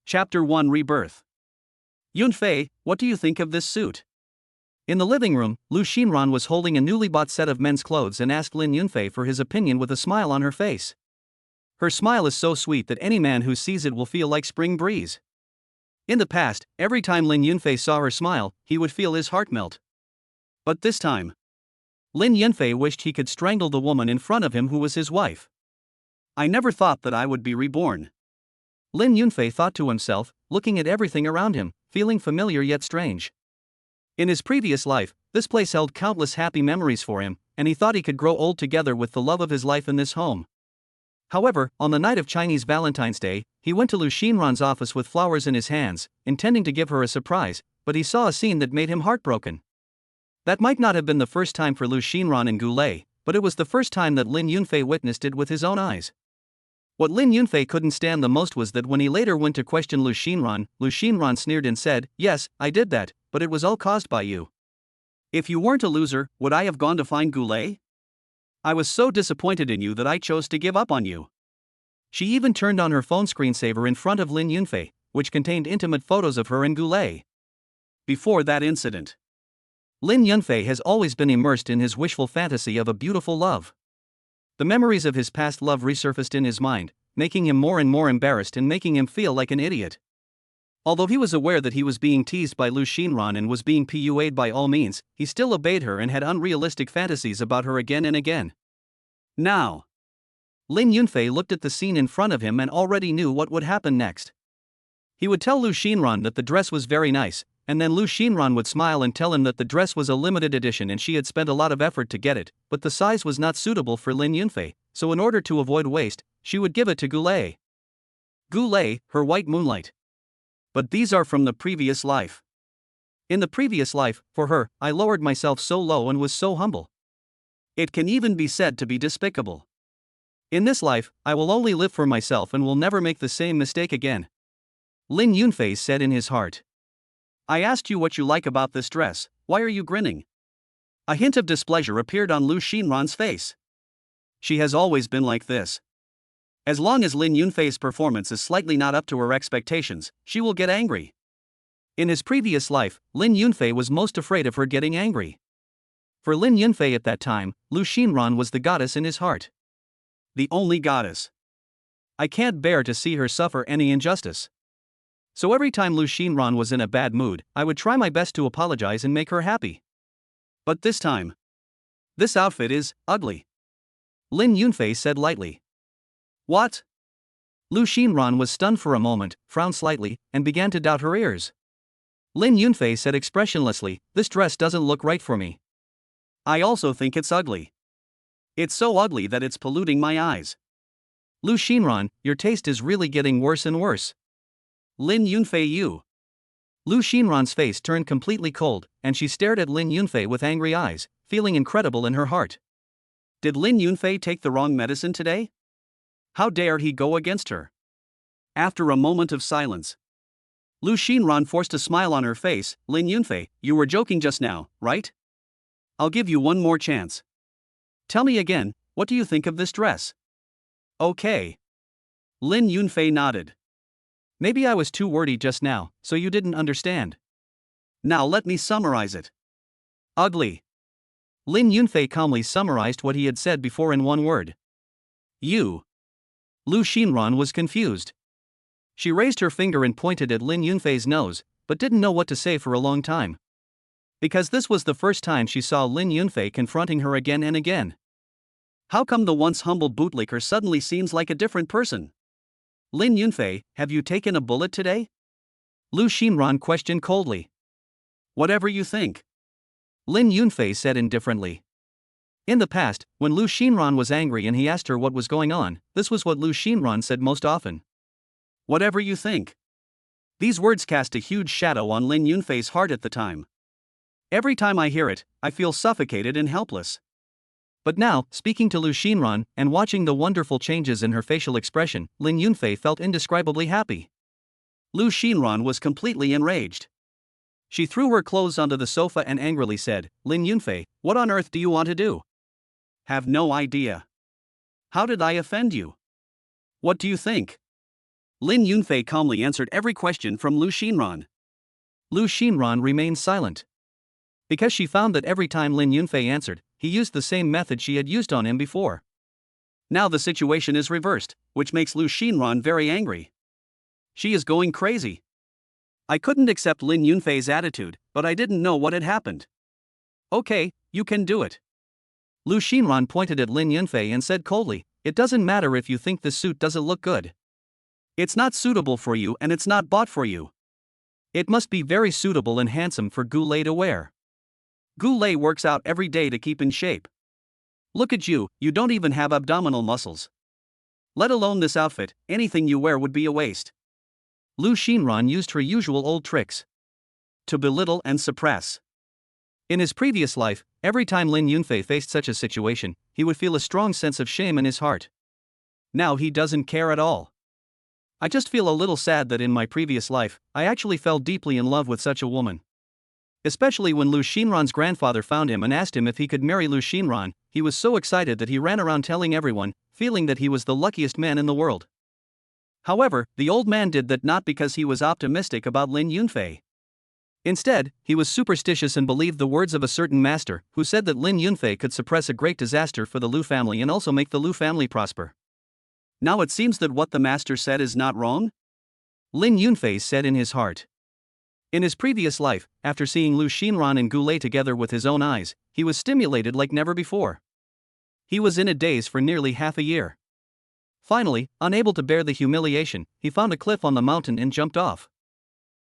Chapter 1 Rebirth. Yunfei, what do you think of this suit? In the living room, Lu Xinran was holding a newly bought set of men's clothes and asked Lin Yunfei for his opinion with a smile on her face. Her smile is so sweet that any man who sees it will feel like spring breeze. In the past, every time Lin Yunfei saw her smile, he would feel his heart melt. But this time, Lin Yunfei wished he could strangle the woman in front of him who was his wife. I never thought that I would be reborn. Lin Yunfei thought to himself, looking at everything around him, feeling familiar yet strange. In his previous life, this place held countless happy memories for him, and he thought he could grow old together with the love of his life in this home. However, on the night of Chinese Valentine's Day, he went to Lu Xinran's office with flowers in his hands, intending to give her a surprise, but he saw a scene that made him heartbroken. That might not have been the first time for Lu Xinran and Goulet, but it was the first time that Lin Yunfei witnessed it with his own eyes. What Lin Yunfei couldn't stand the most was that when he later went to question Lu Xinran sneered and said, "Yes, I did that, but it was all caused by you. If you weren't a loser, would I have gone to find Goulet? I was so disappointed in you that I chose to give up on you." She even turned on her phone screensaver in front of Lin Yunfei, which contained intimate photos of her and Goulet. Before that incident, Lin Yunfei has always been immersed in his wishful fantasy of a beautiful love. The memories of his past love resurfaced in his mind, making him more and more embarrassed and making him feel like an idiot. Although he was aware that he was being teased by Lu Xinran and was being PUA'd by all means, he still obeyed her and had unrealistic fantasies about her again and again. Now, Lin Yunfei looked at the scene in front of him and already knew what would happen next. He would tell Lu Xinran that the dress was very nice, and then Lu Xinran would smile and tell him that the dress was a limited edition and she had spent a lot of effort to get it, but the size was not suitable for Lin Yunfei, so in order to avoid waste, she would give it to Goulet. Goulet, her white moonlight. But these are from the previous life. In the previous life, for her, I lowered myself so low and was so humble. It can even be said to be despicable. In this life, I will only live for myself and will never make the same mistake again. Lin Yunfei said in his heart. I asked you what you like about this dress, why are you grinning? A hint of displeasure appeared on Lu Xinran's face. She has always been like this. As long as Lin Yunfei's performance is slightly not up to her expectations, she will get angry. In his previous life, Lin Yunfei was most afraid of her getting angry. For Lin Yunfei at that time, Lu Xinran was the goddess in his heart. The only goddess. I can't bear to see her suffer any injustice. So every time Lu Xinran was in a bad mood, I would try my best to apologize and make her happy. But this time, this outfit is ugly. Lin Yunfei said lightly. What? Lu Xinran was stunned for a moment, frowned slightly, and began to doubt her ears. Lin Yunfei said expressionlessly, this dress doesn't look right for me. I also think it's ugly. It's so ugly that it's polluting my eyes. Lu Xinran, your taste is really getting worse and worse. Lin Yunfei, you. Lu Xinran's face turned completely cold, and she stared at Lin Yunfei with angry eyes, feeling incredible in her heart. Did Lin Yunfei take the wrong medicine today? How dare he go against her? After a moment of silence, Lu Xinran forced a smile on her face. Lin Yunfei, you were joking just now, right? I'll give you one more chance. Tell me again, what do you think of this dress? Okay. Lin Yunfei nodded. Maybe I was too wordy just now, so you didn't understand. Now let me summarize it. Ugly. Lin Yunfei calmly summarized what he had said before in one word. You. Lu Xinran was confused. She raised her finger and pointed at Lin Yunfei's nose, but didn't know what to say for a long time. Because this was the first time she saw Lin Yunfei confronting her again and again. How come the once humble bootlicker suddenly seems like a different person? Lin Yunfei, have you taken a bullet today? Lu Xinran questioned coldly. Whatever you think. Lin Yunfei said indifferently. In the past, when Lu Xinran was angry and he asked her what was going on, this was what Lu Xinran said most often. Whatever you think. These words cast a huge shadow on Lin Yunfei's heart at the time. Every time I hear it, I feel suffocated and helpless. But now, speaking to Lu Xinran and watching the wonderful changes in her facial expression, Lin Yunfei felt indescribably happy. Lu Xinran was completely enraged. She threw her clothes onto the sofa and angrily said, Lin Yunfei, what on earth do you want to do? Have no idea. How did I offend you? What do you think? Lin Yunfei calmly answered every question from Lu Xinran. Lu Xinran remained silent. Because she found that every time Lin Yunfei answered, he used the same method she had used on him before. Now the situation is reversed, which makes Lu Xinran very angry. She is going crazy. I couldn't accept Lin Yunfei's attitude, but I didn't know what had happened. Okay, you can do it. Lu Xinran pointed at Lin Yunfei and said coldly, "It doesn't matter if you think this suit doesn't look good. It's not suitable for you and it's not bought for you. It must be very suitable and handsome for Gu Lei to wear. Gu Lei works out every day to keep in shape. Look at you, you don't even have abdominal muscles. Let alone this outfit, anything you wear would be a waste." Lu Xinran used her usual old tricks to belittle and suppress. In his previous life, every time Lin Yunfei faced such a situation, he would feel a strong sense of shame in his heart. Now he doesn't care at all. "I just feel a little sad that in my previous life, I actually fell deeply in love with such a woman." Especially when Lu Xinran's grandfather found him and asked him if he could marry Lu Xinran, he was so excited that he ran around telling everyone, feeling that he was the luckiest man in the world. However, the old man did that not because he was optimistic about Lin Yunfei. Instead, he was superstitious and believed the words of a certain master, who said that Lin Yunfei could suppress a great disaster for the Lu family and also make the Lu family prosper. Now it seems that what the master said is not wrong? Lin Yunfei said in his heart. In his previous life, after seeing Lu Xinran and Gu Lei together with his own eyes, he was stimulated like never before. He was in a daze for nearly half a year. Finally, unable to bear the humiliation, he found a cliff on the mountain and jumped off.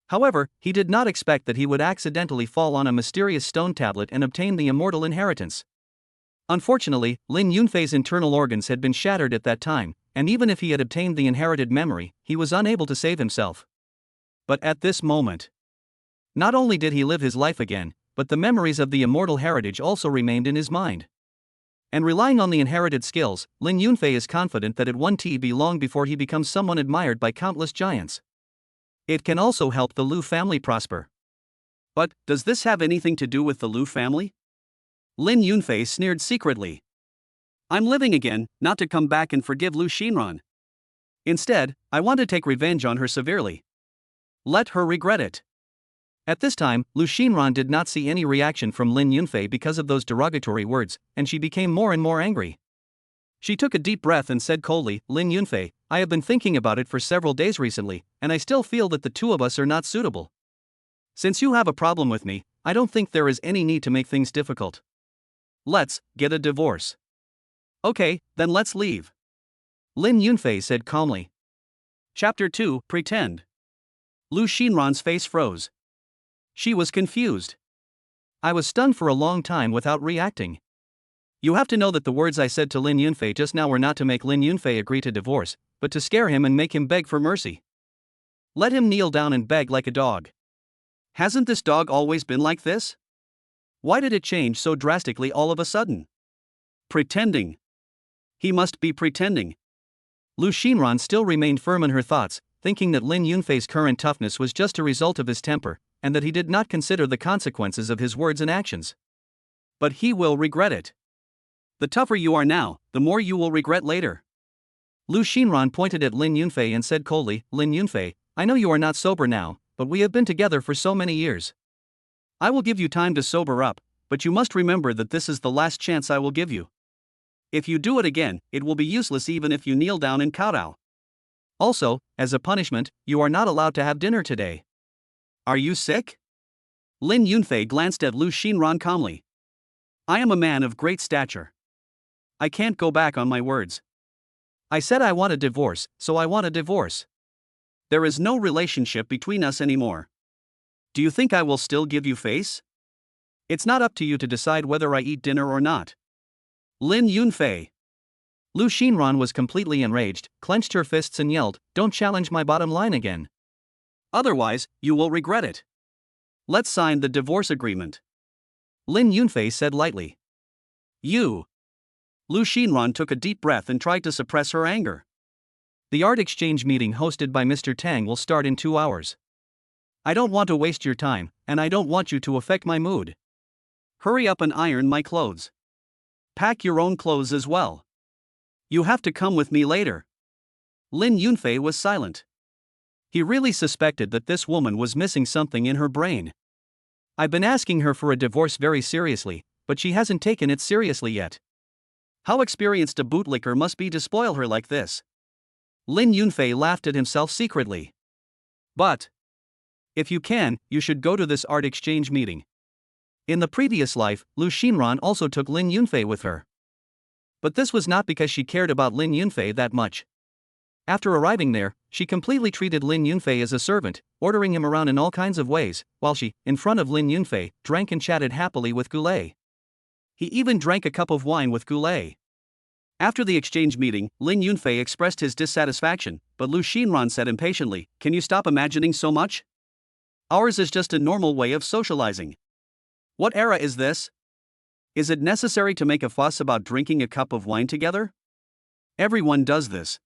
However, he did not expect that he would accidentally fall on a mysterious stone tablet and obtain the immortal inheritance. Unfortunately, Lin Yunfei's internal organs had been shattered at that time, and even if he had obtained the inherited memory, he was unable to save himself. But at this moment, not only did he live his life again, but the memories of the immortal heritage also remained in his mind. And relying on the inherited skills, Lin Yunfei is confident that it won't be long before he becomes someone admired by countless giants. It can also help the Lu family prosper. But, does this have anything to do with the Lu family? Lin Yunfei sneered secretly. I'm living again, not to come back and forgive Lu Xinran. Instead, I want to take revenge on her severely. Let her regret it. At this time, Lu Xinran did not see any reaction from Lin Yunfei because of those derogatory words, and she became more and more angry. She took a deep breath and said coldly, "Lin Yunfei, I have been thinking about it for several days recently, and I still feel that the two of us are not suitable. Since you have a problem with me, I don't think there is any need to make things difficult. Let's get a divorce." "Okay, then let's leave," Lin Yunfei said calmly. Chapter 2, Pretend. Lu Xinran's face froze. She was confused. I was stunned for a long time without reacting. You have to know that the words I said to Lin Yunfei just now were not to make Lin Yunfei agree to divorce, but to scare him and make him beg for mercy. Let him kneel down and beg like a dog. Hasn't this dog always been like this? Why did it change so drastically all of a sudden? Pretending. He must be pretending. Lu Xinran still remained firm in her thoughts, thinking that Lin Yunfei's current toughness was just a result of his temper, and that he did not consider the consequences of his words and actions. But he will regret it. The tougher you are now, the more you will regret later. Lu Xinran pointed at Lin Yunfei and said coldly, "Lin Yunfei, I know you are not sober now, but we have been together for so many years. I will give you time to sober up, but you must remember that this is the last chance I will give you. If you do it again, it will be useless even if you kneel down and kowtow. Also, as a punishment, you are not allowed to have dinner today." Are you sick? Lin Yunfei glanced at Lu Xinran calmly. I am a man of great stature. I can't go back on my words. I said I want a divorce, so I want a divorce. There is no relationship between us anymore. Do you think I will still give you face? It's not up to you to decide whether I eat dinner or not. Lin Yunfei. Lu Xinran was completely enraged, clenched her fists and yelled, "Don't challenge my bottom line again. Otherwise, you will regret it. Let's sign the divorce agreement." Lin Yunfei said lightly. You. Lu Xinran took a deep breath and tried to suppress her anger. The art exchange meeting hosted by Mr. Tang will start in 2 hours. I don't want to waste your time, and I don't want you to affect my mood. Hurry up and iron my clothes. Pack your own clothes as well. You have to come with me later. Lin Yunfei was silent. He really suspected that this woman was missing something in her brain. I've been asking her for a divorce very seriously, but she hasn't taken it seriously yet. How experienced a bootlicker must be to spoil her like this. Lin Yunfei laughed at himself secretly. But if you can, you should go to this art exchange meeting. In the previous life, Lu Xinran also took Lin Yunfei with her. But this was not because she cared about Lin Yunfei that much. After arriving there, she completely treated Lin Yunfei as a servant, ordering him around in all kinds of ways, while she, in front of Lin Yunfei, drank and chatted happily with Goulet. He even drank a cup of wine with Goulet. After the exchange meeting, Lin Yunfei expressed his dissatisfaction, but Lu Xinran said impatiently, "Can you stop imagining so much? Ours is just a normal way of socializing. What era is this? Is it necessary to make a fuss about drinking a cup of wine together? Everyone does this.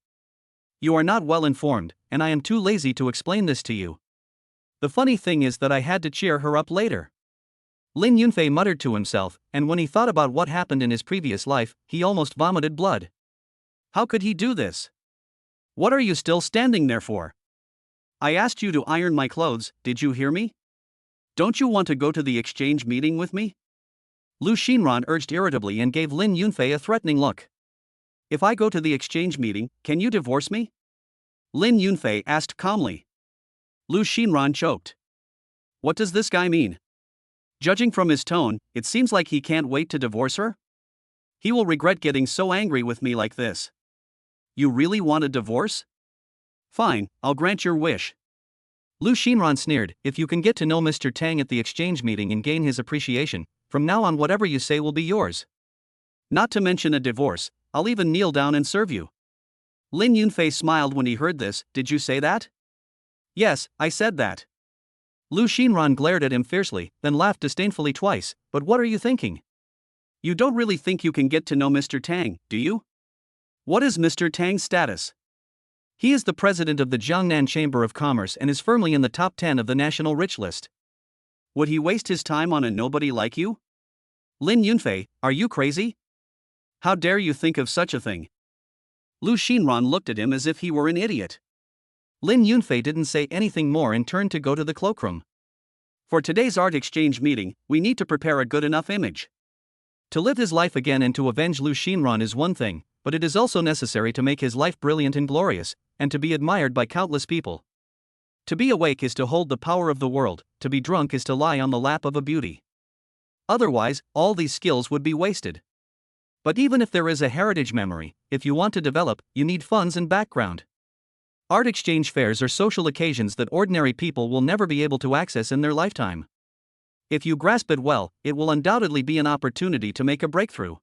You are not well informed, and I am too lazy to explain this to you." The funny thing is that I had to cheer her up later. Lin Yunfei muttered to himself, and when he thought about what happened in his previous life, he almost vomited blood. How could he do this? What are you still standing there for? I asked you to iron my clothes, did you hear me? Don't you want to go to the exchange meeting with me? Lu Xinran urged irritably and gave Lin Yunfei a threatening look. If I go to the exchange meeting, can you divorce me? Lin Yunfei asked calmly. Lu Xinran choked. What does this guy mean? Judging from his tone, it seems like he can't wait to divorce her. He will regret getting so angry with me like this. You really want a divorce? Fine, I'll grant your wish. Lu Xinran sneered, if you can get to know Mr. Tang at the exchange meeting and gain his appreciation, from now on whatever you say will be yours. Not to mention a divorce, I'll even kneel down and serve you. Lin Yunfei smiled when he heard this, did you say that? Yes, I said that. Lu Xinran glared at him fiercely, then laughed disdainfully twice, but what are you thinking? You don't really think you can get to know Mr. Tang, do you? What is Mr. Tang's status? He is the president of the Jiangnan Chamber of Commerce and is firmly in the top 10 of the national rich list. Would he waste his time on a nobody like you? Lin Yunfei, are you crazy? How dare you think of such a thing? Lu Xinran looked at him as if he were an idiot. Lin Yunfei didn't say anything more and turned to go to the cloakroom. For today's art exchange meeting, we need to prepare a good enough image. To live his life again and to avenge Lu Xinran is one thing, but it is also necessary to make his life brilliant and glorious, and to be admired by countless people. To be awake is to hold the power of the world, to be drunk is to lie on the lap of a beauty. Otherwise, all these skills would be wasted. But even if there is a heritage memory, if you want to develop, you need funds and background. Art exchange fairs are social occasions that ordinary people will never be able to access in their lifetime. If you grasp it well, it will undoubtedly be an opportunity to make a breakthrough.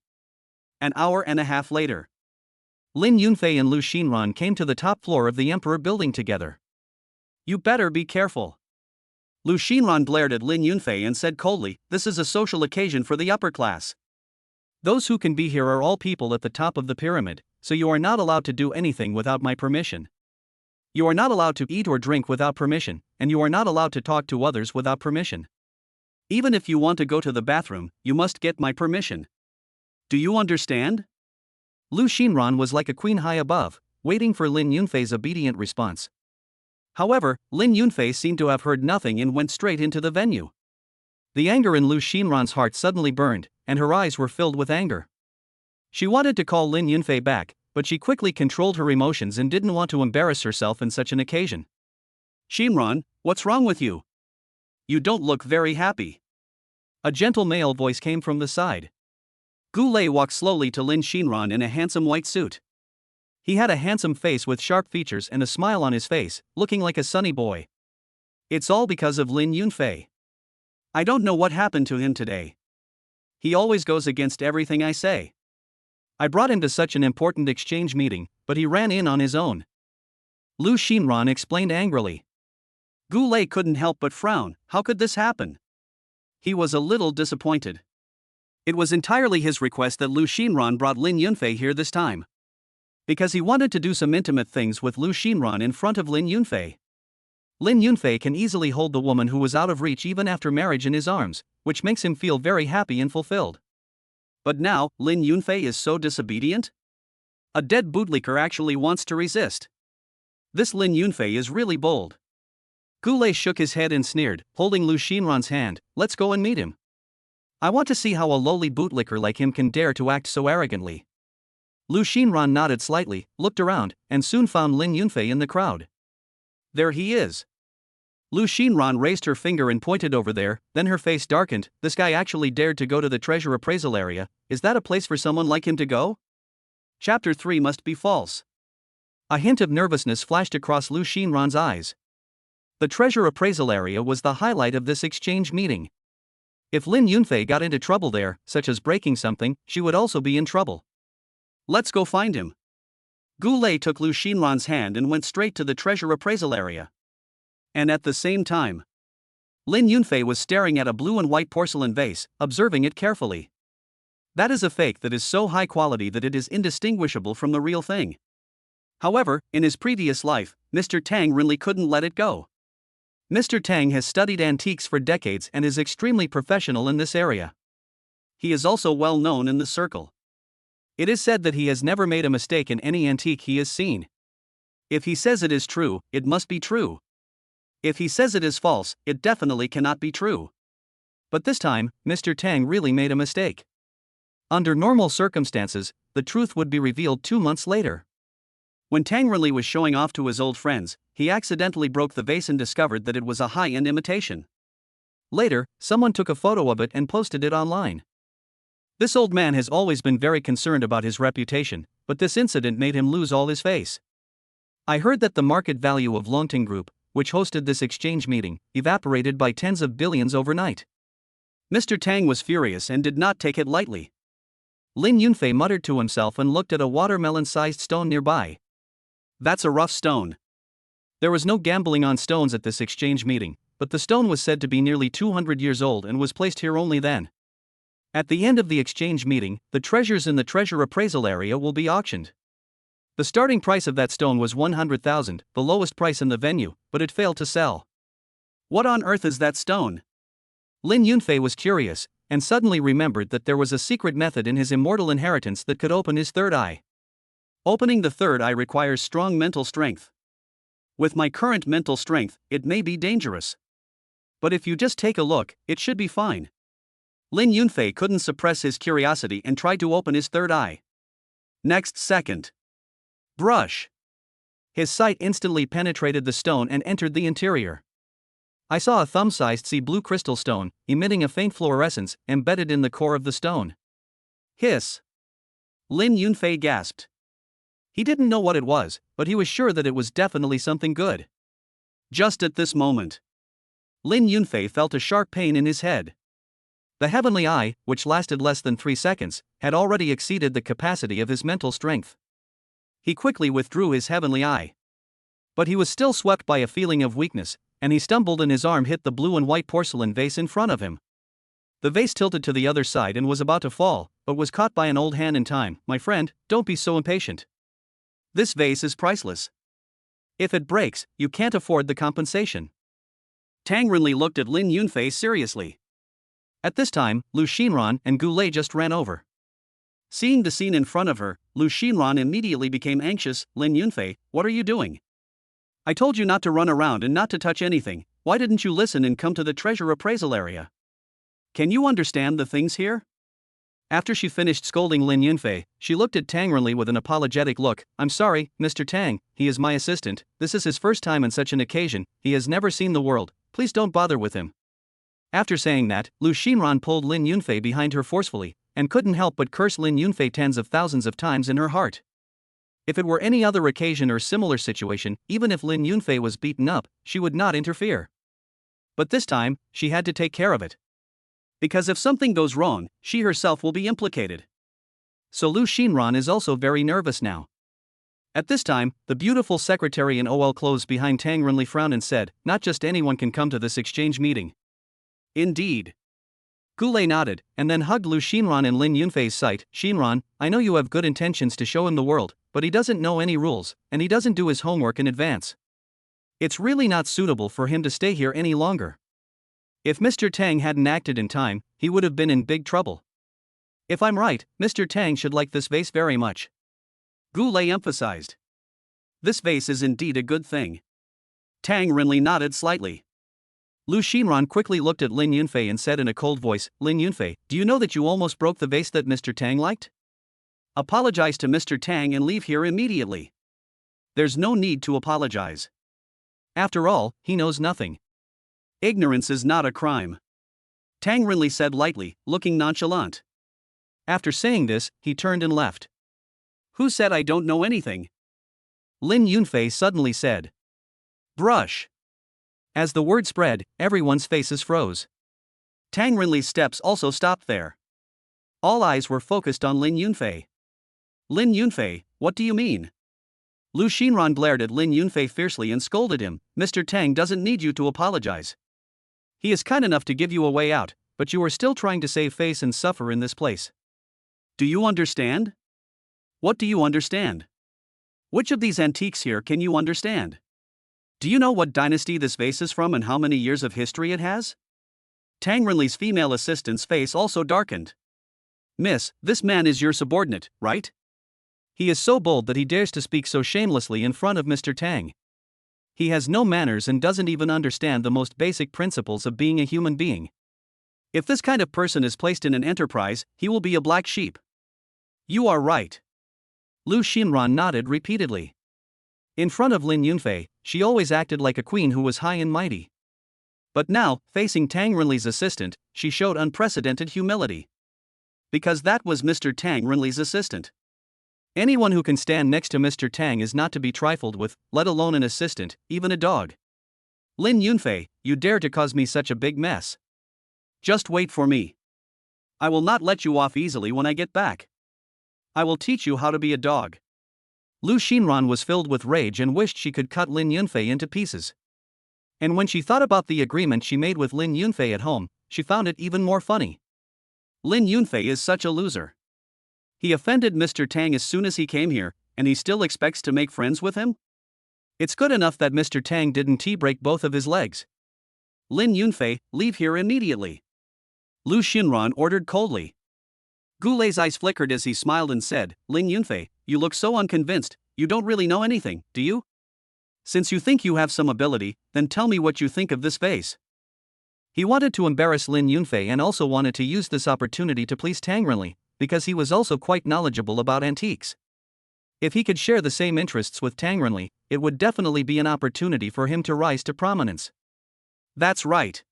An hour and a half later, Lin Yunfei and Lu Xinran came to the top floor of the Emperor building together. You better be careful. Lu Xinran glared at Lin Yunfei and said coldly, this is a social occasion for the upper class. Those who can be here are all people at the top of the pyramid, so you are not allowed to do anything without my permission. You are not allowed to eat or drink without permission, and you are not allowed to talk to others without permission. Even if you want to go to the bathroom, you must get my permission. Do you understand? Lu Xinran was like a queen high above, waiting for Lin Yunfei's obedient response. However, Lin Yunfei seemed to have heard nothing and went straight into the venue. The anger in Lu Xinran's heart suddenly burned, and her eyes were filled with anger. She wanted to call Lin Yunfei back, but she quickly controlled her emotions and didn't want to embarrass herself in such an occasion. Xinran, what's wrong with you? You don't look very happy. A gentle male voice came from the side. Goulet walked slowly to Lin Xinran in a handsome white suit. He had a handsome face with sharp features and a smile on his face, looking like a sunny boy. It's all because of Lin Yunfei. I don't know what happened to him today. He always goes against everything I say. I brought him to such an important exchange meeting, but he ran in on his own. Lu Xinran explained angrily. Goulet couldn't help but frown. How could this happen? He was a little disappointed. It was entirely his request that Lu Xinran brought Lin Yunfei here this time. Because he wanted to do some intimate things with Lu Xinran in front of Lin Yunfei. Lin Yunfei can easily hold the woman who was out of reach even after marriage in his arms, which makes him feel very happy and fulfilled. But now, Lin Yunfei is so disobedient? A dead bootlicker actually wants to resist. This Lin Yunfei is really bold. Gu Lei shook his head and sneered, holding Lu Xinran's hand. Let's go and meet him. I want to see how a lowly bootlicker like him can dare to act so arrogantly. Lu Xinran nodded slightly, looked around, and soon found Lin Yunfei in the crowd. There he is. Lu Xinran raised her finger and pointed over there, then her face darkened. This guy actually dared to go to the treasure appraisal area. Is that a place for someone like him to go? Chapter 3 must be false. A hint of nervousness flashed across Lu Xinran's eyes. The treasure appraisal area was the highlight of this exchange meeting. If Lin Yunfei got into trouble there, such as breaking something, she would also be in trouble. Let's go find him. Gu Lei took Lu Xinran's hand and went straight to the treasure appraisal area. And at the same time, Lin Yunfei was staring at a blue and white porcelain vase, observing it carefully. That is a fake that is so high quality that it is indistinguishable from the real thing. However, in his previous life, Mr. Tang really couldn't let it go. Mr. Tang has studied antiques for decades and is extremely professional in this area. He is also well known in the circle. It is said that he has never made a mistake in any antique he has seen. If he says it is true, it must be true. If he says it is false, it definitely cannot be true. But this time, Mr. Tang really made a mistake. Under normal circumstances, the truth would be revealed 2 months later. When Tang Renli was showing off to his old friends, he accidentally broke the vase and discovered that it was a high-end imitation. Later, someone took a photo of it and posted it online. This old man has always been very concerned about his reputation, but this incident made him lose all his face. I heard that the market value of Longting Group, which hosted this exchange meeting, evaporated by tens of billions overnight. Mr. Tang was furious and did not take it lightly. Lin Yunfei muttered to himself and looked at a watermelon-sized stone nearby. That's a rough stone. There was no gambling on stones at this exchange meeting, but the stone was said to be nearly 200 years old and was placed here only then. At the end of the exchange meeting, the treasures in the treasure appraisal area will be auctioned. The starting price of that stone was 100,000, the lowest price in the venue, but it failed to sell. What on earth is that stone? Lin Yunfei was curious, and suddenly remembered that there was a secret method in his immortal inheritance that could open his third eye. Opening the third eye requires strong mental strength. With my current mental strength, it may be dangerous. But if you just take a look, it should be fine. Lin Yunfei couldn't suppress his curiosity and tried to open his third eye. Next second. Brush. His sight instantly penetrated the stone and entered the interior. I saw a thumb-sized sea blue crystal stone, emitting a faint fluorescence, embedded in the core of the stone. Hiss. Lin Yunfei gasped. He didn't know what it was, but he was sure that it was definitely something good. Just at this moment, Lin Yunfei felt a sharp pain in his head. The heavenly eye, which lasted less than 3 seconds, had already exceeded the capacity of his mental strength. He quickly withdrew his heavenly eye. But he was still swept by a feeling of weakness, and he stumbled and his arm hit the blue and white porcelain vase in front of him. The vase tilted to the other side and was about to fall, but was caught by an old hand in time. My friend, don't be so impatient. This vase is priceless. If it breaks, you can't afford the compensation. Tang Renli looked at Lin Yunfei seriously. At this time, Lu Xinran and Gu Lei just ran over. Seeing the scene in front of her, Lu Xinran immediately became anxious. Lin Yunfei, what are you doing? I told you not to run around and not to touch anything. Why didn't you listen and come to the treasure appraisal area? Can you understand the things here? After she finished scolding Lin Yunfei, she looked at Tang Renli with an apologetic look. I'm sorry, Mr. Tang, he is my assistant. This is his first time on such an occasion. He has never seen the world. Please don't bother with him. After saying that, Lu Xinran pulled Lin Yunfei behind her forcefully, and couldn't help but curse Lin Yunfei tens of thousands of times in her heart. If it were any other occasion or similar situation, even if Lin Yunfei was beaten up, she would not interfere. But this time, she had to take care of it. Because if something goes wrong, she herself will be implicated. So Lu Xinran is also very nervous now. At this time, the beautiful secretary in OL clothes behind Tang Renli frowned and said, not just anyone can come to this exchange meeting. Indeed. Gu Lei nodded, and then hugged Lu Xinran in Lin Yunfei's sight. Xinran, I know you have good intentions to show him the world, but he doesn't know any rules, and he doesn't do his homework in advance. It's really not suitable for him to stay here any longer. If Mr. Tang hadn't acted in time, he would have been in big trouble. If I'm right, Mr. Tang should like this vase very much. Gu Lei emphasized. This vase is indeed a good thing. Tang Renli nodded slightly. Lu Xinran quickly looked at Lin Yunfei and said in a cold voice, Lin Yunfei, do you know that you almost broke the vase that Mr. Tang liked? Apologize to Mr. Tang and leave here immediately. There's no need to apologize. After all, he knows nothing. Ignorance is not a crime. Tang Renli said lightly, looking nonchalant. After saying this, he turned and left. Who said I don't know anything? Lin Yunfei suddenly said. Brush. As the word spread, everyone's faces froze. Tang Renli's steps also stopped there. All eyes were focused on Lin Yunfei. Lin Yunfei, what do you mean? Lu Xinran glared at Lin Yunfei fiercely and scolded him, Mr. Tang doesn't need you to apologize. He is kind enough to give you a way out, but you are still trying to save face and suffer in this place. Do you understand? What do you understand? Which of these antiques here can you understand? Do you know what dynasty this vase is from and how many years of history it has? Tang Renli's female assistant's face also darkened. Miss, this man is your subordinate, right? He is so bold that he dares to speak so shamelessly in front of Mr. Tang. He has no manners and doesn't even understand the most basic principles of being a human being. If this kind of person is placed in an enterprise, he will be a black sheep. You are right. Lu Xinran nodded repeatedly. In front of Lin Yunfei, she always acted like a queen who was high and mighty. But now, facing Tang Renli's assistant, she showed unprecedented humility. Because that was Mr. Tang Renli's assistant. Anyone who can stand next to Mr. Tang is not to be trifled with, let alone an assistant, even a dog. Lin Yunfei, you dare to cause me such a big mess. Just wait for me. I will not let you off easily when I get back. I will teach you how to be a dog. Lu Xinran was filled with rage and wished she could cut Lin Yunfei into pieces. And when she thought about the agreement she made with Lin Yunfei at home, she found it even more funny. Lin Yunfei is such a loser. He offended Mr. Tang as soon as he came here, and he still expects to make friends with him? It's good enough that Mr. Tang didn't break both of his legs. Lin Yunfei, leave here immediately. Lu Xinran ordered coldly. Gu Lei's eyes flickered as he smiled and said, Lin Yunfei, you look so unconvinced, you don't really know anything, do you? Since you think you have some ability, then tell me what you think of this vase. He wanted to embarrass Lin Yunfei and also wanted to use this opportunity to please Tang Renli, because he was also quite knowledgeable about antiques. If he could share the same interests with Tang Renli, it would definitely be an opportunity for him to rise to prominence. That's right.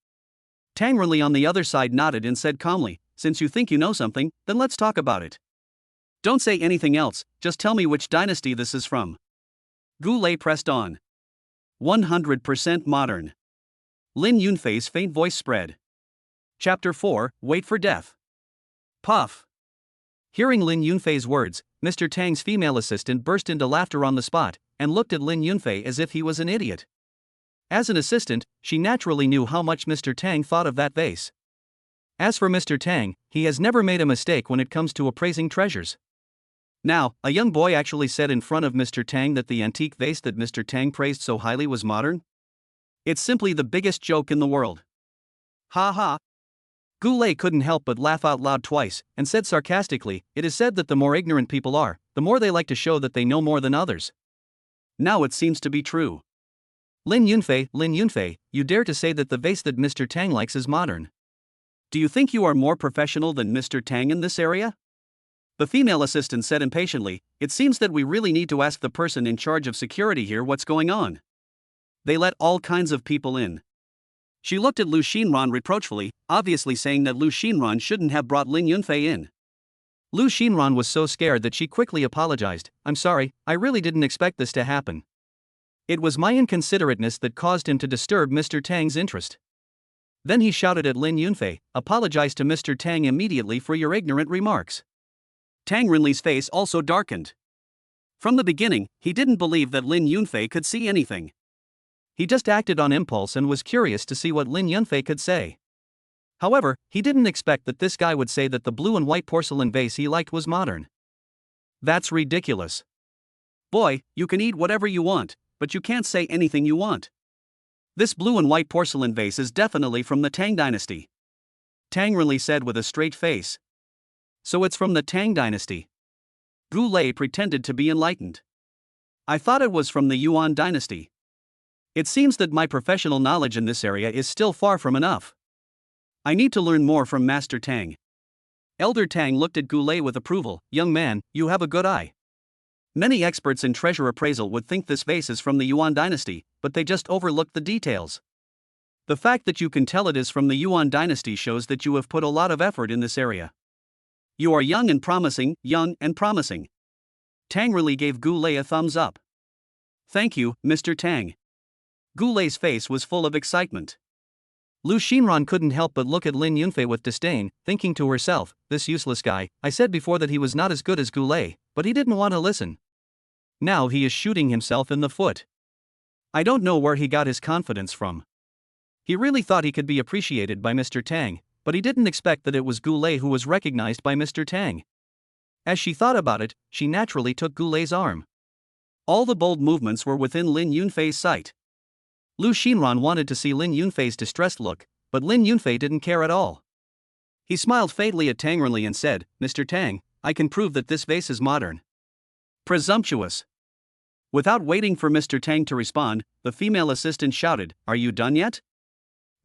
Tang Renli on the other side nodded and said calmly, since you think you know something, then let's talk about it. Don't say anything else, just tell me which dynasty this is from. Gu Lei pressed on. 100% modern. Lin Yunfei's faint voice spread. Chapter 4, Wait for Death. Puff. Hearing Lin Yunfei's words, Mr. Tang's female assistant burst into laughter on the spot, and looked at Lin Yunfei as if he was an idiot. As an assistant, she naturally knew how much Mr. Tang thought of that vase. As for Mr. Tang, he has never made a mistake when it comes to appraising treasures. Now, a young boy actually said in front of Mr. Tang that the antique vase that Mr. Tang praised so highly was modern? It's simply the biggest joke in the world. Ha ha. Gu Lei couldn't help but laugh out loud twice, and said sarcastically, it is said that the more ignorant people are, the more they like to show that they know more than others. Now it seems to be true. Lin Yunfei, you dare to say that the vase that Mr. Tang likes is modern. Do you think you are more professional than Mr. Tang in this area? The female assistant said impatiently, it seems that we really need to ask the person in charge of security here what's going on. They let all kinds of people in. She looked at Lu Xinran reproachfully, obviously saying that Lu Xinran shouldn't have brought Lin Yunfei in. Lu Xinran was so scared that she quickly apologized, I'm sorry, I really didn't expect this to happen. It was my inconsiderateness that caused him to disturb Mr. Tang's interest. Then he shouted at Lin Yunfei, apologize to Mr. Tang immediately for your ignorant remarks. Tang Renli's face also darkened. From the beginning, he didn't believe that Lin Yunfei could see anything. He just acted on impulse and was curious to see what Lin Yunfei could say. However, he didn't expect that this guy would say that the blue and white porcelain vase he liked was modern. That's ridiculous. Boy, you can eat whatever you want, but you can't say anything you want. This blue and white porcelain vase is definitely from the Tang dynasty. Tang Renli said with a straight face. So it's from the Tang dynasty. Gu Lei pretended to be enlightened. I thought it was from the Yuan dynasty. It seems that my professional knowledge in this area is still far from enough. I need to learn more from Master Tang. Elder Tang looked at Goulet with approval. Young man, you have a good eye. Many experts in treasure appraisal would think this vase is from the Yuan dynasty, but they just overlooked the details. The fact that you can tell it is from the Yuan dynasty shows that you have put a lot of effort in this area. You are young and promising, young and promising. Tang really gave Goulet a thumbs up. Thank you, Mr. Tang. Goulet's face was full of excitement. Lu Xinran couldn't help but look at Lin Yunfei with disdain, thinking to herself, this useless guy. I said before that he was not as good as Goulet, but he didn't want to listen. Now he is shooting himself in the foot. I don't know where he got his confidence from. He really thought he could be appreciated by Mr. Tang, but he didn't expect that it was Goulet who was recognized by Mr. Tang. As she thought about it, she naturally took Goulet's arm. All the bold movements were within Lin Yunfei's sight. Lu Xinran wanted to see Lin Yunfei's distressed look, but Lin Yunfei didn't care at all. He smiled faintly at Tang Renli and said, Mr. Tang, I can prove that this vase is modern. Presumptuous. Without waiting for Mr. Tang to respond, the female assistant shouted, Are you done yet?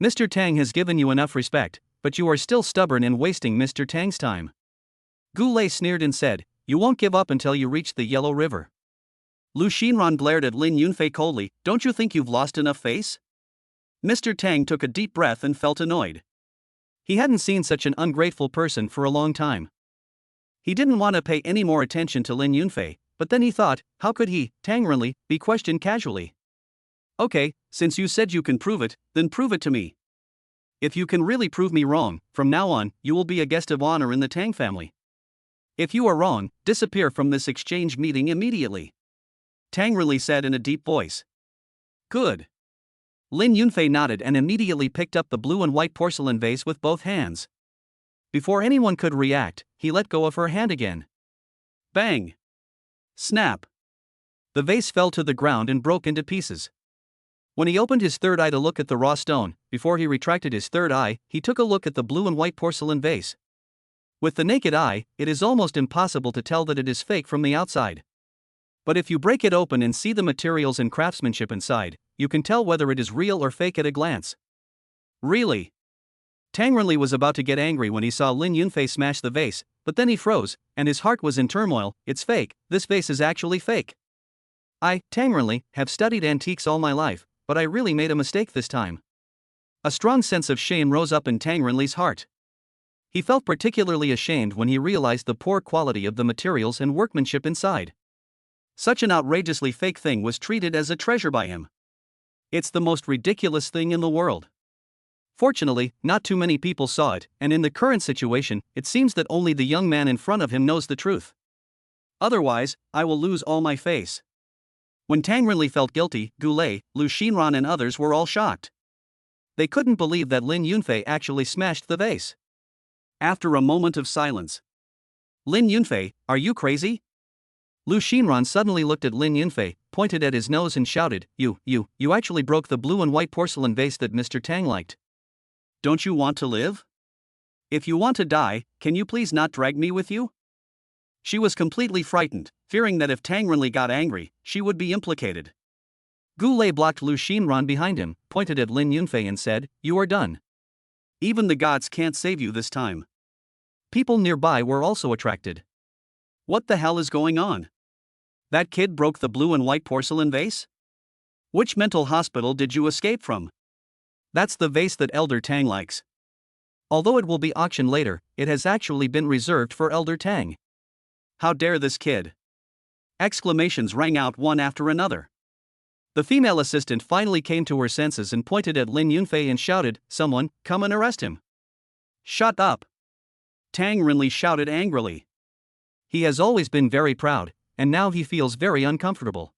Mr. Tang has given you enough respect, but you are still stubborn in wasting Mr. Tang's time. Goulet sneered and said, You won't give up until you reach the Yellow River. Lu Xinran glared at Lin Yunfei coldly. Don't you think you've lost enough face? Mr. Tang took a deep breath and felt annoyed. He hadn't seen such an ungrateful person for a long time. He didn't want to pay any more attention to Lin Yunfei, but then he thought, how could he, Tang Renli, be questioned casually? Okay, since you said you can prove it, then prove it to me. If you can really prove me wrong, from now on, you will be a guest of honor in the Tang family. If you are wrong, disappear from this exchange meeting immediately. Tang Renli said in a deep voice. Good. Lin Yunfei nodded and immediately picked up the blue and white porcelain vase with both hands. Before anyone could react, he let go of her hand again. Bang! Snap! The vase fell to the ground and broke into pieces. When he opened his third eye to look at the raw stone, before he retracted his third eye, he took a look at the blue and white porcelain vase. With the naked eye, it is almost impossible to tell that it is fake from the outside. But if you break it open and see the materials and craftsmanship inside, you can tell whether it is real or fake at a glance. Really? Tang Renli was about to get angry when he saw Lin Yunfei smash the vase, but then he froze, and his heart was in turmoil. It's fake, this vase is actually fake. I, Tang Renli, have studied antiques all my life, but I really made a mistake this time. A strong sense of shame rose up in Tang Renli's heart. He felt particularly ashamed when he realized the poor quality of the materials and workmanship inside. Such an outrageously fake thing was treated as a treasure by him. It's the most ridiculous thing in the world. Fortunately, not too many people saw it, and in the current situation, it seems that only the young man in front of him knows the truth. Otherwise, I will lose all my face. When Tang Renli felt guilty, Goulet, Lu Xinran and others were all shocked. They couldn't believe that Lin Yunfei actually smashed the vase. After a moment of silence. Lin Yunfei, are you crazy? Lu Xinran suddenly looked at Lin Yunfei, pointed at his nose and shouted, You actually broke the blue and white porcelain vase that Mr. Tang liked. Don't you want to live? If you want to die, can you please not drag me with you? She was completely frightened, fearing that if Tang Renli got angry, she would be implicated. Goulet blocked Lu Xinran behind him, pointed at Lin Yunfei and said, You are done. Even the gods can't save you this time. People nearby were also attracted. What the hell is going on? That kid broke the blue and white porcelain vase? Which mental hospital did you escape from? That's the vase that Elder Tang likes. Although it will be auctioned later, it has actually been reserved for Elder Tang. How dare this kid? Exclamations rang out one after another. The female assistant finally came to her senses and pointed at Lin Yunfei and shouted, Someone, come and arrest him. Shut up! Tang Renli shouted angrily. He has always been very proud, and now he feels very uncomfortable.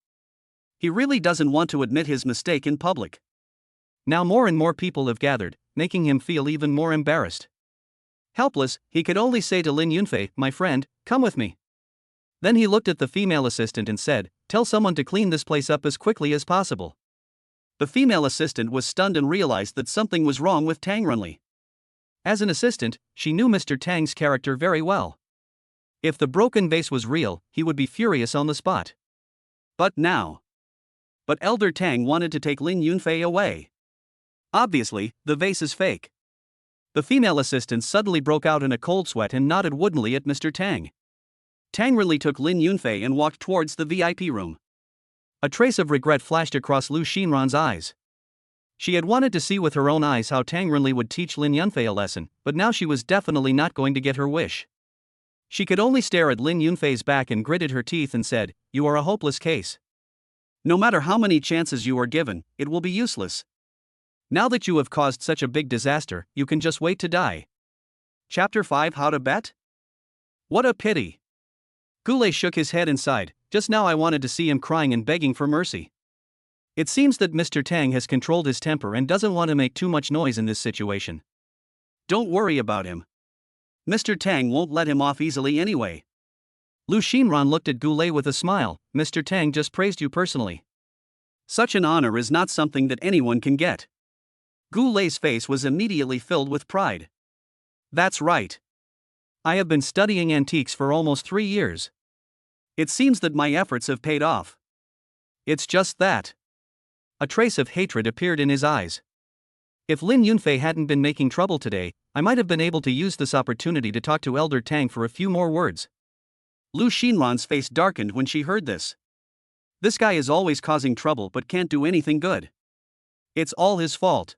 He really doesn't want to admit his mistake in public. Now more and more people have gathered, making him feel even more embarrassed. Helpless, he could only say to Lin Yunfei, My friend, come with me. Then he looked at the female assistant and said, Tell someone to clean this place up as quickly as possible. The female assistant was stunned and realized that something was wrong with Tang Renli. As an assistant, she knew Mr. Tang's character very well. If the broken vase was real, he would be furious on the spot. But Elder Tang wanted to take Lin Yunfei away. Obviously, the vase is fake. The female assistant suddenly broke out in a cold sweat and nodded woodenly at Mr. Tang. Tang Renli took Lin Yunfei and walked towards the VIP room. A trace of regret flashed across Lu Xinran's eyes. She had wanted to see with her own eyes how Tang Renli would teach Lin Yunfei a lesson, but now she was definitely not going to get her wish. She could only stare at Lin Yunfei's back and gritted her teeth and said, "You are a hopeless case. No matter how many chances you are given, it will be useless. Now that you have caused such a big disaster, you can just wait to die." Chapter 5: How to Bet? What a pity. Goulet shook his head and sighed. Just now I wanted to see him crying and begging for mercy. It seems that Mr. Tang has controlled his temper and doesn't want to make too much noise in this situation. Don't worry about him. Mr. Tang won't let him off easily anyway. Lu Xinran looked at Goulet with a smile. Mr. Tang just praised you personally. Such an honor is not something that anyone can get. Goulet's face was immediately filled with pride. That's right. I have been studying antiques for almost 3 years. It seems that my efforts have paid off. It's just that. A trace of hatred appeared in his eyes. If Lin Yunfei hadn't been making trouble today, I might have been able to use this opportunity to talk to Elder Tang for a few more words. Lu Xinran's face darkened when she heard this. This guy is always causing trouble but can't do anything good. It's all his fault.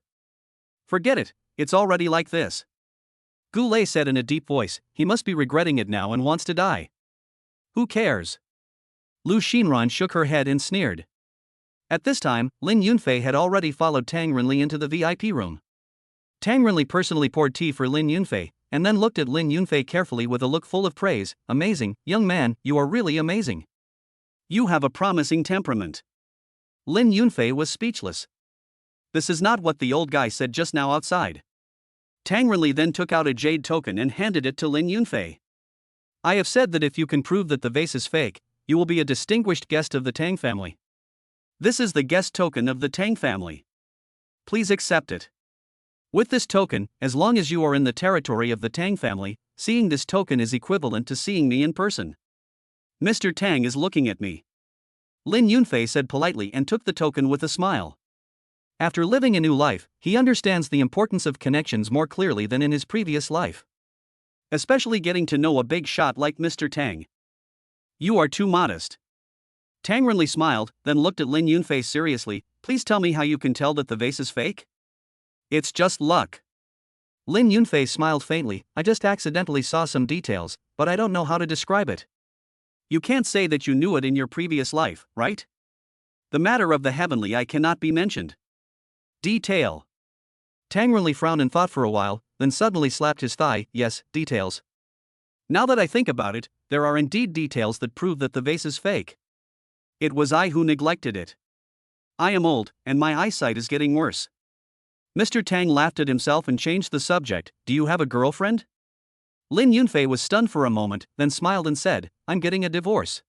Forget it, it's already like this. Goulet said in a deep voice. He must be regretting it now and wants to die. Who cares? Lu Xinran shook her head and sneered. At this time, Lin Yunfei had already followed Tang Renli into the VIP room. Tang Renli personally poured tea for Lin Yunfei, and then looked at Lin Yunfei carefully with a look full of praise. Amazing, young man, you are really amazing. You have a promising temperament. Lin Yunfei was speechless. This is not what the old guy said just now outside. Tang Renli then took out a jade token and handed it to Lin Yunfei. I have said that if you can prove that the vase is fake, you will be a distinguished guest of the Tang family. This is the guest token of the Tang family. Please accept it. With this token, as long as you are in the territory of the Tang family, seeing this token is equivalent to seeing me in person. Mr. Tang is looking at me. Lin Yunfei said politely and took the token with a smile. After living a new life, he understands the importance of connections more clearly than in his previous life. Especially getting to know a big shot like Mr. Tang. You are too modest. Tang Renli smiled, then looked at Lin Yunfei seriously. Please tell me how you can tell that the vase is fake? It's just luck. Lin Yunfei smiled faintly. I just accidentally saw some details, but I don't know how to describe it. You can't say that you knew it in your previous life, right? The matter of the heavenly eye cannot be mentioned. Detail. Tang Renli frowned and thought for a while, then suddenly slapped his thigh. Yes, details. Now that I think about it, there are indeed details that prove that the vase is fake. It was I who neglected it. I am old, and my eyesight is getting worse. Mr. Tang laughed at himself and changed the subject. Do you have a girlfriend? Lin Yunfei was stunned for a moment, then smiled and said, I'm getting a divorce.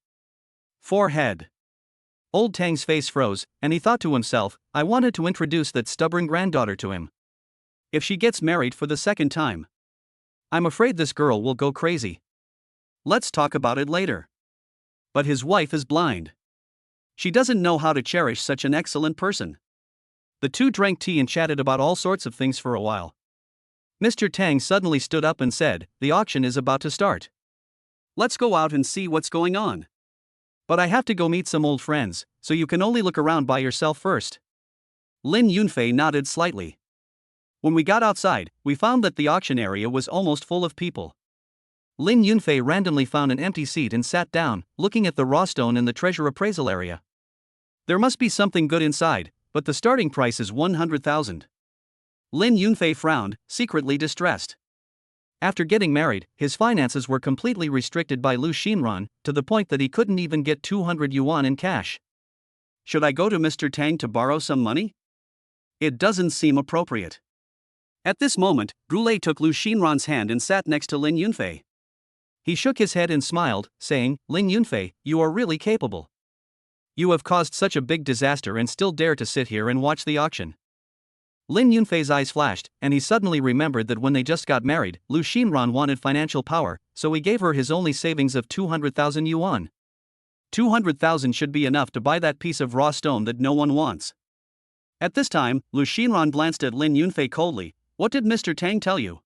Forehead. Old Tang's face froze, and he thought to himself, I wanted to introduce that stubborn granddaughter to him. If she gets married for the second time, I'm afraid this girl will go crazy. Let's talk about it later. But his wife is blind. She doesn't know how to cherish such an excellent person. The two drank tea and chatted about all sorts of things for a while. Mr. Tang suddenly stood up and said, the auction is about to start. Let's go out and see what's going on. But I have to go meet some old friends, so you can only look around by yourself first. Lin Yunfei nodded slightly. When we got outside, we found that the auction area was almost full of people. Lin Yunfei randomly found an empty seat and sat down, looking at the raw stone in the treasure appraisal area. There must be something good inside, but the starting price is 100,000. Lin Yunfei frowned, secretly distressed. After getting married, his finances were completely restricted by Lu Xinran, to the point that he couldn't even get 200 yuan in cash. Should I go to Mr. Tang to borrow some money? It doesn't seem appropriate. At this moment, Goulet took Lu Xinran's hand and sat next to Lin Yunfei. He shook his head and smiled, saying, Lin Yunfei, you are really capable. You have caused such a big disaster and still dare to sit here and watch the auction. Lin Yunfei's eyes flashed, and he suddenly remembered that when they just got married, Lu Xinran wanted financial power, so he gave her his only savings of 200,000 yuan. 200,000 should be enough to buy that piece of raw stone that no one wants. At this time, Lu Xinran glanced at Lin Yunfei coldly. What did Mr. Tang tell you?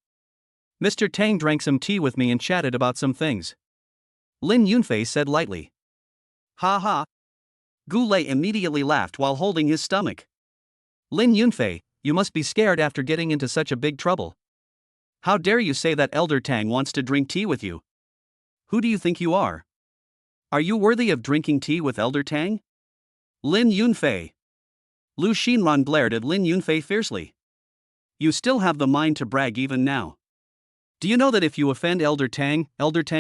Mr. Tang drank some tea with me and chatted about some things. Lin Yunfei said lightly. Ha ha. Gu Lei immediately laughed while holding his stomach. Lin Yunfei, you must be scared after getting into such a big trouble. How dare you say that Elder Tang wants to drink tea with you? Who do you think you are? Are you worthy of drinking tea with Elder Tang? Lin Yunfei. Lu Xinran glared at Lin Yunfei fiercely. You still have the mind to brag even now. Do you know that if you offend Elder Tang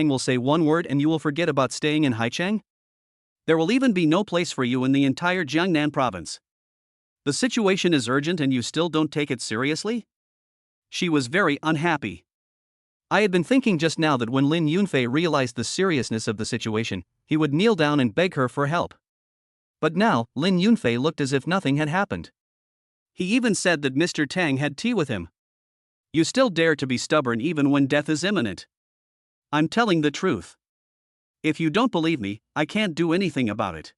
will say one word and you will forget about staying in Haicheng? There will even be no place for you in the entire Jiangnan province. The situation is urgent and you still don't take it seriously? She was very unhappy. I had been thinking just now that when Lin Yunfei realized the seriousness of the situation, he would kneel down and beg her for help. But now, Lin Yunfei looked as if nothing had happened. He even said that Mr. Tang had tea with him. You still dare to be stubborn even when death is imminent. I'm telling the truth. If you don't believe me, I can't do anything about it.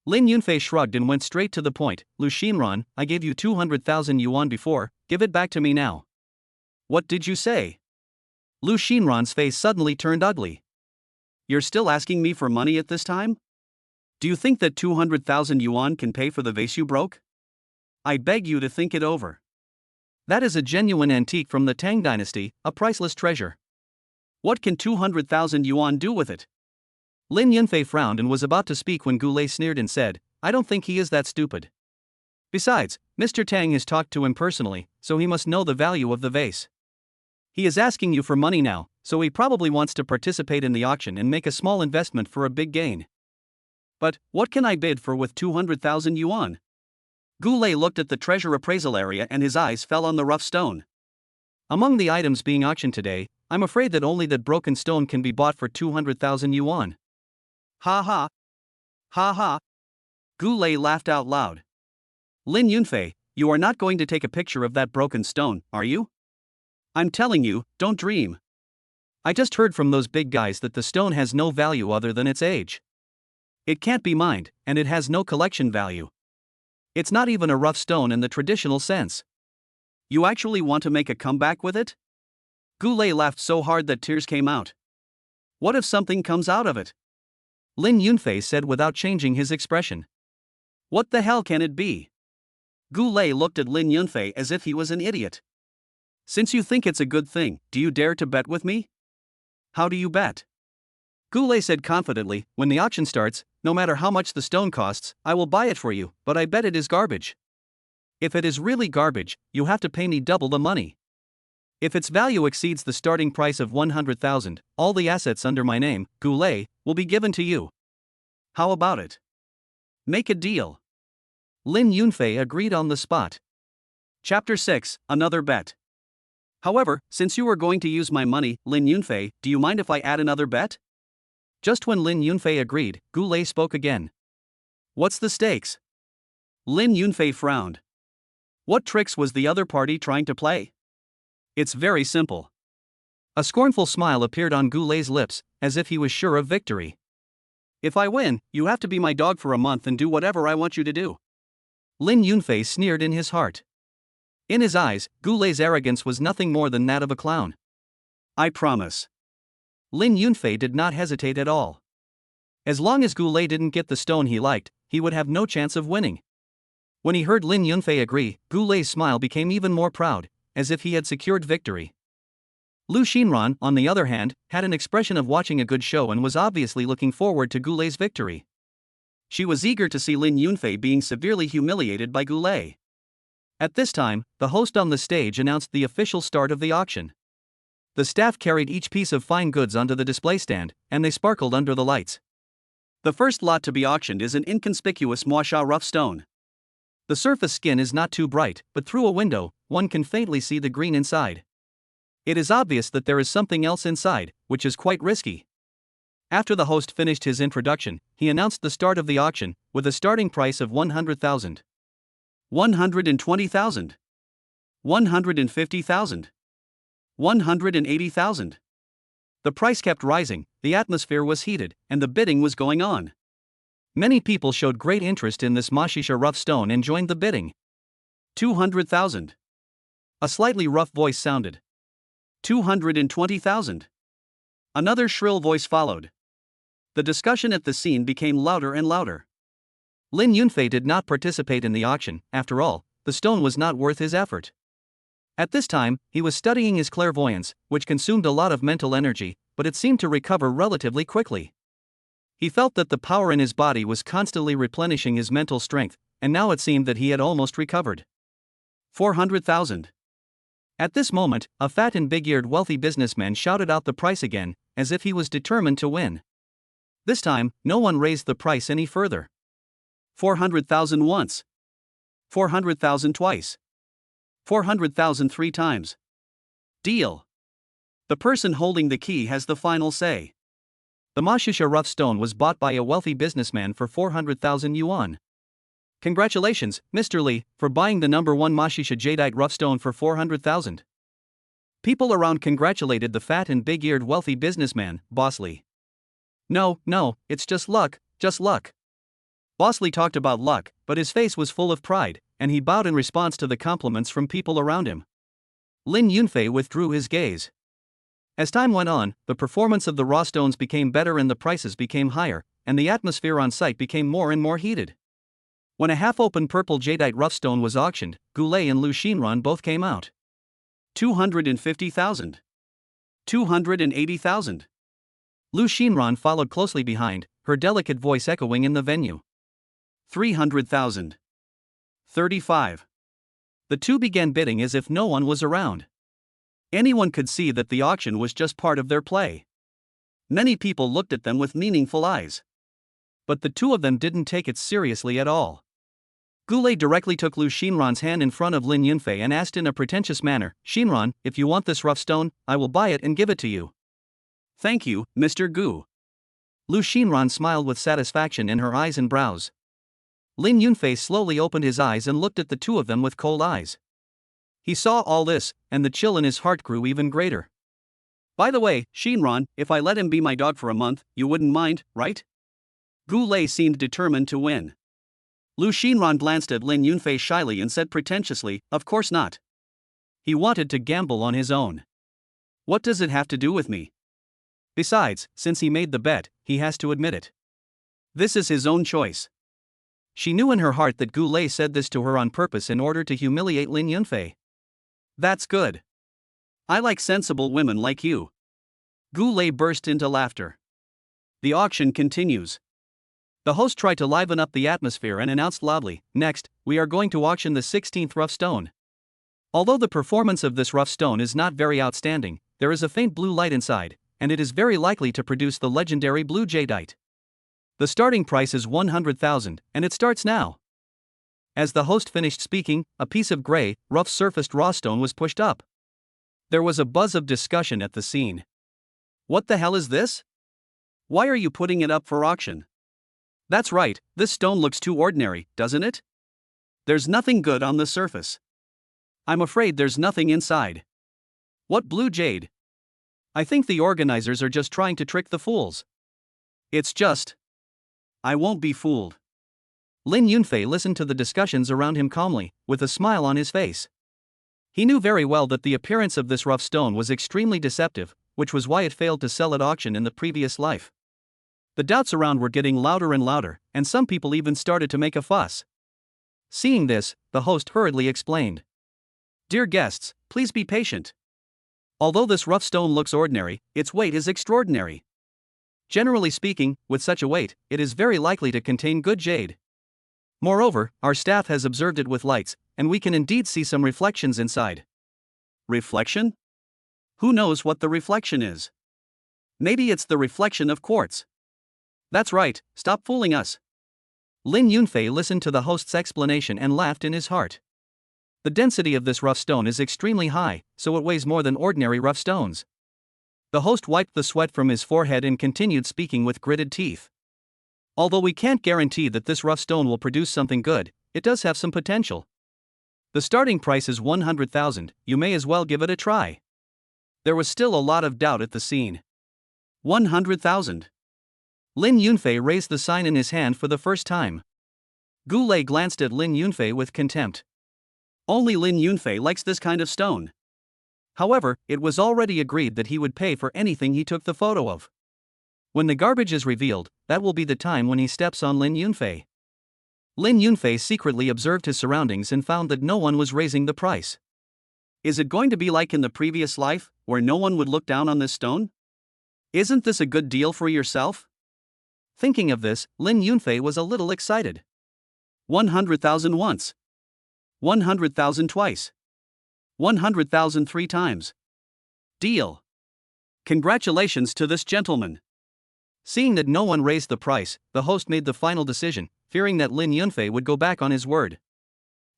Lin Yunfei shrugged and went straight to the point. Lu Xinran, I gave you 200,000 yuan before, give it back to me now. What did you say? Lu Xinran's face suddenly turned ugly. You're still asking me for money at this time? Do you think that 200,000 yuan can pay for the vase you broke? I beg you to think it over. That is a genuine antique from the Tang dynasty, a priceless treasure. What can 200,000 yuan do with it? Lin Yunfei frowned and was about to speak when Gu Lei sneered and said, I don't think he is that stupid. Besides, Mr. Tang has talked to him personally, so he must know the value of the vase. He is asking you for money now, so he probably wants to participate in the auction and make a small investment for a big gain. But, what can I bid for with 200,000 yuan? Gu Lei looked at the treasure appraisal area and his eyes fell on the rough stone. Among the items being auctioned today, I'm afraid that only that broken stone can be bought for 200,000 yuan. Ha ha. Ha ha. Gu Lei laughed out loud. Lin Yunfei, you are not going to take a picture of that broken stone, are you? I'm telling you, don't dream. I just heard from those big guys that the stone has no value other than its age. It can't be mined, and it has no collection value. It's not even a rough stone in the traditional sense. You actually want to make a comeback with it? Gu Lei laughed so hard that tears came out. What if something comes out of it? Lin Yunfei said without changing his expression. What the hell can it be? Gu Lei looked at Lin Yunfei as if he was an idiot. Since you think it's a good thing, do you dare to bet with me? How do you bet? Gu Lei said confidently, when the auction starts, no matter how much the stone costs, I will buy it for you, but I bet it is garbage. If it is really garbage, you have to pay me double the money. If its value exceeds the starting price of 100,000, all the assets under my name, Gu Lei, will be given to you. How about it? Make a deal. Lin Yunfei agreed on the spot. Chapter 6, Another Bet. However, since you are going to use my money, Lin Yunfei, do you mind if I add another bet? Just when Lin Yunfei agreed, Gu Lei spoke again. What's the stakes? Lin Yunfei frowned. What tricks was the other party trying to play? It's very simple. A scornful smile appeared on Gu Lei's lips, as if he was sure of victory. If I win, you have to be my dog for a month and do whatever I want you to do. Lin Yunfei sneered in his heart. In his eyes, Gu Lei's arrogance was nothing more than that of a clown. I promise. Lin Yunfei did not hesitate at all. As long as Gu Lei didn't get the stone he liked, he would have no chance of winning. When he heard Lin Yunfei agree, Gu Lei's smile became even more proud, as if he had secured victory. Lu Xinran, on the other hand, had an expression of watching a good show and was obviously looking forward to Gu Lei's victory. She was eager to see Lin Yunfei being severely humiliated by Gu Lei. At this time, the host on the stage announced the official start of the auction. The staff carried each piece of fine goods onto the display stand, and they sparkled under the lights. The first lot to be auctioned is an inconspicuous Muasha rough stone. The surface skin is not too bright, but through a window, one can faintly see the green inside. It is obvious that there is something else inside, which is quite risky. After the host finished his introduction, he announced the start of the auction, with a starting price of 100,000. 120,000. 150,000. 180,000. The price kept rising, the atmosphere was heated, and the bidding was going on. Many people showed great interest in this Mashisha rough stone and joined the bidding. 200,000. A slightly rough voice sounded. 220,000. Another shrill voice followed. The discussion at the scene became louder and louder. Lin Yunfei did not participate in the auction. After all, the stone was not worth his effort. At this time, he was studying his clairvoyance, which consumed a lot of mental energy, but it seemed to recover relatively quickly. He felt that the power in his body was constantly replenishing his mental strength, and now it seemed that he had almost recovered. 400,000. At this moment, a fat and big-eared wealthy businessman shouted out the price again, as if he was determined to win. This time, no one raised the price any further. 400,000 once. 400,000 twice. 400,000 3 times. Deal. The person holding the key has the final say. The Mashisha rough stone was bought by a wealthy businessman for 400,000 yuan. Congratulations, Mr. Li, for buying the number 1 Mashisha jadeite rough stone for 400,000. People around congratulated the fat and big-eared wealthy businessman, Boss Li. No, it's just luck, just luck. Boss Li talked about luck, but his face was full of pride, and he bowed in response to the compliments from people around him. Lin Yunfei withdrew his gaze. As time went on, the performance of the raw stones became better and the prices became higher, and the atmosphere on site became more and more heated. When a half-open purple jadeite rough stone was auctioned, Goulet and Lu Xinran both came out. 250,000. 280,000. Lu Xinran followed closely behind, her delicate voice echoing in the venue. 300,000. 35. The two began bidding as if no one was around. Anyone could see that the auction was just part of their play. Many people looked at them with meaningful eyes. But the two of them didn't take it seriously at all. Goulet directly took Lu Xinran's hand in front of Lin Yunfei and asked in a pretentious manner, "Xinran, if you want this rough stone, I will buy it and give it to you." "Thank you, Mr. Gu." Lu Xinran smiled with satisfaction in her eyes and brows. Lin Yunfei slowly opened his eyes and looked at the two of them with cold eyes. He saw all this, and the chill in his heart grew even greater. "By the way, Xinran, if I let him be my dog for a month, you wouldn't mind, right?" Goulet seemed determined to win. Lu Xinran glanced at Lin Yunfei shyly and said pretentiously, "Of course not." He wanted to gamble on his own. "What does it have to do with me?" Besides, since he made the bet, he has to admit it. This is his own choice. She knew in her heart that Goulet said this to her on purpose in order to humiliate Lin Yunfei. "That's good. I like sensible women like you." Goulet burst into laughter. The auction continues. The host tried to liven up the atmosphere and announced loudly, "Next, we are going to auction the 16th rough stone. Although the performance of this rough stone is not very outstanding, there is a faint blue light inside, and it is very likely to produce the legendary blue jadeite. The starting price is 100,000, and it starts now." As the host finished speaking, a piece of gray, rough-surfaced raw stone was pushed up. There was a buzz of discussion at the scene. "What the hell is this? Why are you putting it up for auction? That's right, this stone looks too ordinary, doesn't it? There's nothing good on the surface. I'm afraid there's nothing inside. What blue jade? I think the organizers are just trying to trick the fools. It's just... I won't be fooled." Lin Yunfei listened to the discussions around him calmly, with a smile on his face. He knew very well that the appearance of this rough stone was extremely deceptive, which was why it failed to sell at auction in the previous life. The doubts around were getting louder and louder, and some people even started to make a fuss. Seeing this, the host hurriedly explained. "Dear guests, please be patient. Although this rough stone looks ordinary, its weight is extraordinary. Generally speaking, with such a weight, it is very likely to contain good jade. Moreover, our staff has observed it with lights, and we can indeed see some reflections inside." "Reflection? Who knows what the reflection is? Maybe it's the reflection of quartz." "That's right, stop fooling us." Lin Yunfei listened to the host's explanation and laughed in his heart. The density of this rough stone is extremely high, so it weighs more than ordinary rough stones. The host wiped the sweat from his forehead and continued speaking with gritted teeth. "Although we can't guarantee that this rough stone will produce something good, it does have some potential. The starting price is 100,000, you may as well give it a try." There was still a lot of doubt at the scene. 100,000. Lin Yunfei raised the sign in his hand for the first time. Gu Lei glanced at Lin Yunfei with contempt. Only Lin Yunfei likes this kind of stone. However, it was already agreed that he would pay for anything he took the photo of. When the garbage is revealed, that will be the time when he steps on Lin Yunfei. Lin Yunfei secretly observed his surroundings and found that no one was raising the price. Is it going to be like in the previous life, where no one would look down on this stone? Isn't this a good deal for yourself? Thinking of this, Lin Yunfei was a little excited. 100,000 once. 100,000 twice. 100,000 3 times. Deal. Congratulations to this gentleman. Seeing that no one raised the price, the host made the final decision, fearing that Lin Yunfei would go back on his word.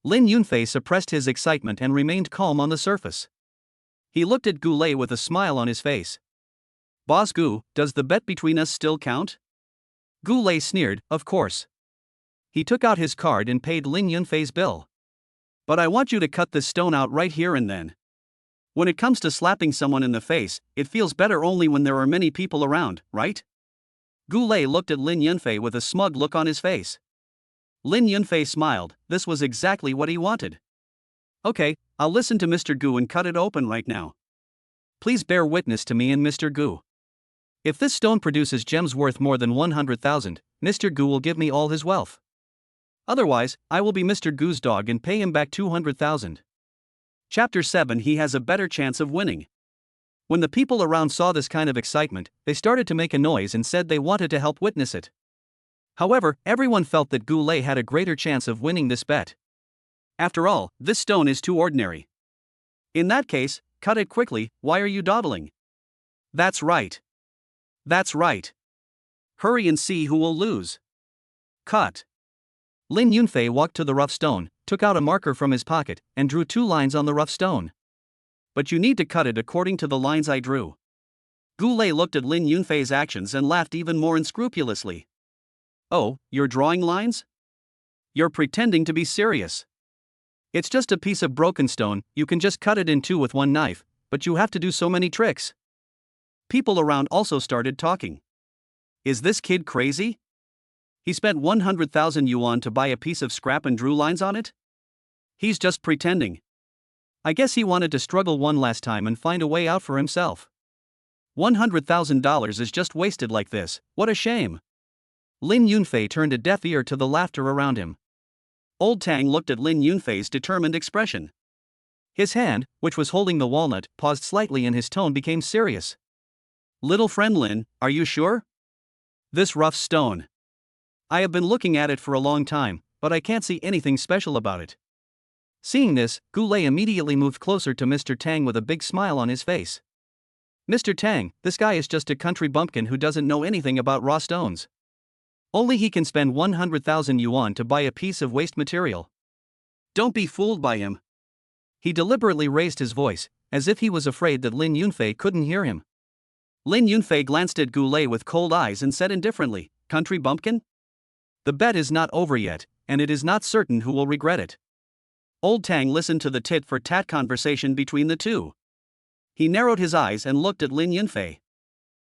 Lin Yunfei suppressed his excitement and remained calm on the surface. He looked at Gu Lei with a smile on his face. Boss Gu, does the bet between us still count? Gu Lei sneered, of course. He took out his card and paid Lin Yunfei's bill. But I want you to cut this stone out right here and then. When it comes to slapping someone in the face, it feels better only when there are many people around, right? Gu Lei looked at Lin Yunfei with a smug look on his face. Lin Yunfei smiled. This was exactly what he wanted. Okay, I'll listen to Mr. Gu and cut it open right now. Please bear witness to me and Mr. Gu. If this stone produces gems worth more than 100,000, Mr. Gu will give me all his wealth. Otherwise, I will be Mr. Gu's dog and pay him back 200,000. Chapter 7. He has a better chance of winning. When the people around saw this kind of excitement, they started to make a noise and said they wanted to help witness it. However, everyone felt that Gu Lei had a greater chance of winning this bet. After all, this stone is too ordinary. In that case, cut it quickly. Why are you dawdling? That's right. That's right. Hurry and see who will lose. Cut. Lin Yunfei walked to the rough stone, took out a marker from his pocket, and drew 2 lines on the rough stone. But you need to cut it according to the lines I drew. Gu Lei looked at Lin Yunfei's actions and laughed even more unscrupulously. Oh, you're drawing lines? You're pretending to be serious. It's just a piece of broken stone, you can just cut it in 2 with 1 knife, but you have to do so many tricks. People around also started talking. Is this kid crazy? He spent 100,000 yuan to buy a piece of scrap and drew lines on it? He's just pretending. I guess he wanted to struggle one last time and find a way out for himself. $100,000 is just wasted like this, what a shame. Lin Yunfei turned a deaf ear to the laughter around him. Old Tang looked at Lin Yunfei's determined expression. His hand, which was holding the walnut, paused slightly and his tone became serious. Little friend Lin, are you sure? This rough stone. I have been looking at it for a long time, but I can't see anything special about it. Seeing this, Gu Lei immediately moved closer to Mr. Tang with a big smile on his face. Mr. Tang, this guy is just a country bumpkin who doesn't know anything about raw stones. Only he can spend 100,000 yuan to buy a piece of waste material. Don't be fooled by him. He deliberately raised his voice, as if he was afraid that Lin Yunfei couldn't hear him. Lin Yunfei glanced at Gu Lei with cold eyes and said indifferently, country bumpkin? The bet is not over yet, and it is not certain who will regret it. Old Tang listened to the tit-for-tat conversation between the two. He narrowed his eyes and looked at Lin Yunfei.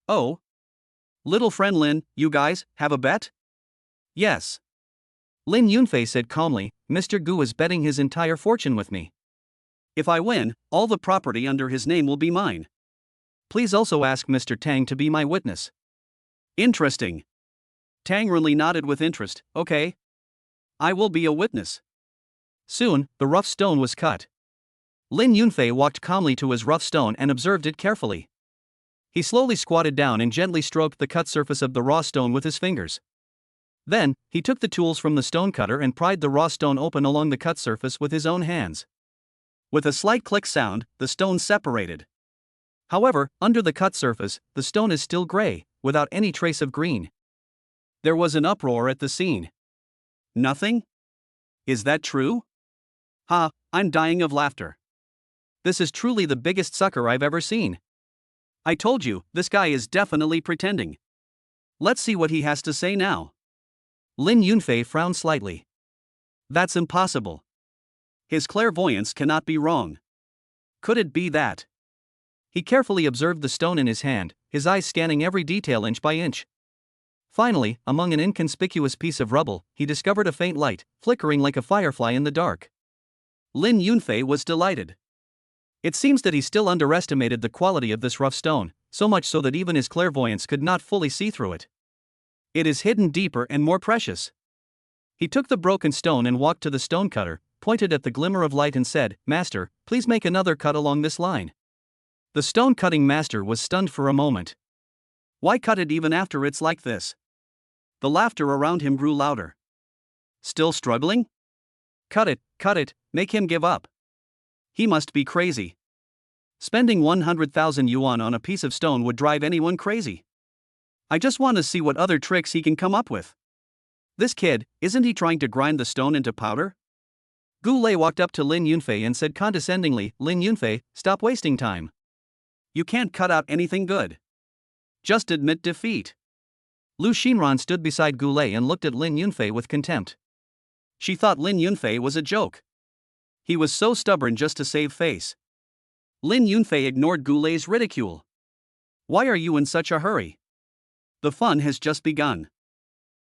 Oh? Little friend Lin, you guys have a bet? Yes. Lin Yunfei said calmly, Mr. Gu is betting his entire fortune with me. If I win, all the property under his name will be mine. Please also ask Mr. Tang to be my witness. Interesting. Tang really nodded with interest. Okay. I will be a witness. Soon, the rough stone was cut. Lin Yunfei walked calmly to his rough stone and observed it carefully. He slowly squatted down and gently stroked the cut surface of the raw stone with his fingers. Then, he took the tools from the stone cutter and pried the raw stone open along the cut surface with his own hands. With a slight click sound, the stone separated. However, under the cut surface, the stone is still gray, without any trace of green. There was an uproar at the scene. Nothing? Is that true? Ha, I'm dying of laughter. This is truly the biggest sucker I've ever seen. I told you, this guy is definitely pretending. Let's see what he has to say now. Lin Yunfei frowned slightly. That's impossible. His clairvoyance cannot be wrong. Could it be that? He carefully observed the stone in his hand, his eyes scanning every detail inch by inch. Finally, among an inconspicuous piece of rubble, he discovered a faint light, flickering like a firefly in the dark. Lin Yunfei was delighted. It seems that he still underestimated the quality of this rough stone, so much so that even his clairvoyance could not fully see through it. It is hidden deeper and more precious. He took the broken stone and walked to the stonecutter, pointed at the glimmer of light and said, "Master, please make another cut along this line." The stone-cutting master was stunned for a moment. Why cut it even after it's like this? The laughter around him grew louder. Still struggling? Cut it, make him give up. He must be crazy. Spending 100,000 yuan on a piece of stone would drive anyone crazy. I just want to see what other tricks he can come up with. This kid, isn't he trying to grind the stone into powder? Gu Lei walked up to Lin Yunfei and said condescendingly, "Lin Yunfei, stop wasting time. You can't cut out anything good. Just admit defeat." Lu Xinran stood beside Gu Lei and looked at Lin Yunfei with contempt. She thought Lin Yunfei was a joke. He was so stubborn just to save face. Lin Yunfei ignored Gu Lei's ridicule. Why are you in such a hurry? The fun has just begun.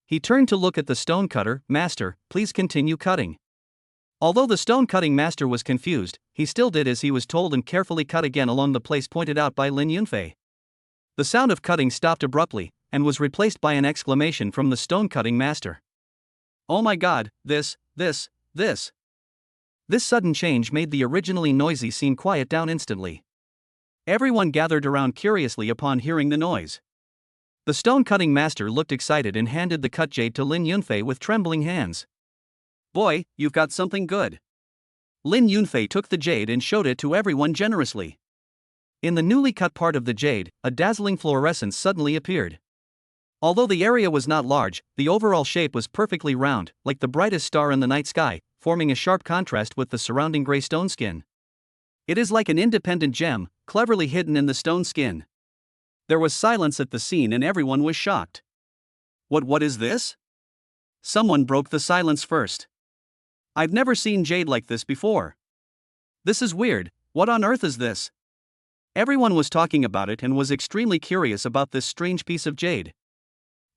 He turned to look at the stonecutter. "Master, please continue cutting." Although the stone-cutting master was confused, he still did as he was told and carefully cut again along the place pointed out by Lin Yunfei. The sound of cutting stopped abruptly, and was replaced by an exclamation from the stone-cutting master. "Oh my God, this. This sudden change made the originally noisy scene quiet down instantly. Everyone gathered around curiously upon hearing the noise. The stone-cutting master looked excited and handed the cut jade to Lin Yunfei with trembling hands. "Boy, you've got something good." Lin Yunfei took the jade and showed it to everyone generously. In the newly cut part of the jade, a dazzling fluorescence suddenly appeared. Although the area was not large, the overall shape was perfectly round, like the brightest star in the night sky, forming a sharp contrast with the surrounding gray stone skin. It is like an independent gem, cleverly hidden in the stone skin. There was silence at the scene and everyone was shocked. What is this?" Someone broke the silence first. "I've never seen jade like this before. This is weird. What on earth is this?" Everyone was talking about it and was extremely curious about this strange piece of jade.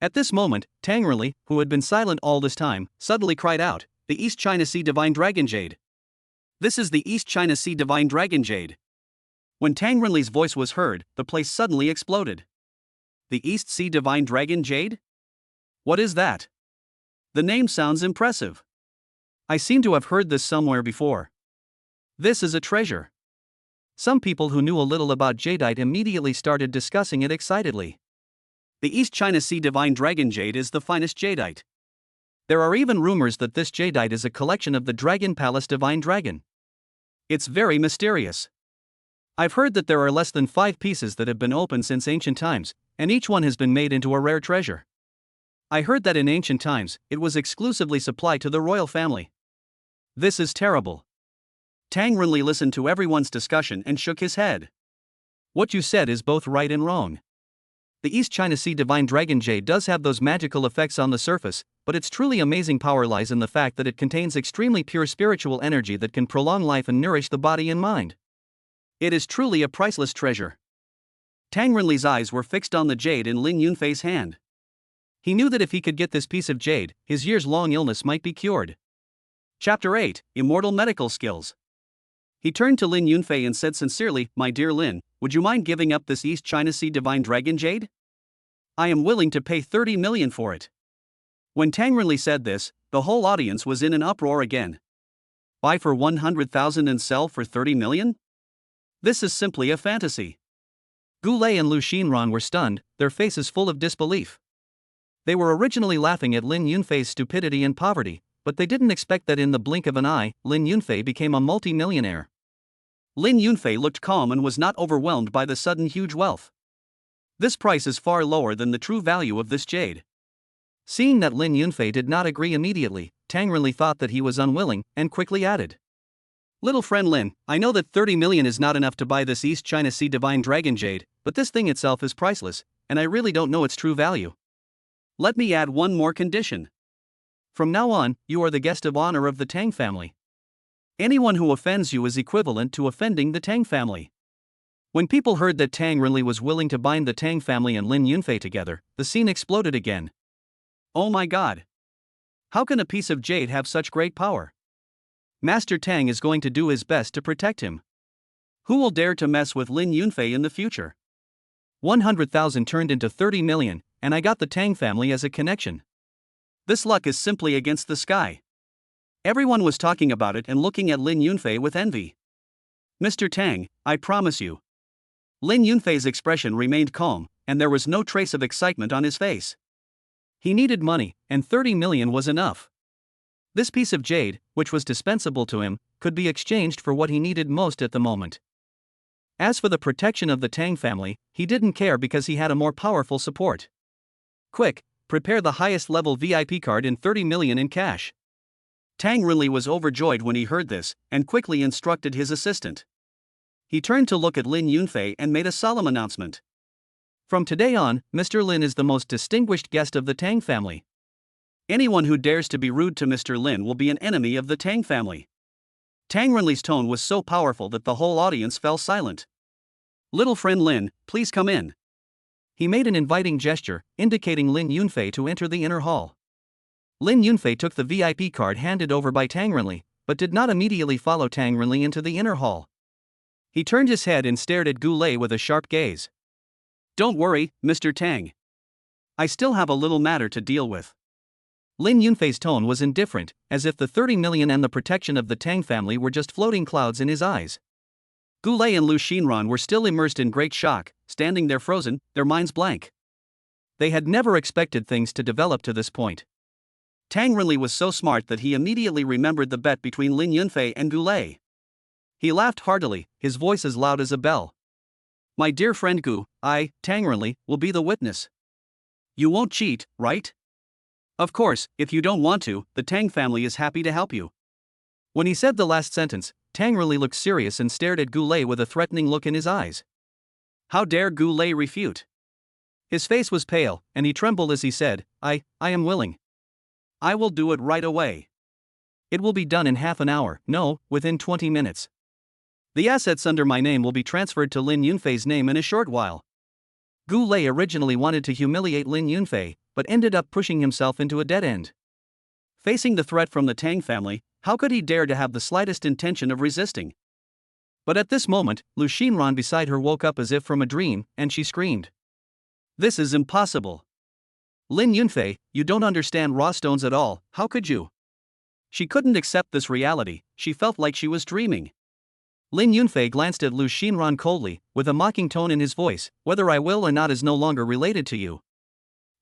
At this moment, Tang Renli, who had been silent all this time, suddenly cried out, "The East China Sea Divine Dragon Jade! This is the East China Sea Divine Dragon Jade!" When Tang Renli's voice was heard, the place suddenly exploded. The East Sea Divine Dragon Jade? What is that? The name sounds impressive. I seem to have heard this somewhere before. This is a treasure. Some people who knew a little about jadeite immediately started discussing it excitedly. The East China Sea Divine Dragon Jade is the finest jadeite. There are even rumors that this jadeite is a collection of the Dragon Palace Divine Dragon. It's very mysterious. I've heard that there are less than 5 pieces that have been opened since ancient times, and each one has been made into a rare treasure. I heard that in ancient times, it was exclusively supplied to the royal family. This is terrible. Tang Renli listened to everyone's discussion and shook his head. What you said is both right and wrong. The East China Sea Divine Dragon Jade does have those magical effects on the surface, but its truly amazing power lies in the fact that it contains extremely pure spiritual energy that can prolong life and nourish the body and mind. It is truly a priceless treasure. Tang Renli's eyes were fixed on the jade in Lin Yunfei's hand. He knew that if he could get this piece of jade, his years-long illness might be cured. Chapter 8, Immortal Medical Skills. He turned to Lin Yunfei and said sincerely, "My dear Lin, would you mind giving up this East China Sea Divine Dragon Jade? I am willing to pay 30 million for it." When Tang Renli said this, the whole audience was in an uproar again. Buy for 100,000 and sell for 30 million? This is simply a fantasy. Gu Lei and Lu Xinran were stunned, their faces full of disbelief. They were originally laughing at Lin Yunfei's stupidity and poverty, but they didn't expect that in the blink of an eye, Lin Yunfei became a multi-millionaire. Lin Yunfei looked calm and was not overwhelmed by the sudden huge wealth. This price is far lower than the true value of this jade. Seeing that Lin Yunfei did not agree immediately, Tang Renli thought that he was unwilling, and quickly added, "Little friend Lin, I know that 30 million is not enough to buy this East China Sea Divine Dragon Jade, but this thing itself is priceless, and I really don't know its true value. Let me add one more condition. From now on, you are the guest of honor of the Tang family. Anyone who offends you is equivalent to offending the Tang family." When people heard that Tang Renli was willing to bind the Tang family and Lin Yunfei together, the scene exploded again, Oh my god. How can a piece of jade have such great power? Master Tang is going to do his best to protect him. Who will dare to mess with Lin Yunfei in the future? 100,000 turned into 30 million, and I got the Tang family as a connection. This luck is simply against the sky. Everyone was talking about it and looking at Lin Yunfei with envy. Mr. Tang, I promise you. Lin Yunfei's expression remained calm, and there was no trace of excitement on his face. He needed money, and 30 million was enough. This piece of jade, which was dispensable to him, could be exchanged for what he needed most at the moment. As for the protection of the Tang family, he didn't care because he had a more powerful support. Quick, prepare the highest level VIP card in 30 million in cash. Tang Rinli was overjoyed when he heard this, and quickly instructed his assistant. He turned to look at Lin Yunfei and made a solemn announcement. From today on, Mr. Lin is the most distinguished guest of the Tang family. Anyone who dares to be rude to Mr. Lin will be an enemy of the Tang family. Tang Rinli's tone was so powerful that the whole audience fell silent. Little friend Lin, please come in. He made an inviting gesture, indicating Lin Yunfei to enter the inner hall. Lin Yunfei took the VIP card handed over by Tang Rinli, but did not immediately follow Tang Rinli into the inner hall. He turned his head and stared at Gu Lei with a sharp gaze. Don't worry, Mr. Tang. I still have a little matter to deal with. Lin Yunfei's tone was indifferent, as if the 30 million and the protection of the Tang family were just floating clouds in his eyes. Gu Lei and Lu Xinran were still immersed in great shock, standing there frozen, their minds blank. They had never expected things to develop to this point. Tang Rinli was so smart that he immediately remembered the bet between Lin Yunfei and Gu Lei. He laughed heartily, his voice as loud as a bell. My dear friend Gu, I, Tang Rinli, will be the witness. You won't cheat, right? Of course, if you don't want to, the Tang family is happy to help you. When he said the last sentence, Tang Rinli looked serious and stared at Gu Lei with a threatening look in his eyes. How dare Gu Lei refute? His face was pale, and he trembled as he said, I am willing. I will do it right away. It will be done in half an hour, no, within 20 minutes. The assets under my name will be transferred to Lin Yunfei's name in a short while. Gu Lei originally wanted to humiliate Lin Yunfei, but ended up pushing himself into a dead end. Facing the threat from the Tang family, how could he dare to have the slightest intention of resisting? But at this moment, Lu Xinran beside her woke up as if from a dream, and she screamed. This is impossible. Lin Yunfei, you don't understand raw stones at all, how could you? She couldn't accept this reality, she felt like she was dreaming. Lin Yunfei glanced at Lu Xinran coldly, with a mocking tone in his voice, whether I will or not is no longer related to you.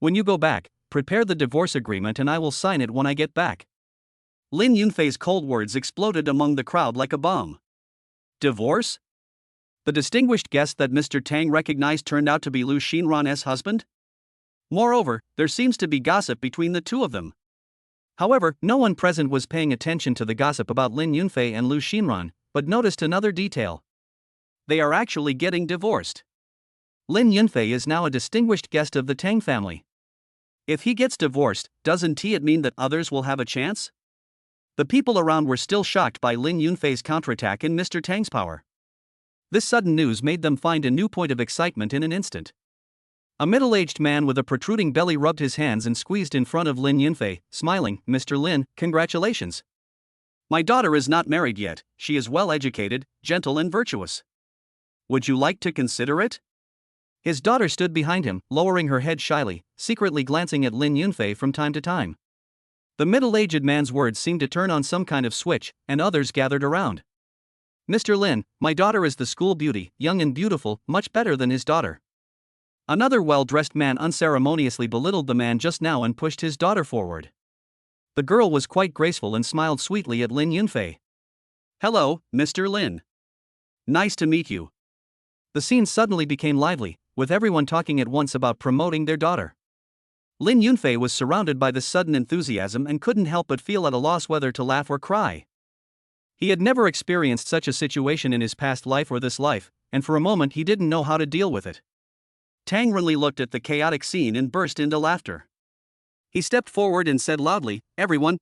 When you go back, prepare the divorce agreement and I will sign it when I get back. Lin Yunfei's cold words exploded among the crowd like a bomb. Divorce? The distinguished guest that Mr. Tang recognized turned out to be Lu Xinran's husband? Moreover, there seems to be gossip between the two of them. However, no one present was paying attention to the gossip about Lin Yunfei and Lu Xinran, but noticed another detail. They are actually getting divorced. Lin Yunfei is now a distinguished guest of the Tang family. If he gets divorced, doesn't it mean that others will have a chance? The people around were still shocked by Lin Yunfei's counterattack in Mr. Tang's power. This sudden news made them find a new point of excitement in an instant. A middle-aged man with a protruding belly rubbed his hands and squeezed in front of Lin Yunfei, smiling. Mr. Lin, congratulations. My daughter is not married yet, she is well-educated, gentle and virtuous. Would you like to consider it? His daughter stood behind him, lowering her head shyly, secretly glancing at Lin Yunfei from time to time. The middle-aged man's words seemed to turn on some kind of switch, and others gathered around. Mr. Lin, my daughter is the school beauty, young and beautiful, much better than his daughter. Another well-dressed man unceremoniously belittled the man just now and pushed his daughter forward. The girl was quite graceful and smiled sweetly at Lin Yunfei. Hello, Mr. Lin. Nice to meet you. The scene suddenly became lively, with everyone talking at once about promoting their daughter. Lin Yunfei was surrounded by this sudden enthusiasm and couldn't help but feel at a loss whether to laugh or cry. He had never experienced such a situation in his past life or this life, and for a moment he didn't know how to deal with it. Tang Rinli looked at the chaotic scene and burst into laughter. He stepped forward and said loudly, everyone.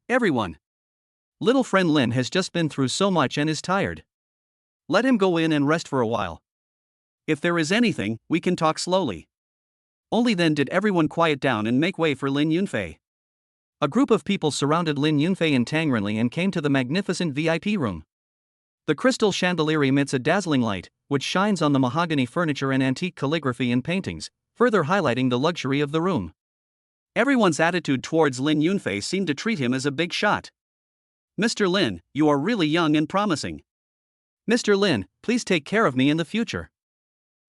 Little friend Lin has just been through so much and is tired. Let him go in and rest for a while. If there is anything, we can talk slowly. Only then did everyone quiet down and make way for Lin Yunfei. A group of people surrounded Lin Yunfei and Tang Renli and came to the magnificent VIP room. The crystal chandelier emits a dazzling light, which shines on the mahogany furniture and antique calligraphy and paintings, further highlighting the luxury of the room. Everyone's attitude towards Lin Yunfei seemed to treat him as a big shot. "Mr. Lin, you are really young and promising. Mr. Lin, please take care of me in the future."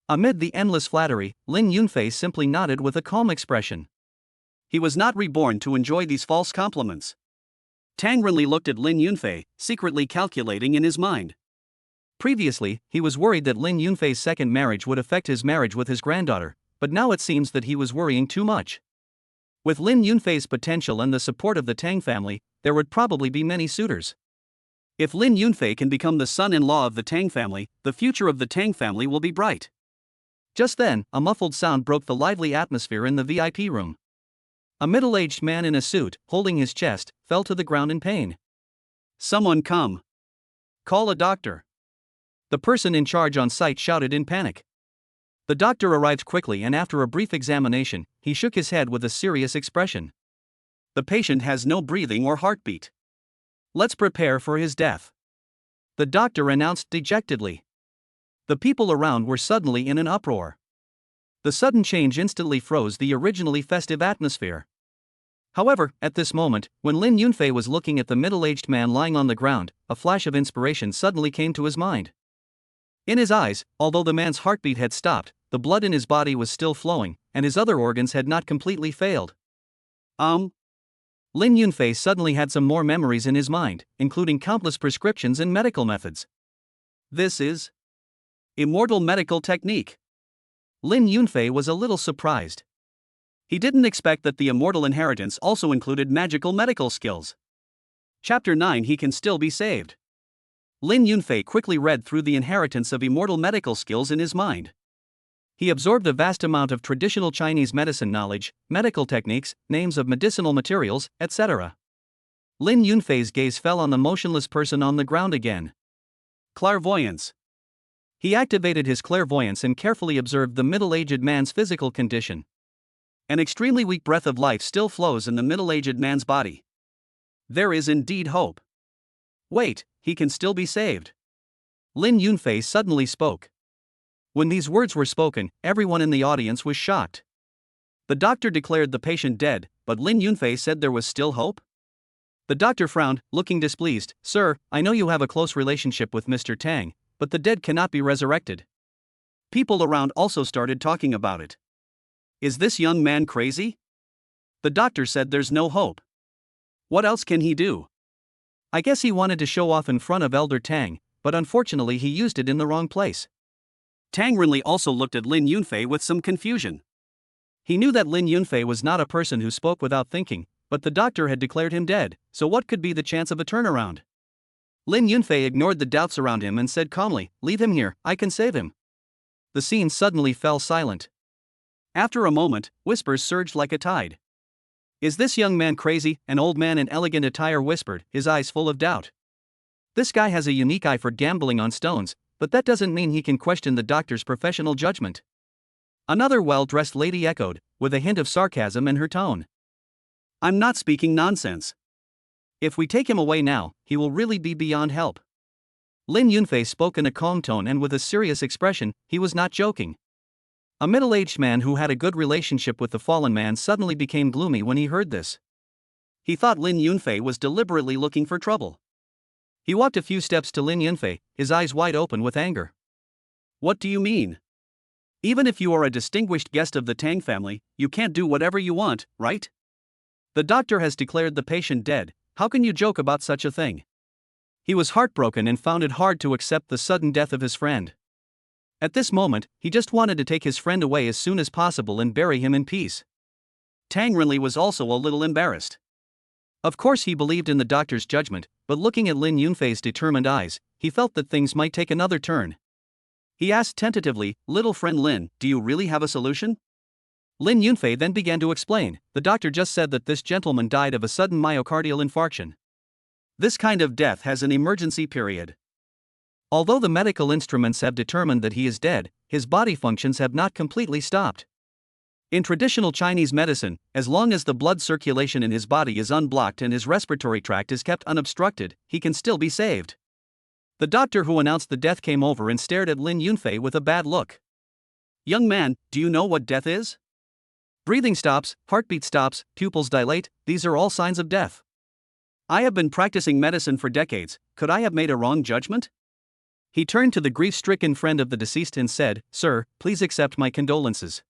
Amid the endless flattery, Lin Yunfei simply nodded with a calm expression. He was not reborn to enjoy these false compliments. Tang Renli looked at Lin Yunfei, secretly calculating in his mind. Previously, he was worried that Lin Yunfei's second marriage would affect his marriage with his granddaughter, but now it seems that he was worrying too much. With Lin Yunfei's potential and the support of the Tang family, there would probably be many suitors. If Lin Yunfei can become the son-in-law of the Tang family, the future of the Tang family will be bright. Just then, a muffled sound broke the lively atmosphere in the VIP room. A middle-aged man in a suit, holding his chest, fell to the ground in pain. "Someone come. Call a doctor." The person in charge on site shouted in panic. The doctor arrived quickly and after a brief examination, he shook his head with a serious expression. "The patient has no breathing or heartbeat. Let's prepare for his death," the doctor announced dejectedly. The people around were suddenly in an uproar. The sudden change instantly froze the originally festive atmosphere. However, at this moment, when Lin Yunfei was looking at the middle-aged man lying on the ground, a flash of inspiration suddenly came to his mind. In his eyes, although the man's heartbeat had stopped, the blood in his body was still flowing, and his other organs had not completely failed. Lin Yunfei suddenly had some more memories in his mind, including countless prescriptions and medical methods. This is immortal medical technique. Lin Yunfei was a little surprised. He didn't expect that the immortal inheritance also included magical medical skills. Chapter 9: He can still be saved. Lin Yunfei quickly read through the inheritance of immortal medical skills in his mind. He absorbed a vast amount of traditional Chinese medicine knowledge, medical techniques, names of medicinal materials, etc. Lin Yunfei's gaze fell on the motionless person on the ground again. Clairvoyance. He activated his clairvoyance and carefully observed the middle-aged man's physical condition. An extremely weak breath of life still flows in the middle-aged man's body. There is indeed hope. Wait, he can still be saved. Lin Yunfei suddenly spoke. When these words were spoken, everyone in the audience was shocked. The doctor declared the patient dead, but Lin Yunfei said there was still hope? The doctor frowned, looking displeased. "Sir, I know you have a close relationship with Mr. Tang, but the dead cannot be resurrected." People around also started talking about it. "Is this young man crazy?" The doctor said there's no hope. What else can he do? I guess he wanted to show off in front of Elder Tang, but unfortunately he used it in the wrong place. Tang Renli also looked at Lin Yunfei with some confusion. He knew that Lin Yunfei was not a person who spoke without thinking, but the doctor had declared him dead, so what could be the chance of a turnaround? Lin Yunfei ignored the doubts around him and said calmly, "Leave him here, I can save him." The scene suddenly fell silent. After a moment, whispers surged like a tide. "Is this young man crazy?" An old man in elegant attire whispered, his eyes full of doubt. "This guy has a unique eye for gambling on stones, but that doesn't mean he can question the doctor's professional judgment." Another well-dressed lady echoed, with a hint of sarcasm in her tone. "I'm not speaking nonsense. If we take him away now, he will really be beyond help." Lin Yunfei spoke in a calm tone and with a serious expression. He was not joking. A middle-aged man who had a good relationship with the fallen man suddenly became gloomy when he heard this. He thought Lin Yunfei was deliberately looking for trouble. He walked a few steps to Lin Yunfei, his eyes wide open with anger. "What do you mean? Even if you are a distinguished guest of the Tang family, you can't do whatever you want, right? The doctor has declared the patient dead, how can you joke about such a thing?" He was heartbroken and found it hard to accept the sudden death of his friend. At this moment, he just wanted to take his friend away as soon as possible and bury him in peace. Tang Renli was also a little embarrassed. Of course he believed in the doctor's judgment, but looking at Lin Yunfei's determined eyes, he felt that things might take another turn. He asked tentatively, "Little friend Lin, do you really have a solution?" Lin Yunfei then began to explain. "The doctor just said that this gentleman died of a sudden myocardial infarction. This kind of death has an emergency period. Although the medical instruments have determined that he is dead, his body functions have not completely stopped. In traditional Chinese medicine, as long as the blood circulation in his body is unblocked and his respiratory tract is kept unobstructed, he can still be saved. The doctor who announced the death came over and stared at Lin Yunfei with a bad look. "Young man, do you know what death is? Breathing stops, heartbeat stops, pupils dilate, these are all signs of death. I have been practicing medicine for decades, could I have made a wrong judgment?" He turned to the grief-stricken friend of the deceased and said, "Sir, please accept my condolences.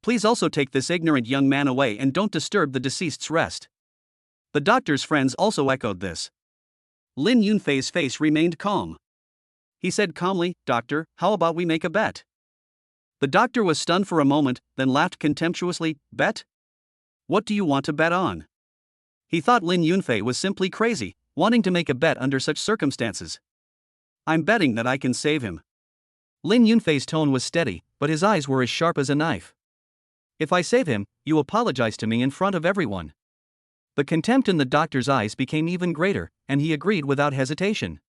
Please also take this ignorant young man away and don't disturb the deceased's rest." The doctor's friends also echoed this. Lin Yunfei's face remained calm. He said calmly, "Doctor, how about we make a bet?" The doctor was stunned for a moment, then laughed contemptuously. "Bet? What do you want to bet on?" He thought Lin Yunfei was simply crazy, wanting to make a bet under such circumstances. "I'm betting that I can save him." Lin Yunfei's tone was steady, but his eyes were as sharp as a knife. "If I save him, you apologize to me in front of everyone." The contempt in the doctor's eyes became even greater, and he agreed without hesitation.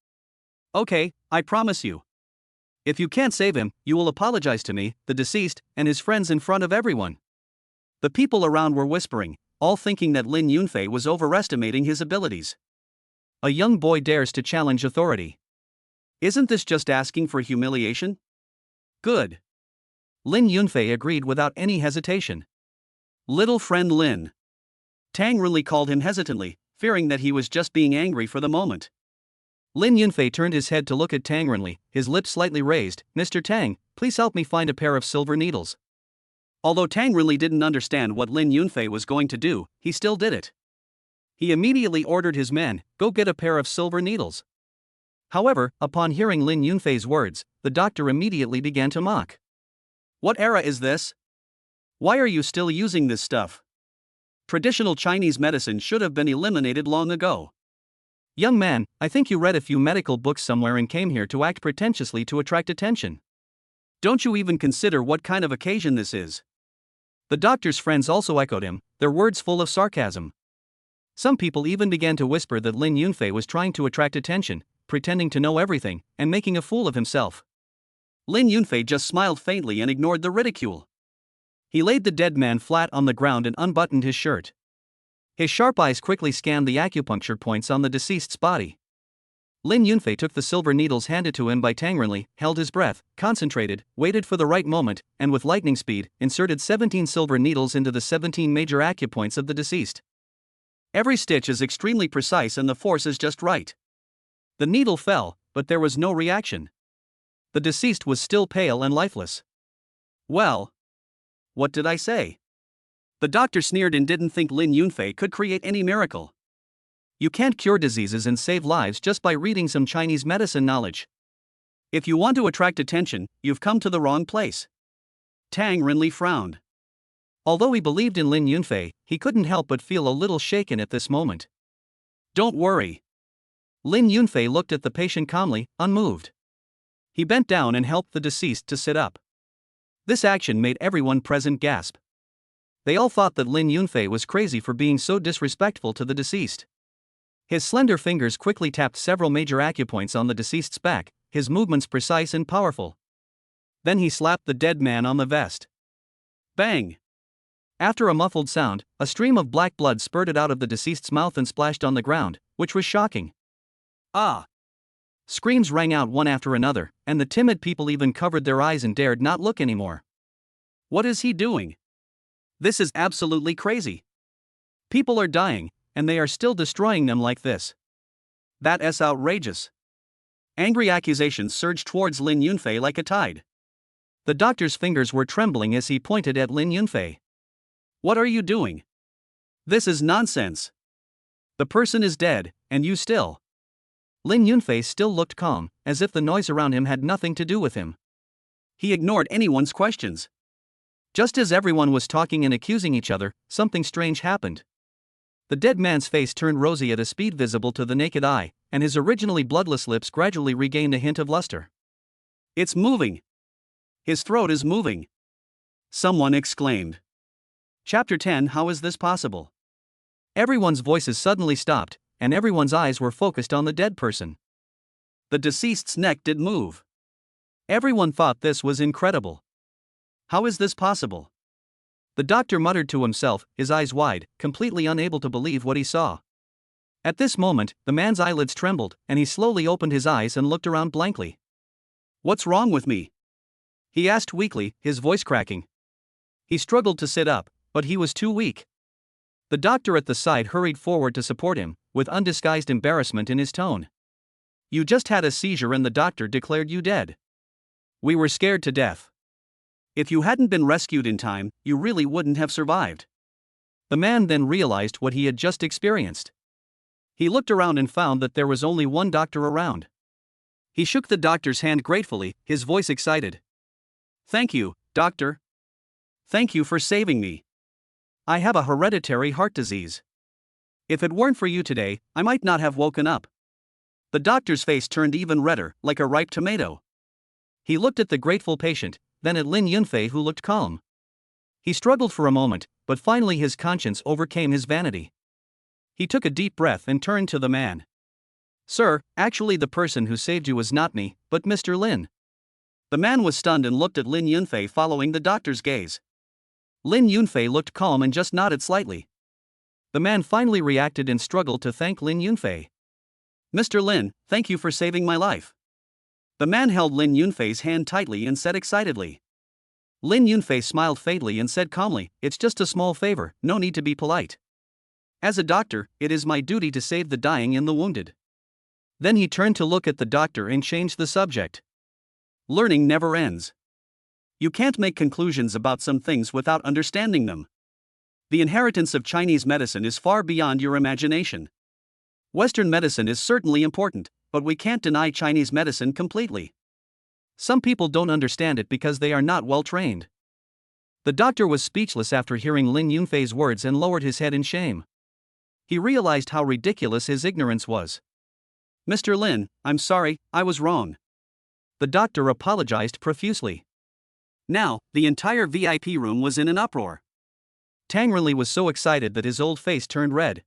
"Okay, I promise you. If you can't save him, you will apologize to me, the deceased, and his friends in front of everyone." The people around were whispering, all thinking that Lin Yunfei was overestimating his abilities. A young boy dares to challenge authority. Isn't this just asking for humiliation? Good. Lin Yunfei agreed without any hesitation. "Little friend Lin." Tang Renli called him hesitantly, fearing that he was just being angry for the moment. Lin Yunfei turned his head to look at Tang Renli, his lips slightly raised. "Mr. Tang, please help me find a pair of silver needles." Although Tang Renli didn't understand what Lin Yunfei was going to do, he still did it. He immediately ordered his men, "Go get a pair of silver needles." However, upon hearing Lin Yunfei's words, the doctor immediately began to mock. "What era is this? Why are you still using this stuff? Traditional Chinese medicine should have been eliminated long ago. Young man, I think you read a few medical books somewhere and came here to act pretentiously to attract attention. Don't you even consider what kind of occasion this is?" The doctor's friends also echoed him, their words full of sarcasm. Some people even began to whisper that Lin Yunfei was trying to attract attention, pretending to know everything, and making a fool of himself. Lin Yunfei just smiled faintly and ignored the ridicule. He laid the dead man flat on the ground and unbuttoned his shirt. His sharp eyes quickly scanned the acupuncture points on the deceased's body. Lin Yunfei took the silver needles handed to him by Tang Renli, held his breath, concentrated, waited for the right moment, and with lightning speed, inserted 17 silver needles into the 17 major acupoints of the deceased. Every stitch is extremely precise and the force is just right. The needle fell, but there was no reaction. The deceased was still pale and lifeless. "Well, what did I say?" The doctor sneered and didn't think Lin Yunfei could create any miracle. You can't cure diseases and save lives just by reading some Chinese medicine knowledge. If you want to attract attention, you've come to the wrong place. Tang Renli frowned. Although he believed in Lin Yunfei, he couldn't help but feel a little shaken at this moment. "Don't worry." Lin Yunfei looked at the patient calmly, unmoved. He bent down and helped the deceased to sit up. This action made everyone present gasp. They all thought that Lin Yunfei was crazy for being so disrespectful to the deceased. His slender fingers quickly tapped several major acupoints on the deceased's back, his movements precise and powerful. Then he slapped the dead man on the vest. Bang! After a muffled sound, a stream of black blood spurted out of the deceased's mouth and splashed on the ground, which was shocking. "Ah!" Screams rang out one after another, and the timid people even covered their eyes and dared not look anymore. "What is he doing? This is absolutely crazy. People are dying, and they are still destroying them like this. That's outrageous." Angry accusations surged towards Lin Yunfei like a tide. The doctor's fingers were trembling as he pointed at Lin Yunfei. "What are you doing? This is nonsense. The person is dead, and you still." Lin Yunfei still looked calm, as if the noise around him had nothing to do with him. He ignored anyone's questions. Just as everyone was talking and accusing each other, something strange happened. The dead man's face turned rosy at a speed visible to the naked eye, and his originally bloodless lips gradually regained a hint of luster. "It's moving! His throat is moving!" someone exclaimed. Chapter 10 How is this possible? Everyone's voices suddenly stopped, and everyone's eyes were focused on the dead person. The deceased's neck did move. Everyone thought this was incredible. How is this possible? The doctor muttered to himself, his eyes wide, completely unable to believe what he saw. At this moment, the man's eyelids trembled, and he slowly opened his eyes and looked around blankly. "What's wrong with me?" he asked weakly, his voice cracking. He struggled to sit up, but he was too weak. The doctor at the side hurried forward to support him, with undisguised embarrassment in his tone. "You just had a seizure and the doctor declared you dead. We were scared to death. If you hadn't been rescued in time, you really wouldn't have survived." The man then realized what he had just experienced. He looked around and found that there was only one doctor around. He shook the doctor's hand gratefully, his voice excited. "Thank you, doctor. Thank you for saving me. I have a hereditary heart disease. If it weren't for you today, I might not have woken up." The doctor's face turned even redder, like a ripe tomato. He looked at the grateful patient, then at Lin Yunfei, who looked calm. He struggled for a moment, but finally his conscience overcame his vanity. He took a deep breath and turned to the man. "Sir, actually the person who saved you was not me, but Mr. Lin." The man was stunned and looked at Lin Yunfei, following the doctor's gaze. Lin Yunfei looked calm and just nodded slightly. The man finally reacted and struggled to thank Lin Yunfei. "Mr. Lin, thank you for saving my life." The man held Lin Yunfei's hand tightly and said excitedly. Lin Yunfei smiled faintly and said calmly, "It's just a small favor, no need to be polite. As a doctor, it is my duty to save the dying and the wounded." Then he turned to look at the doctor and changed the subject. "Learning never ends. You can't make conclusions about some things without understanding them. The inheritance of Chinese medicine is far beyond your imagination. Western medicine is certainly important, but we can't deny Chinese medicine completely. Some people don't understand it because they are not well trained." The doctor was speechless after hearing Lin Yunfei's words and lowered his head in shame. He realized how ridiculous his ignorance was. "Mr. Lin, I'm sorry, I was wrong." The doctor apologized profusely. Now, the entire VIP room was in an uproar. Tang Renli was so excited that his old face turned red.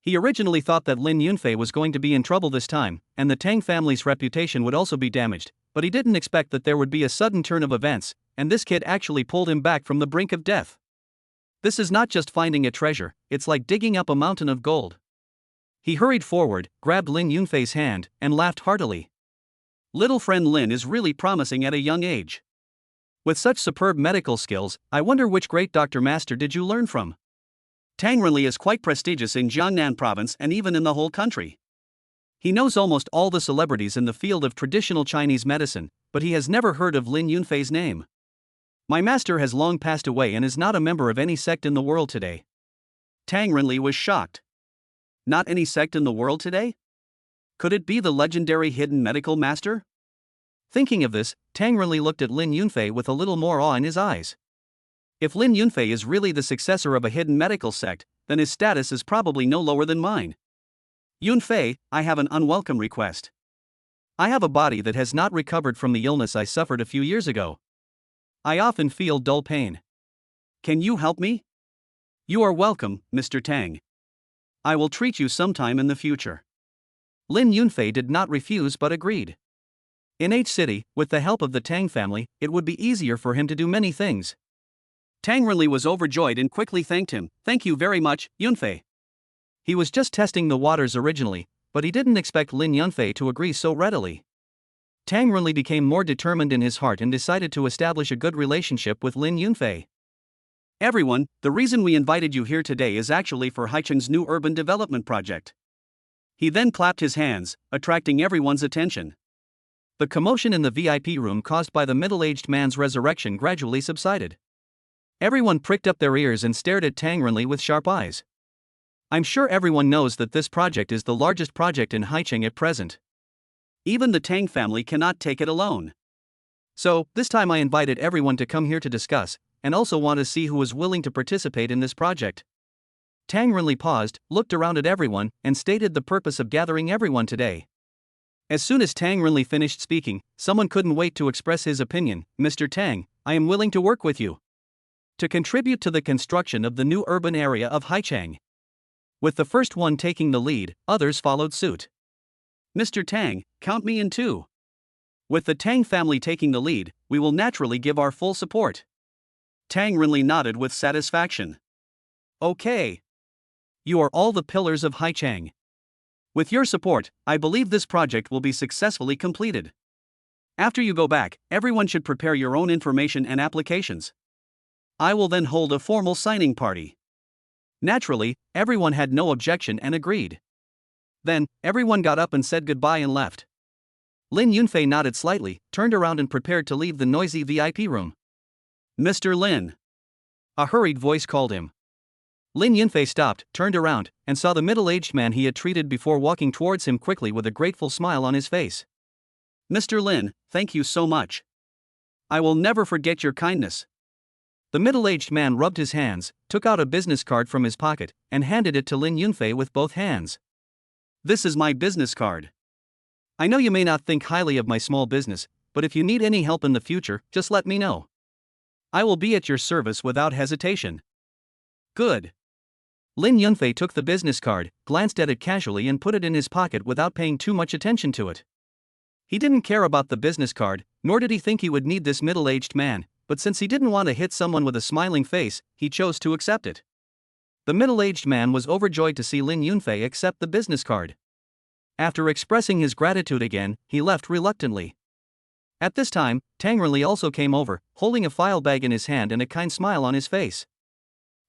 He originally thought that Lin Yunfei was going to be in trouble this time, and the Tang family's reputation would also be damaged, but he didn't expect that there would be a sudden turn of events, and this kid actually pulled him back from the brink of death. This is not just finding a treasure, it's like digging up a mountain of gold. He hurried forward, grabbed Lin Yunfei's hand, and laughed heartily. "Little friend Lin is really promising at a young age. With such superb medical skills, I wonder which great doctor master did you learn from?" Tang Renli is quite prestigious in Jiangnan province and even in the whole country. He knows almost all the celebrities in the field of traditional Chinese medicine, but he has never heard of Lin Yunfei's name. My master has long passed away and is not a member of any sect in the world today. Tang Renli was shocked. Not any sect in the world today? Could it be the legendary hidden medical master? Thinking of this, Tang Renli looked at Lin Yunfei with a little more awe in his eyes. If Lin Yunfei is really the successor of a hidden medical sect, then his status is probably no lower than mine. "Yunfei, I have an unwelcome request. I have a body that has not recovered from the illness I suffered a few years ago. I often feel dull pain. Can you help me?" "You are welcome, Mr. Tang. I will treat you sometime in the future." Lin Yunfei did not refuse but agreed. In H City, with the help of the Tang family, it would be easier for him to do many things. Tang Renli was overjoyed and quickly thanked him. "Thank you very much, Yunfei." He was just testing the waters originally, but he didn't expect Lin Yunfei to agree so readily. Tang Renli became more determined in his heart and decided to establish a good relationship with Lin Yunfei. "Everyone, the reason we invited you here today is actually for Haicheng's new urban development project." He then clapped his hands, attracting everyone's attention. The commotion in the VIP room caused by the middle-aged man's resurrection gradually subsided. Everyone pricked up their ears and stared at Tang Renli with sharp eyes. I'm sure everyone knows that this project is the largest project in Haicheng at present. Even the Tang family cannot take it alone. So, this time I invited everyone to come here to discuss, and also want to see who is willing to participate in this project. Tang Renli paused, looked around at everyone, and stated the purpose of gathering everyone today. As soon as Tang Renli finished speaking, someone couldn't wait to express his opinion. "Mr. Tang, I am willing to work with you to contribute to the construction of the new urban area of Haicheng." With the first one taking the lead, others followed suit. "Mr. Tang, count me in too. With the Tang family taking the lead, we will naturally give our full support." Tang Renli nodded with satisfaction. Okay. You are all the pillars of Haichang. With your support, I believe this project will be successfully completed. After you go back, everyone should prepare your own information and applications. I will then hold a formal signing party. Naturally, everyone had no objection and agreed. Then, everyone got up and said goodbye and left. Lin Yunfei nodded slightly, turned around and prepared to leave the noisy VIP room. Mr. Lin. A hurried voice called him. Lin Yunfei stopped, turned around, and saw the middle-aged man he had treated before walking towards him quickly with a grateful smile on his face. Mr. Lin, thank you so much. I will never forget your kindness. The middle-aged man rubbed his hands, took out a business card from his pocket, and handed it to Lin Yunfei with both hands. This is my business card. I know you may not think highly of my small business, but if you need any help in the future, just let me know. I will be at your service without hesitation. Good. Lin Yunfei took the business card, glanced at it casually and put it in his pocket without paying too much attention to it. He didn't care about the business card, nor did he think he would need this middle-aged man, but since he didn't want to hit someone with a smiling face, he chose to accept it. The middle-aged man was overjoyed to see Lin Yunfei accept the business card. After expressing his gratitude again, he left reluctantly. At this time, Tang Renli also came over, holding a file bag in his hand and a kind smile on his face.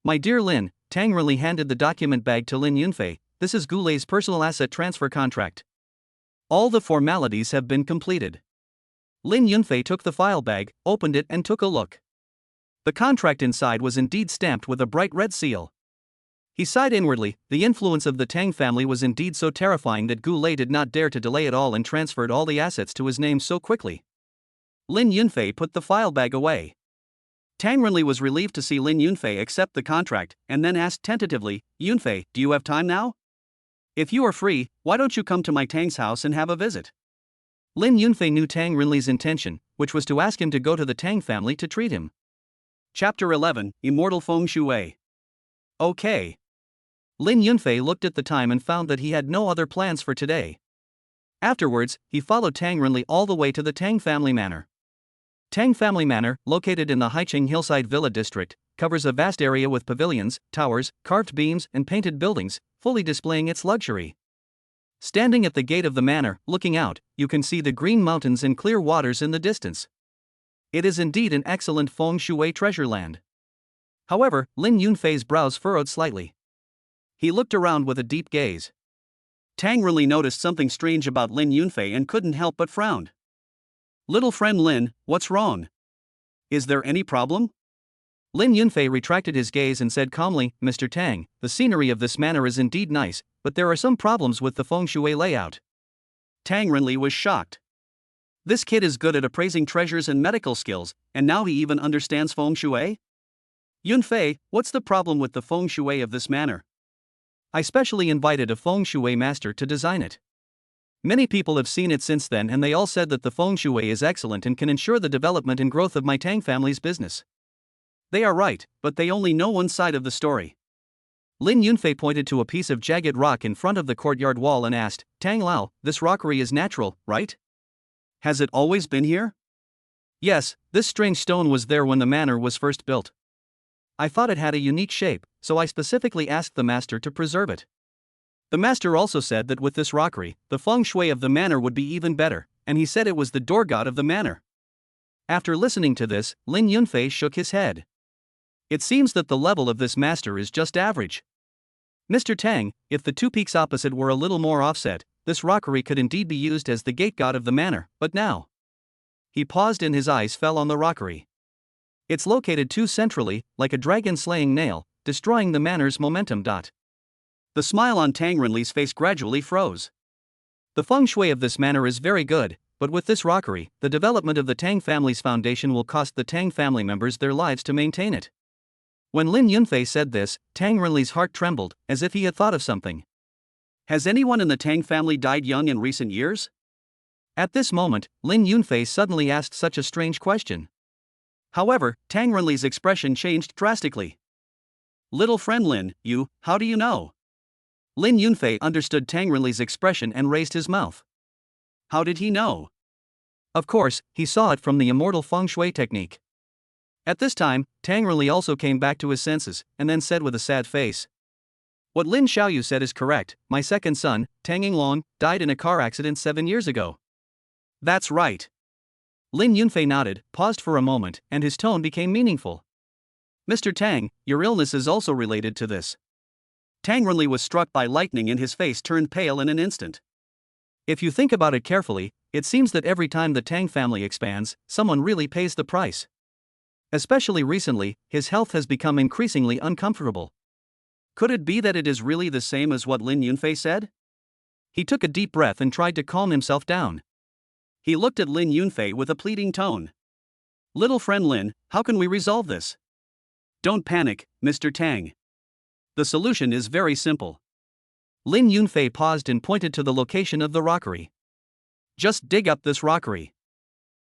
My dear Lin, Tang Renli handed the document bag to Lin Yunfei. This is Goulet's personal asset transfer contract. All the formalities have been completed. Lin Yunfei took the file bag, opened it and took a look. The contract inside was indeed stamped with a bright red seal. He sighed inwardly. The influence of the Tang family was indeed so terrifying that Goulet did not dare to delay at all and transferred all the assets to his name so quickly. Lin Yunfei put the file bag away. Tang Renli was relieved to see Lin Yunfei accept the contract, and then asked tentatively, Yunfei, do you have time now? If you are free, why don't you come to my Tang's house and have a visit? Lin Yunfei knew Tang Renli's intention, which was to ask him to go to the Tang family to treat him. Chapter 11, Immortal Feng Shui. Okay. Lin Yunfei looked at the time and found that he had no other plans for today. Afterwards, he followed Tang Renli all the way to the Tang family manor. Tang Family Manor, located in the Haicheng Hillside Villa district, covers a vast area with pavilions, towers, carved beams, and painted buildings, fully displaying its luxury. Standing at the gate of the manor, looking out, you can see the green mountains and clear waters in the distance. It is indeed an excellent feng shui treasure land. However, Lin Yunfei's brows furrowed slightly. He looked around with a deep gaze. Tang Renli noticed something strange about Lin Yunfei and couldn't help but frown. Little friend Lin, what's wrong? Is there any problem? Lin Yunfei retracted his gaze and said calmly, Mr. Tang, the scenery of this manor is indeed nice, but there are some problems with the feng shui layout. Tang Renli was shocked. This kid is good at appraising treasures and medical skills, and now he even understands feng shui? Yunfei, what's the problem with the feng shui of this manor? I specially invited a feng shui master to design it. Many people have seen it since then and they all said that the feng shui is excellent and can ensure the development and growth of my Tang family's business. They are right, but they only know one side of the story. Lin Yunfei pointed to a piece of jagged rock in front of the courtyard wall and asked, Tang Lao, this rockery is natural, right? Has it always been here? Yes, this strange stone was there when the manor was first built. I thought it had a unique shape, so I specifically asked the master to preserve it. The master also said that with this rockery, the feng shui of the manor would be even better, and he said it was the door god of the manor. After listening to this, Lin Yunfei shook his head. It seems that the level of this master is just average. Mr. Tang, if the two peaks opposite were a little more offset, this rockery could indeed be used as the gate god of the manor, but now. He paused and his eyes fell on the rockery. It's located too centrally, like a dragon-slaying nail, destroying the manor's momentum. The smile on Tang Renli's face gradually froze. The feng shui of this manor is very good, but with this rockery, the development of the Tang family's foundation will cost the Tang family members their lives to maintain it. When Lin Yunfei said this, Tang Renli's heart trembled, as if he had thought of something. Has anyone in the Tang family died young in recent years? At this moment, Lin Yunfei suddenly asked such a strange question. However, Tang Renli's expression changed drastically. Little friend Lin, how do you know? Lin Yunfei understood Tang Renli's expression and raised his mouth. How did he know? Of course, he saw it from the immortal feng shui technique. At this time, Tang Renli also came back to his senses, and then said with a sad face, "What Lin Xiaoyu said is correct, my second son, Tang Yinglong, died in a car accident 7 years ago." That's right. Lin Yunfei nodded, paused for a moment, and his tone became meaningful. "Mr. Tang, your illness is also related to this." Tang Renli was struck by lightning and his face turned pale in an instant. If you think about it carefully, it seems that every time the Tang family expands, someone really pays the price. Especially recently, his health has become increasingly uncomfortable. Could it be that it is really the same as what Lin Yunfei said? He took a deep breath and tried to calm himself down. He looked at Lin Yunfei with a pleading tone. "Little friend Lin, how can we resolve this?" "Don't panic, Mr. Tang. The solution is very simple." Lin Yunfei paused and pointed to the location of the rockery. "Just dig up this rockery.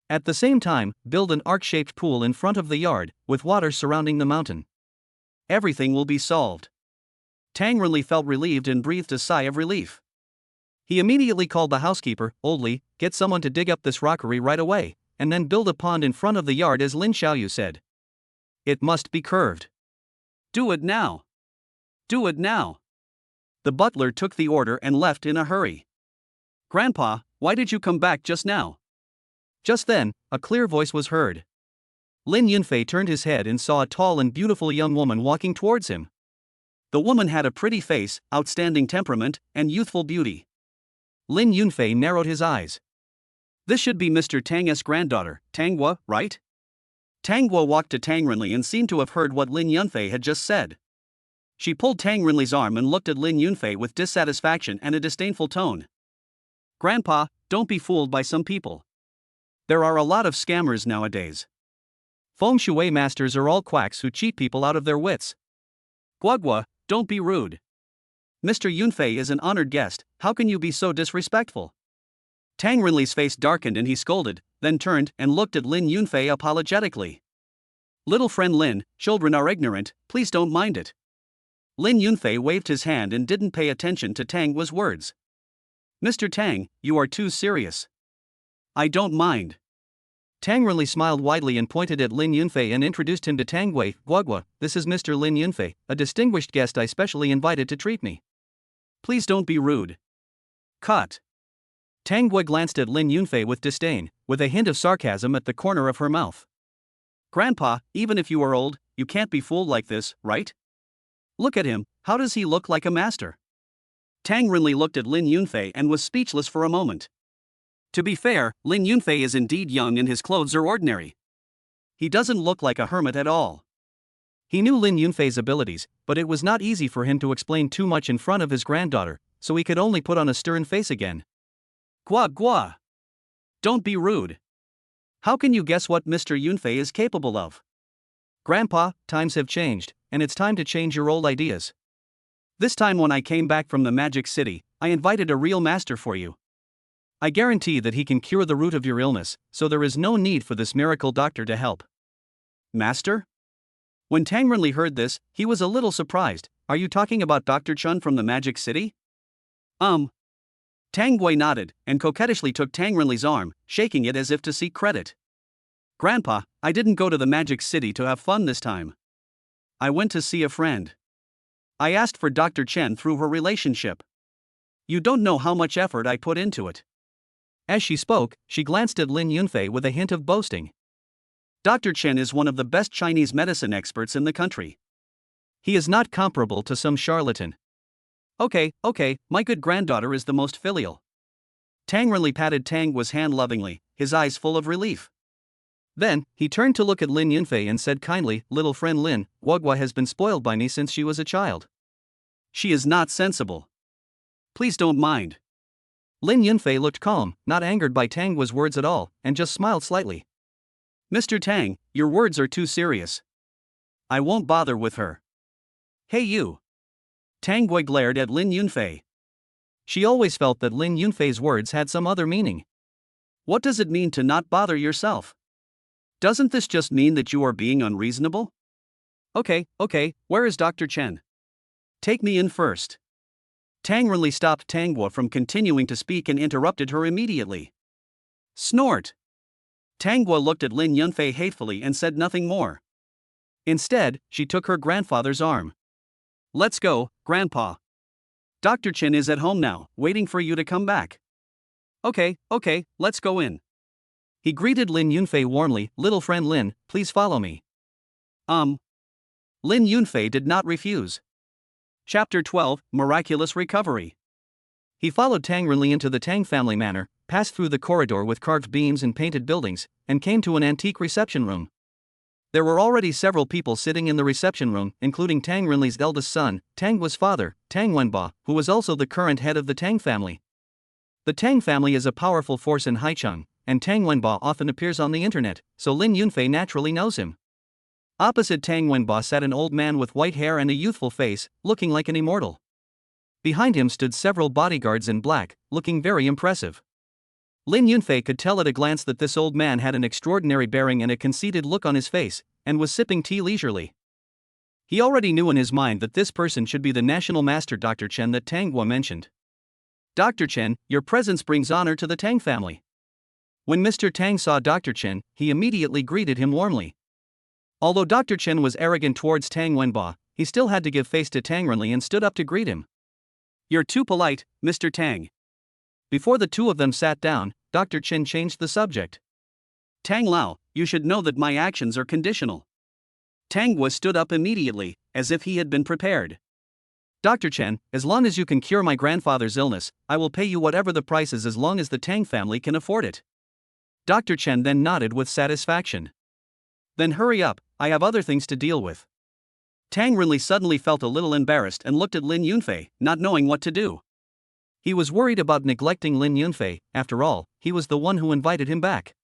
At the same time, build an arc-shaped pool in front of the yard, with water surrounding the mountain. Everything will be solved." Tang Renli felt relieved and breathed a sigh of relief. He immediately called the housekeeper. "Old Li, get someone to dig up this rockery right away, and then build a pond in front of the yard as Lin Xiaoyu said. It must be curved." "Do it now. Do it now." The butler took the order and left in a hurry. "Grandpa, why did you come back just now?" Just then, a clear voice was heard. Lin Yunfei turned his head and saw a tall and beautiful young woman walking towards him. The woman had a pretty face, outstanding temperament, and youthful beauty. Lin Yunfei narrowed his eyes. "This should be Mr. Tang's granddaughter, Tang Guo, right?" Tang Guo walked to Tang Renli and seemed to have heard what Lin Yunfei had just said. She pulled Tang Renli's arm and looked at Lin Yunfei with dissatisfaction and a disdainful tone. "Grandpa, don't be fooled by some people. There are a lot of scammers nowadays. Feng Shui masters are all quacks who cheat people out of their wits." "Guagua, don't be rude. Mr. Yunfei is an honored guest, how can you be so disrespectful?" Tang Renli's face darkened and he scolded, then turned and looked at Lin Yunfei apologetically. "Little friend Lin, children are ignorant, please don't mind it." Lin Yunfei waved his hand and didn't pay attention to Tang Guo's words. "Mr. Tang, you are too serious." "I don't mind." Tang Renli smiled widely and pointed at Lin Yunfei and introduced him to Tang Gui. "Guagua, this is Mr. Lin Yunfei, a distinguished guest I specially invited to treat me." "Please don't be rude." "Cut." Tang Gui glanced at Lin Yunfei with disdain, with a hint of sarcasm at the corner of her mouth. "Grandpa, even if you are old, you can't be fooled like this, right? Look at him, how does he look like a master?" Tang Renli looked at Lin Yunfei and was speechless for a moment. To be fair, Lin Yunfei is indeed young and his clothes are ordinary. He doesn't look like a hermit at all. He knew Lin Yunfei's abilities, but it was not easy for him to explain too much in front of his granddaughter, so he could only put on a stern face again. Gua. Don't be rude. How can you guess what Mr. Yunfei is capable of?" "Grandpa, times have changed, and it's time to change your old ideas. This time when I came back from the Magic City, I invited a real master for you. I guarantee that he can cure the root of your illness, so there is no need for this miracle doctor to help." "Master?" When Tang Renli heard this, he was a little surprised. "Are you talking about Dr. Chun from the Magic City?" Tang Gui nodded, and coquettishly took Tang Renli's arm, shaking it as if to seek credit. "Grandpa, I didn't go to the Magic City to have fun this time. I went to see a friend. I asked for Dr. Chen through her relationship. You don't know how much effort I put into it." As she spoke, she glanced at Lin Yunfei with a hint of boasting. "Dr. Chen is one of the best Chinese medicine experts in the country. He is not comparable to some charlatan." Okay, my good granddaughter is the most filial." Tang Renli patted Tang Guo's hand lovingly, his eyes full of relief. Then, he turned to look at Lin Yunfei and said kindly, "Little friend Lin, Guagua has been spoiled by me since she was a child. She is not sensible. Please don't mind." Lin Yunfei looked calm, not angered by Tang Guo's words at all, and just smiled slightly. "Mr. Tang, your words are too serious. I won't bother with her." "Hey you." Tang Gui glared at Lin Yunfei. She always felt that Lin Yunfei's words had some other meaning. "What does it mean to not bother yourself? Doesn't this just mean that you are being unreasonable?" Okay, where is Dr. Chen? Take me in first." Tang Renli stopped Tang Guo from continuing to speak and interrupted her immediately. Snort. Tang Guo looked at Lin Yunfei hatefully and said nothing more. Instead, she took her grandfather's arm. "Let's go, Grandpa. Dr. Chen is at home now, waiting for you to come back." Okay, let's go in." He greeted Lin Yunfei warmly. "Little friend Lin, please follow me." Lin Yunfei did not refuse. Chapter 12, Miraculous Recovery. He followed Tang Renli into the Tang family manor, passed through the corridor with carved beams and painted buildings, and came to an antique reception room. There were already several people sitting in the reception room, including Tang Renli's eldest son, Tang Guo's father, Tang Wenba, who was also the current head of the Tang family. The Tang family is a powerful force in Haicheng, and Tang Wenba often appears on the internet, so Lin Yunfei naturally knows him. Opposite Tang Wenba sat an old man with white hair and a youthful face, looking like an immortal. Behind him stood several bodyguards in black, looking very impressive. Lin Yunfei could tell at a glance that this old man had an extraordinary bearing and a conceited look on his face, and was sipping tea leisurely. He already knew in his mind that this person should be the national master Dr. Chen that Tang Guo mentioned. "Dr. Chen, your presence brings honor to the Tang family." When Mr. Tang saw Dr. Chen, he immediately greeted him warmly. Although Dr. Chen was arrogant towards Tang Wenba, he still had to give face to Tang Renli and stood up to greet him. "You're too polite, Mr. Tang." Before the two of them sat down, Dr. Chen changed the subject. "Tang Lao, you should know that my actions are conditional." Tang Guo stood up immediately, as if he had been prepared. "Dr. Chen, as long as you can cure my grandfather's illness, I will pay you whatever the price is as long as the Tang family can afford it." Dr. Chen then nodded with satisfaction. "Then hurry up, I have other things to deal with." Tang Renli suddenly felt a little embarrassed and looked at Lin Yunfei, not knowing what to do. He was worried about neglecting Lin Yunfei. After all, he was the one who invited him back.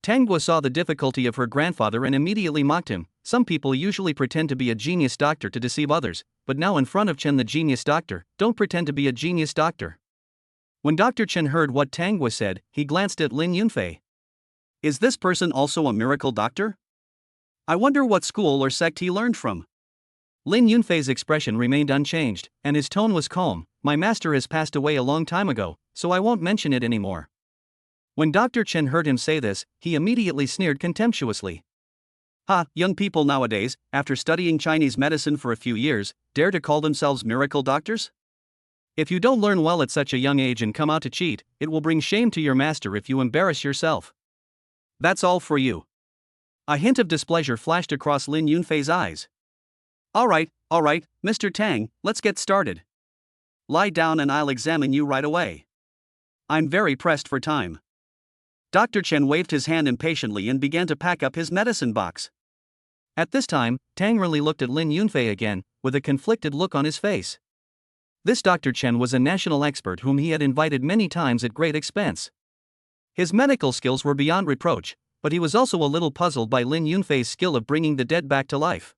Tang Guo saw the difficulty of her grandfather and immediately mocked him. Some people usually pretend to be a genius doctor to deceive others, but now in front of Chen the genius doctor, don't pretend to be a genius doctor. When Dr. Chen heard what Tang Guo said, he glanced at Lin Yunfei. "Is this person also a miracle doctor? I wonder what school or sect he learned from." Lin Yunfei's expression remained unchanged, and his tone was calm. "My master has passed away a long time ago, so I won't mention it anymore." When Dr. Chen heard him say this, he immediately sneered contemptuously. "Ha, young people nowadays, after studying Chinese medicine for a few years, dare to call themselves miracle doctors? If you don't learn well at such a young age and come out to cheat, it will bring shame to your master if you embarrass yourself. That's all for you." A hint of displeasure flashed across Lin Yunfei's eyes. All right, Mr. Tang, let's get started. Lie down and I'll examine you right away. I'm very pressed for time." Dr. Chen waved his hand impatiently and began to pack up his medicine box. At this time, Tang Renli looked at Lin Yunfei again, with a conflicted look on his face. This Dr. Chen was a national expert whom he had invited many times at great expense. His medical skills were beyond reproach, but he was also a little puzzled by Lin Yunfei's skill of bringing the dead back to life.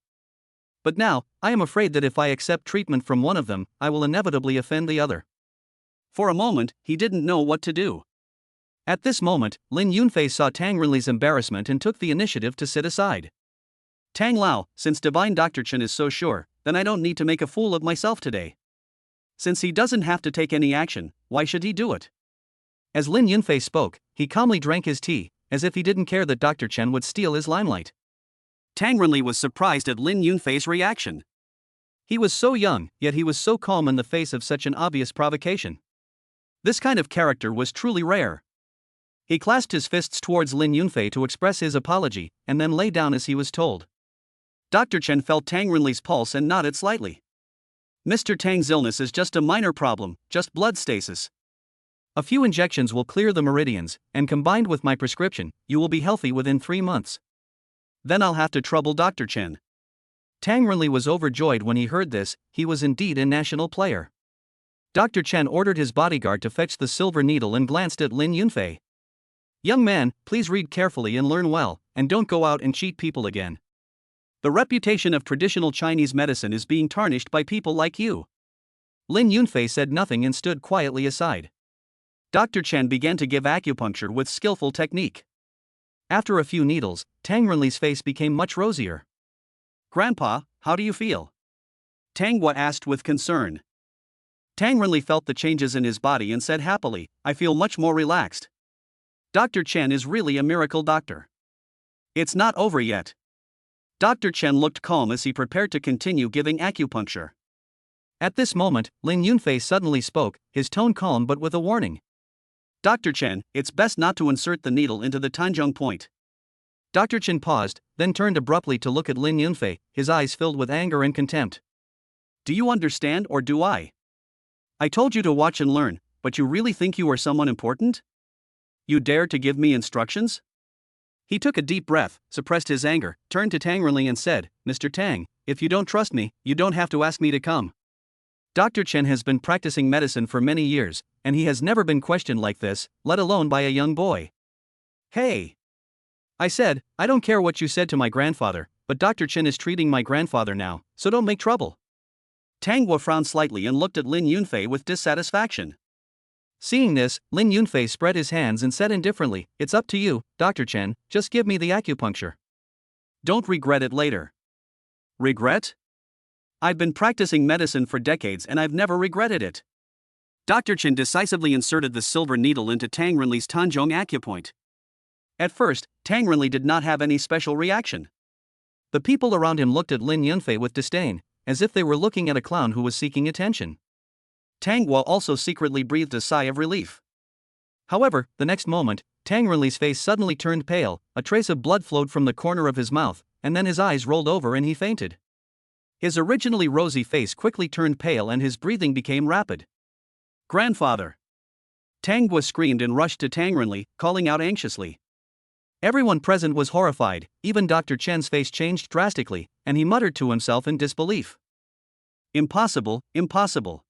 But now, I am afraid that if I accept treatment from one of them, I will inevitably offend the other. For a moment, he didn't know what to do. At this moment, Lin Yunfei saw Tang Renli's embarrassment and took the initiative to sit aside. "Tang Lao, since Divine Dr. Chen is so sure, then I don't need to make a fool of myself today. Since he doesn't have to take any action, why should he do it?" As Lin Yunfei spoke, he calmly drank his tea, as if he didn't care that Dr. Chen would steal his limelight. Tang Renli was surprised at Lin Yunfei's reaction. He was so young, yet he was so calm in the face of such an obvious provocation. This kind of character was truly rare. He clasped his fists towards Lin Yunfei to express his apology, and then lay down as he was told. Dr. Chen felt Tang Renli's pulse and nodded slightly. "Mr. Tang's illness is just a minor problem, just blood stasis. A few injections will clear the meridians, and combined with my prescription, you will be healthy within 3 months. Then I'll have to trouble Dr. Chen." Tang Renli was overjoyed when he heard this. He was indeed a national player. Dr. Chen ordered his bodyguard to fetch the silver needle and glanced at Lin Yunfei. "Young man, please read carefully and learn well, and don't go out and cheat people again. The reputation of traditional Chinese medicine is being tarnished by people like you." Lin Yunfei said nothing and stood quietly aside. Dr. Chen began to give acupuncture with skillful technique. After a few needles, Tang Renli's face became much rosier. "Grandpa, how do you feel?" Tang Guo asked with concern. Tang Renli felt the changes in his body and said happily, "I feel much more relaxed. Dr. Chen is really a miracle doctor." "It's not over yet." Dr. Chen looked calm as he prepared to continue giving acupuncture. At this moment, Lin Yunfei suddenly spoke, his tone calm but with a warning. Dr. Chen, it's best not to insert the needle into the Tanjong point. Dr. Chen paused, then turned abruptly to look at Lin Yunfei, his eyes filled with anger and contempt. Do you understand or do I? I told you to watch and learn, but you really think you are someone important? You dare to give me instructions? He took a deep breath, suppressed his anger, turned to Tang Renli and said, Mr. Tang, if you don't trust me, you don't have to ask me to come. Dr. Chen has been practicing medicine for many years, and he has never been questioned like this, let alone by a young boy. Hey! I said, I don't care what you said to my grandfather, but Dr. Chen is treating my grandfather now, so don't make trouble. Tang Guo frowned slightly and looked at Lin Yunfei with dissatisfaction. Seeing this, Lin Yunfei spread his hands and said indifferently, It's up to you, Dr. Chen, just give me the acupuncture. Don't regret it later. Regret? I've been practicing medicine for decades and I've never regretted it. Dr. Chen decisively inserted the silver needle into Tang Renli's Tanjong acupoint. At first, Tang Renli did not have any special reaction. The people around him looked at Lin Yunfei with disdain, as if they were looking at a clown who was seeking attention. Tang Guo also secretly breathed a sigh of relief. However, the next moment, Tang Renli's face suddenly turned pale, a trace of blood flowed from the corner of his mouth, and then his eyes rolled over and he fainted. His originally rosy face quickly turned pale and his breathing became rapid. Grandfather! Tang Guo screamed and rushed to Tang Renli, calling out anxiously. Everyone present was horrified, even Dr. Chen's face changed drastically, and he muttered to himself in disbelief. Impossible, impossible.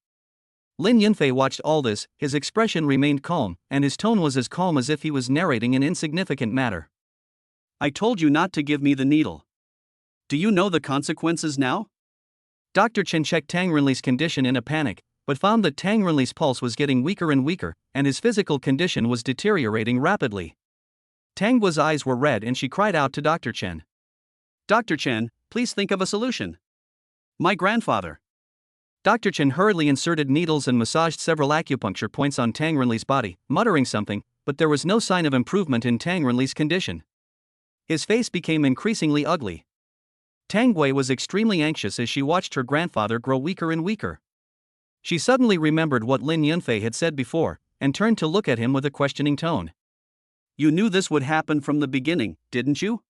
Lin Yunfei watched all this, his expression remained calm, and his tone was as calm as if he was narrating an insignificant matter. I told you not to give me the needle. Do you know the consequences now? Dr. Chen checked Tang Renli's condition in a panic, but found that Tang Renli's pulse was getting weaker and weaker, and his physical condition was deteriorating rapidly. Tang Guo's eyes were red and she cried out to Dr. Chen. Dr. Chen, please think of a solution. My grandfather. Dr. Chen hurriedly inserted needles and massaged several acupuncture points on Tang Renli's body, muttering something, but there was no sign of improvement in Tang Renli's condition. His face became increasingly ugly. Tang Gui was extremely anxious as she watched her grandfather grow weaker and weaker. She suddenly remembered what Lin Yunfei had said before, and turned to look at him with a questioning tone. You knew this would happen from the beginning, didn't you?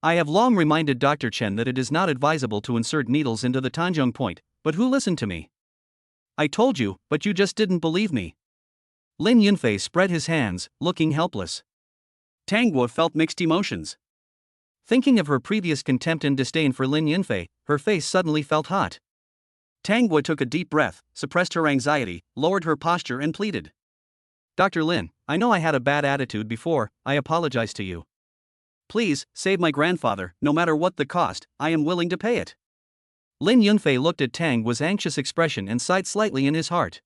I have long reminded Dr. Chen that it is not advisable to insert needles into the Tanjong point, but who listened to me? I told you, but you just didn't believe me. Lin Yunfei spread his hands, looking helpless. Tang Guo felt mixed emotions. Thinking of her previous contempt and disdain for Lin Yunfei, her face suddenly felt hot. Tang Guo took a deep breath, suppressed her anxiety, lowered her posture and pleaded. Dr. Lin, I know I had a bad attitude before, I apologize to you. Please, save my grandfather, no matter what the cost, I am willing to pay it. Lin Yunfei looked at Tang Guo's anxious expression and sighed slightly in his heart.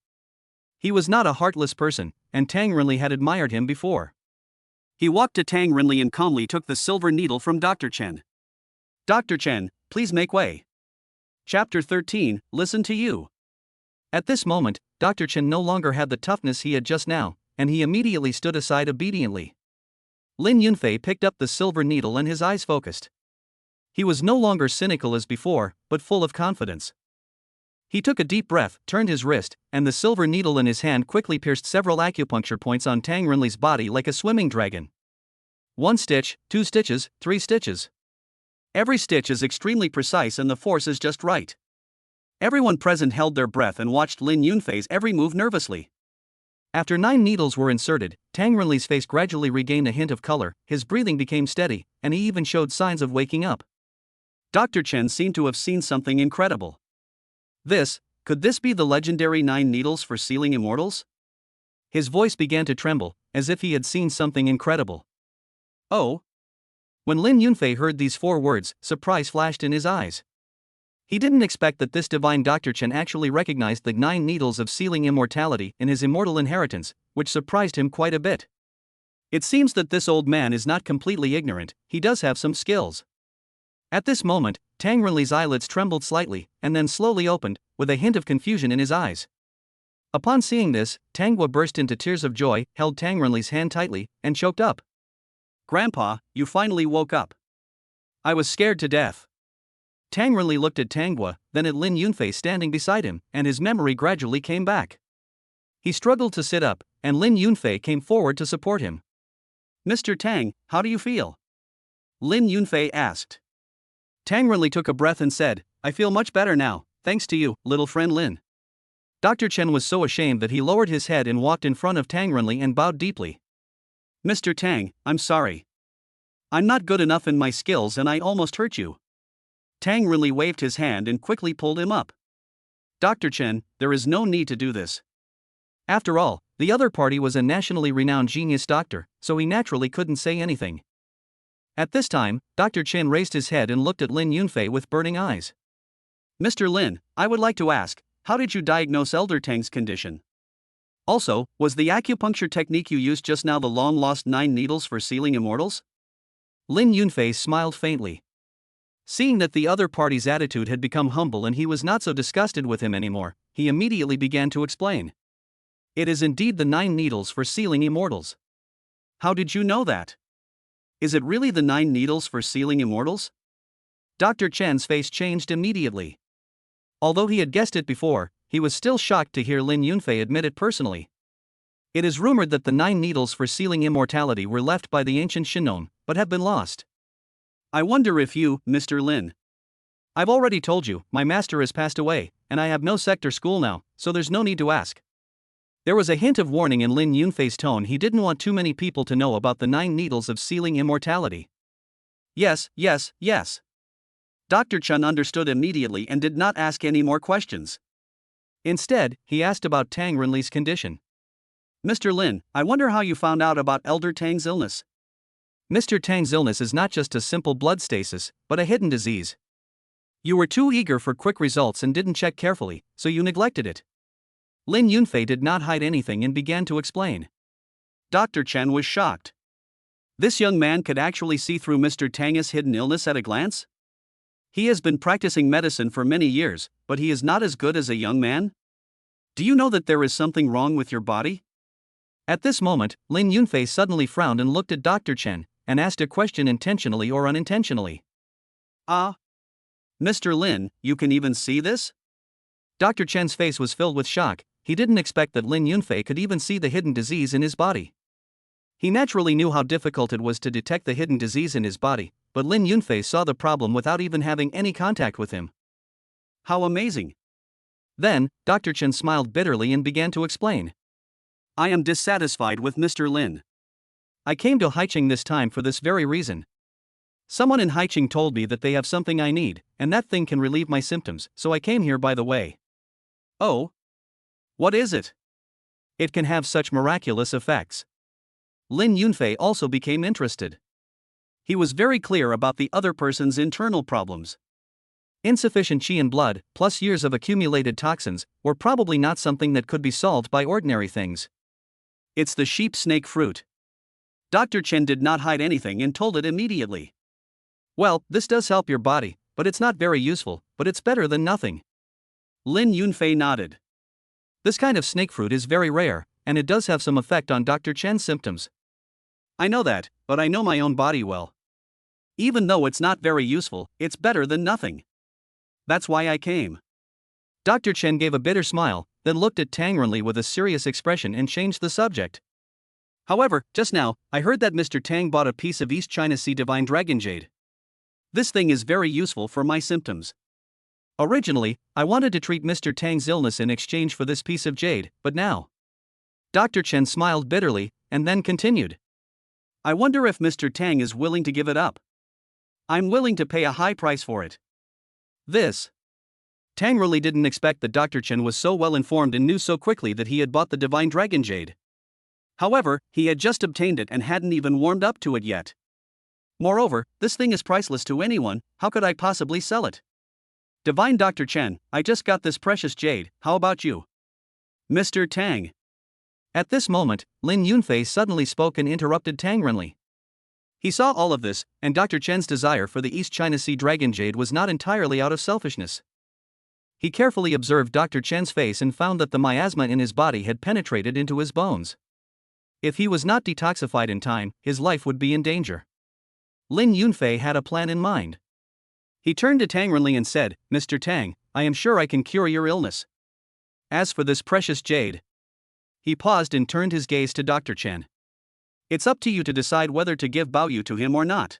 He was not a heartless person, and Tang Renli had admired him before. He walked to Tang Renli and calmly took the silver needle from Dr. Chen. Dr. Chen, please make way. Chapter 13, Listen to You. At this moment, Dr. Chen no longer had the toughness he had just now, and he immediately stood aside obediently. Lin Yunfei picked up the silver needle and his eyes focused. He was no longer cynical as before, but full of confidence. He took a deep breath, turned his wrist, and the silver needle in his hand quickly pierced several acupuncture points on Tang Renli's body like a swimming dragon. 1 stitch, 2 stitches, 3 stitches. Every stitch is extremely precise and the force is just right. Everyone present held their breath and watched Lin Yunfei's every move nervously. After 9 needles were inserted, Tang Renli's face gradually regained a hint of color, his breathing became steady, and he even showed signs of waking up. Dr. Chen seemed to have seen something incredible. Could this be the legendary 9 needles for sealing immortals? His voice began to tremble, as if he had seen something incredible. Oh! When Lin Yunfei heard these 4 words, surprise flashed in his eyes. He didn't expect that this divine Dr. Chen actually recognized the 9 needles of sealing immortality in his immortal inheritance, which surprised him quite a bit. It seems that this old man is not completely ignorant, he does have some skills. At this moment, Tang Renli's eyelids trembled slightly, and then slowly opened, with a hint of confusion in his eyes. Upon seeing this, Tang Guo burst into tears of joy, held Tang Renli's hand tightly, and choked up. Grandpa, you finally woke up. I was scared to death. Tang Renli looked at Tanghua, then at Lin Yunfei standing beside him, and his memory gradually came back. He struggled to sit up, and Lin Yunfei came forward to support him. Mr. Tang, how do you feel? Lin Yunfei asked. Tang Renli took a breath and said, I feel much better now, thanks to you, little friend Lin. Dr. Chen was so ashamed that he lowered his head and walked in front of Tang Renli and bowed deeply. Mr. Tang, I'm sorry. I'm not good enough in my skills and I almost hurt you. Tang Renli waved his hand and quickly pulled him up. Dr. Chen, there is no need to do this. After all, the other party was a nationally renowned genius doctor, so he naturally couldn't say anything. At this time, Dr. Chen raised his head and looked at Lin Yunfei with burning eyes. Mr. Lin, I would like to ask, how did you diagnose Elder Tang's condition? Also, was the acupuncture technique you used just now the long-lost 9 needles for sealing immortals? Lin Yunfei smiled faintly. Seeing that the other party's attitude had become humble and he was not so disgusted with him anymore, he immediately began to explain. It is indeed the 9 needles for sealing immortals. How did you know that? Is it really the 9 needles for sealing immortals? Dr. Chen's face changed immediately. Although he had guessed it before, he was still shocked to hear Lin Yunfei admit it personally. It is rumored that the 9 needles for sealing immortality were left by the ancient Shinon, but have been lost. I wonder if you, Mr. Lin. I've already told you, my master has passed away, and I have no sector school now, so there's no need to ask. There was a hint of warning in Lin Yunfei's tone. He didn't want too many people to know about the 9 needles of sealing immortality. Yes. Dr. Chen understood immediately and did not ask any more questions. Instead, he asked about Tang Renli's condition. Mr. Lin, I wonder how you found out about Elder Tang's illness. Mr. Tang's illness is not just a simple blood stasis, but a hidden disease. You were too eager for quick results and didn't check carefully, so you neglected it. Lin Yunfei did not hide anything and began to explain. Dr. Chen was shocked. This young man could actually see through Mr. Tang's hidden illness at a glance? He has been practicing medicine for many years, but he is not as good as a young man? Do you know that there is something wrong with your body? At this moment, Lin Yunfei suddenly frowned and looked at Dr. Chen, and asked a question intentionally or unintentionally. Mr. Lin, you can even see this? Dr. Chen's face was filled with shock. He didn't expect that Lin Yunfei could even see the hidden disease in his body. He naturally knew how difficult it was to detect the hidden disease in his body, but Lin Yunfei saw the problem without even having any contact with him. How amazing! Then, Dr. Chen smiled bitterly and began to explain. I am dissatisfied with Mr. Lin. I came to Haicheng this time for this very reason. Someone in Haicheng told me that they have something I need, and that thing can relieve my symptoms, so I came here by the way. Oh? What is it? It can have such miraculous effects. Lin Yunfei also became interested. He was very clear about the other person's internal problems. Insufficient qi in blood, plus years of accumulated toxins, were probably not something that could be solved by ordinary things. It's the sheep snake fruit. Dr. Chen did not hide anything and told it immediately. Well, this does help your body, but it's not very useful, but it's better than nothing. Lin Yunfei nodded. This kind of snake fruit is very rare, and it does have some effect on Dr. Chen's symptoms. I know that, but I know my own body well. Even though it's not very useful, it's better than nothing. That's why I came. Dr. Chen gave a bitter smile, then looked at Tang Renli with a serious expression and changed the subject. However, just now, I heard that Mr. Tang bought a piece of East China Sea Divine Dragon Jade. This thing is very useful for my symptoms. Originally, I wanted to treat Mr. Tang's illness in exchange for this piece of jade, but now. Dr. Chen smiled bitterly, and then continued. I wonder if Mr. Tang is willing to give it up. I'm willing to pay a high price for it. This. Tang really didn't expect that Dr. Chen was so well informed and knew so quickly that he had bought the Divine Dragon Jade. However, he had just obtained it and hadn't even warmed up to it yet. Moreover, this thing is priceless to anyone. How could I possibly sell it? Divine Dr. Chen, I just got this precious jade, how about you? Mr. Tang. At this moment, Lin Yunfei suddenly spoke and interrupted Tang Renli. He saw all of this, and Dr. Chen's desire for the East China Sea Dragon Jade was not entirely out of selfishness. He carefully observed Dr. Chen's face and found that the miasma in his body had penetrated into his bones. If he was not detoxified in time, his life would be in danger. Lin Yunfei had a plan in mind. He turned to Tang Renli and said, "Mr. Tang, I am sure I can cure your illness. As for this precious jade..." He paused and turned his gaze to Dr. Chen. "It's up to you to decide whether to give Baoyu to him or not."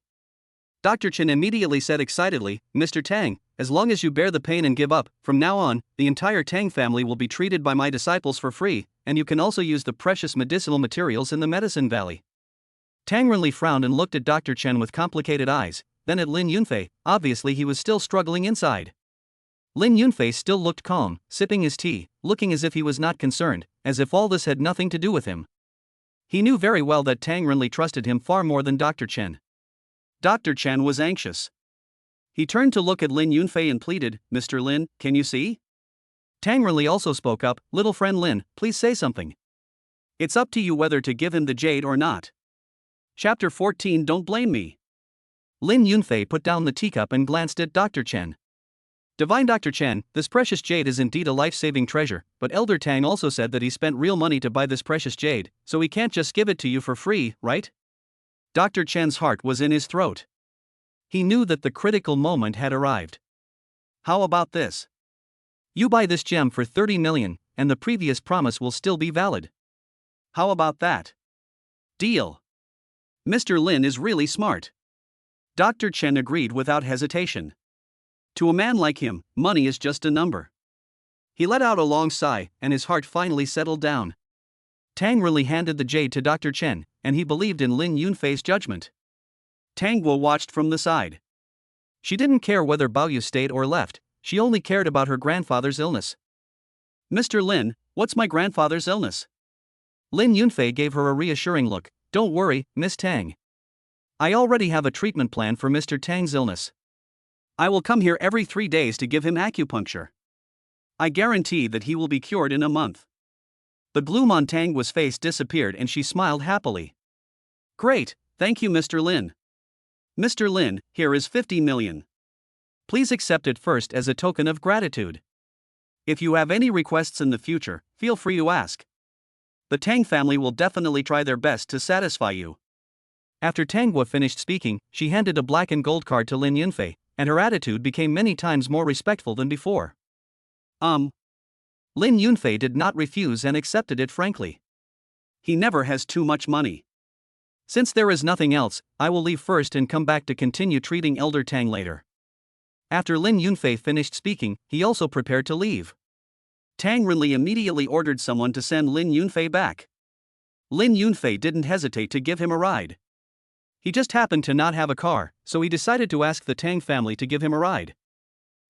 Dr. Chen immediately said excitedly, "Mr. Tang, as long as you bear the pain and give up, from now on, the entire Tang family will be treated by my disciples for free, and you can also use the precious medicinal materials in the Medicine Valley." Tang Renli frowned and looked at Dr. Chen with complicated eyes, then at Lin Yunfei. Obviously he was still struggling inside. Lin Yunfei still looked calm, sipping his tea, looking as if he was not concerned, as if all this had nothing to do with him. He knew very well that Tang Renli trusted him far more than Dr. Chen. Dr. Chen was anxious. He turned to look at Lin Yunfei and pleaded, "Mr. Lin, can you see?" Tang Renli also spoke up, "Little friend Lin, please say something. It's up to you whether to give him the jade or not." Chapter 14 Don't Blame Me. Lin Yunfei put down the teacup and glanced at Dr. Chen. "Divine Dr. Chen, this precious jade is indeed a life-saving treasure, but Elder Tang also said that he spent real money to buy this precious jade, so he can't just give it to you for free, right?" Dr. Chen's heart was in his throat. He knew that the critical moment had arrived. "How about this? You buy this gem for 30 million, and the previous promise will still be valid. How about that? Deal." Mr. Lin is really smart. Dr. Chen agreed without hesitation. To a man like him, money is just a number. He let out a long sigh, and his heart finally settled down. Tang Renli handed the jade to Dr. Chen, and he believed in Lin Yunfei's judgment. Tang Guo watched from the side. She didn't care whether Baoyu stayed or left, she only cared about her grandfather's illness. "Mr. Lin, what's my grandfather's illness?" Lin Yunfei gave her a reassuring look. "Don't worry, Miss Tang. I already have a treatment plan for Mr. Tang's illness. I will come here every 3 days to give him acupuncture. I guarantee that he will be cured in a month." The gloom on Tang Guo's face disappeared and she smiled happily. "Great, thank you Mr. Lin. Mr. Lin, here is 50 million. Please accept it first as a token of gratitude. If you have any requests in the future, feel free to ask. The Tang family will definitely try their best to satisfy you." After Tang Guo finished speaking, she handed a black and gold card to Lin Yunfei, and her attitude became many times more respectful than before. Lin Yunfei did not refuse and accepted it frankly. "He never has too much money. Since there is nothing else, I will leave first and come back to continue treating Elder Tang later." After Lin Yunfei finished speaking, he also prepared to leave. Tang Renli immediately ordered someone to send Lin Yunfei back. Lin Yunfei didn't hesitate to give him a ride. He just happened to not have a car, so he decided to ask the Tang family to give him a ride.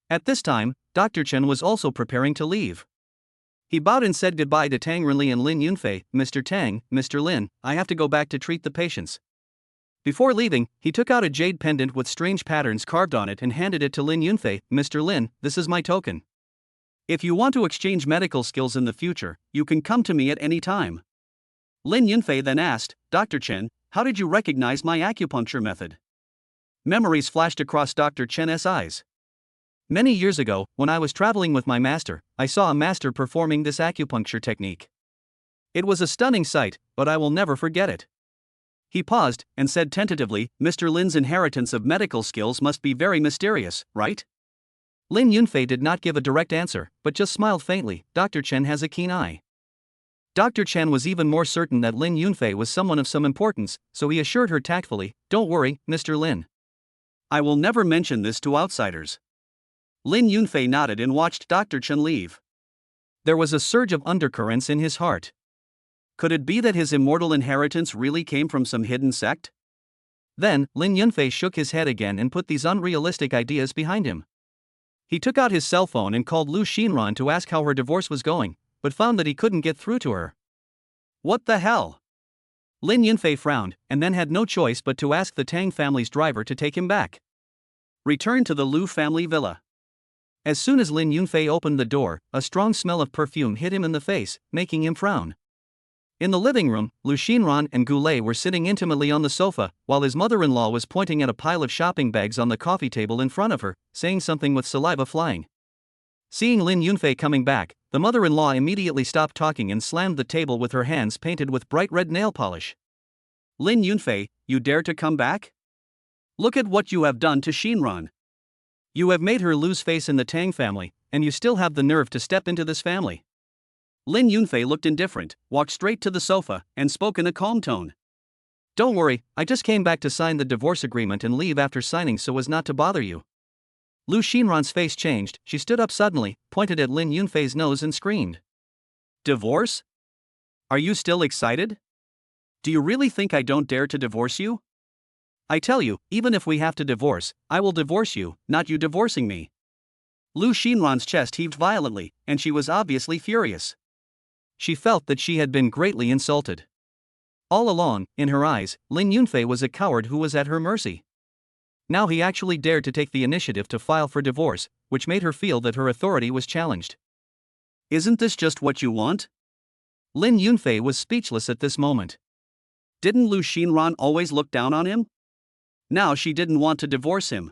At this time, Dr. Chen was also preparing to leave. He bowed and said goodbye to Tang Renli and Lin Yunfei. "Mr. Tang, Mr. Lin, I have to go back to treat the patients." Before leaving, he took out a jade pendant with strange patterns carved on it and handed it to Lin Yunfei. "Mr. Lin, this is my token. If you want to exchange medical skills in the future, you can come to me at any time." Lin Yunfei then asked, "Dr. Chen, how did you recognize my acupuncture method?" Memories flashed across Dr. Chen's eyes. "Many years ago, when I was traveling with my master, I saw a master performing this acupuncture technique. It was a stunning sight, but I will never forget it." He paused and said tentatively, "Mr. Lin's inheritance of medical skills must be very mysterious, right?" Lin Yunfei did not give a direct answer, but just smiled faintly. Dr. Chen has a keen eye. Dr. Chen was even more certain that Lin Yunfei was someone of some importance, so he assured her tactfully, "Don't worry, Mr. Lin. I will never mention this to outsiders." Lin Yunfei nodded and watched Dr. Chen leave. There was a surge of undercurrents in his heart. Could it be that his immortal inheritance really came from some hidden sect? Then, Lin Yunfei shook his head again and put these unrealistic ideas behind him. He took out his cell phone and called Lu Xinran to ask how her divorce was going, but found that he couldn't get through to her. What the hell? Lin Yunfei frowned, and then had no choice but to ask the Tang family's driver to take him back. Return to the Lu family villa. As soon as Lin Yunfei opened the door, a strong smell of perfume hit him in the face, making him frown. In the living room, Lu Xinran and Goulet were sitting intimately on the sofa, while his mother-in-law was pointing at a pile of shopping bags on the coffee table in front of her, saying something with saliva flying. Seeing Lin Yunfei coming back, the mother-in-law immediately stopped talking and slammed the table with her hands painted with bright red nail polish. "Lin Yunfei, you dare to come back? Look at what you have done to Shinran. You have made her lose face in the Tang family, and you still have the nerve to step into this family. Lin Yunfei looked indifferent, walked straight to the sofa, and spoke in a calm tone. Don't worry, I just came back to sign the divorce agreement and leave after signing so as not to bother you. Lu Xinran's face changed, she stood up suddenly, pointed at Lin Yunfei's nose and screamed. Divorce? Are you still excited? Do you really think I don't dare to divorce you? I tell you, even if we have to divorce, I will divorce you, not you divorcing me. Lu Xinran's chest heaved violently, and she was obviously furious. She felt that she had been greatly insulted. All along, in her eyes, Lin Yunfei was a coward who was at her mercy. Now he actually dared to take the initiative to file for divorce, which made her feel that her authority was challenged. Isn't this just what you want? Lin Yunfei was speechless at this moment. Didn't Lu Xinran always look down on him? Now she didn't want to divorce him.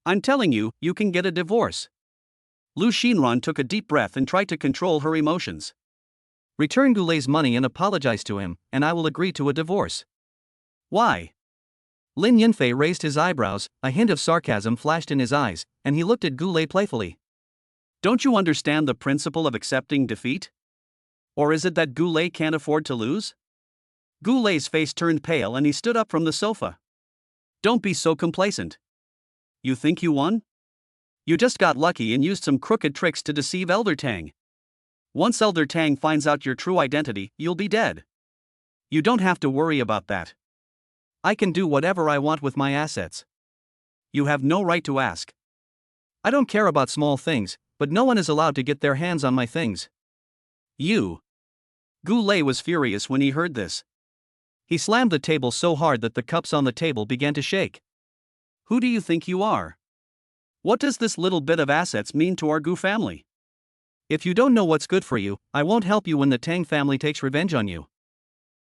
I'm telling you, you can get a divorce. Lu Xinran took a deep breath and tried to control her emotions. Return Goulet's money and apologize to him, and I will agree to a divorce. Why? Lin Yunfei raised his eyebrows, a hint of sarcasm flashed in his eyes, and he looked at Goulet playfully. Don't you understand the principle of accepting defeat? Or is it that Goulet can't afford to lose? Goulet's face turned pale and he stood up from the sofa. Don't be so complacent. You think you won? You just got lucky and used some crooked tricks to deceive Elder Tang. Once Elder Tang finds out your true identity, you'll be dead. You don't have to worry about that. I can do whatever I want with my assets. You have no right to ask. I don't care about small things, but no one is allowed to get their hands on my things. You. Goulet was furious when he heard this. He slammed the table so hard that the cups on the table began to shake. Who do you think you are? What does this little bit of assets mean to our Gu family? If you don't know what's good for you, I won't help you when the Tang family takes revenge on you.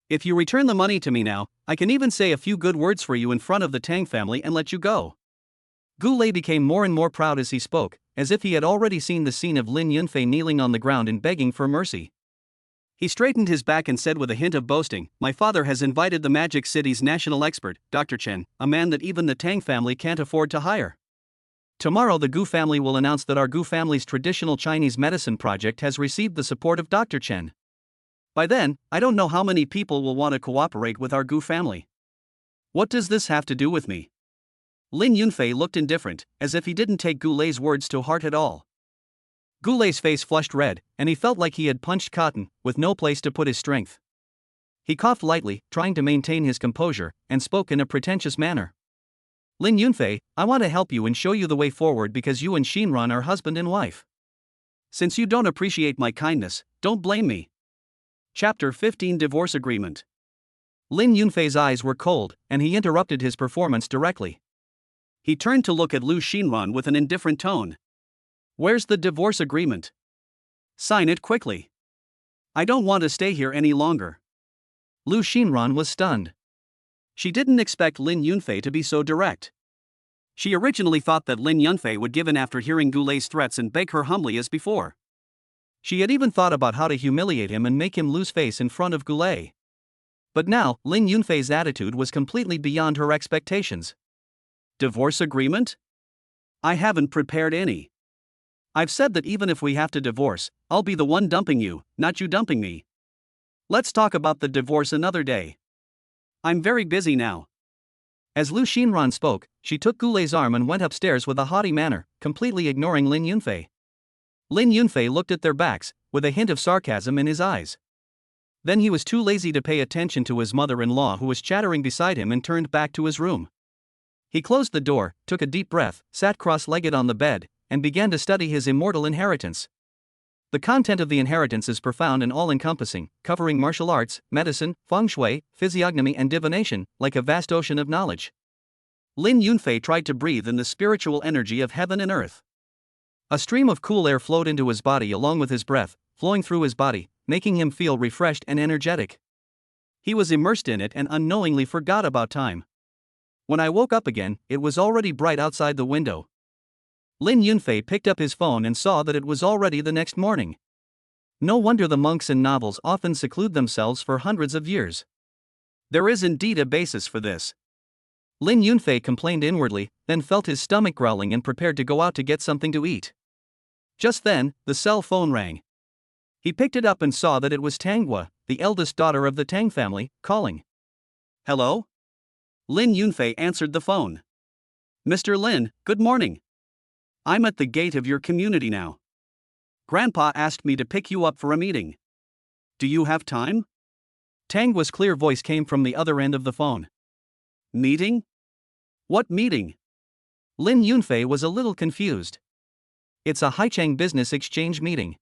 If you return the money to me now, I can even say a few good words for you in front of the Tang family and let you go. Goulet became more and more proud as he spoke, as if he had already seen the scene of Lin Yunfei kneeling on the ground and begging for mercy. He straightened his back and said with a hint of boasting, "My father has invited the Magic City's national expert, Dr. Chen, a man that even the Tang family can't afford to hire. Tomorrow the Gu family will announce that our Gu family's traditional Chinese medicine project has received the support of Dr. Chen. By then, I don't know how many people will want to cooperate with our Gu family. What does this have to do with me?" Lin Yunfei looked indifferent, as if he didn't take Goulet's words to heart at all. Goulet's face flushed red, and he felt like he had punched cotton, with no place to put his strength. He coughed lightly, trying to maintain his composure, and spoke in a pretentious manner. "Lin Yunfei, I want to help you and show you the way forward because you and Shinran are husband and wife. Since you don't appreciate my kindness, don't blame me." Chapter 15 Divorce Agreement. Lin Yunfei's eyes were cold, and he interrupted his performance directly. He turned to look at Lu Xinran with an indifferent tone. "Where's the divorce agreement? Sign it quickly. I don't want to stay here any longer." Lu Xinran was stunned. She didn't expect Lin Yunfei to be so direct. She originally thought that Lin Yunfei would give in after hearing Goulet's threats and beg her humbly as before. She had even thought about how to humiliate him and make him lose face in front of Goulet. But now, Lin Yunfei's attitude was completely beyond her expectations. Divorce agreement? I haven't prepared any. I've said that even if we have to divorce, I'll be the one dumping you, not you dumping me. Let's talk about the divorce another day. I'm very busy now. As Lu Xinran spoke, she took Goulet's arm and went upstairs with a haughty manner, completely ignoring Lin Yunfei. Lin Yunfei looked at their backs, with a hint of sarcasm in his eyes. Then he was too lazy to pay attention to his mother-in-law who was chattering beside him and turned back to his room. He closed the door, took a deep breath, sat cross-legged on the bed, and began to study his immortal inheritance. The content of the inheritance is profound and all-encompassing, covering martial arts, medicine, feng shui, physiognomy and divination, like a vast ocean of knowledge. Lin Yunfei tried to breathe in the spiritual energy of heaven and earth. A stream of cool air flowed into his body along with his breath, flowing through his body, making him feel refreshed and energetic. He was immersed in it and unknowingly forgot about time. When I woke up again, it was already bright outside the window. Lin Yunfei picked up his phone and saw that it was already the next morning. No wonder the monks in novels often seclude themselves for hundreds of years. There is indeed a basis for this. Lin Yunfei complained inwardly, then felt his stomach growling and prepared to go out to get something to eat. Just then, the cell phone rang. He picked it up and saw that it was Tanghua, the eldest daughter of the Tang family, calling. Hello? Lin Yunfei answered the phone. Mr. Lin, good morning. I'm at the gate of your community now. Grandpa asked me to pick you up for a meeting. Do you have time? Tanghua's clear voice came from the other end of the phone. Meeting? What meeting? Lin Yunfei was a little confused. It's a Haichang business exchange meeting.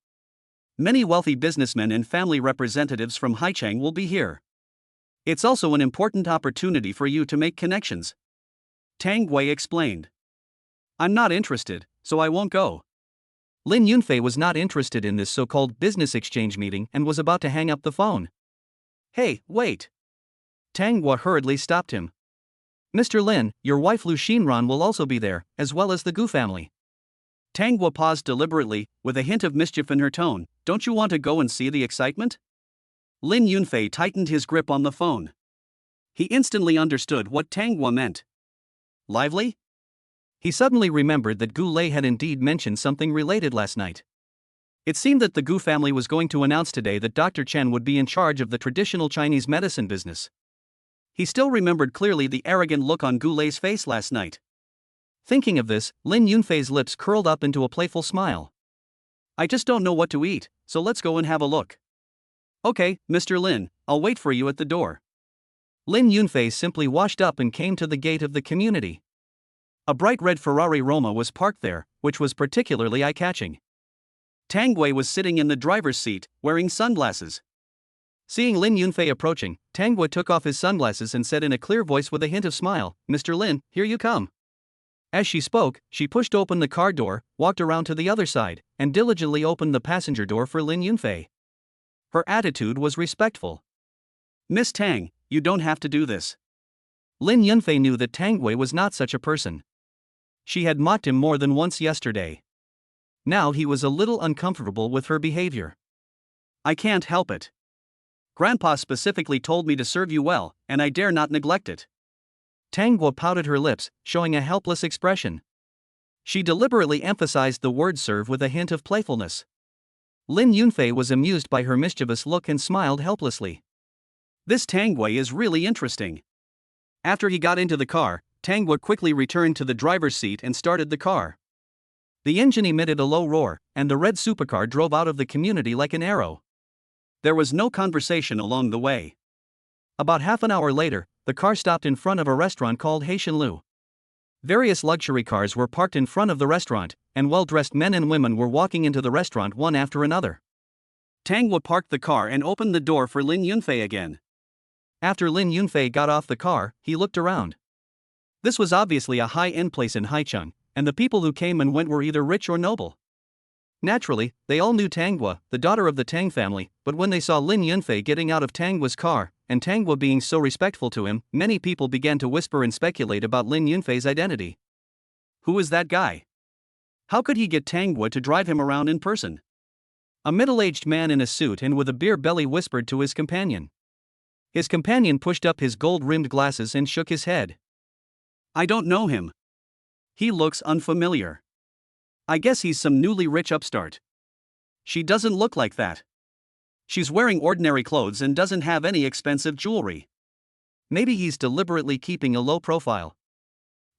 Many wealthy businessmen and family representatives from Haichang will be here. It's also an important opportunity for you to make connections. Tang Wei explained. I'm not interested, so I won't go. Lin Yunfei was not interested in this so-called business exchange meeting and was about to hang up the phone. Hey, wait. Tanghua hurriedly stopped him. Mr. Lin, your wife Lu Xinran will also be there, as well as the Gu family. Tanghua paused deliberately, with a hint of mischief in her tone. Don't you want to go and see the excitement? Lin Yunfei tightened his grip on the phone. He instantly understood what Tanghua meant. Lively? He suddenly remembered that Gu Lei had indeed mentioned something related last night. It seemed that the Gu family was going to announce today that Dr. Chen would be in charge of the traditional Chinese medicine business. He still remembered clearly the arrogant look on Gu Lei's face last night. Thinking of this, Lin Yunfei's lips curled up into a playful smile. I just don't know what to eat, so let's go and have a look. Okay, Mr. Lin, I'll wait for you at the door. Lin Yunfei simply washed up and came to the gate of the community. A bright red Ferrari Roma was parked there, which was particularly eye-catching. Tang Wei was sitting in the driver's seat, wearing sunglasses. Seeing Lin Yunfei approaching, Tanghua took off his sunglasses and said in a clear voice with a hint of smile, Mr. Lin, here you come. As she spoke, she pushed open the car door, walked around to the other side, and diligently opened the passenger door for Lin Yunfei. Her attitude was respectful. Miss Tang, you don't have to do this. Lin Yunfei knew that Tang Wei was not such a person. She had mocked him more than once yesterday. Now he was a little uncomfortable with her behavior. I can't help it. Grandpa specifically told me to serve you well, and I dare not neglect it. Tanghua pouted her lips, showing a helpless expression. She deliberately emphasized the word serve with a hint of playfulness. Lin Yunfei was amused by her mischievous look and smiled helplessly. This Tang Wei is really interesting. After he got into the car, Tanghua quickly returned to the driver's seat and started the car. The engine emitted a low roar, and the red supercar drove out of the community like an arrow. There was no conversation along the way. About half an hour later, the car stopped in front of a restaurant called Haitian Lu. Various luxury cars were parked in front of the restaurant, and well-dressed men and women were walking into the restaurant one after another. Tanghua parked the car and opened the door for Lin Yunfei again. After Lin Yunfei got off the car, he looked around. This was obviously a high-end place in Haicheng, and the people who came and went were either rich or noble. Naturally, they all knew Tanghua, the daughter of the Tang family, but when they saw Lin Yunfei getting out of Tanghua's car, and Tanghua being so respectful to him, many people began to whisper and speculate about Lin Yunfei's identity. Who is that guy? How could he get Tanghua to drive him around in person? A middle-aged man in a suit and with a beer belly whispered to his companion. His companion pushed up his gold-rimmed glasses and shook his head. I don't know him. He looks unfamiliar. I guess he's some newly rich upstart. She doesn't look like that. She's wearing ordinary clothes and doesn't have any expensive jewelry. Maybe he's deliberately keeping a low profile.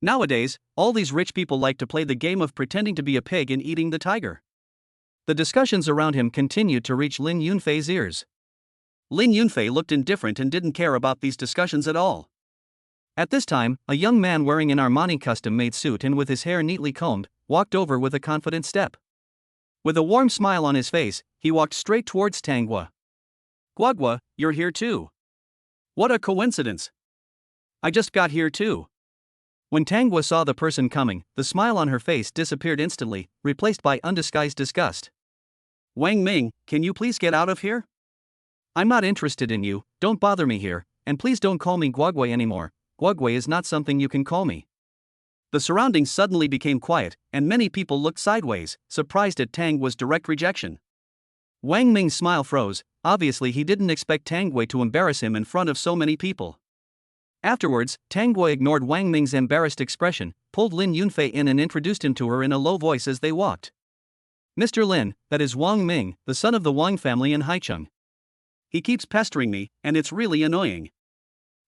Nowadays, all these rich people like to play the game of pretending to be a pig and eating the tiger. The discussions around him continued to reach Lin Yunfei's ears. Lin Yunfei looked indifferent and didn't care about these discussions at all. At this time, a young man wearing an Armani custom-made suit and with his hair neatly combed, walked over with a confident step. With a warm smile on his face, he walked straight towards Tanghua. Guagua, you're here too. What a coincidence. I just got here too. When Tanghua saw the person coming, the smile on her face disappeared instantly, replaced by undisguised disgust. Wang Ming, can you please get out of here? I'm not interested in you, don't bother me here, and please don't call me Guagua anymore. Guagua is not something you can call me. The surroundings suddenly became quiet, and many people looked sideways, surprised at Tanghua's direct rejection. Wang Ming's smile froze. Obviously he didn't expect Tang Wei to embarrass him in front of so many people. Afterwards, Tang Guo ignored Wang Ming's embarrassed expression, pulled Lin Yunfei in and introduced him to her in a low voice as they walked. Mr. Lin, that is Wang Ming, the son of the Wang family in Haicheng. He keeps pestering me, and it's really annoying.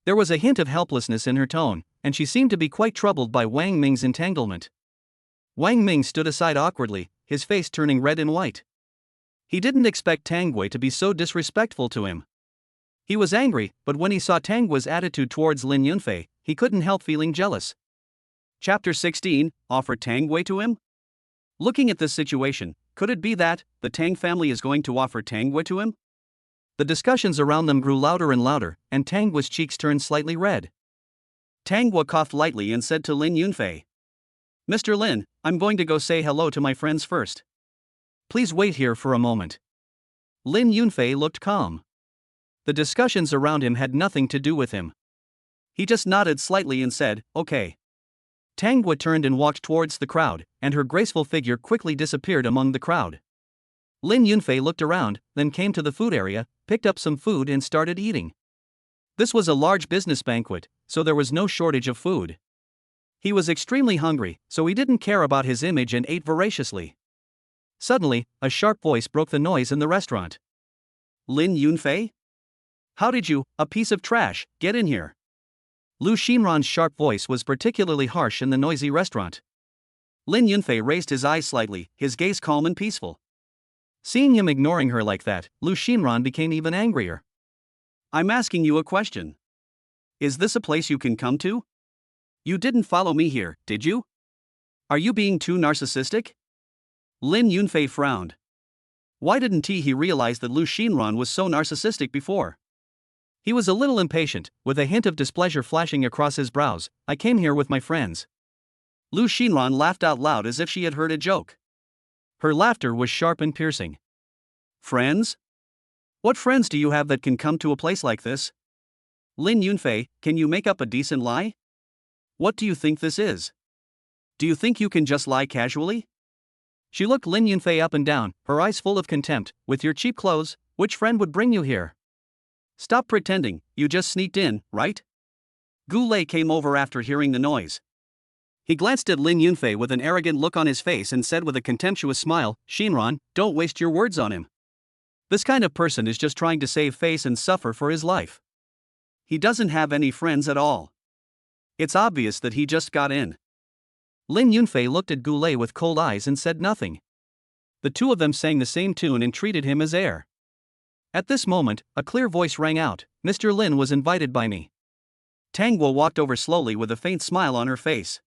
There was a hint of helplessness in her tone, and she seemed to be quite troubled by Wang Ming's entanglement. Wang Ming stood aside awkwardly, his face turning red and white. He didn't expect Tang Gui to be so disrespectful to him. He was angry, but when he saw Tang Gui's attitude towards Lin Yunfei, he couldn't help feeling jealous. Chapter 16, Offer Tang Gui to him? Looking at this situation, could it be that the Tang family is going to offer Tang Gui to him? The discussions around them grew louder and louder, and Tang Gui's cheeks turned slightly red. Tang Gui coughed lightly and said to Lin Yunfei, "Mr. Lin, I'm going to go say hello to my friends first. Please wait here for a moment." Lin Yunfei looked calm. The discussions around him had nothing to do with him. He just nodded slightly and said, "Okay." Tang Gui turned and walked towards the crowd, and her graceful figure quickly disappeared among the crowd. Lin Yunfei looked around, then came to the food area, picked up some food and started eating. This was a large business banquet, so there was no shortage of food. He was extremely hungry, so he didn't care about his image and ate voraciously. Suddenly, a sharp voice broke the noise in the restaurant. "Lin Yunfei? How did you, a piece of trash, get in here?" Lu Xinran's sharp voice was particularly harsh in the noisy restaurant. Lin Yunfei raised his eyes slightly, his gaze calm and peaceful. Seeing him ignoring her like that, Lu Xinran became even angrier. "I'm asking you a question. Is this a place you can come to? You didn't follow me here, did you? Are you being too narcissistic?" Lin Yunfei frowned. Why didn't he realize that Lu Xinran was so narcissistic before? He was a little impatient, with a hint of displeasure flashing across his brows. "I came here with my friends." Lu Xinran laughed out loud as if she had heard a joke. Her laughter was sharp and piercing. "Friends? What friends do you have that can come to a place like this? Lin Yunfei, can you make up a decent lie? What do you think this is? Do you think you can just lie casually?" She looked Lin Yunfei up and down, her eyes full of contempt. "With your cheap clothes, which friend would bring you here? Stop pretending, you just sneaked in, right?" Gu Lei came over after hearing the noise. He glanced at Lin Yunfei with an arrogant look on his face and said with a contemptuous smile, "Xinran, don't waste your words on him. This kind of person is just trying to save face and suffer for his life. He doesn't have any friends at all. It's obvious that he just got in." Lin Yunfei looked at Gu Lei with cold eyes and said nothing. The two of them sang the same tune and treated him as heir. At this moment, a clear voice rang out, "Mr. Lin was invited by me." Tang Guo walked over slowly with a faint smile on her face.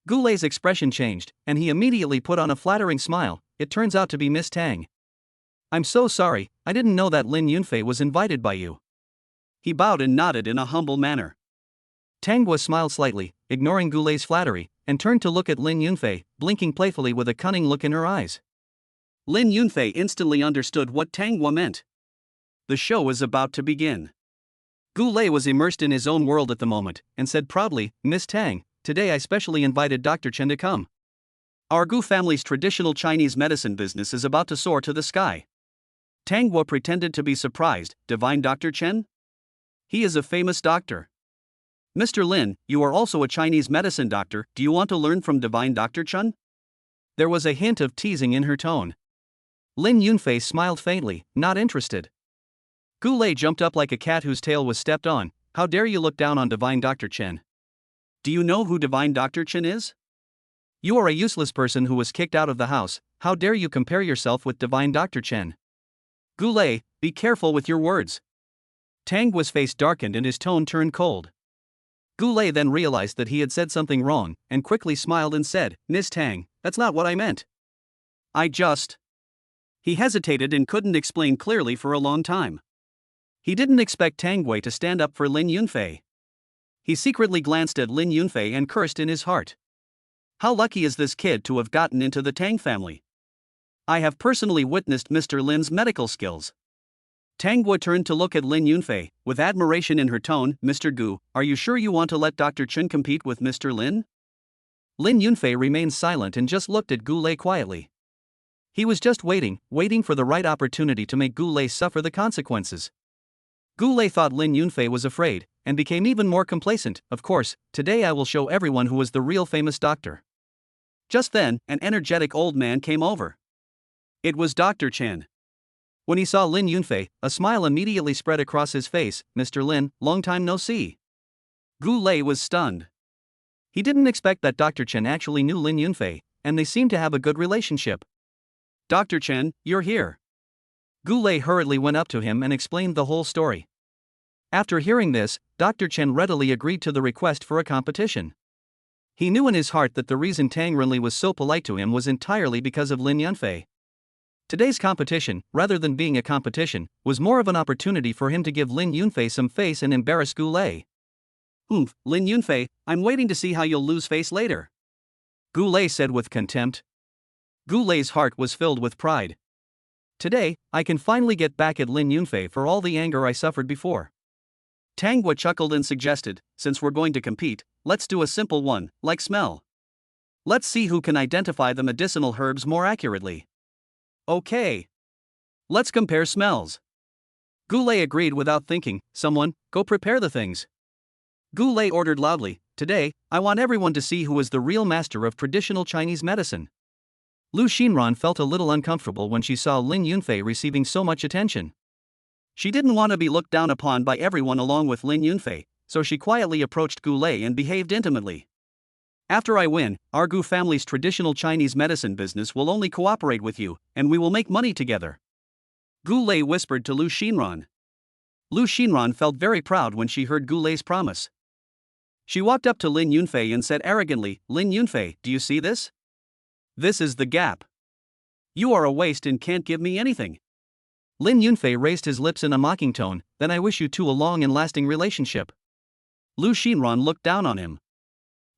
Gu Lei's expression changed, and he immediately put on a flattering smile. "It turns out to be Miss Tang. I'm so sorry, I didn't know that Lin Yunfei was invited by you." He bowed and nodded in a humble manner. Tang Guo smiled slightly, ignoring Gu Lei's flattery, and turned to look at Lin Yunfei, blinking playfully with a cunning look in her eyes. Lin Yunfei instantly understood what Tang Guo meant. The show was about to begin. Gu Lei was immersed in his own world at the moment, and said proudly, "Miss Tang, today I specially invited Dr. Chen to come. Our Gu family's traditional Chinese medicine business is about to soar to the sky." Tang Guo pretended to be surprised. "Divine Dr. Chen? He is a famous doctor. Mr. Lin, you are also a Chinese medicine doctor, do you want to learn from Divine Dr. Chen?" There was a hint of teasing in her tone. Lin Yunfei smiled faintly, not interested. Gu Lei jumped up like a cat whose tail was stepped on. "How dare you look down on Divine Dr. Chen? Do you know who Divine Dr. Chen is? You are a useless person who was kicked out of the house. How dare you compare yourself with Divine Dr. Chen? Gu Lei, be careful with your words." Tang Gui's face darkened and his tone turned cold. Gu Lei then realized that he had said something wrong, and quickly smiled and said, "Miss Tang, that's not what I meant. I just..." He hesitated and couldn't explain clearly for a long time. He didn't expect Tang Gui to stand up for Lin Yunfei. He secretly glanced at Lin Yunfei and cursed in his heart. How lucky is this kid to have gotten into the Tang family? I have personally witnessed Mr. Lin's medical skills. Tang Gui turned to look at Lin Yunfei, with admiration in her tone. "Mr. Gu, are you sure you want to let Dr. Chen compete with Mr. Lin?" Lin Yunfei remained silent and just looked at Gu Lei quietly. He was just waiting for the right opportunity to make Gu Lei suffer the consequences. Gu Lei thought Lin Yunfei was afraid, and became even more complacent. Of course, today I will show everyone who was the real famous doctor. Just then, an energetic old man came over. It was Dr. Chen. When he saw Lin Yunfei, a smile immediately spread across his face. Mr. Lin, long time no see. Gu Lei was stunned. He didn't expect that Dr. Chen actually knew Lin Yunfei, and they seemed to have a good relationship. Dr. Chen, you're here. Gu Lei hurriedly went up to him and explained the whole story. After hearing this, Dr. Chen readily agreed to the request for a competition. He knew in his heart that the reason Tang Renli was so polite to him was entirely because of Lin Yunfei. Today's competition, rather than being a competition, was more of an opportunity for him to give Lin Yunfei some face and embarrass Gu Lei. Lin Yunfei, I'm waiting to see how you'll lose face later. Gu Lei said with contempt. Gu Lei's heart was filled with pride. Today, I can finally get back at Lin Yunfei for all the anger I suffered before. Tang Hua chuckled and suggested, since we're going to compete, let's do a simple one, like smell. Let's see who can identify the medicinal herbs more accurately. Okay. Let's compare smells. Gu Lei agreed without thinking. Someone, go prepare the things. Gu Lei ordered loudly, today, I want everyone to see who is the real master of traditional Chinese medicine. Lu Xinran felt a little uncomfortable when she saw Lin Yunfei receiving so much attention. She didn't want to be looked down upon by everyone along with Lin Yunfei, so she quietly approached Gu Lei and behaved intimately. After I win, our Gu family's traditional Chinese medicine business will only cooperate with you, and we will make money together. Gu Lei whispered to Lu Xinran. Lu Xinran felt very proud when she heard Gu Lei's promise. She walked up to Lin Yunfei and said arrogantly, Lin Yunfei, do you see this? This is the gap. You are a waste and can't give me anything. Lin Yunfei raised his lips in a mocking tone, then I wish you two a long and lasting relationship. Lu Xinran looked down on him.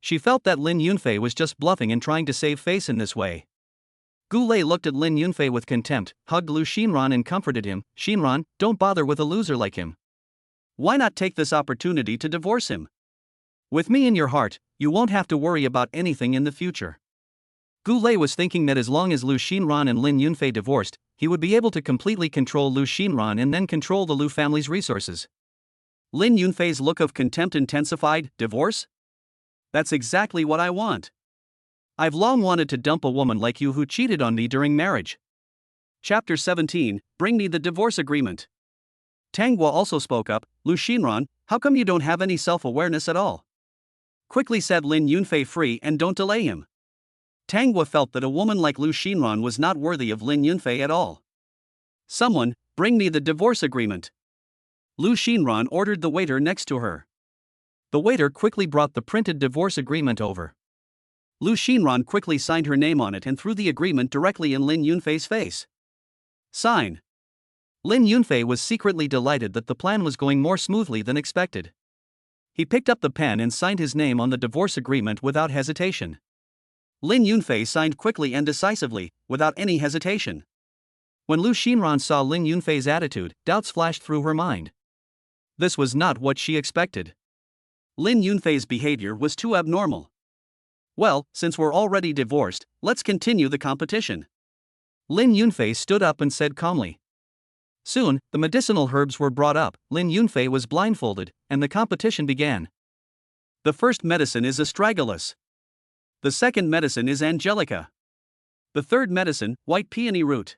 She felt that Lin Yunfei was just bluffing and trying to save face in this way. Gu Lei looked at Lin Yunfei with contempt, hugged Lu Xinran and comforted him. Xinran, don't bother with a loser like him. Why not take this opportunity to divorce him? With me in your heart, you won't have to worry about anything in the future. Gu Lei was thinking that as long as Lu Xinran and Lin Yunfei divorced, he would be able to completely control Lu Xinran and then control the Lu family's resources. Lin Yunfei's look of contempt intensified. Divorce? That's exactly what I want. I've long wanted to dump a woman like you who cheated on me during marriage. Chapter 17, Bring me the divorce agreement. Tang Hua also spoke up. Lu Xinran, how come you don't have any self-awareness at all? Quickly set Lin Yunfei free and don't delay him. Tang Hua felt that a woman like Lu Xinran was not worthy of Lin Yunfei at all. Someone, bring me the divorce agreement. Lu Xinran ordered the waiter next to her. The waiter quickly brought the printed divorce agreement over. Lu Xinran quickly signed her name on it and threw the agreement directly in Lin Yunfei's face. Sign. Lin Yunfei was secretly delighted that the plan was going more smoothly than expected. He picked up the pen and signed his name on the divorce agreement without hesitation. Lin Yunfei signed quickly and decisively, without any hesitation. When Lu Xinran saw Lin Yunfei's attitude, doubts flashed through her mind. This was not what she expected. Lin Yunfei's behavior was too abnormal. Well, since we're already divorced, let's continue the competition. Lin Yunfei stood up and said calmly. Soon, the medicinal herbs were brought up, Lin Yunfei was blindfolded, and the competition began. The first medicine is astragalus. The second medicine is angelica. The third medicine, white peony root.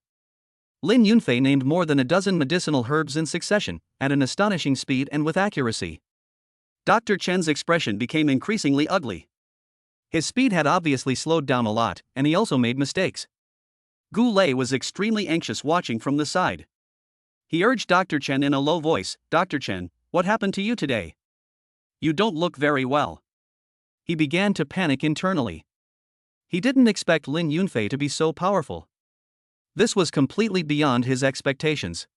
Lin Yunfei named more than a dozen medicinal herbs in succession, at an astonishing speed and with accuracy. Dr. Chen's expression became increasingly ugly. His speed had obviously slowed down a lot, and he also made mistakes. Gu Lei was extremely anxious watching from the side. He urged Dr. Chen in a low voice, Dr. Chen, what happened to you today? You don't look very well. He began to panic internally. He didn't expect Lin Yunfei to be so powerful. This was completely beyond his expectations.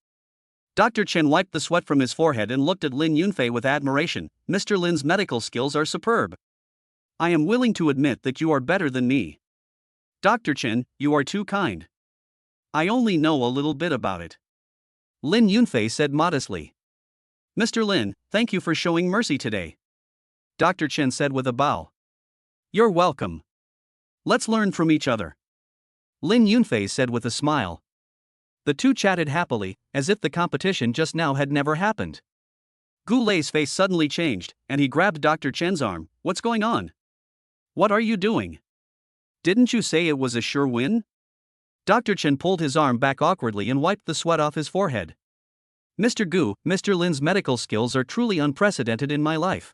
Dr. Chen wiped the sweat from his forehead and looked at Lin Yunfei with admiration. Mr. Lin's medical skills are superb. I am willing to admit that you are better than me. Dr. Chen, you are too kind. I only know a little bit about it. Lin Yunfei said modestly. Mr. Lin, thank you for showing mercy today. Dr. Chen said with a bow. You're welcome. Let's learn from each other. Lin Yunfei said with a smile. The two chatted happily, as if the competition just now had never happened. Gu Lei's face suddenly changed, and he grabbed Dr. Chen's arm. What's going on? What are you doing? Didn't you say it was a sure win? Dr. Chen pulled his arm back awkwardly and wiped the sweat off his forehead. Mr. Gu, Mr. Lin's medical skills are truly unprecedented in my life.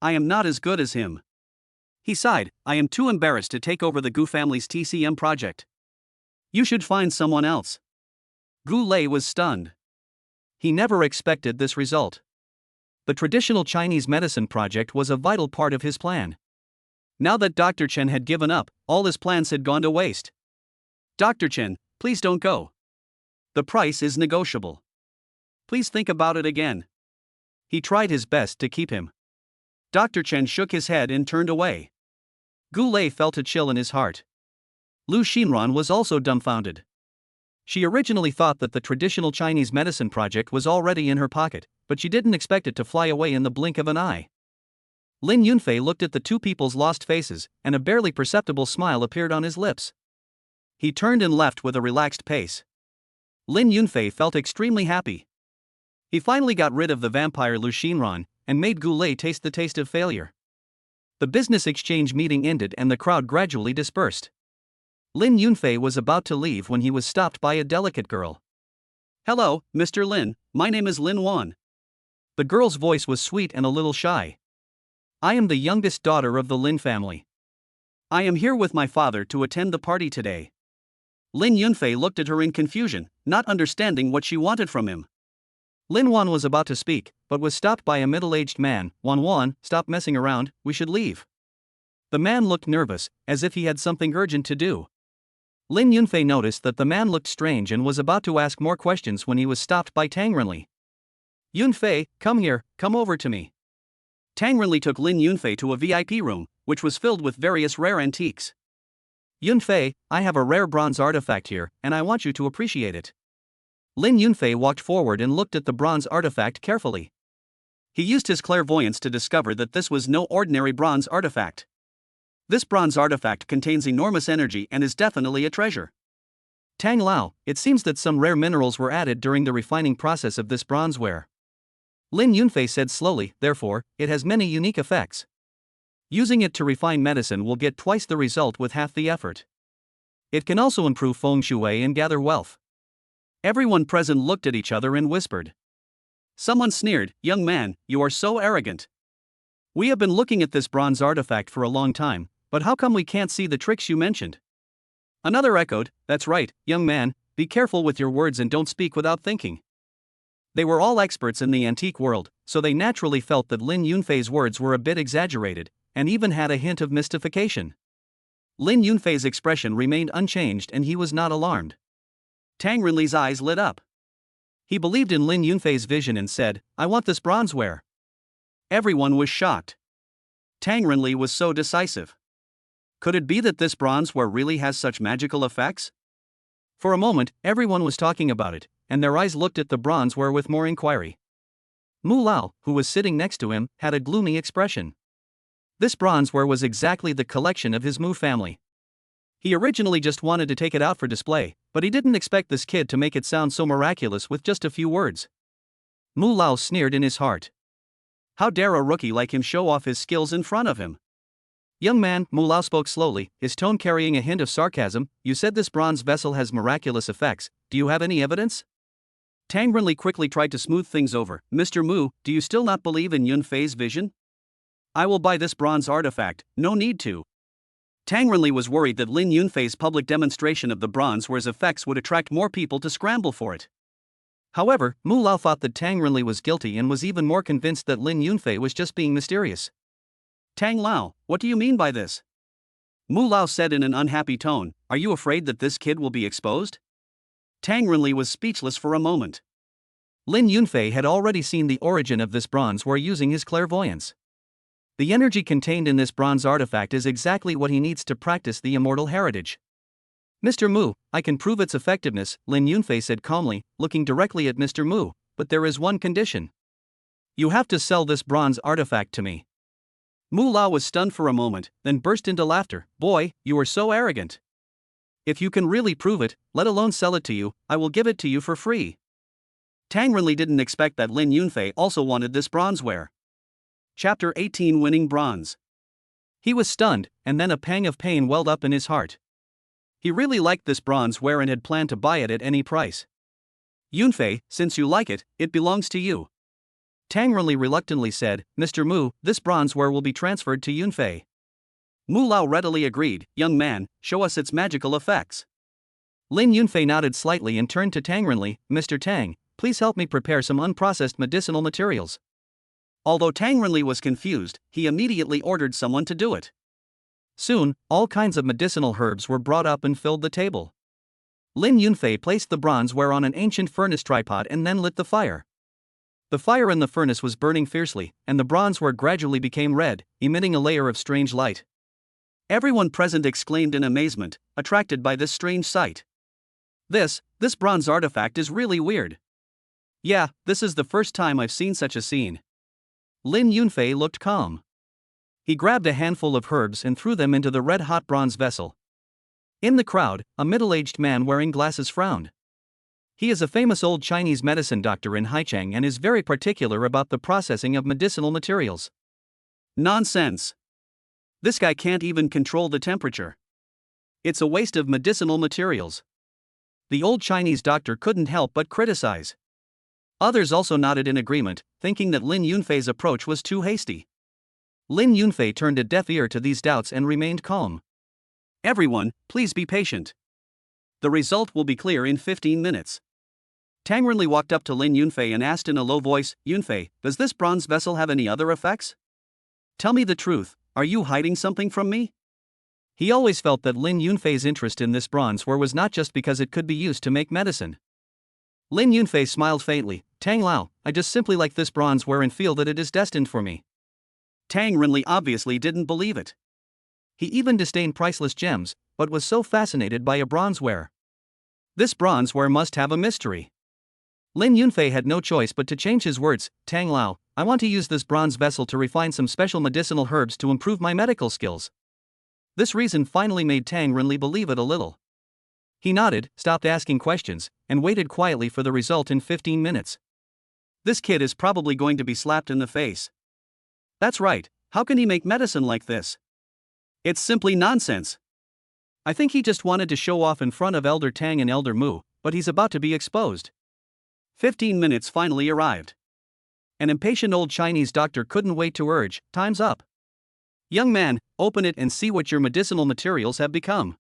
I am not as good as him. He sighed, I am too embarrassed to take over the Gu family's TCM project. You should find someone else. Gu Lei was stunned. He never expected this result. The traditional Chinese medicine project was a vital part of his plan. Now that Dr. Chen had given up, all his plans had gone to waste. Dr. Chen, please don't go. The price is negotiable. Please think about it again. He tried his best to keep him. Dr. Chen shook his head and turned away. Gu Lei felt a chill in his heart. Lu Xinran was also dumbfounded. She originally thought that the traditional Chinese medicine project was already in her pocket, but she didn't expect it to fly away in the blink of an eye. Lin Yunfei looked at the two people's lost faces, and a barely perceptible smile appeared on his lips. He turned and left with a relaxed pace. Lin Yunfei felt extremely happy. He finally got rid of the vampire Lu Xinran, and made Gu Lei taste the taste of failure. The business exchange meeting ended and the crowd gradually dispersed. Lin Yunfei was about to leave when he was stopped by a delicate girl. Hello, Mr. Lin, my name is Lin Wan. The girl's voice was sweet and a little shy. I am the youngest daughter of the Lin family. I am here with my father to attend the party today. Lin Yunfei looked at her in confusion, not understanding what she wanted from him. Lin Wan was about to speak, but was stopped by a middle-aged man. Wan, stop messing around, we should leave. The man looked nervous, as if he had something urgent to do. Lin Yunfei noticed that the man looked strange and was about to ask more questions when he was stopped by Tang Renli. Yunfei, come here, come over to me. Tang Renli took Lin Yunfei to a VIP room, which was filled with various rare antiques. Yunfei, I have a rare bronze artifact here, and I want you to appreciate it. Lin Yunfei walked forward and looked at the bronze artifact carefully. He used his clairvoyance to discover that this was no ordinary bronze artifact. This bronze artifact contains enormous energy and is definitely a treasure. Tang Lao, it seems that some rare minerals were added during the refining process of this bronzeware. Lin Yunfei said slowly, therefore, it has many unique effects. Using it to refine medicine will get twice the result with half the effort. It can also improve feng shui and gather wealth. Everyone present looked at each other and whispered. Someone sneered, young man, you are so arrogant. We have been looking at this bronze artifact for a long time, but how come we can't see the tricks you mentioned? Another echoed, that's right, young man, be careful with your words and don't speak without thinking. They were all experts in the antique world, so they naturally felt that Lin Yunfei's words were a bit exaggerated, and even had a hint of mystification. Lin Yunfei's expression remained unchanged and he was not alarmed. Tang Renli's eyes lit up. He believed in Lin Yunfei's vision and said, I want this bronzeware. Everyone was shocked. Tang Renli was so decisive. Could it be that this bronzeware really has such magical effects? For a moment, everyone was talking about it, and their eyes looked at the bronzeware with more inquiry. Mu Lao, who was sitting next to him, had a gloomy expression. This bronzeware was exactly the collection of his Mu family. He originally just wanted to take it out for display, but he didn't expect this kid to make it sound so miraculous with just a few words. Mu Lao sneered in his heart. How dare a rookie like him show off his skills in front of him? Young man, Mu Lao spoke slowly, his tone carrying a hint of sarcasm, you said this bronze vessel has miraculous effects, do you have any evidence? Tang Renli quickly tried to smooth things over, Mr. Mu, do you still not believe in Yunfei's vision? I will buy this bronze artifact, no need to. Tang Renli was worried that Lin Yunfei's public demonstration of the bronzeware's effects would attract more people to scramble for it. However, Mu Lao thought that Tang Renli was guilty and was even more convinced that Lin Yunfei was just being mysterious. Tang Lao, what do you mean by this? Mu Lao said in an unhappy tone, are you afraid that this kid will be exposed? Tang Renli was speechless for a moment. Lin Yunfei had already seen the origin of this bronzeware using his clairvoyance. The energy contained in this bronze artifact is exactly what he needs to practice the immortal heritage. Mr. Mu, I can prove its effectiveness, Lin Yunfei said calmly, looking directly at Mr. Mu, but there is one condition. You have to sell this bronze artifact to me. Mu Lao was stunned for a moment, then burst into laughter. Boy, you are so arrogant. If you can really prove it, let alone sell it to you, I will give it to you for free. Tang Renli didn't expect that Lin Yunfei also wanted this bronzeware. Chapter 18 Winning Bronze. He was stunned, and then a pang of pain welled up in his heart. He really liked this bronzeware and had planned to buy it at any price. Yunfei, since you like it, it belongs to you. Tang Renli reluctantly said, Mr. Mu, this bronzeware will be transferred to Yunfei. Mu Lao readily agreed, young man, show us its magical effects. Lin Yunfei nodded slightly and turned to Tang Renli, Mr. Tang, please help me prepare some unprocessed medicinal materials. Although Tang Renli was confused, he immediately ordered someone to do it. Soon, all kinds of medicinal herbs were brought up and filled the table. Lin Yunfei placed the bronzeware on an ancient furnace tripod and then lit the fire. The fire in the furnace was burning fiercely, and the bronzeware gradually became red, emitting a layer of strange light. Everyone present exclaimed in amazement, attracted by this strange sight. This bronze artifact is really weird. Yeah, this is the first time I've seen such a scene. Lin Yunfei looked calm. He grabbed a handful of herbs and threw them into the red-hot bronze vessel. In the crowd, a middle-aged man wearing glasses frowned. He is a famous old Chinese medicine doctor in Haicheng and is very particular about the processing of medicinal materials. Nonsense. This guy can't even control the temperature. It's a waste of medicinal materials. The old Chinese doctor couldn't help but criticize. Others also nodded in agreement, thinking that Lin Yunfei's approach was too hasty. Lin Yunfei turned a deaf ear to these doubts and remained calm. Everyone, please be patient. The result will be clear in 15 minutes. Tang Renli walked up to Lin Yunfei and asked in a low voice, Yunfei, does this bronze vessel have any other effects? Tell me the truth, are you hiding something from me? He always felt that Lin Yunfei's interest in this bronzeware was not just because it could be used to make medicine. Lin Yunfei smiled faintly, Tang Lao, I just simply like this bronzeware and feel that it is destined for me. Tang Renli obviously didn't believe it. He even disdained priceless gems, but was so fascinated by a bronzeware. This bronzeware must have a mystery. Lin Yunfei had no choice but to change his words, Tang Lao, I want to use this bronze vessel to refine some special medicinal herbs to improve my medical skills. This reason finally made Tang Renli believe it a little. He nodded, stopped asking questions, and waited quietly for the result in 15 minutes. This kid is probably going to be slapped in the face. That's right, how can he make medicine like this? It's simply nonsense. I think he just wanted to show off in front of Elder Tang and Elder Mu, but he's about to be exposed. 15 minutes finally arrived. An impatient old Chinese doctor couldn't wait to urge, time's up. Young man, open it and see what your medicinal materials have become.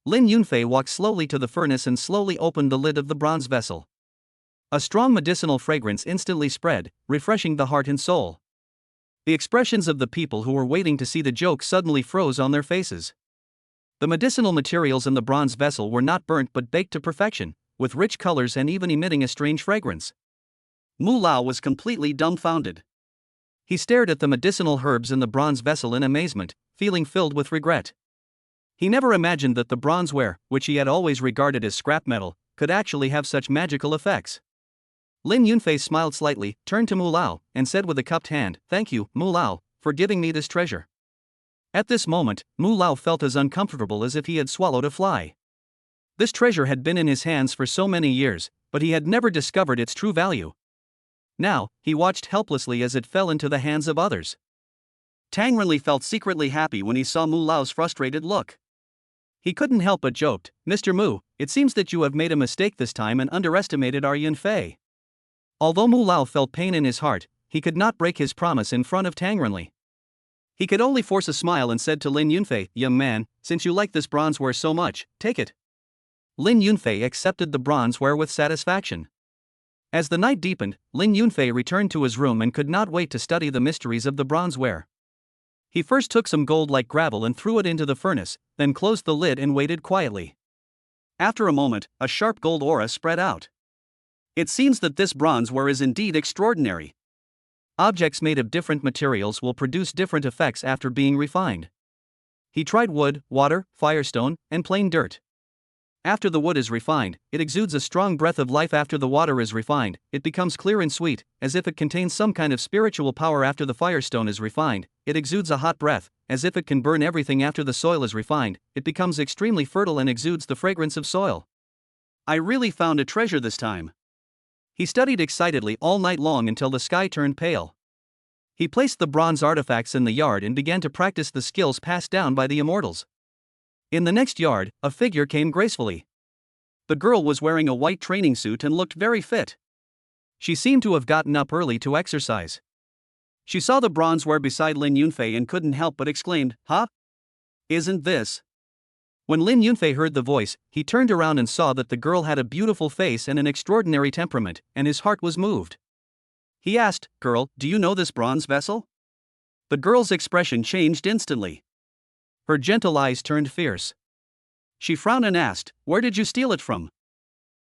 Lin Yunfei walked slowly to the furnace and slowly opened the lid of the bronze vessel. A strong medicinal fragrance instantly spread, refreshing the heart and soul. The expressions of the people who were waiting to see the joke suddenly froze on their faces. The medicinal materials in the bronze vessel were not burnt but baked to perfection, with rich colors and even emitting a strange fragrance. Mu Lao was completely dumbfounded. He stared at the medicinal herbs in the bronze vessel in amazement, feeling filled with regret. He never imagined that the bronzeware, which he had always regarded as scrap metal, could actually have such magical effects. Lin Yunfei smiled slightly, turned to Mu Lao, and said with a cupped hand, Thank you, Mu Lao, for giving me this treasure. At this moment, Mu Lao felt as uncomfortable as if he had swallowed a fly. This treasure had been in his hands for so many years, but he had never discovered its true value. Now, he watched helplessly as it fell into the hands of others. Tang Renli felt secretly happy when he saw Mu Lao's frustrated look. He couldn't help but joked, Mr. Mu, it seems that you have made a mistake this time and underestimated our Yunfei. Although Mu Lao felt pain in his heart, he could not break his promise in front of Tang Renli. He could only force a smile and said to Lin Yunfei, Young man, since you like this bronzeware so much, take it. Lin Yunfei accepted the bronzeware with satisfaction. As the night deepened, Lin Yunfei returned to his room and could not wait to study the mysteries of the bronzeware. He first took some gold-like gravel and threw it into the furnace, then closed the lid and waited quietly. After a moment, a sharp gold aura spread out. It seems that this bronzeware is indeed extraordinary. Objects made of different materials will produce different effects after being refined. He tried wood, water, firestone, and plain dirt. After the wood is refined, it exudes a strong breath of life. After the water is refined, it becomes clear and sweet, as if it contains some kind of spiritual power. After the firestone is refined, it exudes a hot breath, as if it can burn everything. After the soil is refined, it becomes extremely fertile and exudes the fragrance of soil. I really found a treasure this time. He studied excitedly all night long until the sky turned pale. He placed the bronze artifacts in the yard and began to practice the skills passed down by the immortals. In the next yard, a figure came gracefully. The girl was wearing a white training suit and looked very fit. She seemed to have gotten up early to exercise. She saw the bronzeware beside Lin Yunfei and couldn't help but exclaimed, "Huh? Isn't this?" When Lin Yunfei heard the voice, he turned around and saw that the girl had a beautiful face and an extraordinary temperament, and his heart was moved. He asked, "Girl, do you know this bronze vessel?" The girl's expression changed instantly. Her gentle eyes turned fierce. She frowned and asked, "Where did you steal it from?"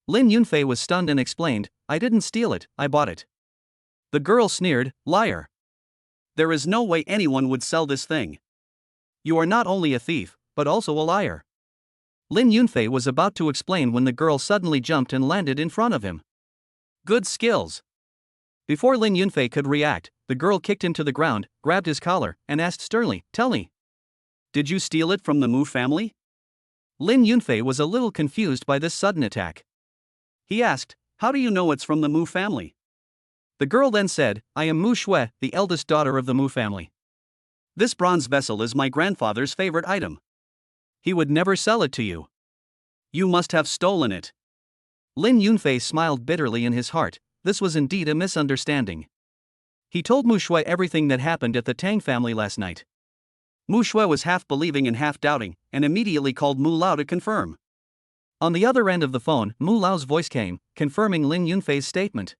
Lin Yunfei was stunned and explained, "I didn't steal it, I bought it." The girl sneered, "Liar. There is no way anyone would sell this thing. You are not only a thief, but also a liar." Lin Yunfei was about to explain when the girl suddenly jumped and landed in front of him. Good skills. Before Lin Yunfei could react, the girl kicked him to the ground, grabbed his collar, and asked sternly, "Tell me. Did you steal it from the Mu family?" Lin Yunfei was a little confused by this sudden attack. He asked, "How do you know it's from the Mu family?" The girl then said, "I am Mu Shui, the eldest daughter of the Mu family. This bronze vessel is my grandfather's favorite item. He would never sell it to you. You must have stolen it." Lin Yunfei smiled bitterly in his heart. This was indeed a misunderstanding. He told Mu Shui everything that happened at the Tang family last night. Mu Shui was half believing and half doubting, and immediately called Mu Lao to confirm. On the other end of the phone, Mu Lao's voice came, confirming Lin Yunfei's statement.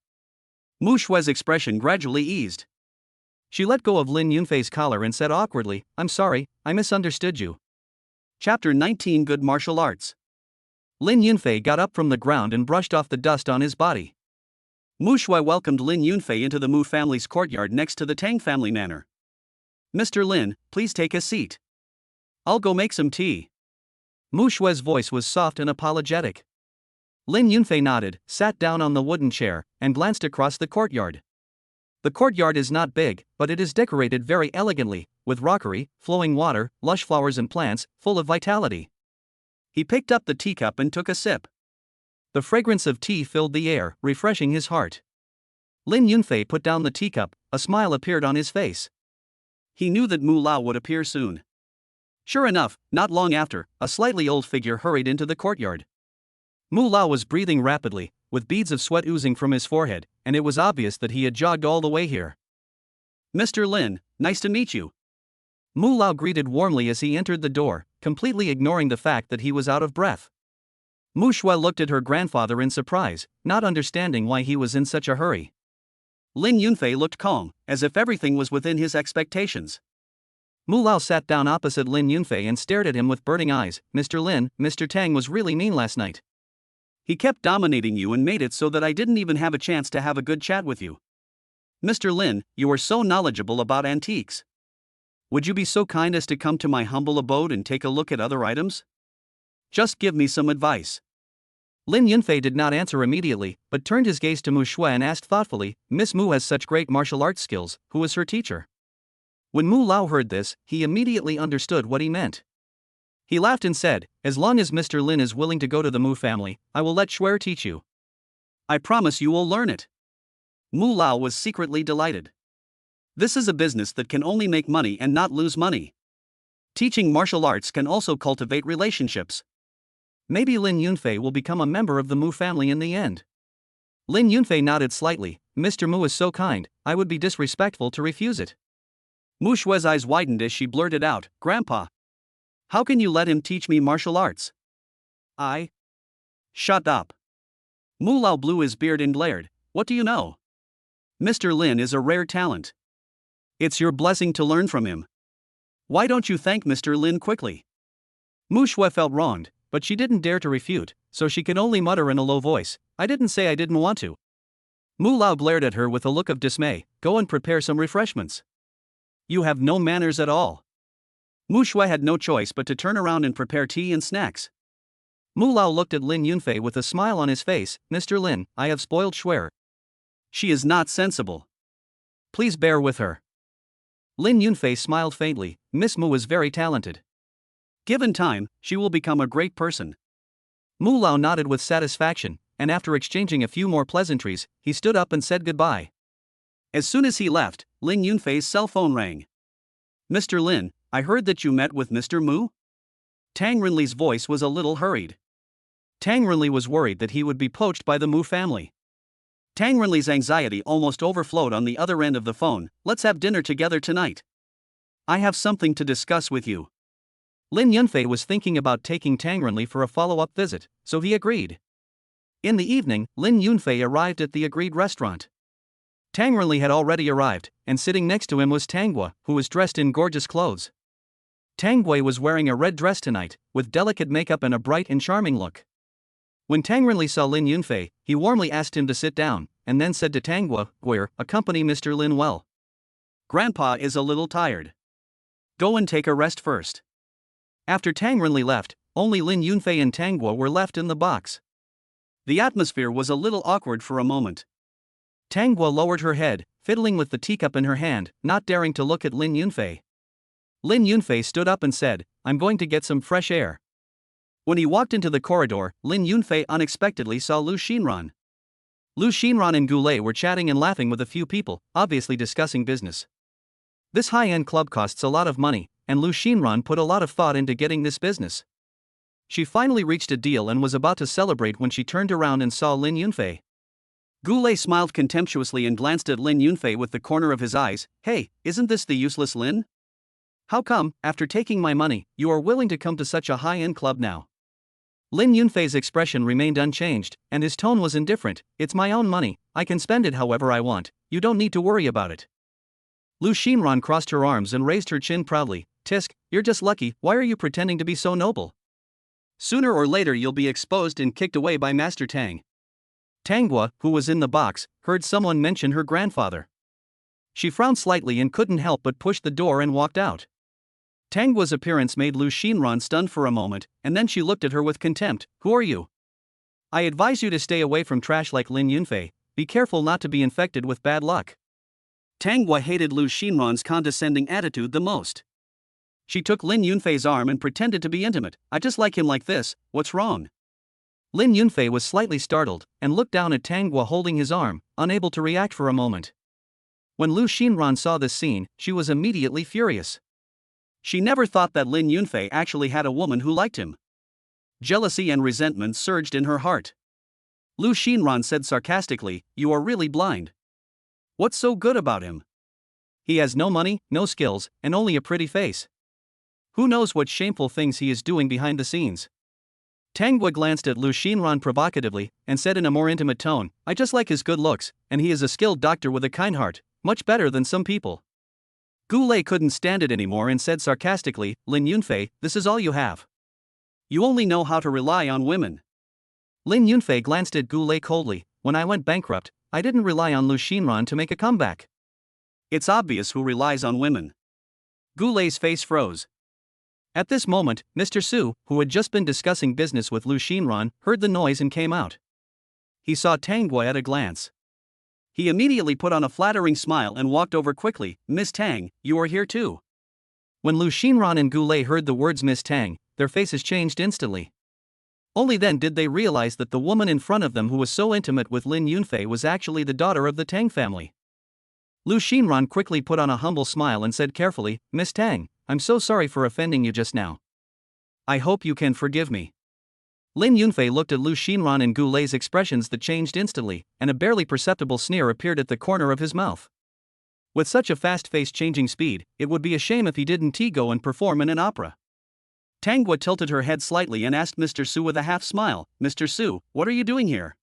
Mu Shui's expression gradually eased. She let go of Lin Yunfei's collar and said awkwardly, "I'm sorry, I misunderstood you." Chapter 19 Good Martial Arts. Lin Yunfei got up from the ground and brushed off the dust on his body. Mu Shui welcomed Lin Yunfei into the Mu family's courtyard next to the Tang family manor. "Mr. Lin, please take a seat. I'll go make some tea." Mu Shui's voice was soft and apologetic. Lin Yunfei nodded, sat down on the wooden chair, and glanced across the courtyard. The courtyard is not big, but it is decorated very elegantly, with rockery, flowing water, lush flowers and plants, full of vitality. He picked up the teacup and took a sip. The fragrance of tea filled the air, refreshing his heart. Lin Yunfei put down the teacup, a smile appeared on his face. He knew that Mu Lao would appear soon. Sure enough, not long after, a slightly old figure hurried into the courtyard. Mu Lao was breathing rapidly, with beads of sweat oozing from his forehead, and it was obvious that he had jogged all the way here. "Mr. Lin, nice to meet you." Mu Lao greeted warmly as he entered the door, completely ignoring the fact that he was out of breath. Mu Shui looked at her grandfather in surprise, not understanding why he was in such a hurry. Lin Yunfei looked calm, as if everything was within his expectations. Mu Lao sat down opposite Lin Yunfei and stared at him with burning eyes. "Mr. Lin, Mr. Tang was really mean last night. He kept dominating you and made it so that I didn't even have a chance to have a good chat with you. Mr. Lin, you are so knowledgeable about antiques. Would you be so kind as to come to my humble abode and take a look at other items? Just give me some advice." Lin Yunfei did not answer immediately, but turned his gaze to Mu Shui and asked thoughtfully, "Miss Mu has such great martial arts skills, who is her teacher?" When Mu Lao heard this, he immediately understood what he meant. He laughed and said, "As long as Mr. Lin is willing to go to the Mu family, I will let Shui teach you. I promise you will learn it." Mu Lao was secretly delighted. This is a business that can only make money and not lose money. Teaching martial arts can also cultivate relationships. Maybe Lin Yunfei will become a member of the Mu family in the end. Lin Yunfei nodded slightly. "Mr. Mu is so kind, I would be disrespectful to refuse it." Mu Shui's eyes widened as she blurted out, "Grandpa, how can you let him teach me martial arts?" Shut up." Mu Lao blew his beard and glared, "What do you know? Mr. Lin is a rare talent. It's your blessing to learn from him. Why don't you thank Mr. Lin quickly?" Mu Shui felt wronged, but she didn't dare to refute, so she could only mutter in a low voice, "I didn't say I didn't want to." Mu Lao glared at her with a look of dismay. "Go and prepare some refreshments. You have no manners at all." Mu Shui had no choice but to turn around and prepare tea and snacks. Mu Lao looked at Lin Yunfei with a smile on his face. "Mr. Lin, I have spoiled Shui. She is not sensible. Please bear with her." Lin Yunfei smiled faintly. "Miss Mu is very talented. Given time, she will become a great person." Mu Lao nodded with satisfaction. and after exchanging a few more pleasantries, he stood up and said goodbye. As soon as he left, Lin Yunfei's cell phone rang. "Mr. Lin, I heard that you met with Mr. Mu?" Tang Renli's voice was a little hurried. Tang Renli was worried that he would be poached by the Mu family. Tang Renli's anxiety almost overflowed on the other end of the phone. "Let's have dinner together tonight. I have something to discuss with you." Lin Yunfei was thinking about taking Tang Renli for a follow-up visit, so he agreed. In the evening, Lin Yunfei arrived at the agreed restaurant. Tang Renli had already arrived, and sitting next to him was Tanggua, who was dressed in gorgeous clothes. Tanggua was wearing a red dress tonight, with delicate makeup and a bright and charming look. When Tang Renli saw Lin Yunfei, he warmly asked him to sit down, and then said to Tanggua, "Accompany Mr. Lin well. Grandpa is a little tired. Go and take a rest first." After Tang Renli left, only Lin Yunfei and Tanggua were left in the box. The atmosphere was a little awkward for a moment. Tanggua lowered her head, fiddling with the teacup in her hand, not daring to look at Lin Yunfei. Lin Yunfei stood up and said, "I'm going to get some fresh air." When he walked into the corridor, Lin Yunfei unexpectedly saw Lu Xinran. Lu Xinran and Goulet were chatting and laughing with a few people, obviously discussing business. This high-end club costs a lot of money, and Lu Xinran put a lot of thought into getting this business. She finally reached a deal and was about to celebrate when she turned around and saw Lin Yunfei. Goulet smiled contemptuously and glanced at Lin Yunfei with the corner of his eyes. "Hey, isn't this the useless Lin? How come, after taking my money, you are willing to come to such a high-end club now?" Lin Yunfei's expression remained unchanged, and his tone was indifferent. "It's my own money, I can spend it however I want, you don't need to worry about it." Lu Xinran crossed her arms and raised her chin proudly. "Tisk, you're just lucky, why are you pretending to be so noble? Sooner or later you'll be exposed and kicked away by Master Tang." Tanggua, who was in the box, heard someone mention her grandfather. She frowned slightly and couldn't help but push the door and walked out. Tanggua's appearance made Lu Xinran stunned for a moment, and then she looked at her with contempt. "Who are you? I advise you to stay away from trash like Lin Yunfei. Be careful not to be infected with bad luck." Tanggua hated Lu Xinran's condescending attitude the most. She took Lin Yunfei's arm and pretended to be intimate. "I just like him like this, what's wrong?" Lin Yunfei was slightly startled, and looked down at Tanggua holding his arm, unable to react for a moment. When Lu Xinran saw this scene, she was immediately furious. She never thought that Lin Yunfei actually had a woman who liked him. Jealousy and resentment surged in her heart. Lu Xinran said sarcastically, "You are really blind. What's so good about him? He has no money, no skills, and only a pretty face. Who knows what shameful things he is doing behind the scenes?" Tanggua glanced at Lu Xinran provocatively, and said in a more intimate tone, "I just like his good looks, and he is a skilled doctor with a kind heart, much better than some people." Goulet couldn't stand it anymore and said sarcastically, "Lin Yunfei, this is all you have. You only know how to rely on women." Lin Yunfei glanced at Goulet coldly. "When I went bankrupt, I didn't rely on Lu Xinran to make a comeback." "It's obvious who relies on women." Goulet's face froze. At this moment, Mr. Su, who had just been discussing business with Lu Xinran, heard the noise and came out. He saw Tanggua at a glance. He immediately put on a flattering smile and walked over quickly. "Miss Tang, you are here too." When Lu Xinran and Goulet heard the words Miss Tang, their faces changed instantly. Only then did they realize that the woman in front of them who was so intimate with Lin Yunfei was actually the daughter of the Tang family. Lu Xinran quickly put on a humble smile and said carefully, "Miss Tang, I'm so sorry for offending you just now. I hope you can forgive me." Lin Yunfei looked at Lu Xinran and Goulet's expressions that changed instantly, and a barely perceptible sneer appeared at the corner of his mouth. With such a fast-paced changing speed, it would be a shame if he didn't go and perform in an opera. Tanggua tilted her head slightly and asked Mr. Su with a half-smile, "Mr. Su, what are you doing here?"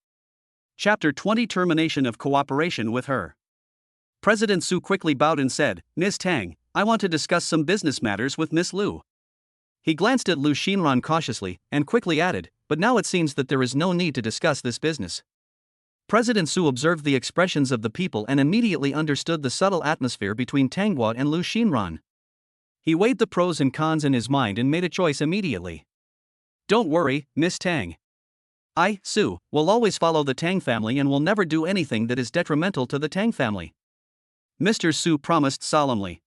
Chapter 20 Termination of Cooperation with Her. President Su quickly bowed and said, "Ms. Tang, I want to discuss some business matters with Miss Lu." He glanced at Lu Xinran cautiously, and quickly added, "But now it seems that there is no need to discuss this business." President Su observed the expressions of the people and immediately understood the subtle atmosphere between Tanggua and Lu Xinran. He weighed the pros and cons in his mind and made a choice immediately. "Don't worry, Miss Tang. I, Su, will always follow the Tang family and will never do anything that is detrimental to the Tang family," Mr. Su promised solemnly.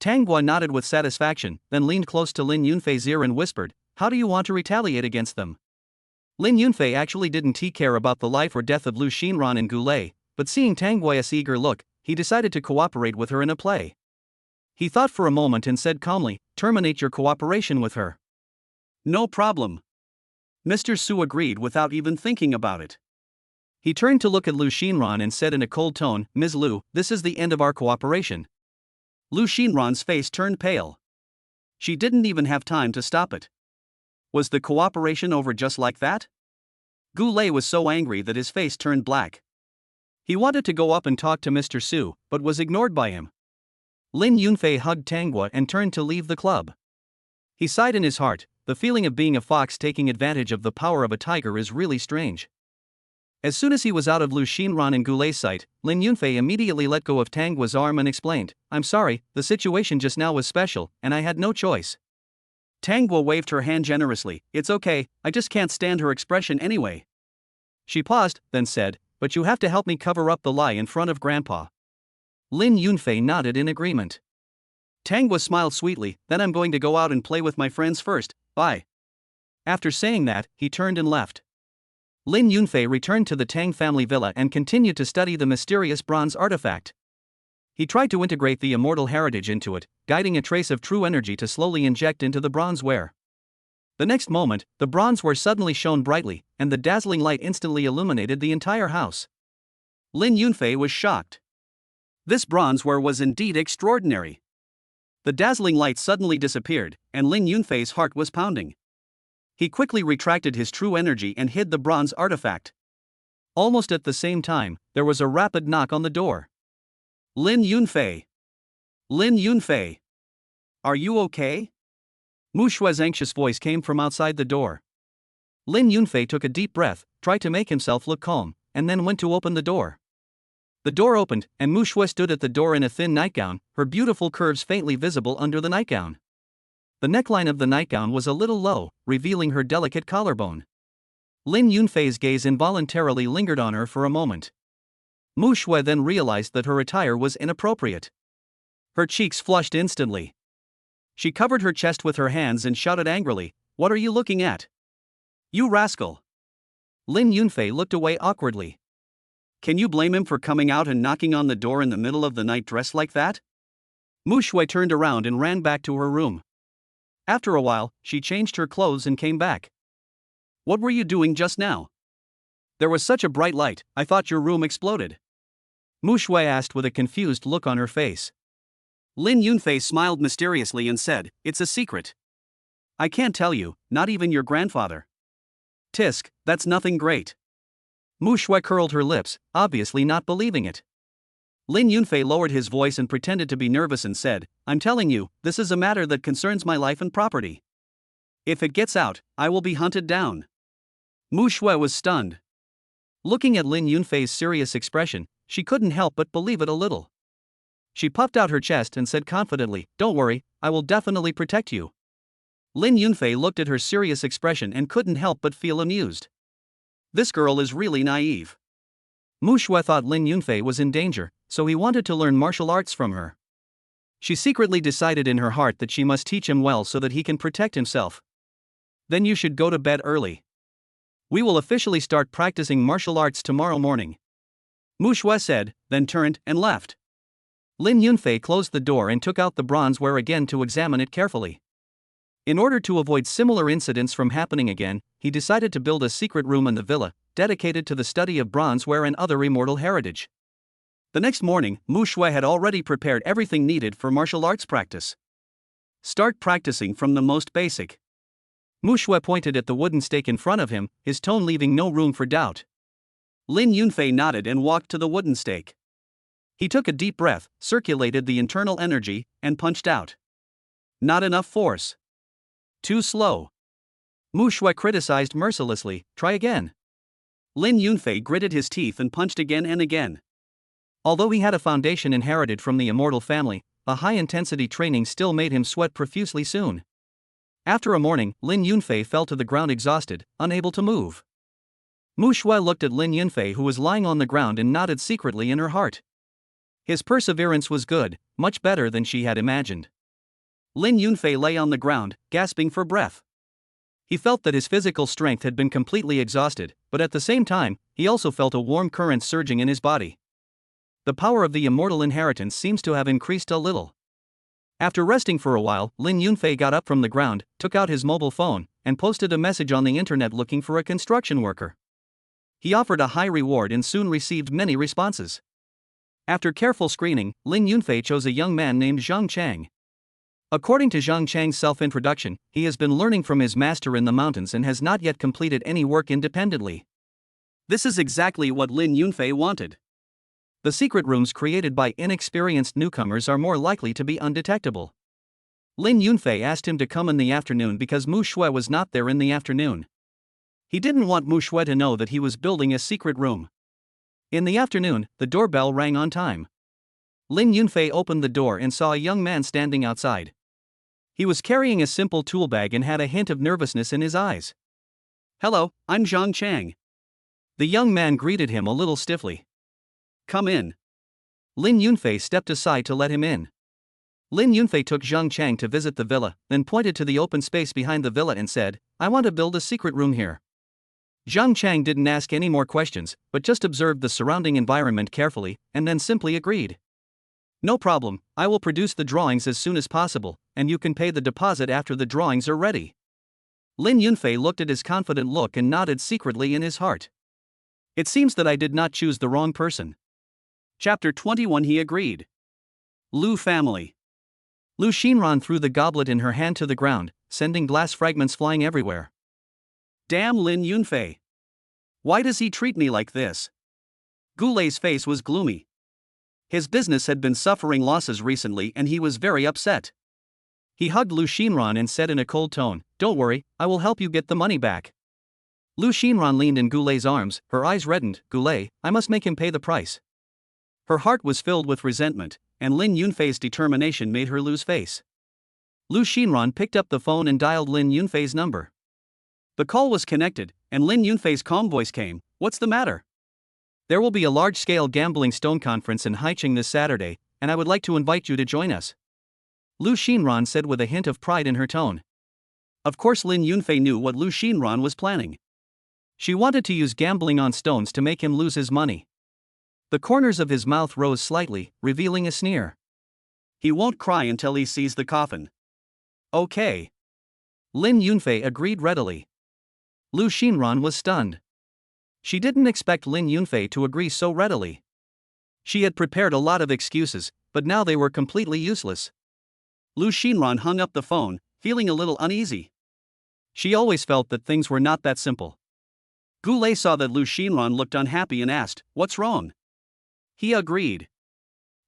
Tanggua nodded with satisfaction, then leaned close to Lin Yunfei's ear and whispered, "How do you want to retaliate against them?" Lin Yunfei actually didn't care about the life or death of Lu Xinran and Goulet, but seeing Tang Gui's eager look, he decided to cooperate with her in a play. He thought for a moment and said calmly, "Terminate your cooperation with her." No problem. Mr. Su agreed without even thinking about it. He turned to look at Lu Xinran and said in a cold tone, "Ms. Lu, this is the end of our cooperation." Lu Xinran's face turned pale. She didn't even have time to stop it. Was the cooperation over just like that? Goulet was so angry that his face turned black. He wanted to go up and talk to Mr. Su, but was ignored by him. Lin Yunfei hugged Tang Gui and turned to leave the club. He sighed in his heart. The feeling of being a fox taking advantage of the power of a tiger is really strange. As soon as he was out of Lu Xinran and Goulet's sight, Lin Yunfei immediately let go of Tang Gui's arm and explained, "I'm sorry, the situation just now was special, and I had no choice." Tang Gui waved her hand generously. "It's okay, I just can't stand her expression anyway." She paused, then said, "But you have to help me cover up the lie in front of Grandpa." Lin Yunfei nodded in agreement. Tang Gui smiled sweetly, "Then I'm going to go out and play with my friends first, bye." After saying that, he turned and left. Lin Yunfei returned to the Tang family villa and continued to study the mysterious bronze artifact. He tried to integrate the immortal heritage into it, guiding a trace of true energy to slowly inject into the bronze ware. The next moment, the bronze ware suddenly shone brightly, and the dazzling light instantly illuminated the entire house. Lin Yunfei was shocked. This bronze ware was indeed extraordinary. The dazzling light suddenly disappeared, and Lin Yunfei's heart was pounding. He quickly retracted his true energy and hid the bronze artifact. Almost at the same time, there was a rapid knock on the door. Lin Yunfei. Lin Yunfei. Are you okay? Mu Shui's anxious voice came from outside the door. Lin Yunfei took a deep breath, tried to make himself look calm, and then went to open the door. The door opened, and Mu Shui stood at the door in a thin nightgown, her beautiful curves faintly visible under the nightgown. The neckline of the nightgown was a little low, revealing her delicate collarbone. Lin Yunfei's gaze involuntarily lingered on her for a moment. Mu Shui then realized that her attire was inappropriate. Her cheeks flushed instantly. She covered her chest with her hands and shouted angrily, "What are you looking at? You rascal!" Lin Yunfei looked away awkwardly. Can you blame him for coming out and knocking on the door in the middle of the night dressed like that? Mu Shui turned around and ran back to her room. After a while, she changed her clothes and came back. "What were you doing just now? There was such a bright light, I thought your room exploded." Mu Shui asked with a confused look on her face. Lin Yunfei smiled mysteriously and said, "It's a secret. I can't tell you, not even your grandfather." "Tisk, that's nothing great." Mu Shui curled her lips, obviously not believing it. Lin Yunfei lowered his voice and pretended to be nervous and said, "I'm telling you, this is a matter that concerns my life and property. If it gets out, I will be hunted down." Mu Shui was stunned. Looking at Lin Yunfei's serious expression, she couldn't help but believe it a little. She puffed out her chest and said confidently, "Don't worry, I will definitely protect you." Lin Yunfei looked at her serious expression and couldn't help but feel amused. This girl is really naive. Mu Shui thought Lin Yunfei was in danger, so he wanted to learn martial arts from her. She secretly decided in her heart that she must teach him well so that he can protect himself. "Then you should go to bed early. We will officially start practicing martial arts tomorrow morning," Mu Shui said, then turned and left. Lin Yunfei closed the door and took out the bronze ware again to examine it carefully. In order to avoid similar incidents from happening again, he decided to build a secret room in the villa, dedicated to the study of bronze ware and other immortal heritage. The next morning, Mu Shui had already prepared everything needed for martial arts practice. Start practicing from the most basic. Mu Shui pointed at the wooden stake in front of him, his tone leaving no room for doubt. Lin Yunfei nodded and walked to the wooden stake. He took a deep breath, circulated the internal energy, and punched out. Not enough force. Too slow. Mu Shui criticized mercilessly, "Try again." Lin Yunfei gritted his teeth and punched again and again. Although he had a foundation inherited from the immortal family, a high-intensity training still made him sweat profusely soon. After a morning, Lin Yunfei fell to the ground exhausted, unable to move. Mu Shui looked at Lin Yunfei who was lying on the ground and nodded secretly in her heart. His perseverance was good, much better than she had imagined. Lin Yunfei lay on the ground, gasping for breath. He felt that his physical strength had been completely exhausted, but at the same time, he also felt a warm current surging in his body. The power of the immortal inheritance seems to have increased a little. After resting for a while, Lin Yunfei got up from the ground, took out his mobile phone, and posted a message on the internet looking for a construction worker. He offered a high reward and soon received many responses. After careful screening, Lin Yunfei chose a young man named Zhang Chang. According to Zhang Chang's self-introduction, he has been learning from his master in the mountains and has not yet completed any work independently. This is exactly what Lin Yunfei wanted. The secret rooms created by inexperienced newcomers are more likely to be undetectable. Lin Yunfei asked him to come in the afternoon because Mu Shui was not there in the afternoon. He didn't want Mu Shui to know that he was building a secret room. In the afternoon, the doorbell rang on time. Lin Yunfei opened the door and saw a young man standing outside. He was carrying a simple tool bag and had a hint of nervousness in his eyes. "Hello, I'm Zhang Chang." The young man greeted him a little stiffly. "Come in." Lin Yunfei stepped aside to let him in. Lin Yunfei took Zhang Chang to visit the villa, then pointed to the open space behind the villa and said, "I want to build a secret room here." Zhang Chang didn't ask any more questions, but just observed the surrounding environment carefully, and then simply agreed. "No problem, I will produce the drawings as soon as possible, and you can pay the deposit after the drawings are ready." Lin Yunfei looked at his confident look and nodded secretly in his heart. It seems that I did not choose the wrong person. Chapter 21. He agreed. Lu family. Lu Xinran threw the goblet in her hand to the ground, sending glass fragments flying everywhere. "Damn Lin Yunfei. Why does he treat me like this?" Goulet's face was gloomy. His business had been suffering losses recently and he was very upset. He hugged Lu Xinran and said in a cold tone, "Don't worry, I will help you get the money back." Lu Xinran leaned in Goulet's arms, her eyes reddened. "Goulet, I must make him pay the price." Her heart was filled with resentment, and Lin Yunfei's determination made her lose face. Lu Xinran picked up the phone and dialed Lin Yunfei's number. The call was connected, and Lin Yunfei's calm voice came, "What's the matter?" "There will be a large-scale gambling stone conference in Haicheng this Saturday, and I would like to invite you to join us," Lu Xinran said with a hint of pride in her tone. Of course Lin Yunfei knew what Lu Xinran was planning. She wanted to use gambling on stones to make him lose his money. The corners of his mouth rose slightly, revealing a sneer. "He won't cry until he sees the coffin." "Okay." Lin Yunfei agreed readily. Lu Xinran was stunned. She didn't expect Lin Yunfei to agree so readily. She had prepared a lot of excuses, but now they were completely useless. Lu Xinran hung up the phone, feeling a little uneasy. She always felt that things were not that simple. Goulet saw that Lu Xinran looked unhappy and asked, "What's wrong?" He agreed.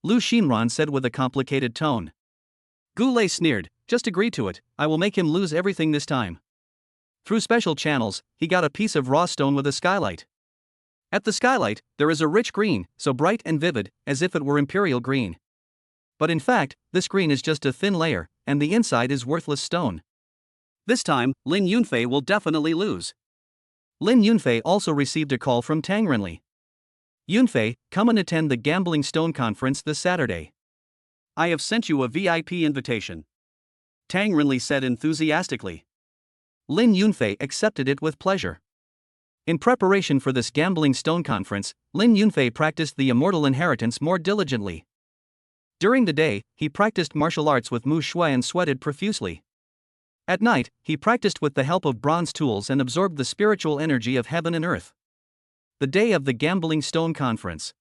Lu Xinran said with a complicated tone. Goulet sneered, "Just agree to it, I will make him lose everything this time." Through special channels, he got a piece of raw stone with a skylight. At the skylight, there is a rich green, so bright and vivid, as if it were imperial green. But in fact, this green is just a thin layer, and the inside is worthless stone. This time, Lin Yunfei will definitely lose. Lin Yunfei also received a call from Tang Renli. "Yunfei, come and attend the Gambling Stone Conference this Saturday." "I have sent you a VIP invitation," Tang Renli said enthusiastically. Lin Yunfei accepted it with pleasure. In preparation for this Gambling Stone Conference, Lin Yunfei practiced the immortal inheritance more diligently. During the day, he practiced martial arts with Mu Shui and sweated profusely. At night, he practiced with the help of bronze tools and absorbed the spiritual energy of heaven and earth. The day of the Gambling Stone Conference.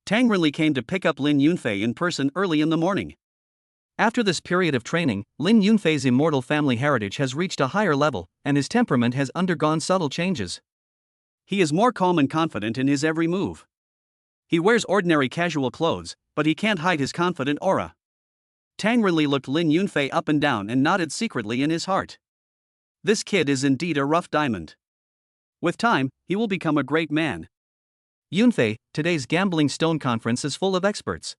Tang Renli came to pick up Lin Yunfei in person early in the morning. After this period of training, Lin Yunfei's immortal family heritage has reached a higher level, and his temperament has undergone subtle changes. He is more calm and confident in his every move. He wears ordinary casual clothes, but he can't hide his confident aura. Tang Renli looked Lin Yunfei up and down and nodded secretly in his heart. This kid is indeed a rough diamond. With time, he will become a great man. "Yunfei, today's Gambling Stone Conference is full of experts.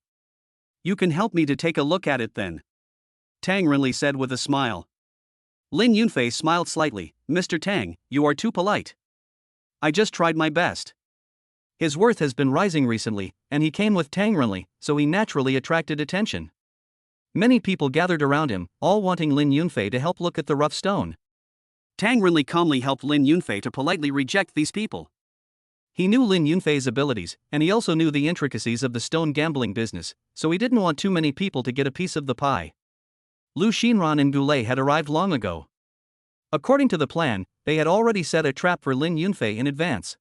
You can help me to take a look at it then," Tang Renli said with a smile. Lin Yunfei smiled slightly. "Mr. Tang, you are too polite. I just tried my best." His worth has been rising recently, and he came with Tang Renli, so he naturally attracted attention. Many people gathered around him, all wanting Lin Yunfei to help look at the rough stone. Tang Renli calmly helped Lin Yunfei to politely reject these people. He knew Lin Yunfei's abilities, and he also knew the intricacies of the stone gambling business, so he didn't want too many people to get a piece of the pie. Lu Xinran and Gulei had arrived long ago. According to the plan, they had already set a trap for Lin Yunfei in advance.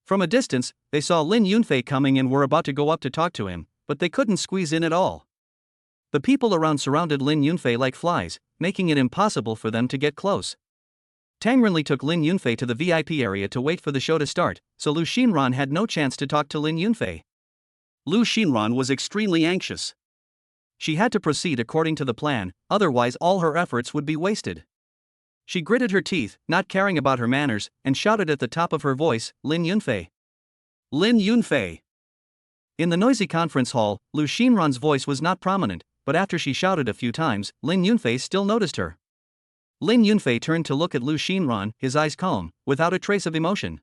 From a distance, they saw Lin Yunfei coming and were about to go up to talk to him, but they couldn't squeeze in at all. The people around surrounded Lin Yunfei like flies, making it impossible for them to get close. Tang Renli took Lin Yunfei to the VIP area to wait for the show to start, so Lu Xinran had no chance to talk to Lin Yunfei. Lu Xinran was extremely anxious. She had to proceed according to the plan, otherwise all her efforts would be wasted. She gritted her teeth, not caring about her manners, and shouted at the top of her voice, "Lin Yunfei! Lin Yunfei!" In the noisy conference hall, Lu Xinran's voice was not prominent, but after she shouted a few times, Lin Yunfei still noticed her. Lin Yunfei turned to look at Lu Xinran, his eyes calm, without a trace of emotion.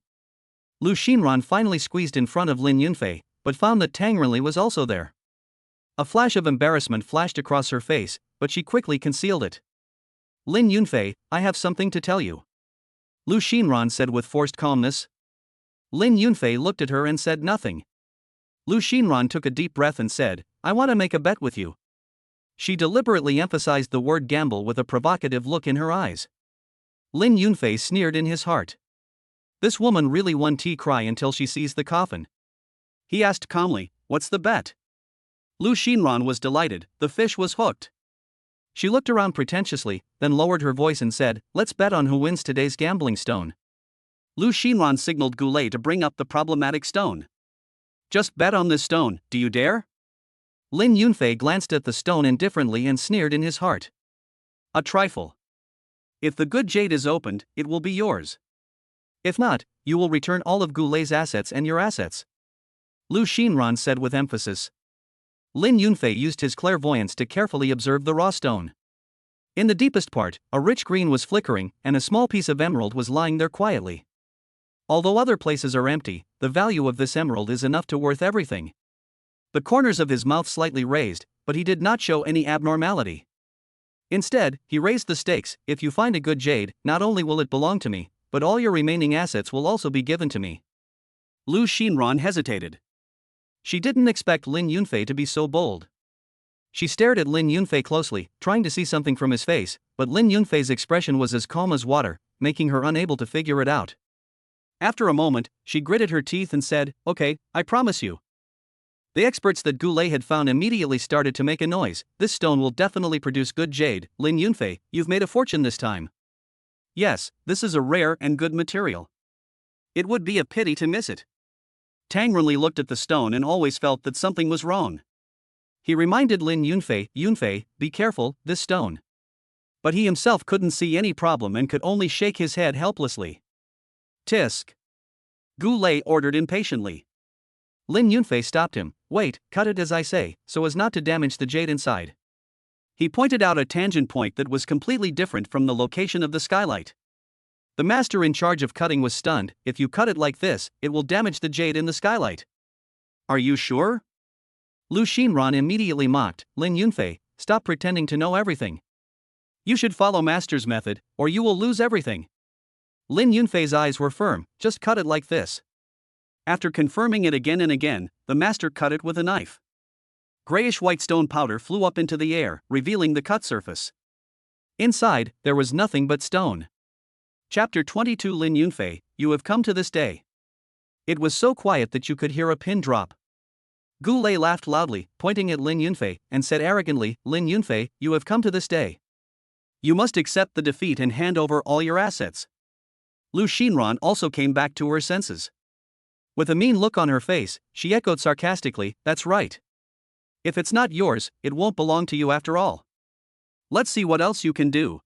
Lu Xinran finally squeezed in front of Lin Yunfei, but found that Tang Renli was also there. A flash of embarrassment flashed across her face, but she quickly concealed it. "Lin Yunfei, I have something to tell you," Lu Xinran said with forced calmness. Lin Yunfei looked at her and said nothing. Lu Xinran took a deep breath and said, "I want to make a bet with you." She deliberately emphasized the word gamble with a provocative look in her eyes. Lin Yunfei sneered in his heart. This woman really won't cry until she sees the coffin. He asked calmly, "What's the bet?" Lu Xinran was delighted, the fish was hooked. She looked around pretentiously, then lowered her voice and said, "Let's bet on who wins today's gambling stone." Lu Xinran signaled Gulei to bring up the problematic stone. "Just bet on this stone, do you dare?" Lin Yunfei glanced at the stone indifferently and sneered in his heart. "A trifle. If the good jade is opened, it will be yours. If not, you will return all of Gulei's assets and your assets," Lu Xinran said with emphasis. Lin Yunfei used his clairvoyance to carefully observe the raw stone. In the deepest part, a rich green was flickering, and a small piece of emerald was lying there quietly. Although other places are empty, the value of this emerald is enough to worth everything. The corners of his mouth slightly raised, but he did not show any abnormality. Instead, he raised the stakes. "If you find a good jade, not only will it belong to me, but all your remaining assets will also be given to me." Lu Xinran hesitated. She didn't expect Lin Yunfei to be so bold. She stared at Lin Yunfei closely, trying to see something from his face, but Lin Yunfei's expression was as calm as water, making her unable to figure it out. After a moment, she gritted her teeth and said, "Okay, I promise you." The experts that Gulei had found immediately started to make a noise. "This stone will definitely produce good jade, Lin Yunfei, you've made a fortune this time." "Yes, this is a rare and good material. It would be a pity to miss it." Tang Renli looked at the stone and always felt that something was wrong. He reminded Lin Yunfei, "Yunfei, be careful, this stone." But he himself couldn't see any problem and could only shake his head helplessly. "Tisk!" Gulei ordered impatiently. Lin Yunfei stopped him. "Wait, cut it as I say, so as not to damage the jade inside." He pointed out a tangent point that was completely different from the location of the skylight. The master in charge of cutting was stunned. "If you cut it like this, it will damage the jade in the skylight." "Are you sure?" Lu Xinran immediately mocked. "Lin Yunfei, stop pretending to know everything. You should follow master's method, or you will lose everything." Lin Yunfei's eyes were firm. "Just cut it like this." After confirming it again and again, the master cut it with a knife. Grayish-white stone powder flew up into the air, revealing the cut surface. Inside, there was nothing but stone. Chapter 22 Lin Yunfei, you have come to this day. It was so quiet that you could hear a pin drop. Gulei laughed loudly, pointing at Lin Yunfei, and said arrogantly, "Lin Yunfei, you have come to this day. You must accept the defeat and hand over all your assets." Lu Xinran also came back to her senses. With a mean look on her face, she echoed sarcastically, "That's right. If it's not yours, it won't belong to you after all. Let's see what else you can do."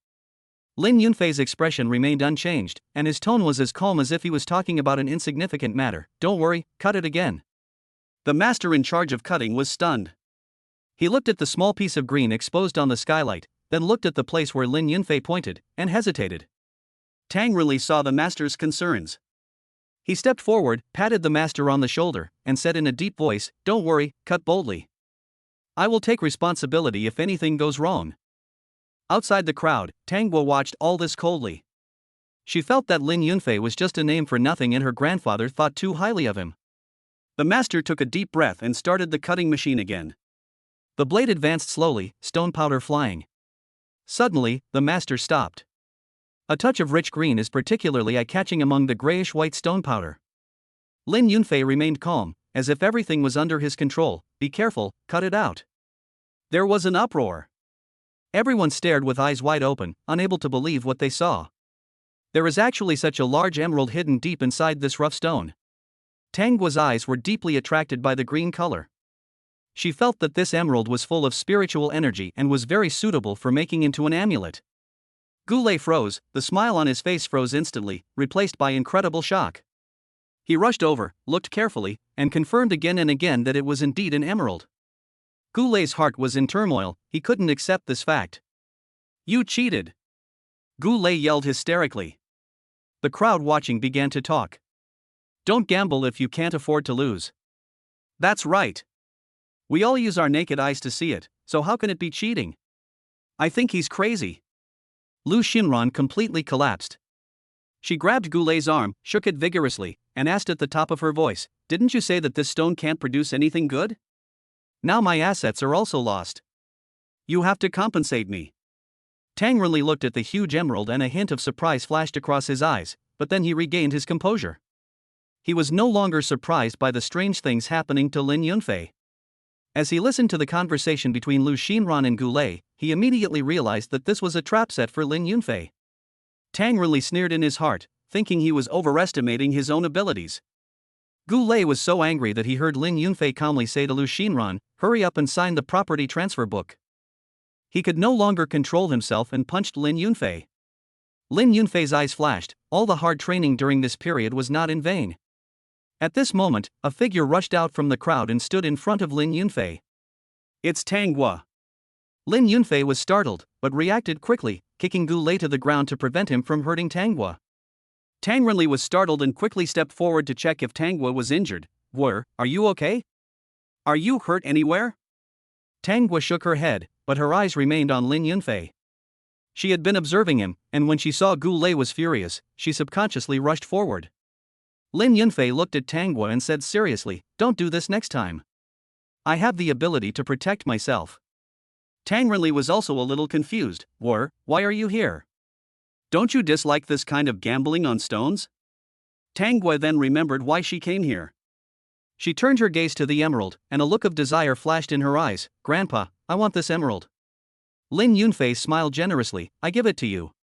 Lin Yunfei's expression remained unchanged, and his tone was as calm as if he was talking about an insignificant matter. "Don't worry, cut it again." The master in charge of cutting was stunned. He looked at the small piece of green exposed on the skylight, then looked at the place where Lin Yunfei pointed, and hesitated. Tang Renli saw the master's concerns. He stepped forward, patted the master on the shoulder, and said in a deep voice, "Don't worry, cut boldly. I will take responsibility if anything goes wrong." Outside the crowd, Tang Guo watched all this coldly. She felt that Lin Yunfei was just a name for nothing and her grandfather thought too highly of him. The master took a deep breath and started the cutting machine again. The blade advanced slowly, stone powder flying. Suddenly, the master stopped. A touch of rich green is particularly eye-catching among the grayish-white stone powder. Lin Yunfei remained calm, as if everything was under his control. Be careful, cut it out. There was an uproar. Everyone stared with eyes wide open, unable to believe what they saw. There is actually such a large emerald hidden deep inside this rough stone. Tang Guo's eyes were deeply attracted by the green color. She felt that this emerald was full of spiritual energy and was very suitable for making into an amulet. Gu Lei froze, the smile on his face froze instantly, replaced by incredible shock. He rushed over, looked carefully, and confirmed again and again that it was indeed an emerald. Gu Lei's heart was in turmoil, he couldn't accept this fact. You cheated! Gu Lei yelled hysterically. The crowd watching began to talk. Don't gamble if you can't afford to lose. That's right. We all use our naked eyes to see it, so how can it be cheating? I think he's crazy. Lu Xinran completely collapsed. She grabbed Gu Lei's arm, shook it vigorously, and asked at the top of her voice, "Didn't you say that this stone can't produce anything good? Now my assets are also lost. You have to compensate me." Tang Renli looked at the huge emerald and a hint of surprise flashed across his eyes, but then he regained his composure. He was no longer surprised by the strange things happening to Lin Yunfei. As he listened to the conversation between Lu Xinran and Gu Lei, he immediately realized that this was a trap set for Lin Yunfei. Tang Renli sneered in his heart, thinking he was overestimating his own abilities. Gu Lei was so angry that he heard Lin Yunfei calmly say to Lu Xinran, "Hurry up and sign the property transfer book." He could no longer control himself and punched Lin Yunfei. Lin Yunfei's eyes flashed, all the hard training during this period was not in vain. At this moment, a figure rushed out from the crowd and stood in front of Lin Yunfei. It's Tang Guo. Lin Yunfei was startled, but reacted quickly, kicking Gu Lei to the ground to prevent him from hurting Tang Guo. Tang Renli was startled and quickly stepped forward to check if Tang Guo was injured. "Guo, are you okay? Are you hurt anywhere?" Tang Guo shook her head, but her eyes remained on Lin Yunfei. She had been observing him, and when she saw Gu Lei was furious, she subconsciously rushed forward. Lin Yunfei looked at Tang Guo and said seriously, "Don't do this next time. I have the ability to protect myself." Tang Renli was also a little confused. "Guo, why are you here? Don't you dislike this kind of gambling on stones?" Tang Guo then remembered why she came here. She turned her gaze to the emerald, and a look of desire flashed in her eyes. "Grandpa, I want this emerald." Lin Yunfei smiled generously, "I give it to you."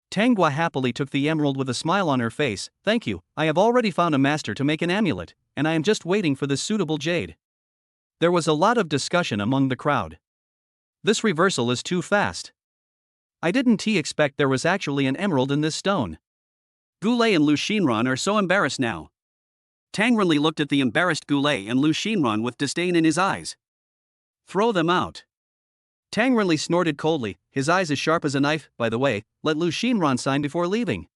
Tang Guo happily took the emerald with a smile on her face. "Thank you, I have already found a master to make an amulet, and I am just waiting for the suitable jade." There was a lot of discussion among the crowd. "This reversal is too fast. I didn't expect there was actually an emerald in this stone." Gu Lei and Lu Xinran are so embarrassed now. Tang Renli looked at the embarrassed Gu Lei and Lu Xinran with disdain in his eyes. "Throw them out." Tang Renli snorted coldly, his eyes as sharp as a knife. "By the way, let Lu Xinran sign before leaving."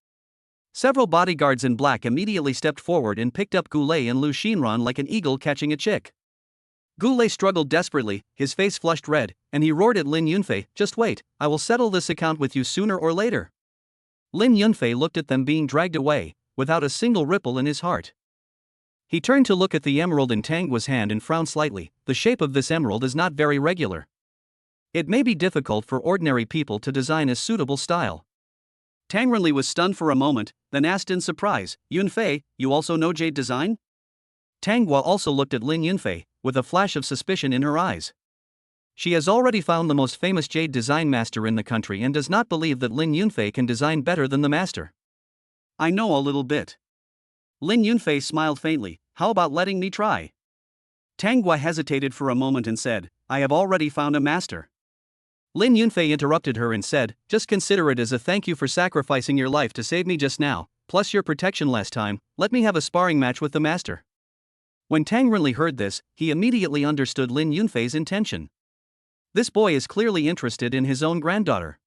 Several bodyguards in black immediately stepped forward and picked up Gu Lei and Lu Xinran like an eagle catching a chick. Gu Lei struggled desperately, his face flushed red, and he roared at Lin Yunfei, "Just wait, I will settle this account with you sooner or later." Lin Yunfei looked at them being dragged away, without a single ripple in his heart. He turned to look at the emerald in Tang Guo's hand and frowned slightly. The shape of this emerald is not very regular. It may be difficult for ordinary people to design a suitable style. Tang Renli was stunned for a moment, then asked in surprise, "Yunfei, you also know jade design?" Tang Guo also looked at Lin Yunfei, with a flash of suspicion in her eyes. She has already found the most famous jade design master in the country and does not believe that Lin Yunfei can design better than the master. "I know a little bit." Lin Yunfei smiled faintly. "How about letting me try?" Tang Guo hesitated for a moment and said, "I have already found a master." Lin Yunfei interrupted her and said, "Just consider it as a thank you for sacrificing your life to save me just now, plus your protection last time. Let me have a sparring match with the master." When Tang Renli heard this, he immediately understood Lin Yunfei's intention. This boy is clearly interested in his own granddaughter.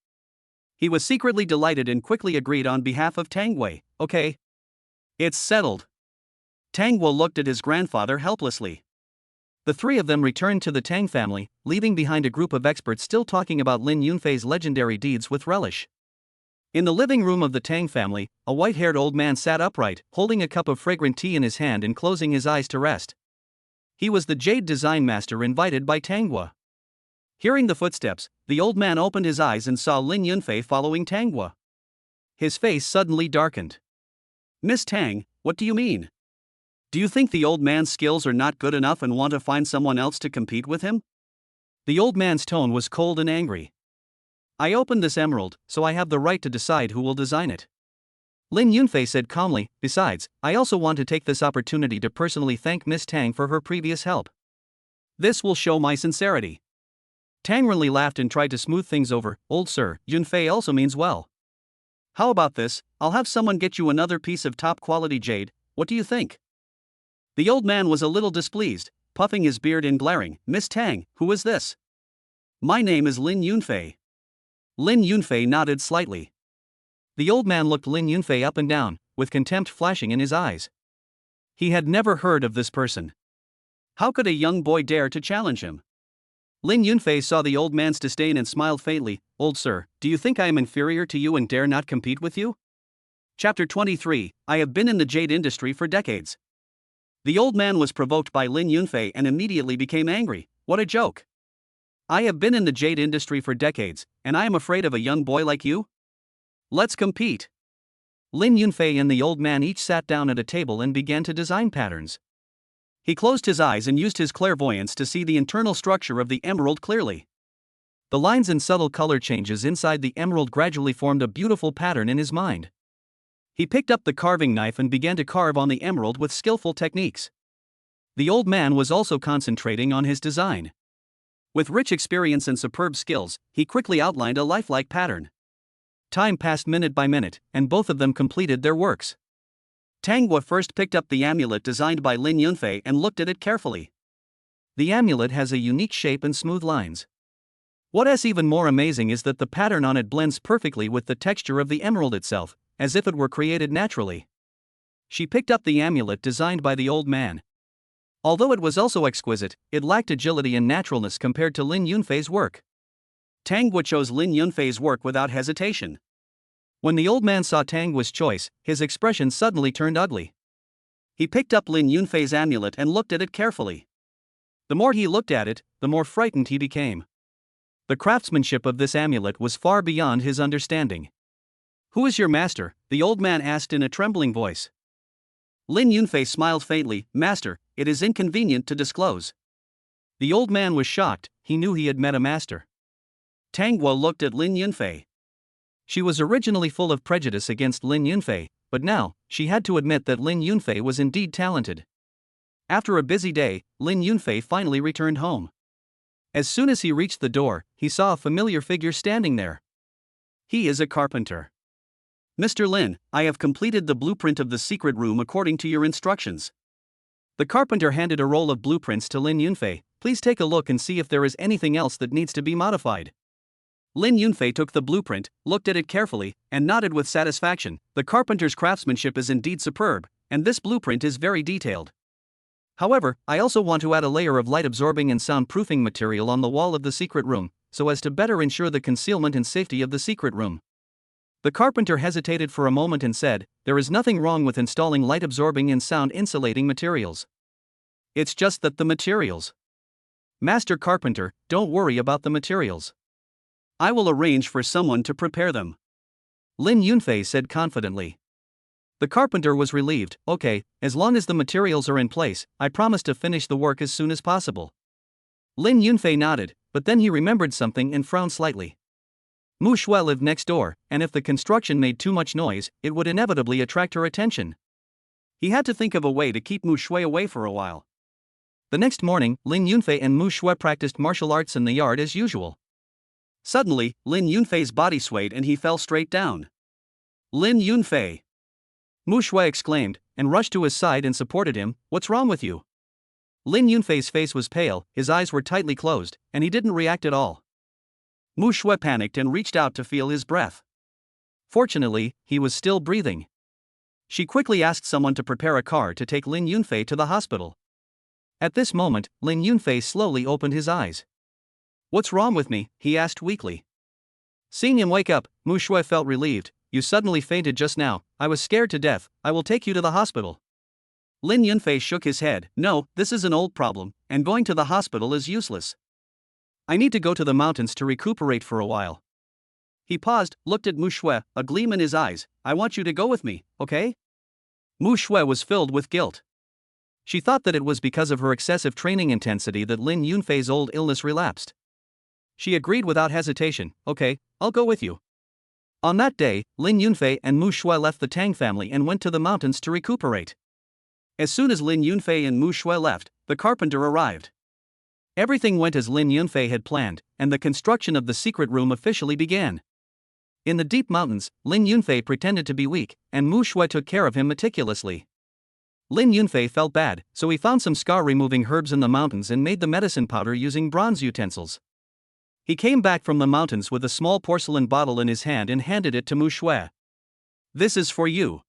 He was secretly delighted and quickly agreed on behalf of Tang Wei. "Okay. It's settled." Tang Guo looked at his grandfather helplessly. The three of them returned to the Tang family, leaving behind a group of experts still talking about Lin Yunfei's legendary deeds with relish. In the living room of the Tang family, a white-haired old man sat upright, holding a cup of fragrant tea in his hand and closing his eyes to rest. He was the jade design master invited by Tanghua. Hearing the footsteps, the old man opened his eyes and saw Lin Yunfei following Tanghua. His face suddenly darkened. "Miss Tang, what do you mean? Do you think the old man's skills are not good enough and want to find someone else to compete with him?" The old man's tone was cold and angry. "I opened this emerald, so I have the right to decide who will design it." Lin Yunfei said calmly, "Besides, I also want to take this opportunity to personally thank Miss Tang for her previous help. This will show my sincerity." Tang Renli laughed and tried to smooth things over. "Old sir, Yunfei also means well. How about this? I'll have someone get you another piece of top-quality jade, what do you think?" The old man was a little displeased, puffing his beard and glaring. "Miss Tang, who is this?" "My name is Lin Yunfei." Lin Yunfei nodded slightly. The old man looked Lin Yunfei up and down, with contempt flashing in his eyes. He had never heard of this person. How could a young boy dare to challenge him? Lin Yunfei saw the old man's disdain and smiled faintly. "Old sir, do you think I am inferior to you and dare not compete with you?" Chapter 23, I have been in the jade industry for decades. The old man was provoked by Lin Yunfei and immediately became angry. What a joke. "I have been in the jade industry for decades, and I am afraid of a young boy like you? Let's compete." Lin Yunfei and the old man each sat down at a table and began to design patterns. He closed his eyes and used his clairvoyance to see the internal structure of the emerald clearly. The lines and subtle color changes inside the emerald gradually formed a beautiful pattern in his mind. He picked up the carving knife and began to carve on the emerald with skillful techniques. The old man was also concentrating on his design. With rich experience and superb skills, he quickly outlined a lifelike pattern. Time passed minute by minute, and both of them completed their works. Tanghua first picked up the amulet designed by Lin Yunfei and looked at it carefully. The amulet has a unique shape and smooth lines. What is even more amazing is that the pattern on it blends perfectly with the texture of the emerald itself, as if it were created naturally. She picked up the amulet designed by the old man. Although it was also exquisite, it lacked agility and naturalness compared to Lin Yunfei's work. Tanghua chose Lin Yunfei's work without hesitation. When the old man saw Tanghua's choice, his expression suddenly turned ugly. He picked up Lin Yunfei's amulet and looked at it carefully. The more he looked at it, the more frightened he became. The craftsmanship of this amulet was far beyond his understanding. "Who is your master?" the old man asked in a trembling voice. Lin Yunfei smiled faintly. "Master, it is inconvenient to disclose." The old man was shocked, he knew he had met a master. Tanghua looked at Lin Yunfei. She was originally full of prejudice against Lin Yunfei, but now, she had to admit that Lin Yunfei was indeed talented. After a busy day, Lin Yunfei finally returned home. As soon as he reached the door, he saw a familiar figure standing there. He is a carpenter. "Mr. Lin, I have completed the blueprint of the secret room according to your instructions." The carpenter handed a roll of blueprints to Lin Yunfei. "Please take a look and see if there is anything else that needs to be modified." Lin Yunfei took the blueprint, looked at it carefully, and nodded with satisfaction. The carpenter's craftsmanship is indeed superb, and this blueprint is very detailed. However, I also want to add a layer of light-absorbing and soundproofing material on the wall of the secret room, so as to better ensure the concealment and safety of the secret room. The carpenter hesitated for a moment and said, "There is nothing wrong with installing light-absorbing and sound-insulating materials. It's just that the materials. Master Carpenter, don't worry about the materials. I will arrange for someone to prepare them," Lin Yunfei said confidently. The carpenter was relieved. "Okay, as long as the materials are in place, I promise to finish the work as soon as possible." Lin Yunfei nodded, but then he remembered something and frowned slightly. Mu Shui lived next door, and if the construction made too much noise, it would inevitably attract her attention. He had to think of a way to keep Mu Shui away for a while. The next morning, Lin Yunfei and Mu Shui practiced martial arts in the yard as usual. Suddenly, Lin Yunfei's body swayed and he fell straight down. "Lin Yunfei!" Mu Shui exclaimed, and rushed to his side and supported him. "What's wrong with you?" Lin Yunfei's face was pale, his eyes were tightly closed, and he didn't react at all. Mu Shui panicked and reached out to feel his breath. Fortunately, he was still breathing. She quickly asked someone to prepare a car to take Lin Yunfei to the hospital. At this moment, Lin Yunfei slowly opened his eyes. "What's wrong with me?" he asked weakly. Seeing him wake up, Mu Shui felt relieved. you suddenly fainted just now. I was scared to death. I will take you to the hospital. Lin Yunfei shook his head. No, this is an old problem, and going to the hospital is useless. I need to go to the mountains to recuperate for a while. He paused, looked at Mu Shui, a gleam in his eyes. I want you to go with me, okay? Mu Shui was filled with guilt. She thought that it was because of her excessive training intensity that Lin Yunfei's old illness relapsed. She agreed without hesitation. Okay, I'll go with you. On that day, Lin Yunfei and Mu Shui left the Tang family and went to the mountains to recuperate. As soon as Lin Yunfei and Mu Shui left, the carpenter arrived. Everything went as Lin Yunfei had planned, and the construction of the secret room officially began. In the deep mountains, Lin Yunfei pretended to be weak, and Mu Shui took care of him meticulously. Lin Yunfei felt bad, so he found some scar-removing herbs in the mountains and made the medicine powder using bronze utensils. He came back from the mountains with a small porcelain bottle in his hand and handed it to Mu Shui. This is for you.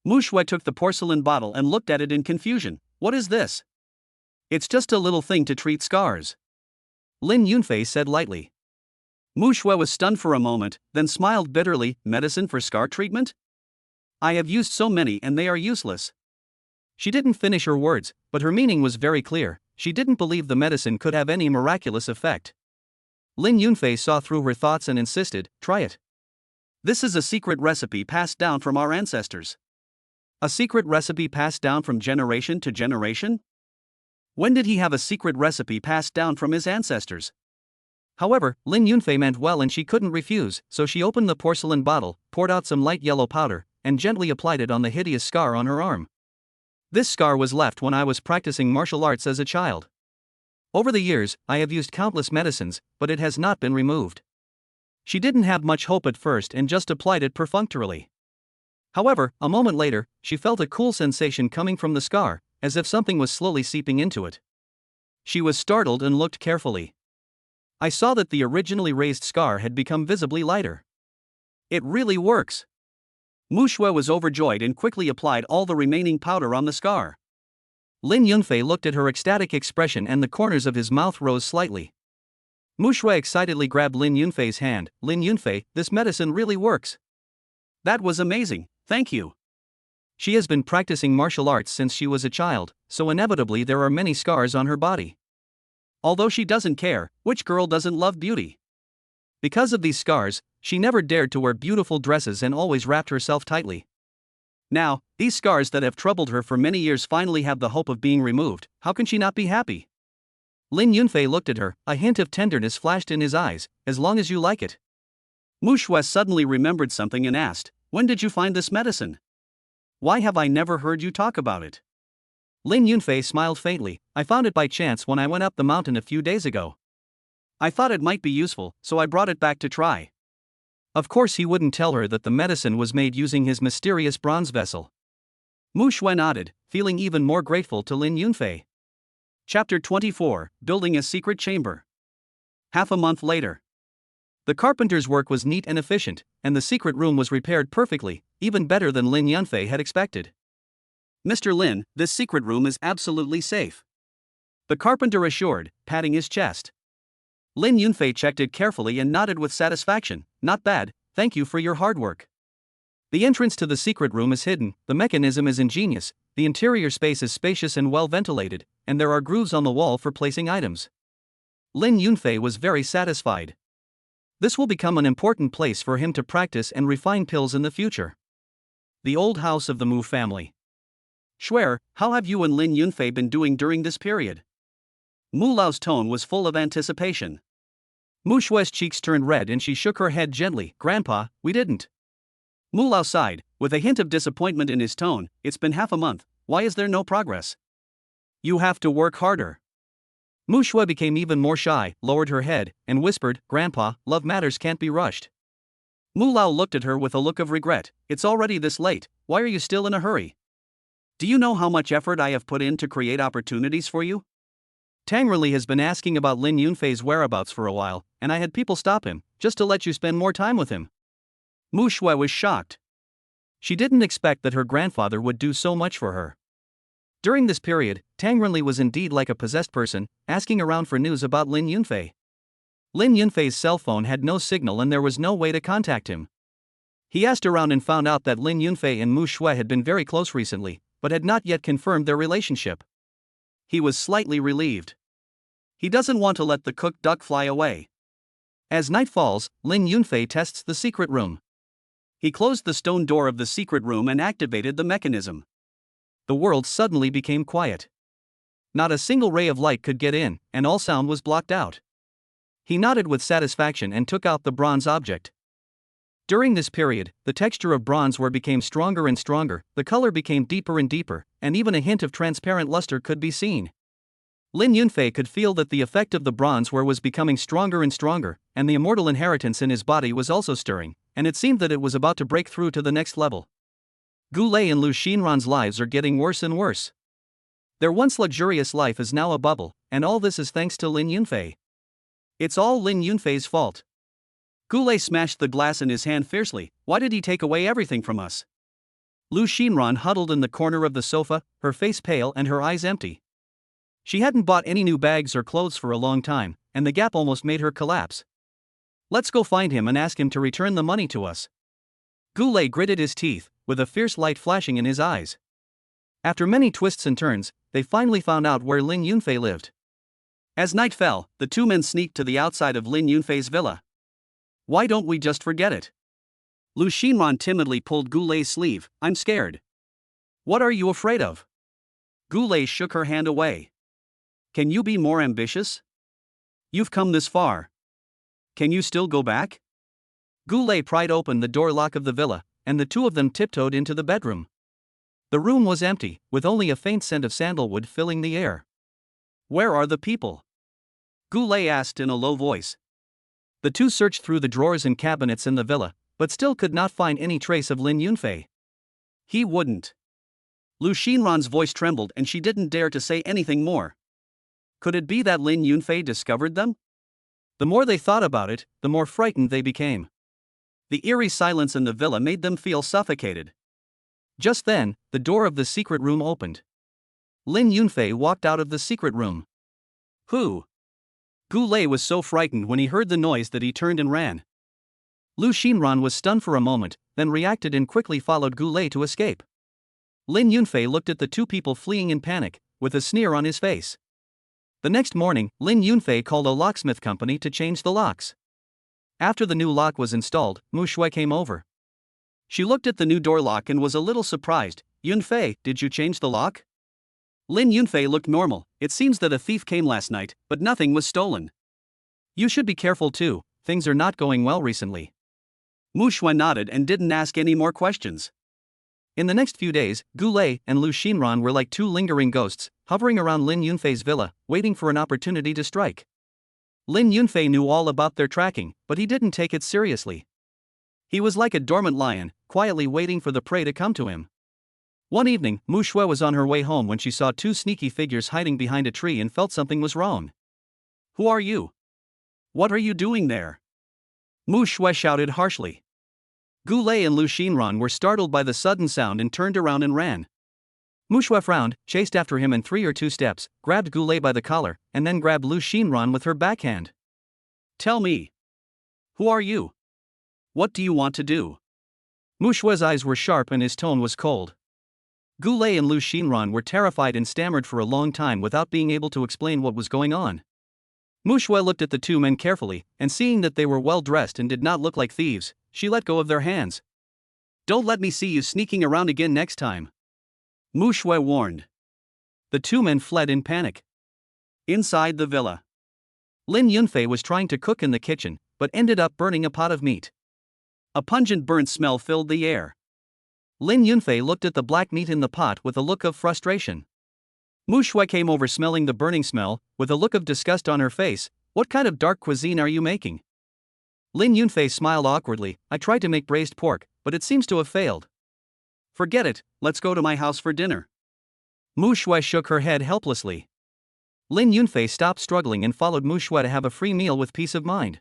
Mu Shui took the porcelain bottle and looked at it in confusion. What is this? It's just a little thing to treat scars. Lin Yunfei said lightly. Mu Shui was stunned for a moment, then smiled bitterly. Medicine for scar treatment? I have used so many and they are useless. She didn't finish her words, but her meaning was very clear. She didn't believe the medicine could have any miraculous effect. Lin Yunfei saw through her thoughts and insisted, try it. This is a secret recipe passed down from our ancestors. A secret recipe passed down from generation to generation? When did he have a secret recipe passed down from his ancestors? However, Lin Yunfei meant well and she couldn't refuse, so she opened the porcelain bottle, poured out some light yellow powder, and gently applied it on the hideous scar on her arm. This scar was left when I was practicing martial arts as a child. Over the years, I have used countless medicines, but it has not been removed. She didn't have much hope at first and just applied it perfunctorily. However, a moment later, she felt a cool sensation coming from the scar, as if something was slowly seeping into it. She was startled and looked carefully. I saw that the originally raised scar had become visibly lighter. It really works. Mu Shui was overjoyed and quickly applied all the remaining powder on the scar. Lin Yunfei looked at her ecstatic expression and the corners of his mouth rose slightly. Mu Shui excitedly grabbed Lin Yunfei's hand. Lin Yunfei, this medicine really works. That was amazing, thank you. She has been practicing martial arts since she was a child, so inevitably there are many scars on her body. Although she doesn't care, which girl doesn't love beauty? Because of these scars, she never dared to wear beautiful dresses and always wrapped herself tightly. Now, these scars that have troubled her for many years finally have the hope of being removed. How can she not be happy? Lin Yunfei looked at her, a hint of tenderness flashed in his eyes. As long as you like it. Mu Shui suddenly remembered something and asked, when did you find this medicine? Why have I never heard you talk about it? Lin Yunfei smiled faintly. I found it by chance when I went up the mountain a few days ago. I thought it might be useful, so I brought it back to try. Of course he wouldn't tell her that the medicine was made using his mysterious bronze vessel. Mu Shui nodded, feeling even more grateful to Lin Yunfei. Chapter 24, Building a Secret Chamber. Half a month later. The carpenter's work was neat and efficient, and the secret room was repaired perfectly, even better than Lin Yunfei had expected. Mr. Lin, this secret room is absolutely safe. The carpenter assured, patting his chest. Lin Yunfei checked it carefully and nodded with satisfaction. Not bad, thank you for your hard work. The entrance to the secret room is hidden, the mechanism is ingenious, the interior space is spacious and well ventilated, and there are grooves on the wall for placing items. Lin Yunfei was very satisfied. This will become an important place for him to practice and refine pills in the future. The old house of the Mu family. Shui, how have you and Lin Yunfei been doing during this period? Mu Lao's tone was full of anticipation. Mu Shui's cheeks turned red and she shook her head gently. Grandpa, we didn't. Mu Lao sighed, with a hint of disappointment in his tone. It's been half a month, why is there no progress? You have to work harder. Mu Shui became even more shy, lowered her head, and whispered, Grandpa, love matters can't be rushed. Mu Lao looked at her with a look of regret. It's already this late, why are you still in a hurry? Do you know how much effort I have put in to create opportunities for you? Tang Riley has been asking about Lin Yunfei's whereabouts for a while, and I had people stop him, just to let you spend more time with him. Mu Shui was shocked. She didn't expect that her grandfather would do so much for her. During this period, Tang Riley was indeed like a possessed person, asking around for news about Lin Yunfei. Lin Yunfei's cell phone had no signal and there was no way to contact him. He asked around and found out that Lin Yunfei and Mu Shui had been very close recently, but had not yet confirmed their relationship. He was slightly relieved. He doesn't want to let the cooked duck fly away. As night falls, Lin Yunfei tests the secret room. He closed the stone door of the secret room and activated the mechanism. The world suddenly became quiet. Not a single ray of light could get in, and all sound was blocked out. He nodded with satisfaction and took out the bronze object. During this period, the texture of bronzeware became stronger and stronger, the color became deeper and deeper, and even a hint of transparent luster could be seen. Lin Yunfei could feel that the effect of the bronzeware was becoming stronger and stronger, and the immortal inheritance in his body was also stirring, and it seemed that it was about to break through to the next level. Gulei and Lu Xinran's lives are getting worse and worse. Their once luxurious life is now a bubble, and all this is thanks to Lin Yunfei. It's all Lin Yunfei's fault. Gulei smashed the glass in his hand fiercely. Why did he take away everything from us? Lu Xinran huddled in the corner of the sofa, her face pale and her eyes empty. She hadn't bought any new bags or clothes for a long time, and the gap almost made her collapse. Let's go find him and ask him to return the money to us. Gulei gritted his teeth, with a fierce light flashing in his eyes. After many twists and turns, they finally found out where Lin Yunfei lived. As night fell, the two men sneaked to the outside of Lin Yunfei's villa. Why don't we just forget it? Lu Xinran timidly pulled Gulei's sleeve. I'm scared. What are you afraid of? Gulei shook her hand away. Can you be more ambitious? You've come this far. Can you still go back? Gulei pried open the door lock of the villa, and the two of them tiptoed into the bedroom. The room was empty, with only a faint scent of sandalwood filling the air. Where are the people? Gulei asked in a low voice. The two searched through the drawers and cabinets in the villa, but still could not find any trace of Lin Yunfei. He wouldn't. Lu Xinran's voice trembled and she didn't dare to say anything more. Could it be that Lin Yunfei discovered them? The more they thought about it, the more frightened they became. The eerie silence in the villa made them feel suffocated. Just then, the door of the secret room opened. Lin Yunfei walked out of the secret room. Who? Gulei was so frightened when he heard the noise that he turned and ran. Lu Xinran was stunned for a moment, then reacted and quickly followed Gulei to escape. Lin Yunfei looked at the two people fleeing in panic, with a sneer on his face. The next morning, Lin Yunfei called a locksmith company to change the locks. After the new lock was installed, Mu Shui came over. She looked at the new door lock and was a little surprised. Yunfei, did you change the lock? Lin Yunfei looked normal. It seems that a thief came last night, but nothing was stolen. You should be careful too, things are not going well recently. Mu Shui nodded and didn't ask any more questions. In the next few days, Gulei and Lu Xinran were like two lingering ghosts, hovering around Lin Yunfei's villa, waiting for an opportunity to strike. Lin Yunfei knew all about their tracking, but he didn't take it seriously. He was like a dormant lion, quietly waiting for the prey to come to him. One evening, Mu Shui was on her way home when she saw two sneaky figures hiding behind a tree and felt something was wrong. Who are you? What are you doing there? Mu Shui shouted harshly. Gulei and Lu Xinran were startled by the sudden sound and turned around and ran. Mu Shui frowned, chased after him in 3 or 2 steps, grabbed Gulei by the collar, and then grabbed Lu Xinran with her backhand. Tell me. Who are you? What do you want to do? Mu Shui's eyes were sharp and his tone was cold. Gulei and Lu Xinran were terrified and stammered for a long time without being able to explain what was going on. Mu Shui looked at the two men carefully, and seeing that they were well dressed and did not look like thieves, she let go of their hands. Don't let me see you sneaking around again next time. Mu Shui warned. The two men fled in panic. Inside the villa, Lin Yunfei was trying to cook in the kitchen, but ended up burning a pot of meat. A pungent burnt smell filled the air. Lin Yunfei looked at the black meat in the pot with a look of frustration. Mu Shui came over smelling the burning smell, with a look of disgust on her face. What kind of dark cuisine are you making? Lin Yunfei smiled awkwardly. I tried to make braised pork, but it seems to have failed. Forget it, let's go to my house for dinner. Mu Shui shook her head helplessly. Lin Yunfei stopped struggling and followed Mu Shui to have a free meal with peace of mind.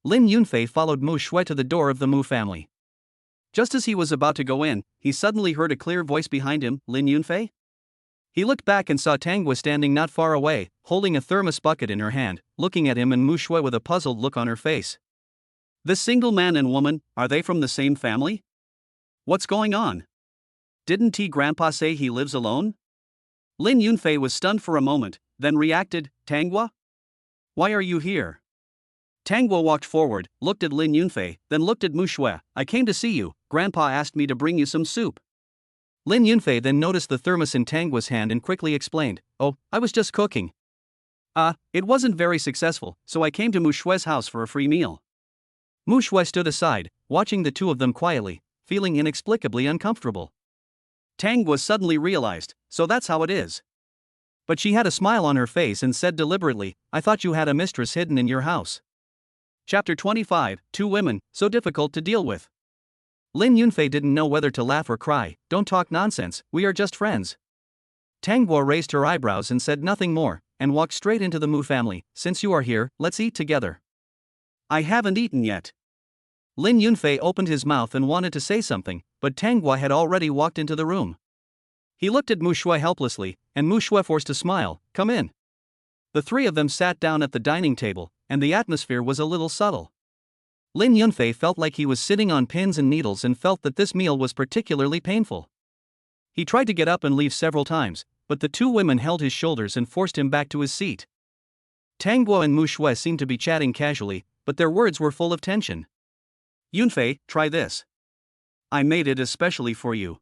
Lin Yunfei followed Mu Shui to the door of the Mu family. Just as he was about to go in, he suddenly heard a clear voice behind him. Lin Yunfei? He looked back and saw Tangwa standing not far away, holding a thermos bucket in her hand, looking at him and Mu Shui with a puzzled look on her face. This single man and woman, are they from the same family? What's going on? Didn't Grandpa say he lives alone? Lin Yunfei was stunned for a moment, then reacted, Tanghua? Why are you here? Tanghua walked forward, looked at Lin Yunfei, then looked at Mu Shui. I came to see you, Grandpa asked me to bring you some soup. Lin Yunfei then noticed the thermos in Tanghua's hand and quickly explained, oh, I was just cooking. It wasn't very successful, so I came to Mu Shui's house for a free meal. Mu Shui stood aside, watching the two of them quietly, feeling inexplicably uncomfortable. Tanghua suddenly realized, so that's how it is. But she had a smile on her face and said deliberately, I thought you had a mistress hidden in your house. Chapter 25, Two Women, So Difficult to Deal With. Lin Yunfei didn't know whether to laugh or cry. Don't talk nonsense, we are just friends. Tanghua raised her eyebrows and said nothing more, and walked straight into the Mu family. Since you are here, let's eat together. I haven't eaten yet. Lin Yunfei opened his mouth and wanted to say something, but Tanghua had already walked into the room. He looked at Mu Shui helplessly, and Mu Shui forced a smile. Come in. The three of them sat down at the dining table, and the atmosphere was a little subtle. Lin Yunfei felt like he was sitting on pins and needles and felt that this meal was particularly painful. He tried to get up and leave several times, but the two women held his shoulders and forced him back to his seat. Tanghua and Mu Shui seemed to be chatting casually, but their words were full of tension. Yunfei, try this. I made it especially for you.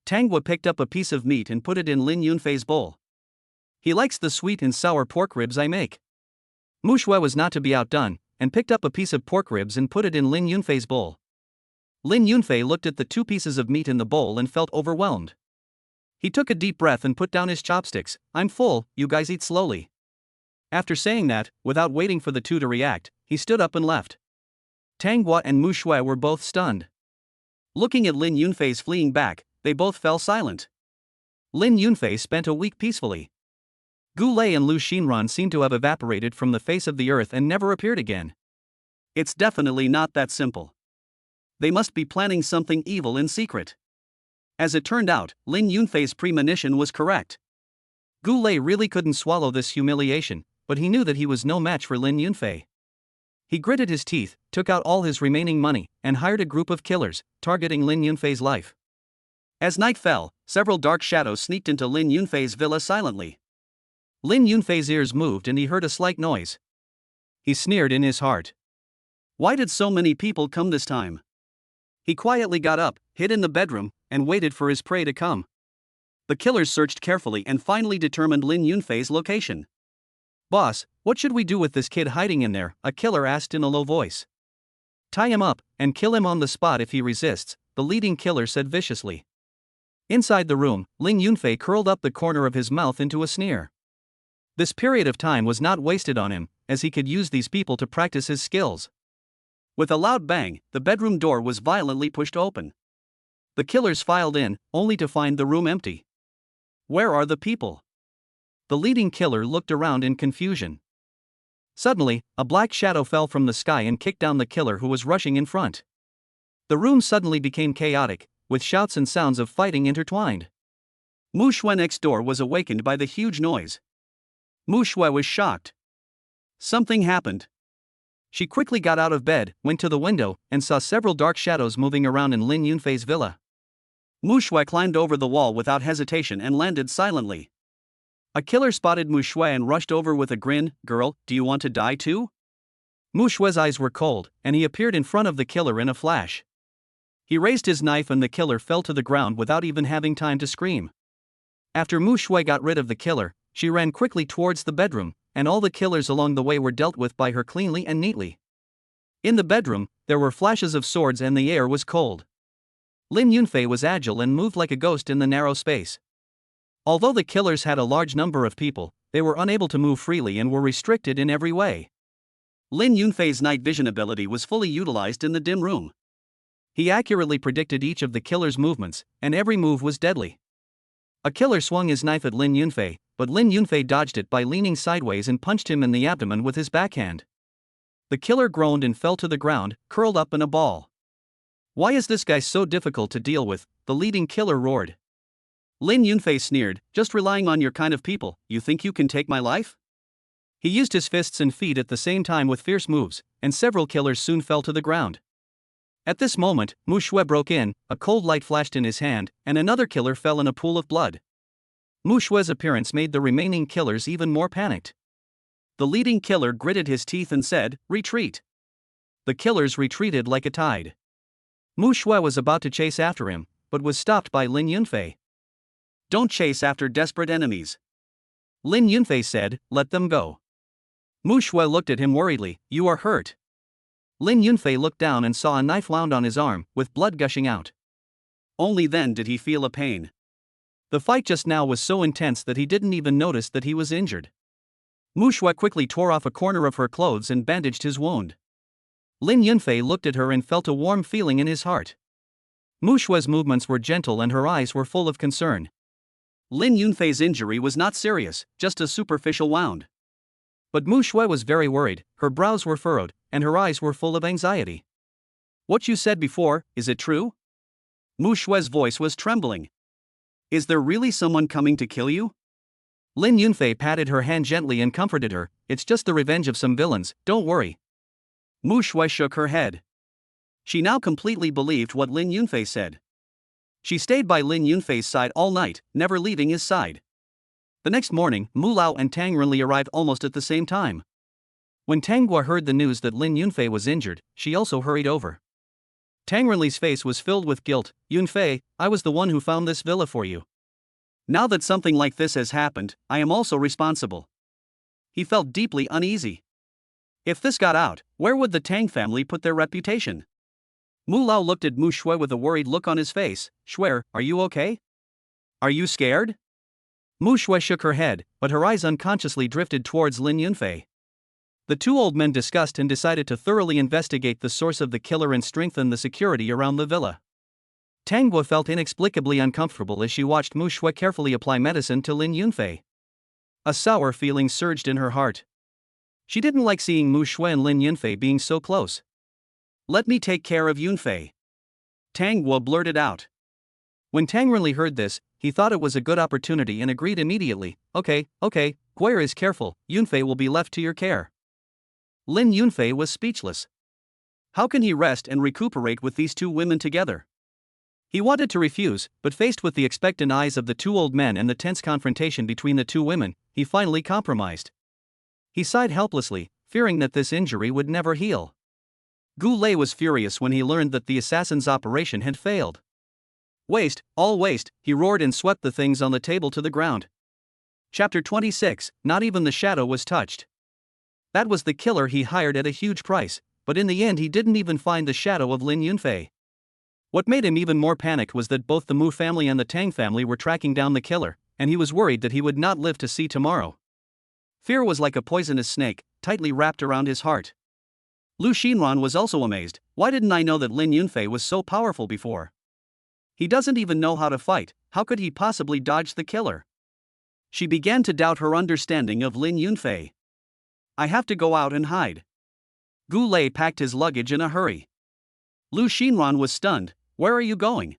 Tanghua picked up a piece of meat and put it in Lin Yunfei's bowl. He likes the sweet and sour pork ribs I make. Mu Shui was not to be outdone, and picked up a piece of pork ribs and put it in Lin Yunfei's bowl. Lin Yunfei looked at the two pieces of meat in the bowl and felt overwhelmed. He took a deep breath and put down his chopsticks. I'm full, you guys eat slowly. After saying that, without waiting for the two to react, he stood up and left. Tanghua and Mu Shui were both stunned. Looking at Lin Yunfei's fleeing back, they both fell silent. Lin Yunfei spent a week peacefully. Gu Lei and Lu Xinran seemed to have evaporated from the face of the earth and never appeared again. It's definitely not that simple. They must be planning something evil in secret. As it turned out, Lin Yunfei's premonition was correct. Gu Lei really couldn't swallow this humiliation, but he knew that he was no match for Lin Yunfei. He gritted his teeth, took out all his remaining money, and hired a group of killers, targeting Lin Yunfei's life. As night fell, several dark shadows sneaked into Lin Yunfei's villa silently. Lin Yunfei's ears moved and he heard a slight noise. He sneered in his heart. Why did so many people come this time? He quietly got up, hid in the bedroom, and waited for his prey to come. The killers searched carefully and finally determined Lin Yunfei's location. Boss, what should we do with this kid hiding in there? A killer asked in a low voice. Tie him up, and kill him on the spot if he resists, the leading killer said viciously. Inside the room, Lin Yunfei curled up the corner of his mouth into a sneer. This period of time was not wasted on him, as he could use these people to practice his skills. With a loud bang, the bedroom door was violently pushed open. The killers filed in, only to find the room empty. Where are the people? The leading killer looked around in confusion. Suddenly, a black shadow fell from the sky and kicked down the killer who was rushing in front. The room suddenly became chaotic, with shouts and sounds of fighting intertwined. Mu Shui next door was awakened by the huge noise. Mu Shui was shocked. Something happened. She quickly got out of bed, went to the window, and saw several dark shadows moving around in Lin Yunfei's villa. Mu Shui climbed over the wall without hesitation and landed silently. A killer spotted Mu Shui and rushed over with a grin. Girl, do you want to die too? Mu Shui's eyes were cold, and he appeared in front of the killer in a flash. He raised his knife and the killer fell to the ground without even having time to scream. After Mu Shui got rid of the killer, she ran quickly towards the bedroom, and all the killers along the way were dealt with by her cleanly and neatly. In the bedroom, there were flashes of swords and the air was cold. Lin Yunfei was agile and moved like a ghost in the narrow space. Although the killers had a large number of people, they were unable to move freely and were restricted in every way. Lin Yunfei's night vision ability was fully utilized in the dim room. He accurately predicted each of the killer's movements, and every move was deadly. A killer swung his knife at Lin Yunfei, but Lin Yunfei dodged it by leaning sideways and punched him in the abdomen with his backhand. The killer groaned and fell to the ground, curled up in a ball. Why is this guy so difficult to deal with? The leading killer roared. Lin Yunfei sneered, just relying on your kind of people, you think you can take my life? He used his fists and feet at the same time with fierce moves, and several killers soon fell to the ground. At this moment, Mu Shui broke in, a cold light flashed in his hand, and another killer fell in a pool of blood. Mu Shui's appearance made the remaining killers even more panicked. The leading killer gritted his teeth and said, "Retreat." The killers retreated like a tide. Mu Shui was about to chase after him, but was stopped by Lin Yunfei. "Don't chase after desperate enemies," Lin Yunfei said, "let them go." Mu Shui looked at him worriedly, "You are hurt." Lin Yunfei looked down and saw a knife wound on his arm, with blood gushing out. Only then did he feel a pain. The fight just now was so intense that he didn't even notice that he was injured. Mu Shui quickly tore off a corner of her clothes and bandaged his wound. Lin Yunfei looked at her and felt a warm feeling in his heart. Mu Shui's movements were gentle and her eyes were full of concern. Lin Yunfei's injury was not serious, just a superficial wound. But Mu Shui was very worried, her brows were furrowed, and her eyes were full of anxiety. "What you said before, is it true?" Mu Shui's voice was trembling. "Is there really someone coming to kill you?" Lin Yunfei patted her hand gently and comforted her, "It's just the revenge of some villains, don't worry." Mu Shui shook her head. She now completely believed what Lin Yunfei said. She stayed by Lin Yunfei's side all night, never leaving his side. The next morning, Mu Lao and Tang Renli arrived almost at the same time. When Tang Guo heard the news that Lin Yunfei was injured, she also hurried over. Tang Renli's face was filled with guilt. "Yunfei, I was the one who found this villa for you. Now that something like this has happened, I am also responsible." He felt deeply uneasy. If this got out, where would the Tang family put their reputation? Mu Lao looked at Mu Shui with a worried look on his face. "Shui, are you okay? Are you scared?" Mu Shui shook her head, but her eyes unconsciously drifted towards Lin Yunfei. The two old men discussed and decided to thoroughly investigate the source of the killer and strengthen the security around the villa. Tang Guo felt inexplicably uncomfortable as she watched Mu Shui carefully apply medicine to Lin Yunfei. A sour feeling surged in her heart. She didn't like seeing Mu Shui and Lin Yunfei being so close. "Let me take care of Yunfei," Tang Guo blurted out. When Tang Renli heard this, he thought it was a good opportunity and agreed immediately. Okay, Guire is careful, Yunfei will be left to your care." Lin Yunfei was speechless. How can he rest and recuperate with these two women together? He wanted to refuse, but faced with the expectant eyes of the two old men and the tense confrontation between the two women, he finally compromised. He sighed helplessly, fearing that this injury would never heal. Gu Lei was furious when he learned that the assassin's operation had failed. "Waste, all waste," he roared and swept the things on the table to the ground. Chapter 26, Not even the shadow was touched. That was the killer he hired at a huge price, but in the end he didn't even find the shadow of Lin Yunfei. What made him even more panicked was that both the Mu family and the Tang family were tracking down the killer, and he was worried that he would not live to see tomorrow. Fear was like a poisonous snake, tightly wrapped around his heart. Lu Xinran was also amazed. "Why didn't I know that Lin Yunfei was so powerful before? He doesn't even know how to fight, how could he possibly dodge the killer?" She began to doubt her understanding of Lin Yunfei. "I have to go out and hide." Gu Lei packed his luggage in a hurry. Lu Xinran was stunned. "Where are you going?"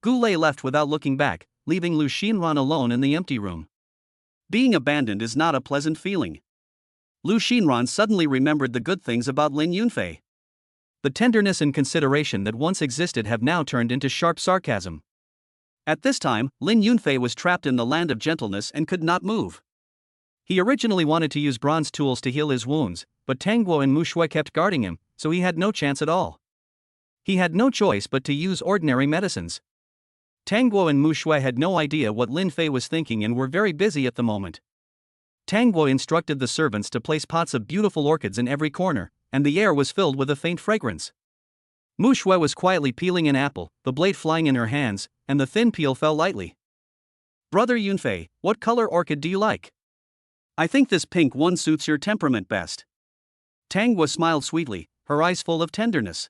Gu Lei left without looking back, leaving Lu Xinran alone in the empty room. Being abandoned is not a pleasant feeling. Lu Xinran suddenly remembered the good things about Lin Yunfei. The tenderness and consideration that once existed have now turned into sharp sarcasm. At this time, Lin Yunfei was trapped in the land of gentleness and could not move. He originally wanted to use bronze tools to heal his wounds, but Tang Guo and Mu Shui kept guarding him, so he had no chance at all. He had no choice but to use ordinary medicines. Tang Guo and Mu Shui had no idea what Lin Fei was thinking and were very busy at the moment. Tang Guo instructed the servants to place pots of beautiful orchids in every corner, and the air was filled with a faint fragrance. Mu Shui was quietly peeling an apple, the blade flying in her hands, and the thin peel fell lightly. "Brother Yunfei, what color orchid do you like?" "I think this pink one suits your temperament best." Tang Guo smiled sweetly, her eyes full of tenderness.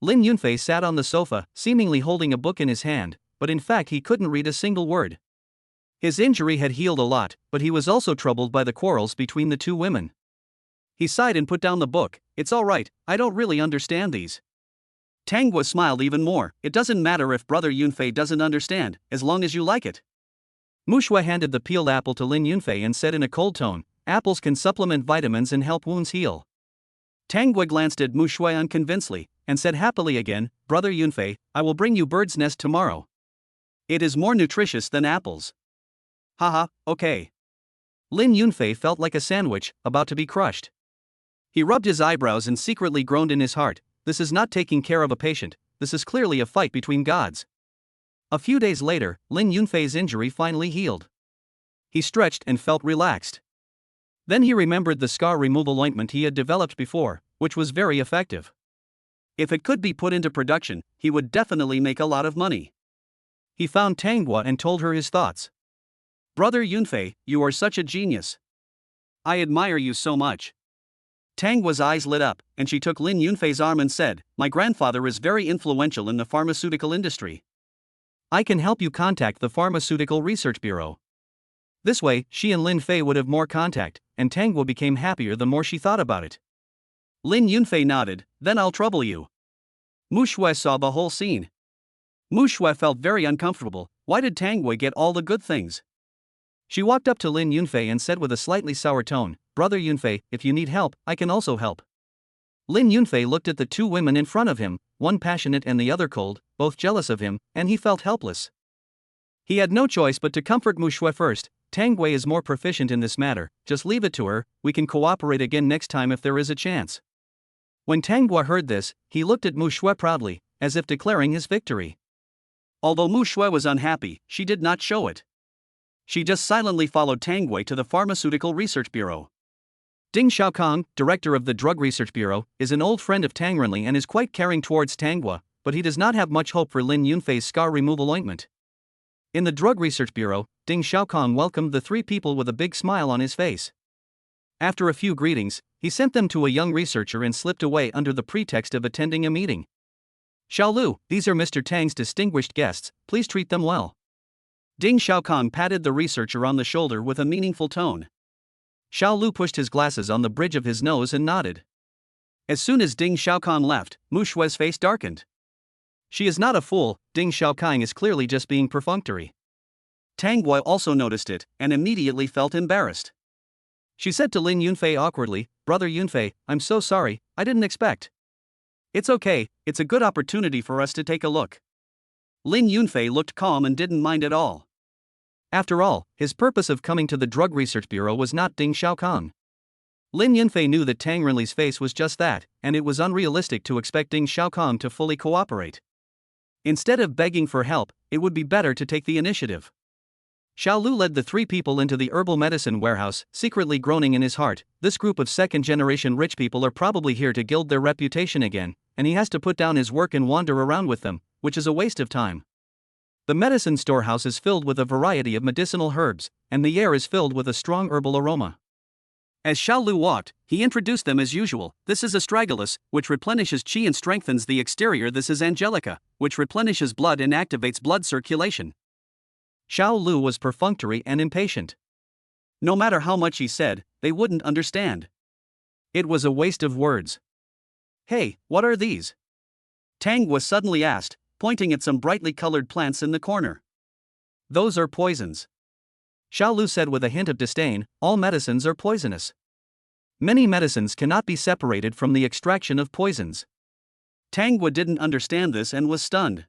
Lin Yunfei sat on the sofa, seemingly holding a book in his hand, but in fact he couldn't read a single word. His injury had healed a lot, but he was also troubled by the quarrels between the two women. He sighed and put down the book. "It's all right, I don't really understand these." Tang Guo smiled even more. "It doesn't matter if Brother Yunfei doesn't understand, as long as you like it." Mu Shui handed the peeled apple to Lin Yunfei and said in a cold tone, apples can supplement vitamins and help wounds heal. Tang Gui glanced at Mu Shui unconvincedly, and said happily again, Brother Yunfei, I will bring you bird's nest tomorrow. It is more nutritious than apples. Haha, okay. Lin Yunfei felt like a sandwich, about to be crushed. He rubbed his eyebrows and secretly groaned in his heart, this is not taking care of a patient, this is clearly a fight between gods. A few days later, Lin Yunfei's injury finally healed. He stretched and felt relaxed. Then he remembered the scar removal ointment he had developed before, which was very effective. If it could be put into production, he would definitely make a lot of money. He found Tang Gui and told her his thoughts. Brother Yunfei, you are such a genius. I admire you so much. Tang Gui's eyes lit up, and she took Lin Yunfei's arm and said, My grandfather is very influential in the pharmaceutical industry. I can help you contact the Pharmaceutical Research Bureau. This way, she and Lin Fei would have more contact, and Tang Gui became happier the more she thought about it. Lin Yunfei nodded, then I'll trouble you. Mu Shui saw the whole scene. Mu Shui felt very uncomfortable, why did Tang Gui get all the good things? She walked up to Lin Yunfei and said with a slightly sour tone, Brother Yunfei, if you need help, I can also help. Lin Yunfei looked at the two women in front of him, one passionate and the other cold, both jealous of him, and he felt helpless. He had no choice but to comfort Mu Shui first. Tang Gui is more proficient in this matter, just leave it to her, we can cooperate again next time if there is a chance. When Tang Gui heard this, he looked at Mu Shui proudly, as if declaring his victory. Although Mu Shui was unhappy, she did not show it. She just silently followed Tang Gui to the Pharmaceutical Research Bureau. Ding Xiaokong, director of the Drug Research Bureau, is an old friend of Tang Renli and is quite caring towards Tang Gui, but he does not have much hope for Lin Yunfei's scar removal ointment. In the Drug Research Bureau, Ding Xiaokong welcomed the three people with a big smile on his face. After a few greetings, he sent them to a young researcher and slipped away under the pretext of attending a meeting. Xiao Lu, these are Mr. Tang's distinguished guests, please treat them well. Ding Xiaokong patted the researcher on the shoulder with a meaningful tone. Xiao Lu pushed his glasses on the bridge of his nose and nodded. As soon as Ding Xiaokong left, Mu Shui's face darkened. She is not a fool, Ding Xiaokong is clearly just being perfunctory. Tang Gui also noticed it, and immediately felt embarrassed. She said to Lin Yunfei awkwardly, Brother Yunfei, I'm so sorry, I didn't expect. It's okay, it's a good opportunity for us to take a look. Lin Yunfei looked calm and didn't mind at all. After all, his purpose of coming to the Drug Research Bureau was not Ding Xiaokong. Lin Yunfei knew that Tang Renli's face was just that, and it was unrealistic to expect Ding Xiaokong to fully cooperate. Instead of begging for help, it would be better to take the initiative. Xiao Lu led the three people into the herbal medicine warehouse, secretly groaning in his heart, this group of second-generation rich people are probably here to gild their reputation again, and he has to put down his work and wander around with them, which is a waste of time. The medicine storehouse is filled with a variety of medicinal herbs, and the air is filled with a strong herbal aroma. As Xiao Lu walked, he introduced them as usual. This is astragalus, which replenishes qi and strengthens the exterior. This is angelica, which replenishes blood and activates blood circulation. Xiao Lu was perfunctory and impatient. No matter how much he said, they wouldn't understand. It was a waste of words. Hey, what are these? Tang was suddenly asked, pointing at some brightly colored plants in the corner. Those are poisons. Xiao Lu said with a hint of disdain, all medicines are poisonous. Many medicines cannot be separated from the extraction of poisons. Tang Gui didn't understand this and was stunned.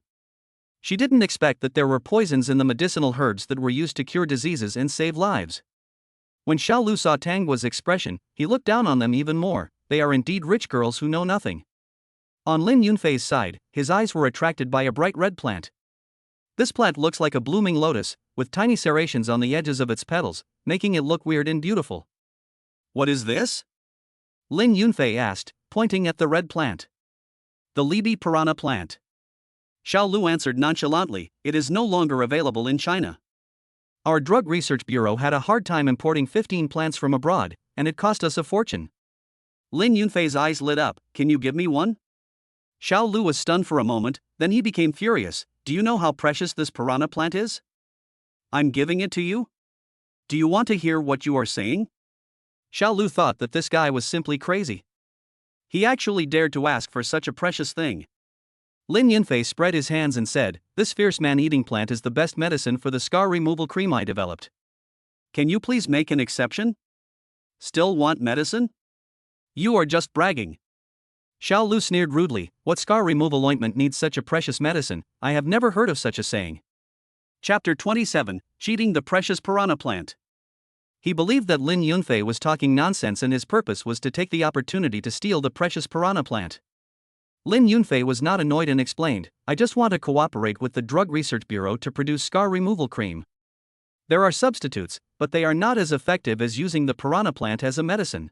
She didn't expect that there were poisons in the medicinal herbs that were used to cure diseases and save lives. When Xiao Lu saw Tang Gui's expression, he looked down on them even more. They are indeed rich girls who know nothing. On Lin Yunfei's side, his eyes were attracted by a bright red plant. This plant looks like a blooming lotus, with tiny serrations on the edges of its petals, making it look weird and beautiful. What is this? Lin Yunfei asked, pointing at the red plant. The Libi piranha plant. Xiao Lu answered nonchalantly, it is no longer available in China. Our Drug Research Bureau had a hard time importing 15 plants from abroad, and it cost us a fortune. Lin Yunfei's eyes lit up, can you give me one? Xiao Lu was stunned for a moment, then he became furious. Do you know how precious this piranha plant is? I'm giving it to you? Do you want to hear what you are saying? Xiao Lu thought that this guy was simply crazy. He actually dared to ask for such a precious thing. Lin Yunfei spread his hands and said, this fierce man-eating plant is the best medicine for the scar removal cream I developed. Can you please make an exception? Still want medicine? You are just bragging. Xiao Lu sneered rudely. What scar removal ointment needs such a precious medicine? I have never heard of such a saying. Chapter 27, Cheating the Precious Piranha Plant. He believed that Lin Yunfei was talking nonsense and his purpose was to take the opportunity to steal the precious piranha plant. Lin Yunfei was not annoyed and explained, I just want to cooperate with the Drug Research Bureau to produce scar removal cream. There are substitutes, but they are not as effective as using the piranha plant as a medicine.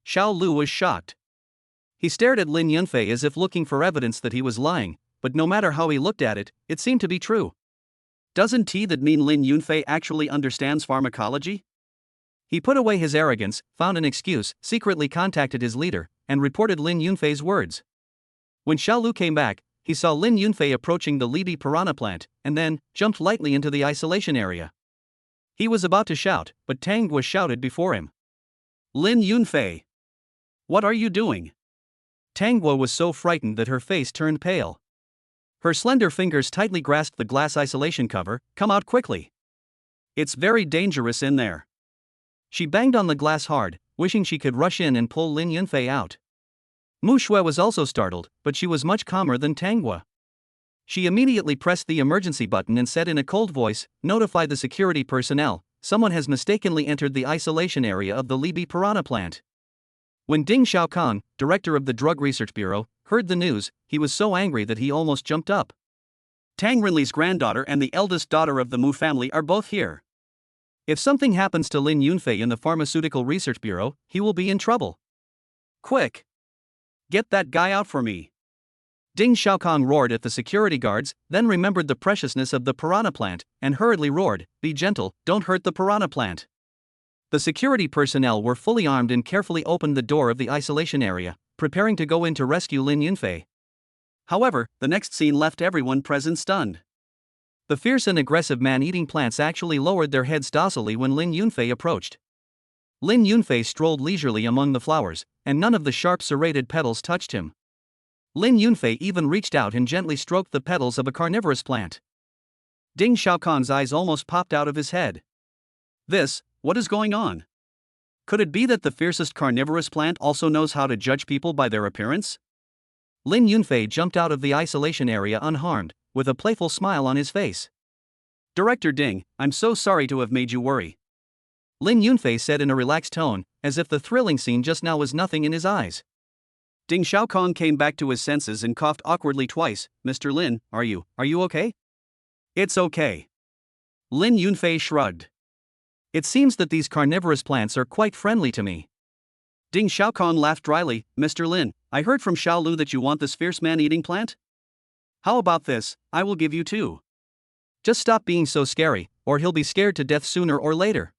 Xiao Lu was shocked. He stared at Lin Yunfei as if looking for evidence that he was lying, but no matter how he looked at it, it seemed to be true. Doesn't that mean Lin Yunfei actually understands pharmacology? He put away his arrogance, found an excuse, secretly contacted his leader, and reported Lin Yunfei's words. When Xiao Lu came back, he saw Lin Yunfei approaching the Libi piranha plant, and then jumped lightly into the isolation area. He was about to shout, but Tang Guo shouted before him. Lin Yunfei! What are you doing? Tang Guo was so frightened that her face turned pale. Her slender fingers tightly grasped the glass isolation cover. Come out quickly. It's very dangerous in there. She banged on the glass hard, wishing she could rush in and pull Lin Yunfei out. Mu Shui was also startled, but she was much calmer than Tang Guo. She immediately pressed the emergency button and said in a cold voice, Notify the security personnel, someone has mistakenly entered the isolation area of the Libi piranha plant. When Ding Xiaokong, director of the Drug Research Bureau, heard the news, he was so angry that he almost jumped up. Tang Rinli's granddaughter and the eldest daughter of the Mu family are both here. If something happens to Lin Yunfei in the Pharmaceutical Research Bureau, he will be in trouble. Quick! Get that guy out for me. Ding Xiaokong roared at the security guards, then remembered the preciousness of the piranha plant, and hurriedly roared, Be gentle, don't hurt the piranha plant. The security personnel were fully armed and carefully opened the door of the isolation area, preparing to go in to rescue Lin Yunfei. However, the next scene left everyone present stunned. The fierce and aggressive man-eating plants actually lowered their heads docilely when Lin Yunfei approached. Lin Yunfei strolled leisurely among the flowers, and none of the sharp serrated petals touched him. Lin Yunfei even reached out and gently stroked the petals of a carnivorous plant. Ding Xiaokong's eyes almost popped out of his head. What is going on? Could it be that the fiercest carnivorous plant also knows how to judge people by their appearance? Lin Yunfei jumped out of the isolation area unharmed, with a playful smile on his face. Director Ding, I'm so sorry to have made you worry. Lin Yunfei said in a relaxed tone, as if the thrilling scene just now was nothing in his eyes. Ding Xiaokong came back to his senses and coughed awkwardly twice. Mr. Lin, are you okay? It's okay. Lin Yunfei shrugged. It seems that these carnivorous plants are quite friendly to me. Ding Xiaokong laughed dryly. Mr. Lin, I heard from Xiao Lu that you want this fierce man-eating plant? How about this, I will give you 2. Just stop being so scary, or he'll be scared to death sooner or later.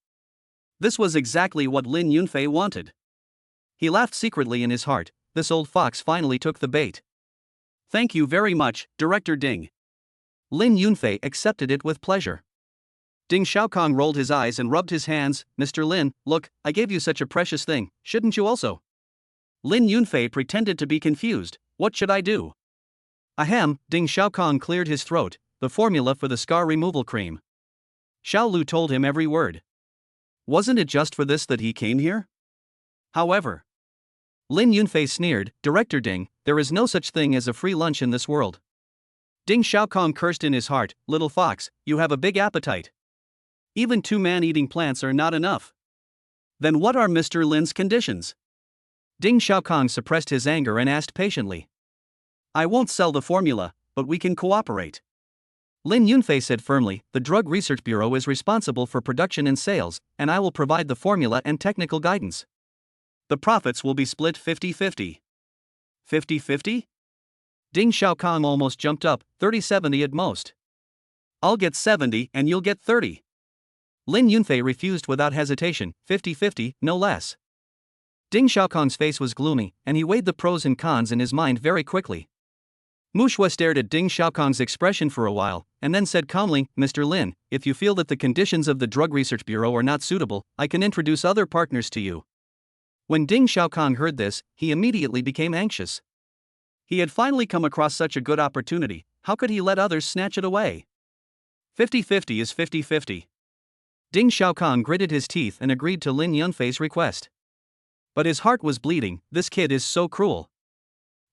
This was exactly what Lin Yunfei wanted. He laughed secretly in his heart. This old fox finally took the bait. Thank you very much, Director Ding. Lin Yunfei accepted it with pleasure. Ding Xiaokong rolled his eyes and rubbed his hands. Mr. Lin, look, I gave you such a precious thing, shouldn't you also? Lin Yunfei pretended to be confused. What should I do? Ahem, Ding Xiaokong cleared his throat, the formula for the scar removal cream. Xiao Lu told him every word. Wasn't it just for this that he came here? However, Lin Yunfei sneered, Director Ding, there is no such thing as a free lunch in this world. Ding Xiaokong cursed in his heart, little fox, you have a big appetite. Even 2 man-eating plants are not enough. Then what are Mr. Lin's conditions? Ding Xiaokong suppressed his anger and asked patiently. I won't sell the formula, but we can cooperate. Lin Yunfei said firmly, the Drug Research Bureau is responsible for production and sales, and I will provide the formula and technical guidance. The profits will be split 50-50. 50-50? Ding Xiaokong almost jumped up, 30-70 at most. I'll get 70 and you'll get 30. Lin Yunfei refused without hesitation, 50-50, no less. Ding Xiaokong's face was gloomy, and he weighed the pros and cons in his mind very quickly. Mu Shui stared at Ding Xiaokong's expression for a while, and then said calmly, Mr. Lin, if you feel that the conditions of the Drug Research Bureau are not suitable, I can introduce other partners to you. When Ding Xiaokong heard this, he immediately became anxious. He had finally come across such a good opportunity, how could he let others snatch it away? 50-50 is 50-50. Ding Xiaokong gritted his teeth and agreed to Lin Yunfei's request. But his heart was bleeding. This kid is so cruel.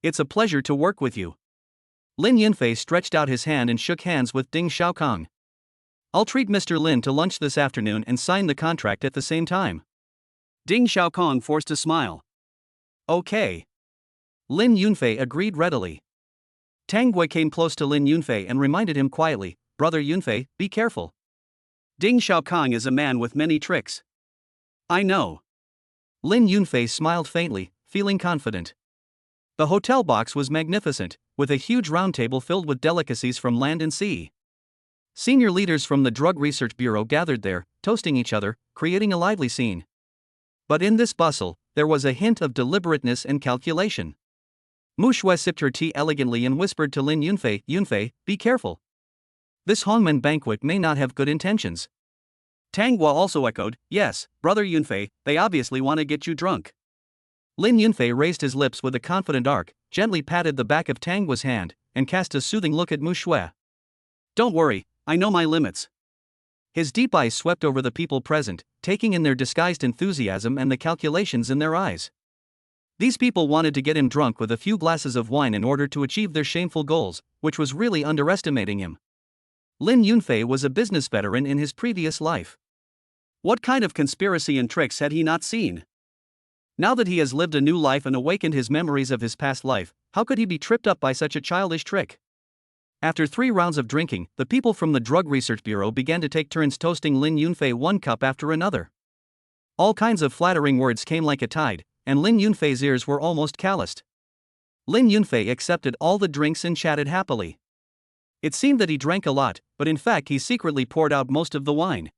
It's a pleasure to work with you. Lin Yunfei stretched out his hand and shook hands with Ding Xiaokong. I'll treat Mr. Lin to lunch this afternoon and sign the contract at the same time. Ding Xiaokong forced a smile. Okay. Lin Yunfei agreed readily. Tang Gui came close to Lin Yunfei and reminded him quietly, Brother Yunfei, be careful. Ding Xiaokong is a man with many tricks. I know. Lin Yunfei smiled faintly, feeling confident. The hotel box was magnificent, with a huge round table filled with delicacies from land and sea. Senior leaders from the Drug Research Bureau gathered there, toasting each other, creating a lively scene. But in this bustle, there was a hint of deliberateness and calculation. Mu Shui sipped her tea elegantly and whispered to Lin Yunfei, Yunfei, be careful. This Hongmen banquet may not have good intentions. Tang Gui also echoed, yes, Brother Yunfei, they obviously want to get you drunk. Lin Yunfei raised his lips with a confident arc, gently patted the back of Tang Gui's hand, and cast a soothing look at Mu Shui. Don't worry, I know my limits. His deep eyes swept over the people present, taking in their disguised enthusiasm and the calculations in their eyes. These people wanted to get him drunk with a few glasses of wine in order to achieve their shameful goals, which was really underestimating him. Lin Yunfei was a business veteran in his previous life. What kind of conspiracy and tricks had he not seen? Now that he has lived a new life and awakened his memories of his past life, how could he be tripped up by such a childish trick? After 3 rounds of drinking, the people from the Drug Research Bureau began to take turns toasting Lin Yunfei one cup after another. All kinds of flattering words came like a tide, and Lin Yunfei's ears were almost calloused. Lin Yunfei accepted all the drinks and chatted happily. It seemed that he drank a lot, but in fact he secretly poured out most of the wine.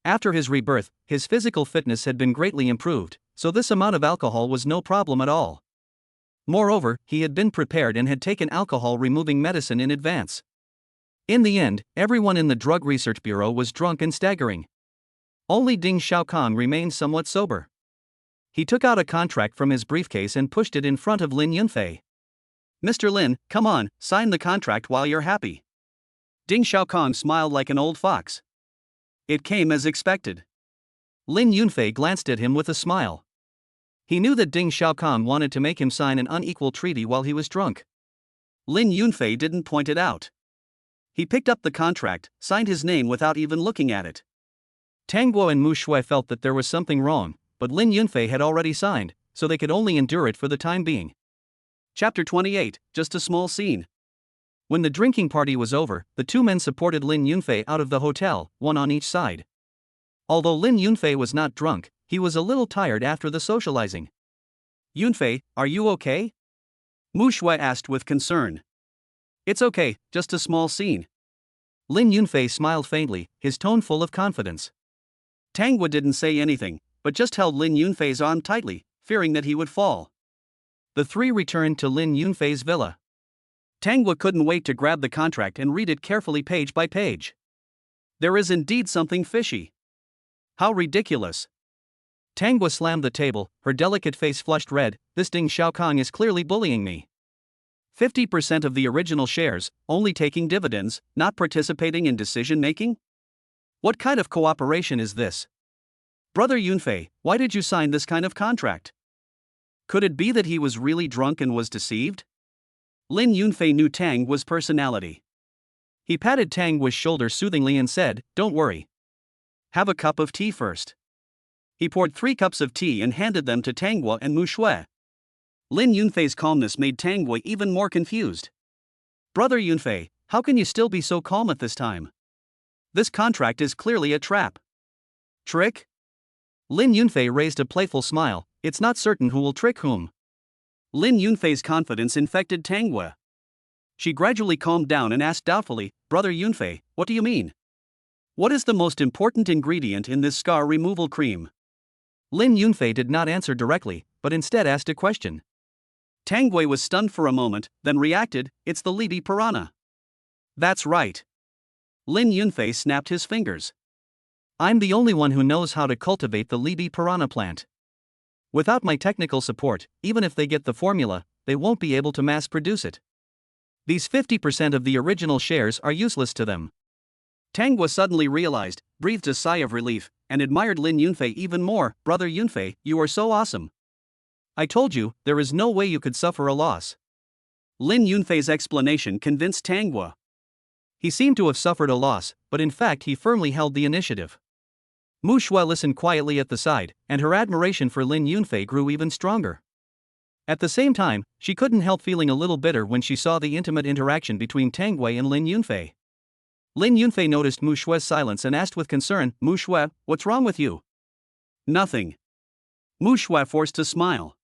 After his rebirth, his physical fitness had been greatly improved, so this amount of alcohol was no problem at all. Moreover, he had been prepared and had taken alcohol-removing medicine in advance. In the end, everyone in the Drug Research Bureau was drunk and staggering. Only Ding Xiaokong remained somewhat sober. He took out a contract from his briefcase and pushed it in front of Lin Yunfei. Mr. Lin, come on, sign the contract while you're happy. Ding Xiaokong smiled like an old fox. It came as expected. Lin Yunfei glanced at him with a smile. He knew that Ding Xiaokong wanted to make him sign an unequal treaty while he was drunk. Lin Yunfei didn't point it out. He picked up the contract, signed his name without even looking at it. Tang Guo and Mu Shui felt that there was something wrong, but Lin Yunfei had already signed, so they could only endure it for the time being. Chapter 28, just a small scene. When the drinking party was over, the 2 men supported Lin Yunfei out of the hotel, one on each side. Although Lin Yunfei was not drunk, he was a little tired after the socializing. Yunfei, are you okay? Mu Shui asked with concern. It's okay, just a small scene. Lin Yunfei smiled faintly, his tone full of confidence. Tang Gui didn't say anything, but just held Lin Yunfei's arm tightly, fearing that he would fall. The 3 returned to Lin Yunfei's villa. Tang Gui couldn't wait to grab the contract and read it carefully page by page. There is indeed something fishy. How ridiculous. Tang Gui slammed the table, her delicate face flushed red. This Ding Xiaokong is clearly bullying me. 50% of the original shares, only taking dividends, not participating in decision-making? What kind of cooperation is this? Brother Yunfei, why did you sign this kind of contract? Could it be that he was really drunk and was deceived? Lin Yunfei knew Tang Gui's personality. He patted Tang Gui's shoulder soothingly and said, don't worry. Have a cup of tea first. He poured 3 cups of tea and handed them to Tang Gui and Mu Shui. Lin Yunfei's calmness made Tang Gui even more confused. Brother Yunfei, how can you still be so calm at this time? This contract is clearly a trap. Trick? Lin Yunfei raised a playful smile. It's not certain who will trick whom. Lin Yunfei's confidence infected Tang Gui. She gradually calmed down and asked doubtfully, Brother Yunfei, what do you mean? What is the most important ingredient in this scar removal cream? Lin Yunfei did not answer directly, but instead asked a question. Tang Gui was stunned for a moment, then reacted, it's the Libi piranha. That's right. Lin Yunfei snapped his fingers. I'm the only one who knows how to cultivate the Libi piranha plant. Without my technical support, even if they get the formula, they won't be able to mass produce it. These 50% of the original shares are useless to them. Tangwa suddenly realized, breathed a sigh of relief, and admired Lin Yunfei even more. Brother Yunfei, you are so awesome. I told you, there is no way you could suffer a loss. Lin Yunfei's explanation convinced Tangwa. He seemed to have suffered a loss, but in fact he firmly held the initiative. Mu Shui listened quietly at the side, and her admiration for Lin Yunfei grew even stronger. At the same time, she couldn't help feeling a little bitter when she saw the intimate interaction between Tangwei and Lin Yunfei. Lin Yunfei noticed Mu Shui's silence and asked with concern, Mu Shui, what's wrong with you? Nothing. Mu Shui forced a smile.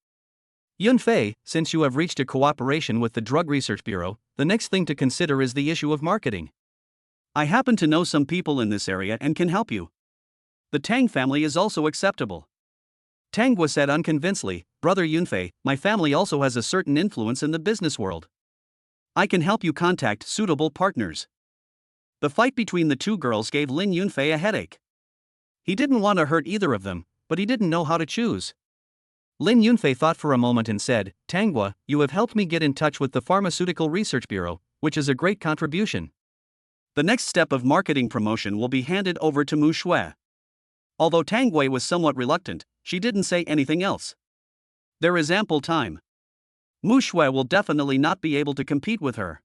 Yunfei, since you have reached a cooperation with the Drug Research Bureau, the next thing to consider is the issue of marketing. I happen to know some people in this area and can help you. The Tang family is also acceptable. Tangwa said unconvincedly, Brother Yunfei, my family also has a certain influence in the business world. I can help you contact suitable partners. The fight between the two girls gave Lin Yunfei a headache. He didn't want to hurt either of them, but he didn't know how to choose. Lin Yunfei thought for a moment and said, Tangwa, you have helped me get in touch with the Pharmaceutical Research Bureau, which is a great contribution. The next step of marketing promotion will be handed over to Mu Shui. Although Tangwei was somewhat reluctant, she didn't say anything else. There is ample time. Mu Shui will definitely not be able to compete with her.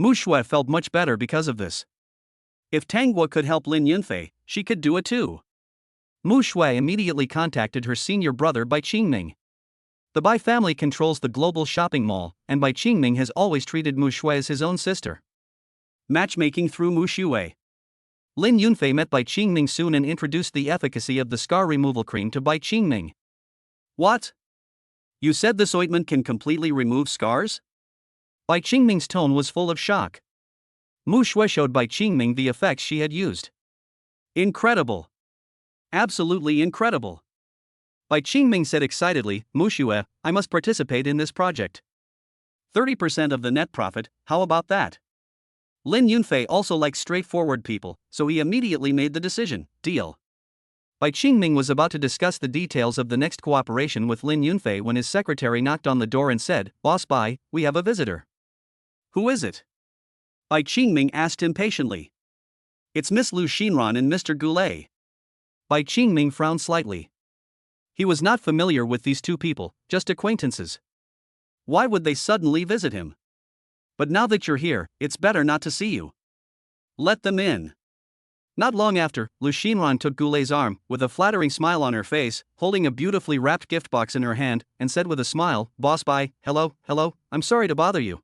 Mu Shui felt much better because of this. If Tangwa could help Lin Yunfei, she could do it too. Mu Shui immediately contacted her senior brother Bai Qingming. The Bai family controls the global shopping mall, and Bai Qingming has always treated Mu Shui as his own sister. Matchmaking through Mu Shui. Lin Yunfei met Bai Qingming soon and introduced the efficacy of the scar removal cream to Bai Qingming. What? You said this ointment can completely remove scars? Bai Qingming's tone was full of shock. Mu Shui showed Bai Qingming the effects she had used. Incredible. Absolutely incredible. Bai Qingming said excitedly, Mu Shui, I must participate in this project. 30% of the net profit, how about that? Lin Yunfei also likes straightforward people, so he immediately made the decision, deal. Bai Qingming was about to discuss the details of the next cooperation with Lin Yunfei when his secretary knocked on the door and said, Boss Bai, we have a visitor. Who is it? Bai Qingming asked impatiently. It's Miss Lu Xinran and Mr. Goulet. Bai Qingming frowned slightly. He was not familiar with these two people, just acquaintances. Why would they suddenly visit him? But now that you're here, it's better not to see you. Let them in. Not long after, Lu Xinran took Goulet's arm, with a flattering smile on her face, holding a beautifully wrapped gift box in her hand, and said with a smile, Boss Bai, hello, I'm sorry to bother you.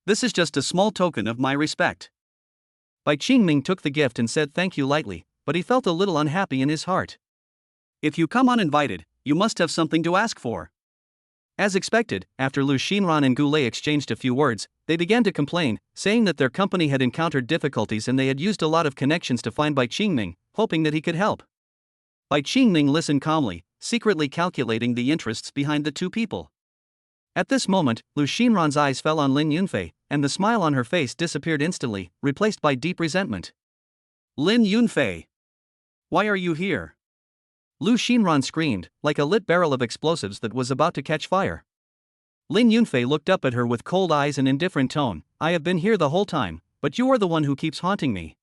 This is just a small token of my respect. Bai Qingming took the gift and said thank you lightly, but he felt a little unhappy in his heart. If you come uninvited, you must have something to ask for. As expected, after Lu Xinran and Goulet exchanged a few words, they began to complain, saying that their company had encountered difficulties and they had used a lot of connections to find Bai Qingming, hoping that he could help. Bai Qingming listened calmly, secretly calculating the interests behind the two people. At this moment, Lu Xinran's eyes fell on Lin Yunfei, and the smile on her face disappeared instantly, replaced by deep resentment. Lin Yunfei! Why are you here? Lu Xinran screamed, like a lit barrel of explosives that was about to catch fire. Lin Yunfei looked up at her with cold eyes and indifferent tone, I have been here the whole time, but you are the one who keeps haunting me.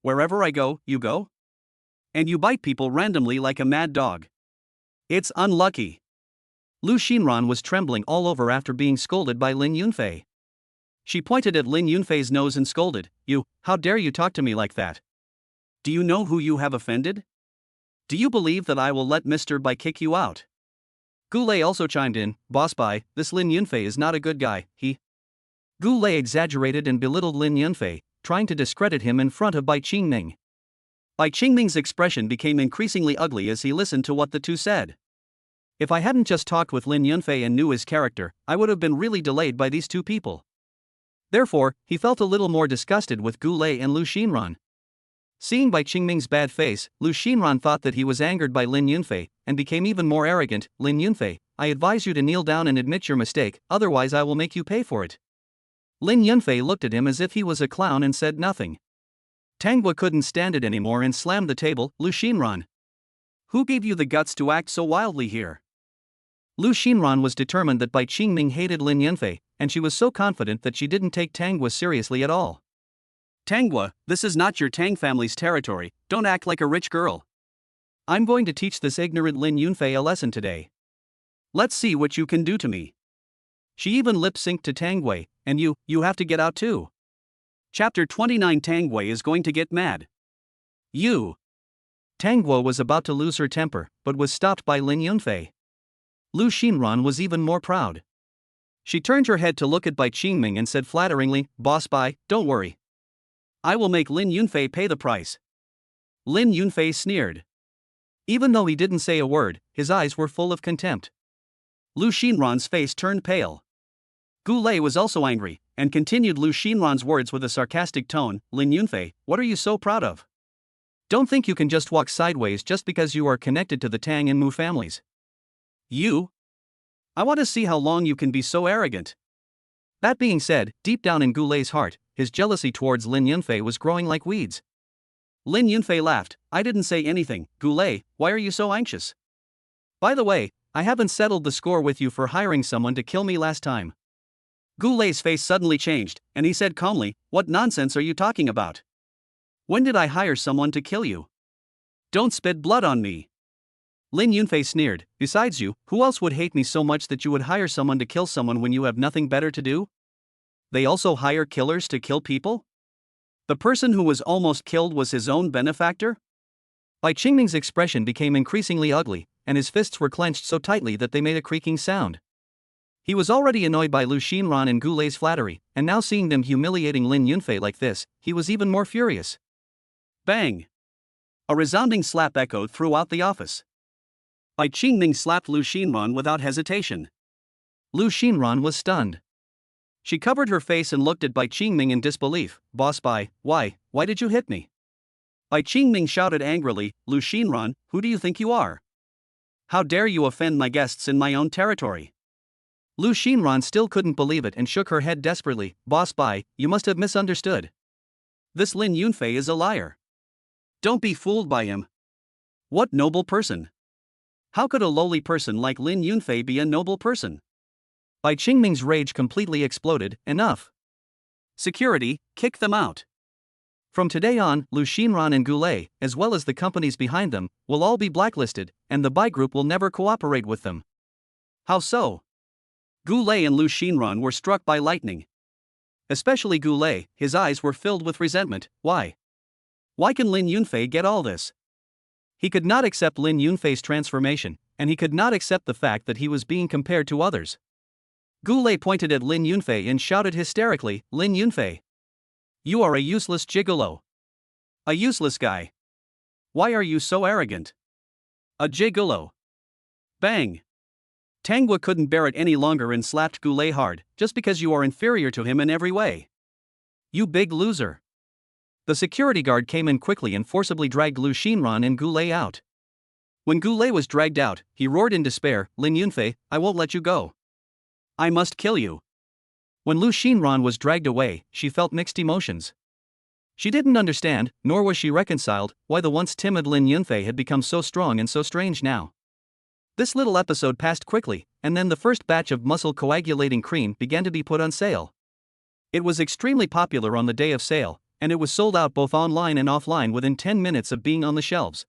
Wherever I go, you go? And you bite people randomly like a mad dog. It's unlucky. Lu Xinran was trembling all over after being scolded by Lin Yunfei. She pointed at Lin Yunfei's nose and scolded, You, how dare you talk to me like that? Do you know who you have offended? Do you believe that I will let Mr. Bai kick you out? Goulet also chimed in, Boss Bai, this Lin Yunfei is not a good guy, he. Goulet exaggerated and belittled Lin Yunfei, trying to discredit him in front of Bai Qingming. Bai Qingming's expression became increasingly ugly as he listened to what the two said. If I hadn't just talked with Lin Yunfei and knew his character, I would have been really delayed by these two people. Therefore, he felt a little more disgusted with Goulet and Lu Xinran. Seeing Bai Qingming's bad face, Lu Xinran thought that he was angered by Lin Yunfei, and became even more arrogant. Lin Yunfei, I advise you to kneel down and admit your mistake, otherwise I will make you pay for it. Lin Yunfei looked at him as if he was a clown and said nothing. Tangwa couldn't stand it anymore and slammed the table. Lu Xinran, who gave you the guts to act so wildly here? Lu Xinran was determined that Bai Qingming hated Lin Yunfei, and she was so confident that she didn't take Tangwa seriously at all. Tangwa, this is not your Tang family's territory, don't act like a rich girl. I'm going to teach this ignorant Lin Yunfei a lesson today. Let's see what you can do to me. She even lip-synced to Tangwei, and you have to get out too. Chapter 29. Tangwei is going to get mad. You. Tangguo was about to lose her temper, but was stopped by Lin Yunfei. Lu Xinran was even more proud. She turned her head to look at Bai Qingming and said flatteringly, "Boss Bai, don't worry. I will make Lin Yunfei pay the price." Lin Yunfei sneered. Even though he didn't say a word, his eyes were full of contempt. Lu Xinran's face turned pale. Gu Lei was also angry, and continued Lu Xinran's words with a sarcastic tone. "Lin Yunfei, what are you so proud of? Don't think you can just walk sideways just because you are connected to the Tang and Mu families. You? I want to see how long you can be so arrogant." That being said, deep down in Gu Lei's heart, his jealousy towards Lin Yunfei was growing like weeds. Lin Yunfei laughed. "I didn't say anything. Gu Lei, why are you so anxious? By the way, I haven't settled the score with you for hiring someone to kill me last time." Gu Lei's face suddenly changed, and he said calmly, "What nonsense are you talking about? When did I hire someone to kill you? Don't spit blood on me." Lin Yunfei sneered. "Besides you, who else would hate me so much that you would hire someone to kill someone when you have nothing better to do? They also hire killers to kill people?" The person who was almost killed was his own benefactor? Bai Qingming's expression became increasingly ugly, and his fists were clenched so tightly that they made a creaking sound. He was already annoyed by Lu Xinran and Gu Lei's flattery, and now seeing them humiliating Lin Yunfei like this, he was even more furious. Bang! A resounding slap echoed throughout the office. Bai Qingming slapped Lu Xinran without hesitation. Lu Xinran was stunned. She covered her face and looked at Bai Qingming in disbelief. "Boss Bai, why did you hit me?" Bai Qingming shouted angrily, "Lu Xinran, who do you think you are? How dare you offend my guests in my own territory?" Lu Xinran still couldn't believe it and shook her head desperately. "Boss Bai, you must have misunderstood. This Lin Yunfei is a liar. Don't be fooled by him. What noble person? How could a lowly person like Lin Yunfei be a noble person?" Bai Qingming's rage completely exploded. "Enough. Security, kick them out. From today on, Lu Xinran and Gu Lei, as well as the companies behind them, will all be blacklisted, and the Bai Group will never cooperate with them." How so? Gu Lei and Lu Xinran were struck by lightning. Especially Gu Lei, his eyes were filled with resentment. Why? Why can Lin Yunfei get all this? He could not accept Lin Yunfei's transformation, and he could not accept the fact that he was being compared to others. Gu Lei pointed at Lin Yunfei and shouted hysterically, "Lin Yunfei, you are a useless gigolo. A useless guy. Why are you so arrogant? A gigolo." Bang! Tangwa couldn't bear it any longer and slapped Gu Lei hard. "Just because you are inferior to him in every way. You big loser." The security guard came in quickly and forcibly dragged Lu Xinran and Gu Lei out. When Gu Lei was dragged out, he roared in despair, "Lin Yunfei, I won't let you go. I must kill you." When Lu Xinran was dragged away, she felt mixed emotions. She didn't understand, nor was she reconciled, why the once timid Lin Yunfei had become so strong and so strange now. This little episode passed quickly, and then the first batch of muscle coagulating cream began to be put on sale. It was extremely popular on the day of sale, and it was sold out both online and offline within 10 minutes of being on the shelves.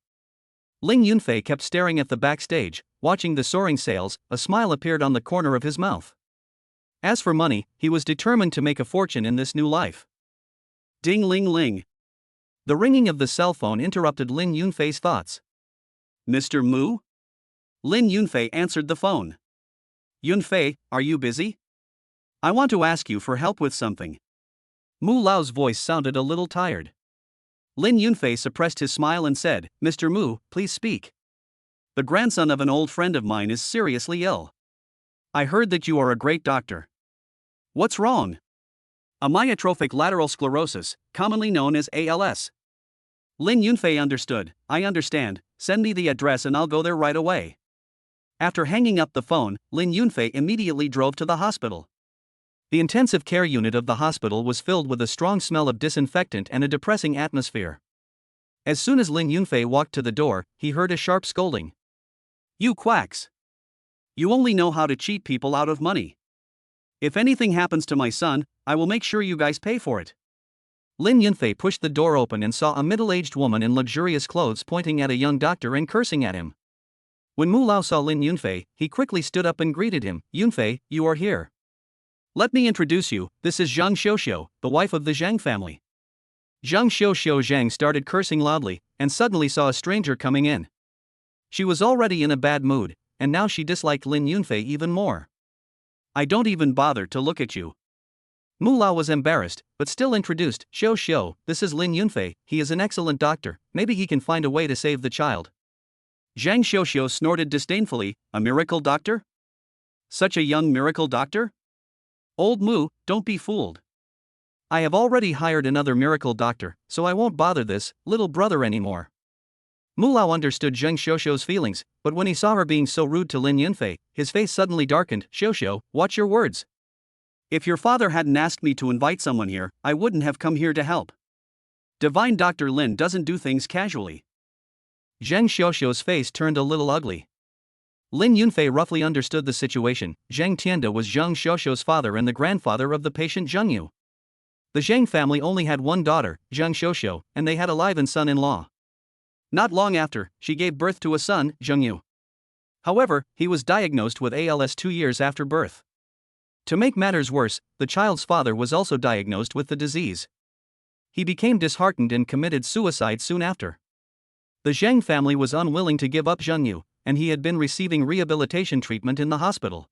Lin Yunfei kept staring at the backstage, watching the soaring sales. A smile appeared on the corner of his mouth. As for money, he was determined to make a fortune in this new life. Ding-ling-ling. The ringing of the cell phone interrupted Lin Yunfei's thoughts. "Mr. Mu?" Lin Yunfei answered the phone. "Yunfei, are you busy? I want to ask you for help with something." Mu Lao's voice sounded a little tired. Lin Yunfei suppressed his smile and said, "Mr. Mu, please speak. The grandson of an old friend of mine is seriously ill. I heard that you are a great doctor. What's wrong?" "Amyotrophic lateral sclerosis, commonly known as ALS." Lin Yunfei understood. "I understand, send me the address and I'll go there right away." After hanging up the phone, Lin Yunfei immediately drove to the hospital. The intensive care unit of the hospital was filled with a strong smell of disinfectant and a depressing atmosphere. As soon as Lin Yunfei walked to the door, he heard a sharp scolding. "You quacks! You only know how to cheat people out of money. If anything happens to my son, I will make sure you guys pay for it." Lin Yunfei pushed the door open and saw a middle-aged woman in luxurious clothes pointing at a young doctor and cursing at him. When Mu Lao saw Lin Yunfei, he quickly stood up and greeted him. "Yunfei, you are here. Let me introduce you, this is Zhang Xiuxiu, the wife of the Zhang family." Zhang Xiuxiu Zhang started cursing loudly, and suddenly saw a stranger coming in. She was already in a bad mood, and now she disliked Lin Yunfei even more. "I don't even bother to look at you." Mu Lao was embarrassed, but still introduced. "Xiu, this is Lin Yunfei, he is an excellent doctor, maybe he can find a way to save the child." Zhang Xiuxiu snorted disdainfully. "A miracle doctor? Such a young miracle doctor? Old Mu, don't be fooled. I have already hired another miracle doctor, so I won't bother this little brother anymore." Mu Lao understood Zhang Xiuxiu's feelings, but when he saw her being so rude to Lin Yunfei, his face suddenly darkened. "Xiuxiu, watch your words. If your father hadn't asked me to invite someone here, I wouldn't have come here to help. Divine Dr. Lin doesn't do things casually." Zhang Xiuxiu's face turned a little ugly. Lin Yunfei roughly understood the situation. Zhang Tianda was Zhang Xiuxiu's father and the grandfather of the patient Zheng Yu. The Zhang family only had one daughter, Zhang Xiuxiu, and they had a live-in son-in-law. Not long after, she gave birth to a son, Zheng Yu. However, he was diagnosed with ALS 2 years after birth. To make matters worse, the child's father was also diagnosed with the disease. He became disheartened and committed suicide soon after. The Zhang family was unwilling to give up Zheng Yu, and he had been receiving rehabilitation treatment in the hospital.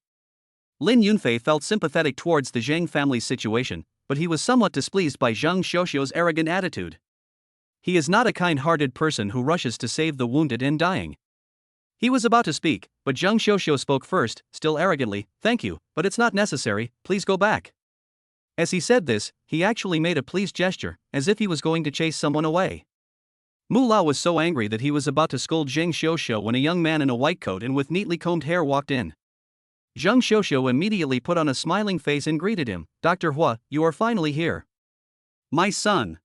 Lin Yunfei felt sympathetic towards the Zhang family's situation, but he was somewhat displeased by Zhang Xiuxiu's arrogant attitude. He is not a kind-hearted person who rushes to save the wounded and dying. He was about to speak, but Zhang Xiuxiu spoke first, still arrogantly. "Thank you, but it's not necessary, please go back." As he said this, he actually made a pleased gesture, as if he was going to chase someone away. Mu Lao was so angry that he was about to scold Zhang Xiuxiu when a young man in a white coat and with neatly combed hair walked in. Zhang Xiuxiu immediately put on a smiling face and greeted him. "Dr. Hua, you are finally here." "My son."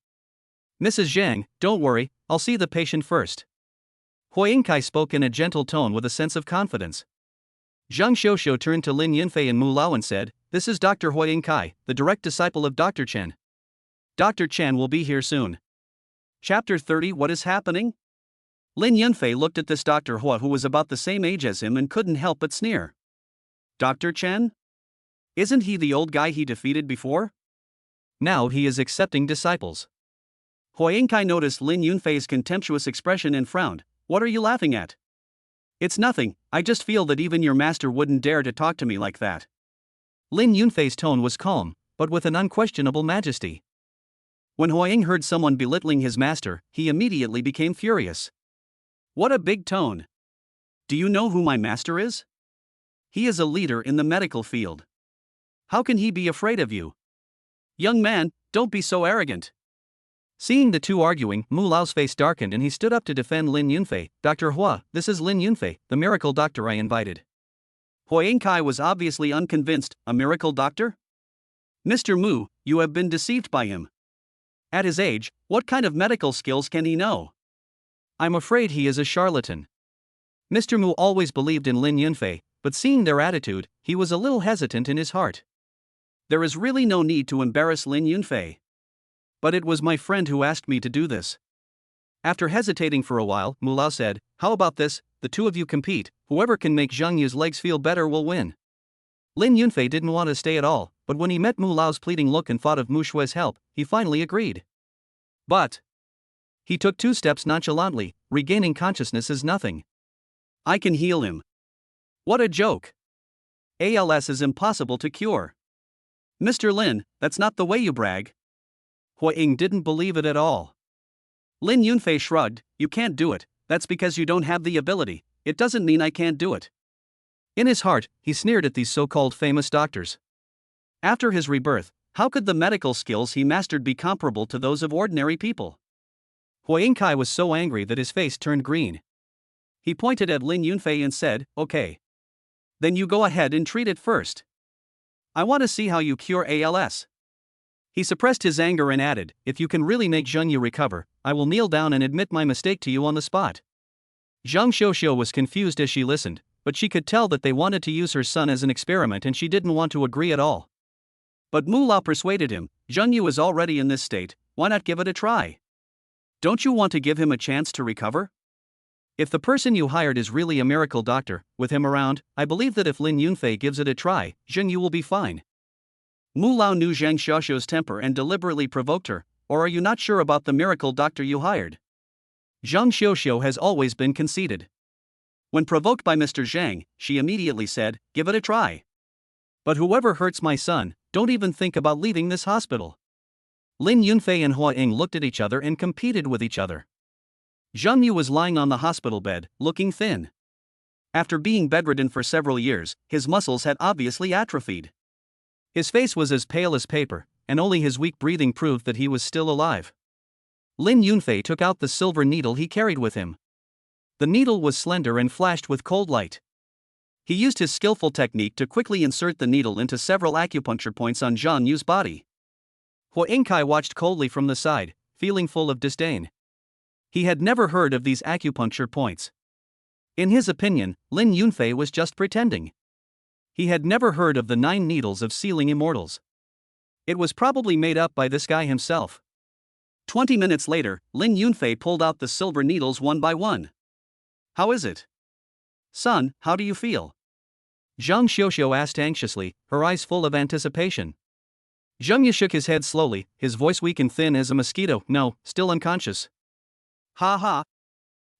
"Mrs. Zhang, don't worry, I'll see the patient first." Hui Yingkai spoke in a gentle tone with a sense of confidence. Zhang Xiuxiu turned to Lin Yunfei and Mu Lao and said, "This is Dr. Hui Yingkai, the direct disciple of Dr. Chen. Dr. Chen will be here soon." Chapter 30. What is happening? Lin Yunfei looked at this Dr. Hua who was about the same age as him and couldn't help but sneer. "Dr. Chen? Isn't he the old guy he defeated before? Now he is accepting disciples." Hui Yingkai noticed Lin Yunfei's contemptuous expression and frowned. "What are you laughing at?" "It's nothing, I just feel that even your master wouldn't dare to talk to me like that." Lin Yunfei's tone was calm, but with an unquestionable majesty. When Hui Ying heard someone belittling his master, he immediately became furious. "What a big tone! Do you know who my master is? He is a leader in the medical field. How can he be afraid of you? Young man, don't be so arrogant." Seeing the two arguing, Mu Lao's face darkened and he stood up to defend Lin Yunfei. "Dr. Hua, this is Lin Yunfei, the miracle doctor I invited." Hui Yingkai was obviously unconvinced. "A miracle doctor? Mr. Mu, you have been deceived by him. At his age, what kind of medical skills can he know? I'm afraid he is a charlatan." Mr. Mu always believed in Lin Yunfei, but seeing their attitude, he was a little hesitant in his heart. There is really no need to embarrass Lin Yunfei. But it was my friend who asked me to do this. After hesitating for a while, Mu Lao said, "How about this, the two of you compete, whoever can make Zheng Yu's legs feel better will win." Lin Yunfei didn't want to stay at all, but when he met Mu Lao's pleading look and thought of Mu Shui's help, he finally agreed. But he took 2 steps nonchalantly. "Regaining consciousness is nothing. I can heal him." What a joke! ALS is impossible to cure. "Mr. Lin, that's not the way you brag." Hui Ying didn't believe it at all. Lin Yunfei shrugged. "You can't do it, that's because you don't have the ability, it doesn't mean I can't do it." In his heart, he sneered at these so-called famous doctors. After his rebirth, how could the medical skills he mastered be comparable to those of ordinary people? Hui Yingkai was so angry that his face turned green. He pointed at Lin Yunfei and said, "Okay. Then you go ahead and treat it first. I want to see how you cure ALS." He suppressed his anger and added, "If you can really make Zheng Yu recover, I will kneel down and admit my mistake to you on the spot." Zhang Xiuxiu was confused as she listened, but she could tell that they wanted to use her son as an experiment and she didn't want to agree at all. But Mu Lao persuaded him. "Zheng Yu is already in this state, why not give it a try? Don't you want to give him a chance to recover? If the person you hired is really a miracle doctor, with him around, I believe that if Lin Yunfei gives it a try, Zheng Yu will be fine. Mu Lao knew Zhang Xiaoxiu's temper and deliberately provoked her. Or are you not sure about the miracle doctor you hired? Zhang Xiaoxiu has always been conceited. When provoked by Mr. Zhang, she immediately said, give it a try. But whoever hurts my son, don't even think about leaving this hospital. Lin Yunfei and Hua Ying looked at each other and competed with each other. Zheng Yu was lying on the hospital bed, looking thin. After being bedridden for several years, his muscles had obviously atrophied. His face was as pale as paper, and only his weak breathing proved that he was still alive. Lin Yunfei took out the silver needle he carried with him. The needle was slender and flashed with cold light. He used his skillful technique to quickly insert the needle into several acupuncture points on Zhang Yu's body. Hua Yingkai watched coldly from the side, feeling full of disdain. He had never heard of these acupuncture points. In his opinion, Lin Yunfei was just pretending. He had never heard of the 9 needles of sealing immortals. It was probably made up by this guy himself. 20 minutes later, Lin Yunfei pulled out the silver needles one by one. How is it? Son, how do you feel? Zhang Xiaoxiu asked anxiously, her eyes full of anticipation. Zheng Yu shook his head slowly, his voice weak and thin as a mosquito. No, still unconscious. Ha ha.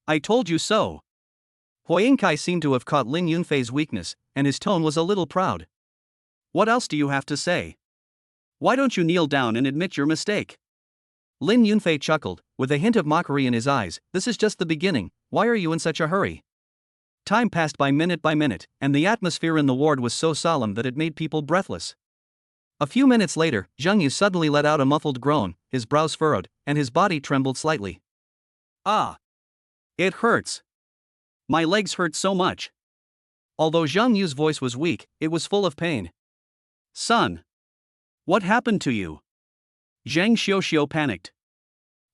I told you so. Hua Yingkai seemed to have caught Lin Yunfei's weakness, and his tone was a little proud. What else do you have to say? Why don't you kneel down and admit your mistake? Lin Yunfei chuckled, with a hint of mockery in his eyes. This is just the beginning, why are you in such a hurry? Time passed by minute, and the atmosphere in the ward was so solemn that it made people breathless. A few minutes later, Zheng Yu suddenly let out a muffled groan, his brows furrowed, and his body trembled slightly. Ah! It hurts. My legs hurt so much. Although Zheng Yu's voice was weak, it was full of pain. Son! What happened to you? Zhang Xiaoxiu panicked.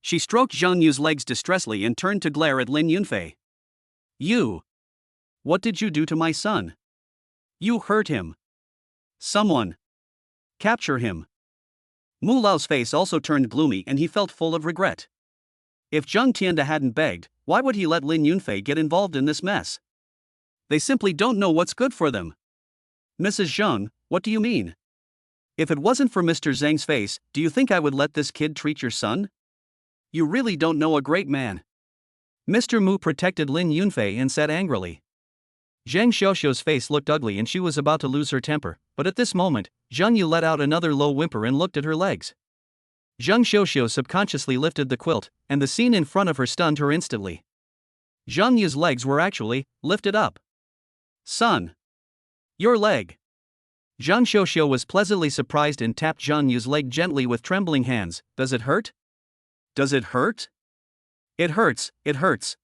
She stroked Zheng Yu's legs distressfully and turned to glare at Lin Yunfei. You! What did you do to my son? You hurt him. Someone! Capture him. Mu Lao's face also turned gloomy and he felt full of regret. If Zheng Tianda hadn't begged, why would he let Lin Yunfei get involved in this mess? They simply don't know what's good for them. Mrs. Zheng, what do you mean? If it wasn't for Mr. Zhang's face, do you think I would let this kid treat your son? You really don't know a great man. Mr. Mu protected Lin Yunfei and said angrily. Zhang Xiaoxiu's face looked ugly and she was about to lose her temper, but at this moment, Zheng Yu let out another low whimper and looked at her legs. Zhang Xiaoxiu subconsciously lifted the quilt, and the scene in front of her stunned her instantly. Zheng Yu's legs were actually lifted up. Son! Your leg! Zhang Xiaoxiu was pleasantly surprised and tapped Zheng Yu's leg gently with trembling hands. Does it hurt? Does it hurt? It hurts, it hurts.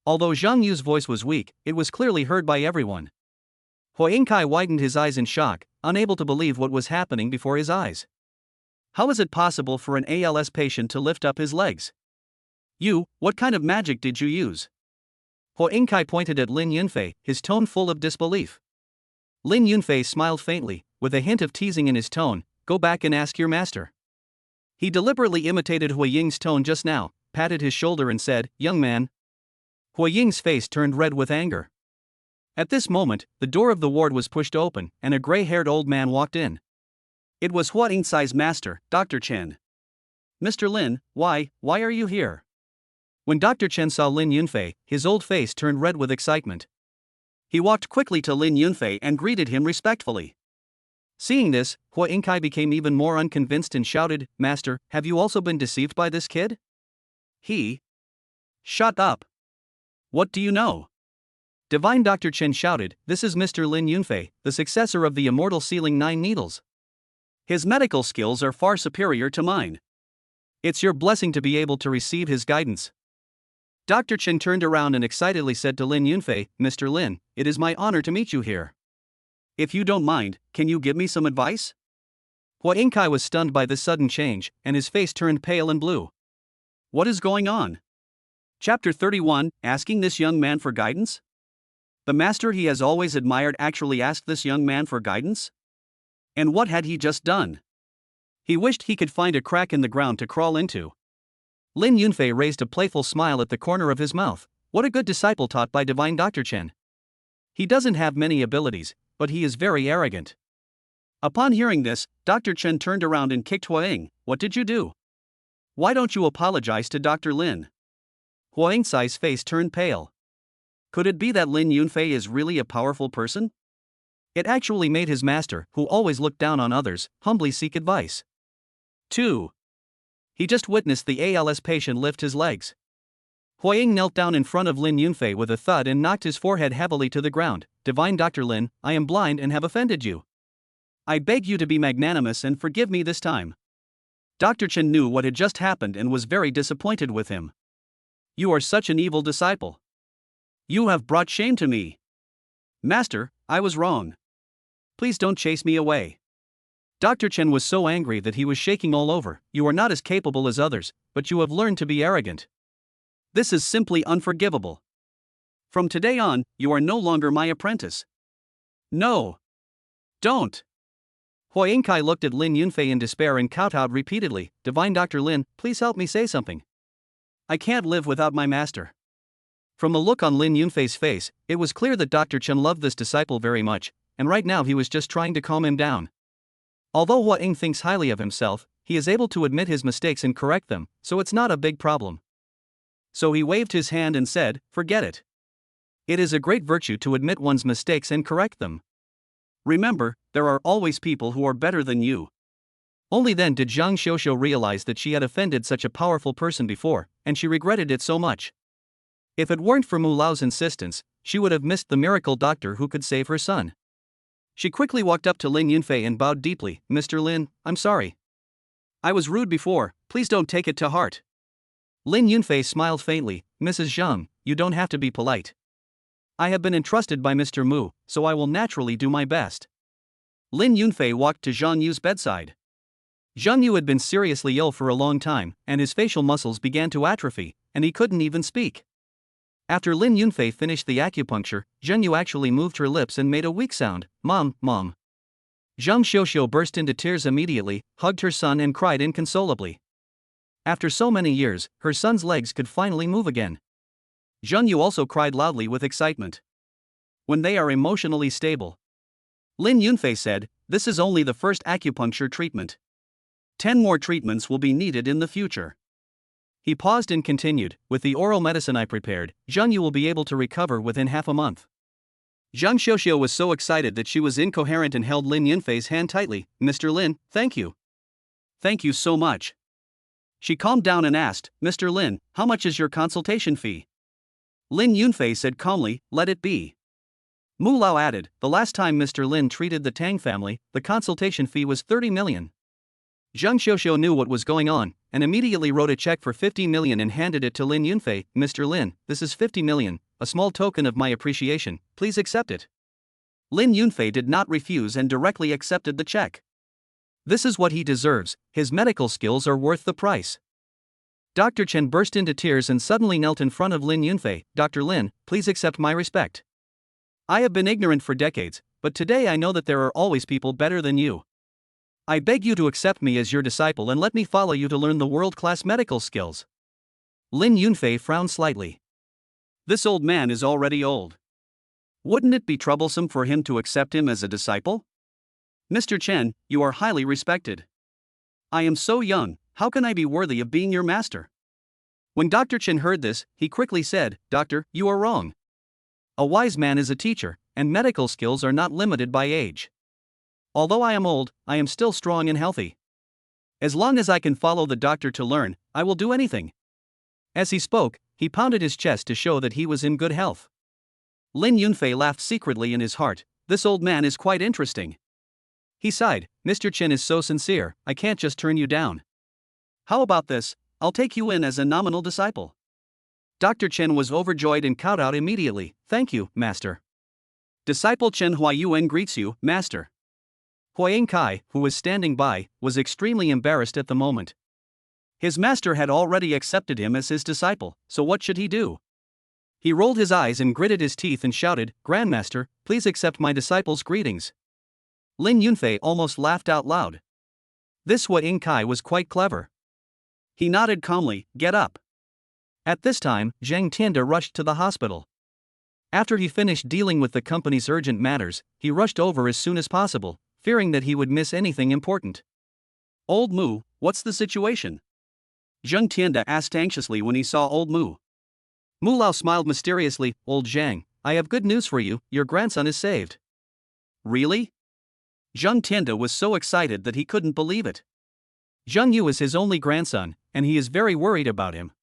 Although Zheng Yu's voice was weak, it was clearly heard by everyone. Hua Yingkai widened his eyes in shock, unable to believe what was happening before his eyes. How is it possible for an ALS patient to lift up his legs? You, what kind of magic did you use? Hua Yingkai pointed at Lin Yunfei, his tone full of disbelief. Lin Yunfei smiled faintly, with a hint of teasing in his tone. Go back and ask your master. He deliberately imitated Hua Ying's tone just now, patted his shoulder and said, young man. Hua Ying's face turned red with anger. At this moment, the door of the ward was pushed open, and a gray-haired old man walked in. It was Hua Yingcai's master, Dr. Chen. Mr. Lin, why are you here? When Dr. Chen saw Lin Yunfei, his old face turned red with excitement. He walked quickly to Lin Yunfei and greeted him respectfully. Seeing this, Hua Yingkai became even more unconvinced and shouted, Master, have you also been deceived by this kid? He? Shut up. What do you know? Divine Dr. Chen shouted, this is Mr. Lin Yunfei, the successor of the immortal sealing 9 needles. His medical skills are far superior to mine. It's your blessing to be able to receive his guidance. Dr. Chen turned around and excitedly said to Lin Yunfei, Mr. Lin, it is my honor to meet you here. If you don't mind, can you give me some advice? Hua Yingkai was stunned by this sudden change, and his face turned pale and blue. What is going on? Chapter 31, asking this young man for guidance? The master he has always admired actually asked this young man for guidance? And what had he just done? He wished he could find a crack in the ground to crawl into. Lin Yunfei raised a playful smile at the corner of his mouth. What a good disciple taught by divine Dr. Chen. He doesn't have many abilities, but he is very arrogant. Upon hearing this, Dr. Chen turned around and kicked Huaying. What did you do? Why don't you apologize to Dr. Lin? Huaying Cai's face turned pale. Could it be that Lin Yunfei is really a powerful person? It actually made his master, who always looked down on others, humbly seek advice. 2. He just witnessed the ALS patient lift his legs. Huaying knelt down in front of Lin Yunfei with a thud and knocked his forehead heavily to the ground. Divine Dr. Lin, I am blind and have offended you. I beg you to be magnanimous and forgive me this time. Dr. Chen knew what had just happened and was very disappointed with him. You are such an evil disciple. You have brought shame to me. Master, I was wrong. Please don't chase me away. Dr. Chen was so angry that he was shaking all over. You are not as capable as others, but you have learned to be arrogant. This is simply unforgivable. From today on, you are no longer my apprentice. No. Don't. Huaying Cai looked at Lin Yunfei in despair and kowtowed repeatedly. Divine Dr. Lin, please help me say something. I can't live without my master. From the look on Lin Yunfei's face, it was clear that Dr. Chen loved this disciple very much, and right now he was just trying to calm him down. Although Huaying thinks highly of himself, he is able to admit his mistakes and correct them, so it's not a big problem. So he waved his hand and said, forget it. It is a great virtue to admit one's mistakes and correct them. Remember, there are always people who are better than you. Only then did Zhang Xiuxiu realize that she had offended such a powerful person before, and she regretted it so much. If it weren't for Mu Lao's insistence, she would have missed the miracle doctor who could save her son. She quickly walked up to Lin Yunfei and bowed deeply. Mr. Lin, I'm sorry. I was rude before, please don't take it to heart. Lin Yunfei smiled faintly. Mrs. Zhang, you don't have to be polite. I have been entrusted by Mr. Mu, so I will naturally do my best. Lin Yunfei walked to Zhang Yu's bedside. Zhang Yu had been seriously ill for a long time, and his facial muscles began to atrophy, and he couldn't even speak. After Lin Yunfei finished the acupuncture, Zhang Yu actually moved her lips and made a weak sound. Mom, Mom. Zhang Xiuxiu burst into tears immediately, hugged her son and cried inconsolably. After so many years, her son's legs could finally move again. Zhang Yu also cried loudly with excitement. When they are emotionally stable. Lin Yunfei said, this is only the first acupuncture treatment. 10 more treatments will be needed in the future. He paused and continued, with the oral medicine I prepared, Zhang Yu will be able to recover within half a month. Zhang Xiuxiu was so excited that she was incoherent and held Lin Yunfei's hand tightly. Mr. Lin, thank you. Thank you so much. She calmed down and asked, Mr. Lin, how much is your consultation fee? Lin Yunfei said calmly, let it be. Mu Lao added, the last time Mr. Lin treated the Tang family, the consultation fee was 30 million. Zhang Xiuxiu knew what was going on, and immediately wrote a check for 50 million and handed it to Lin Yunfei. Mr. Lin, this is 50 million, a small token of my appreciation, please accept it. Lin Yunfei did not refuse and directly accepted the check. This is what he deserves, his medical skills are worth the price. Dr. Chen burst into tears and suddenly knelt in front of Lin Yunfei. Dr. Lin, please accept my respect. I have been ignorant for decades, but today I know that there are always people better than you. I beg you to accept me as your disciple and let me follow you to learn the world-class medical skills. Lin Yunfei frowned slightly. This old man is already old. Wouldn't it be troublesome for him to accept him as a disciple? Mr. Chen, you are highly respected. I am so young, how can I be worthy of being your master? When Dr. Chen heard this, he quickly said, Doctor, you are wrong. A wise man is a teacher, and medical skills are not limited by age. Although I am old, I am still strong and healthy. As long as I can follow the doctor to learn, I will do anything. As he spoke, he pounded his chest to show that he was in good health. Lin Yunfei laughed secretly in his heart. This old man is quite interesting. He sighed, Mr. Chen is so sincere, I can't just turn you down. How about this, I'll take you in as a nominal disciple. Dr. Chen was overjoyed and kowtowed immediately. Thank you, Master. Disciple Chen Huayuan greets you, Master. Huaying Cai, who was standing by, was extremely embarrassed at the moment. His master had already accepted him as his disciple, so what should he do? He rolled his eyes and gritted his teeth and shouted, Grandmaster, please accept my disciple's greetings. Lin Yunfei almost laughed out loud. This Hua Yingkai was quite clever. He nodded calmly. Get up. At this time, Zhang Tianda rushed to the hospital. After he finished dealing with the company's urgent matters, he rushed over as soon as possible, fearing that he would miss anything important. Old Mu, what's the situation? Zhang Tianda asked anxiously when he saw Old Mu. Mu Lao smiled mysteriously. Old Zhang, I have good news for you, your grandson is saved. Really? Zhang Tianda was so excited that he couldn't believe it. Zhang Yu is his only grandson, and he is very worried about him.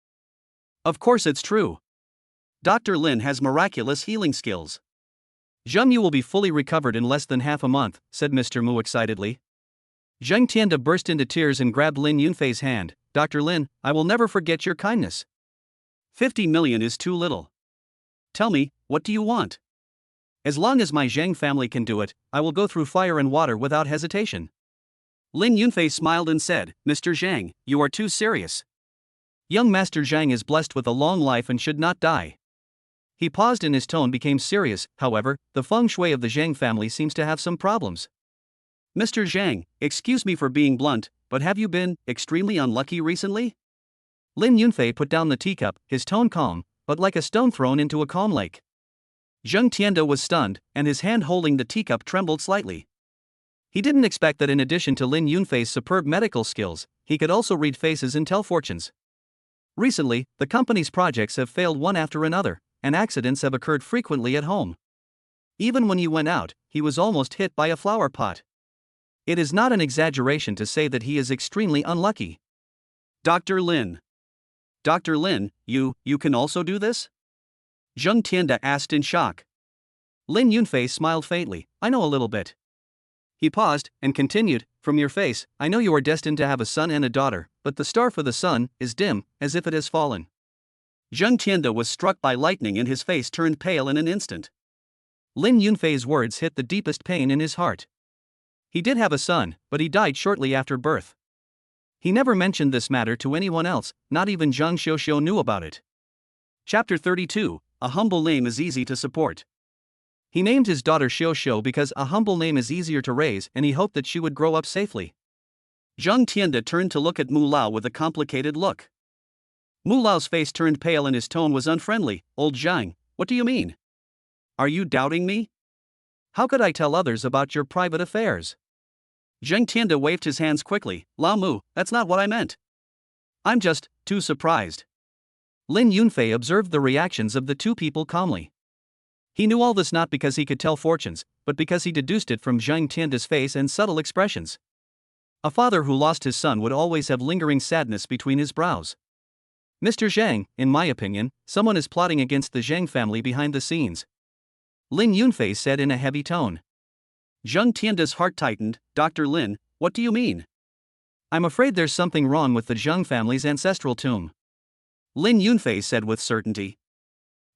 Of course it's true. Dr. Lin has miraculous healing skills. Zhang Yu will be fully recovered in less than half a month, said Mr. Mu excitedly. Zhang Tianda burst into tears and grabbed Lin Yunfei's hand. Dr. Lin, I will never forget your kindness. 50 million is too little. Tell me, what do you want? As long as my Zhang family can do it, I will go through fire and water without hesitation. Lin Yunfei smiled and said, Mr. Zhang, you are too serious. Young Master Zhang is blessed with a long life and should not die. He paused and his tone became serious. However, the feng shui of the Zhang family seems to have some problems. Mr. Zhang, excuse me for being blunt, but have you been extremely unlucky recently? Lin Yunfei put down the teacup, his tone calm, but like a stone thrown into a calm lake. Zhang Tianda was stunned, and his hand holding the teacup trembled slightly. He didn't expect that in addition to Lin Yunfei's superb medical skills, he could also read faces and tell fortunes. Recently, the company's projects have failed one after another, and accidents have occurred frequently at home. Even when he went out, he was almost hit by a flower pot. It is not an exaggeration to say that he is extremely unlucky. Dr. Lin. Dr. Lin, you can also do this? Zhang Tianda asked in shock. Lin Yunfei smiled faintly. I know a little bit. He paused, and continued, from your face, I know you are destined to have a son and a daughter, but the star for the sun is dim, as if it has fallen. Zhang Tianda was struck by lightning and his face turned pale in an instant. Lin Yunfei's words hit the deepest pain in his heart. He did have a son, but he died shortly after birth. He never mentioned this matter to anyone else, not even Zhang Xiuxiu knew about it. Chapter 32, A humble name is easy to support. He named his daughter Xiuxiu because a humble name is easier to raise and he hoped that she would grow up safely. Zhang Tianda turned to look at Mu Lao with a complicated look. Mu Lao's face turned pale and his tone was unfriendly. Old Zhang, what do you mean? Are you doubting me? How could I tell others about your private affairs? Zhang Tianda waved his hands quickly. Lao Mu, that's not what I meant. I'm just too surprised. Lin Yunfei observed the reactions of the two people calmly. He knew all this not because he could tell fortunes, but because he deduced it from Zhang Tianda's face and subtle expressions. A father who lost his son would always have lingering sadness between his brows. Mr. Zhang, in my opinion, someone is plotting against the Zhang family behind the scenes. Lin Yunfei said in a heavy tone. Zhang Tianda's heart tightened. Dr. Lin, what do you mean? I'm afraid there's something wrong with the Zhang family's ancestral tomb. Lin Yunfei said with certainty.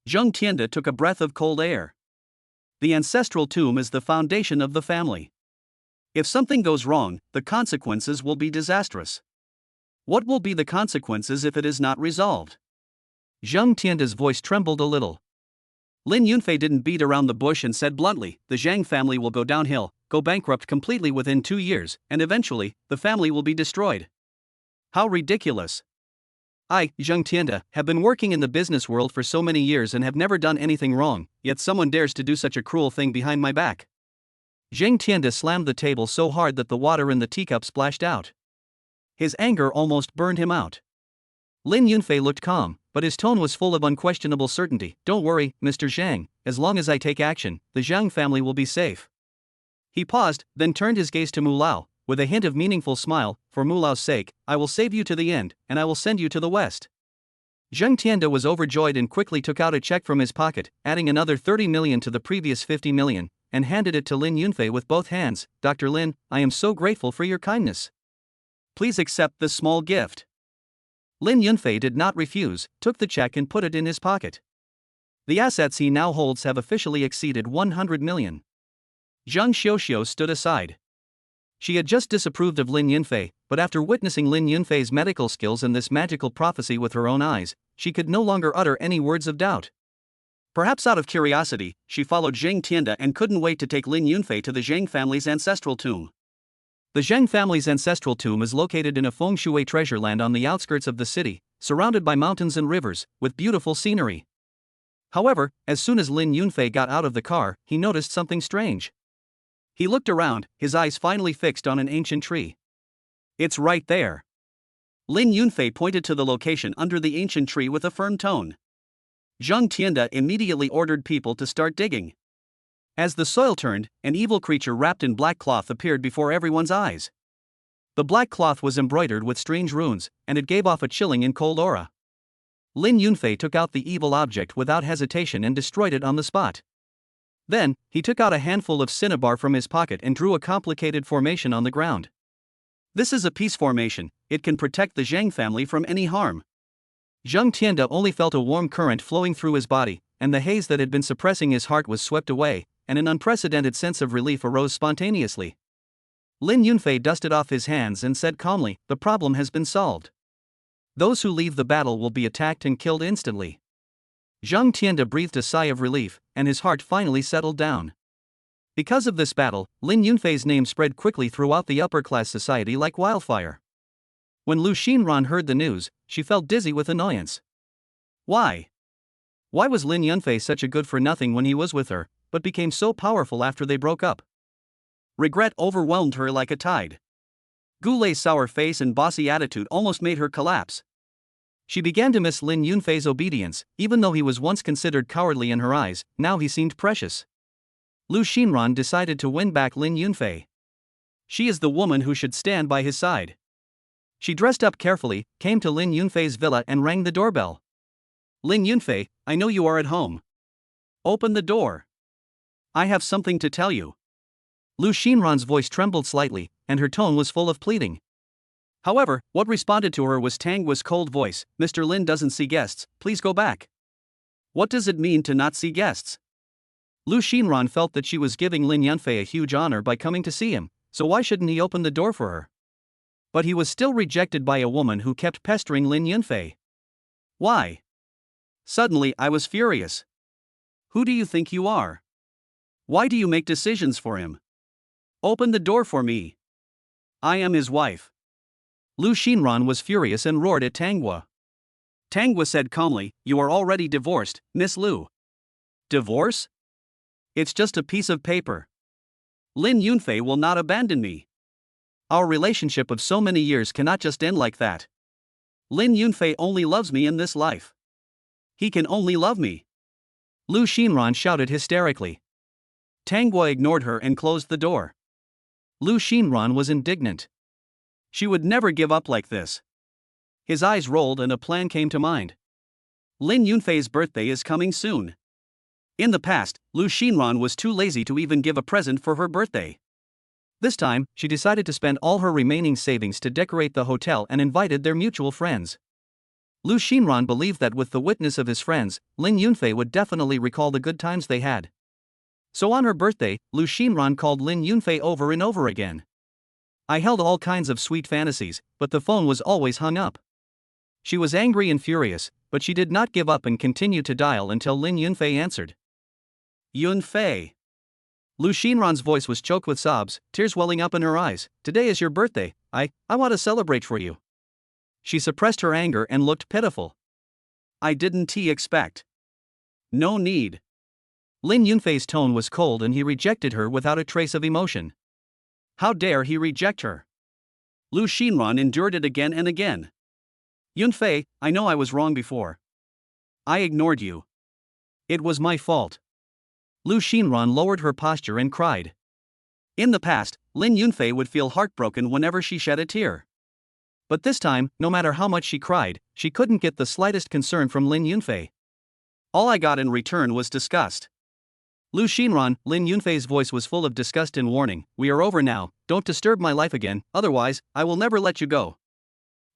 Zhang Tianda took a breath of cold air. The ancestral tomb is the foundation of the family. If something goes wrong, the consequences will be disastrous. What will be the consequences if it is not resolved? Zhang Tianda's voice trembled a little. Lin Yunfei didn't beat around the bush and said bluntly, the Zhang family will go downhill, go bankrupt completely within 2 years, and eventually, the family will be destroyed. How ridiculous. I, Zhang Tianda, have been working in the business world for so many years and have never done anything wrong, yet someone dares to do such a cruel thing behind my back. Zhang Tianda slammed the table so hard that the water in the teacup splashed out. His anger almost burned him out. Lin Yunfei looked calm, but his tone was full of unquestionable certainty. Don't worry, Mr. Zhang, as long as I take action, the Zhang family will be safe. He paused, then turned his gaze to Mu Lao, with a hint of meaningful smile. For Mu Lao's sake, I will save you to the end, and I will send you to the west. Zhang Tianda was overjoyed and quickly took out a check from his pocket, adding another 30 million to the previous 50 million, and handed it to Lin Yunfei with both hands. Dr. Lin, I am so grateful for your kindness. Please accept this small gift. Lin Yunfei did not refuse, took the check and put it in his pocket. The assets he now holds have officially exceeded 100 million. Zhang Xiuxiu stood aside. She had just disapproved of Lin Yunfei, but after witnessing Lin Yunfei's medical skills and this magical prophecy with her own eyes, she could no longer utter any words of doubt. Perhaps out of curiosity, she followed Zhang Tianda and couldn't wait to take Lin Yunfei to the Zhang family's ancestral tomb. The Zhang family's ancestral tomb is located in a feng shui treasure land on the outskirts of the city, surrounded by mountains and rivers, with beautiful scenery. However, as soon as Lin Yunfei got out of the car, he noticed something strange. He looked around, his eyes finally fixed on an ancient tree. It's right there. Lin Yunfei pointed to the location under the ancient tree with a firm tone. Zhang Tianda immediately ordered people to start digging. As the soil turned, an evil creature wrapped in black cloth appeared before everyone's eyes. The black cloth was embroidered with strange runes, and it gave off a chilling and cold aura. Lin Yunfei took out the evil object without hesitation and destroyed it on the spot. Then, he took out a handful of cinnabar from his pocket and drew a complicated formation on the ground. This is a peace formation, it can protect the Zhang family from any harm. Zhang Tianda only felt a warm current flowing through his body, and the haze that had been suppressing his heart was swept away, and an unprecedented sense of relief arose spontaneously. Lin Yunfei dusted off his hands and said calmly, "The problem has been solved. Those who leave the battle will be attacked and killed instantly." Zhang Tianda breathed a sigh of relief, and his heart finally settled down. Because of this battle, Lin Yunfei's name spread quickly throughout the upper-class society like wildfire. When Lu Xinran heard the news, she felt dizzy with annoyance. Why? Why was Lin Yunfei such a good-for-nothing when he was with her, but became so powerful after they broke up? Regret overwhelmed her like a tide. Goulet's sour face and bossy attitude almost made her collapse. She began to miss Lin Yunfei's obedience, even though he was once considered cowardly in her eyes, now he seemed precious. Lu Xinran decided to win back Lin Yunfei. She is the woman who should stand by his side. She dressed up carefully, came to Lin Yunfei's villa and rang the doorbell. "Lin Yunfei, I know you are at home. Open the door. I have something to tell you." Lu Xinran's voice trembled slightly, and her tone was full of pleading. However, what responded to her was Tang Guo's cold voice, "Mr. Lin doesn't see guests, please go back." What does it mean to not see guests? Lu Xinran felt that she was giving Lin Yunfei a huge honor by coming to see him, so why shouldn't he open the door for her? But he was still rejected by a woman who kept pestering Lin Yunfei. Why? Suddenly I was furious. Who do you think you are? Why do you make decisions for him? Open the door for me. I am his wife. Lu Xinran was furious and roared at Tang Guo. Tang Guo said calmly, "You are already divorced, Miss Lu." Divorce? It's just a piece of paper. Lin Yunfei will not abandon me. Our relationship of so many years cannot just end like that. Lin Yunfei only loves me in this life. He can only love me. Lu Xinran shouted hysterically. Tang Guo ignored her and closed the door. Lu Xinran was indignant. She would never give up like this. His eyes rolled and a plan came to mind. Lin Yunfei's birthday is coming soon. In the past, Lu Xinran was too lazy to even give a present for her birthday. This time, she decided to spend all her remaining savings to decorate the hotel and invited their mutual friends. Lu Xinran believed that with the witness of his friends, Lin Yunfei would definitely recall the good times they had. So on her birthday, Lu Xinran called Lin Yunfei over and over again. I held all kinds of sweet fantasies, but the phone was always hung up. She was angry and furious, but she did not give up and continued to dial until Lin Yunfei answered. Yunfei. Lu Xinran's voice was choked with sobs, tears welling up in her eyes. "Today is your birthday, I want to celebrate for you." She suppressed her anger and looked pitiful. "I didn't expect. No need." Lin Yunfei's tone was cold and he rejected her without a trace of emotion. How dare he reject her? Lu Xinran endured it again and again. "Yunfei, I know I was wrong before. I ignored you. It was my fault." Lu Xinran lowered her posture and cried. In the past, Lin Yunfei would feel heartbroken whenever she shed a tear. But this time, no matter how much she cried, she couldn't get the slightest concern from Lin Yunfei. All I got in return was disgust. Lu Xinran, Lin Yunfei's voice was full of disgust and warning. "We are over now, don't disturb my life again, otherwise, I will never let you go."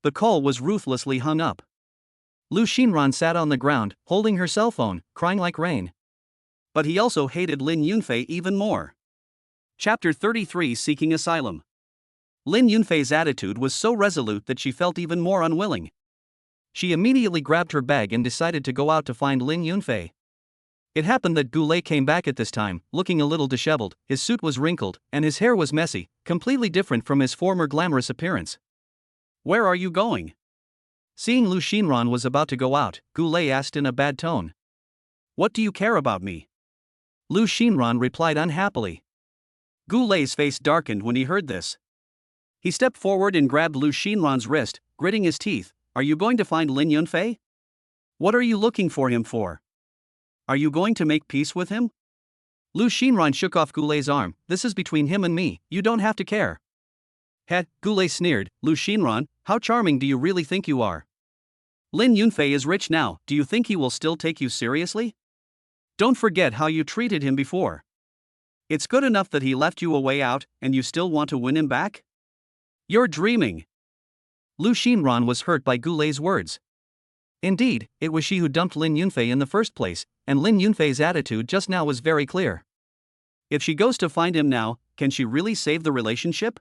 The call was ruthlessly hung up. Lu Xinran sat on the ground, holding her cell phone, crying like rain. But he also hated Lin Yunfei even more. Chapter 33 Seeking Asylum. Lin Yunfei's attitude was so resolute that she felt even more unwilling. She immediately grabbed her bag and decided to go out to find Lin Yunfei. It happened that Goulet came back at this time, looking a little disheveled, his suit was wrinkled, and his hair was messy, completely different from his former glamorous appearance. Where are you going? Seeing Lu Xinran was about to go out, Goulet asked in a bad tone. What do you care about me? Lu Xinran replied unhappily. Goulet's face darkened when he heard this. He stepped forward and grabbed Lu Xinran's wrist, gritting his teeth. Are you going to find Lin Yunfei? What are you looking for him for? Are you going to make peace with him? Lu Xinran shook off Goulet's arm. This is between him and me, you don't have to care. Heh, Goulet sneered. Lu Xinran, how charming do you really think you are? Lin Yunfei is rich now, do you think he will still take you seriously? Don't forget how you treated him before. It's good enough that he left you a way out, and you still want to win him back? You're dreaming. Lu Xinran was hurt by Goulet's words. Indeed, it was she who dumped Lin Yunfei in the first place, and Lin Yunfei's attitude just now was very clear. If she goes to find him now, can she really save the relationship?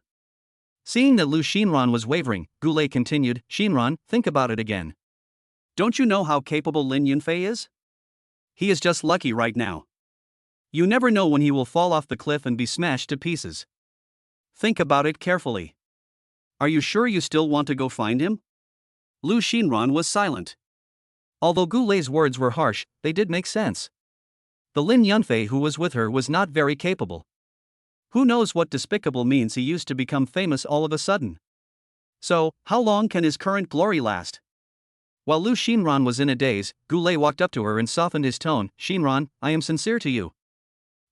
Seeing that Lu Xinran was wavering, Goulet continued, Xinran, think about it again. Don't you know how capable Lin Yunfei is? He is just lucky right now. You never know when he will fall off the cliff and be smashed to pieces. Think about it carefully. Are you sure you still want to go find him? Lu Xinran was silent. Although Goulet's words were harsh, they did make sense. The Lin Yunfei who was with her was not very capable. Who knows what despicable means he used to become famous all of a sudden? So, how long can his current glory last? While Lu Xinran was in a daze, Goulet walked up to her and softened his tone. Xinran, I am sincere to you.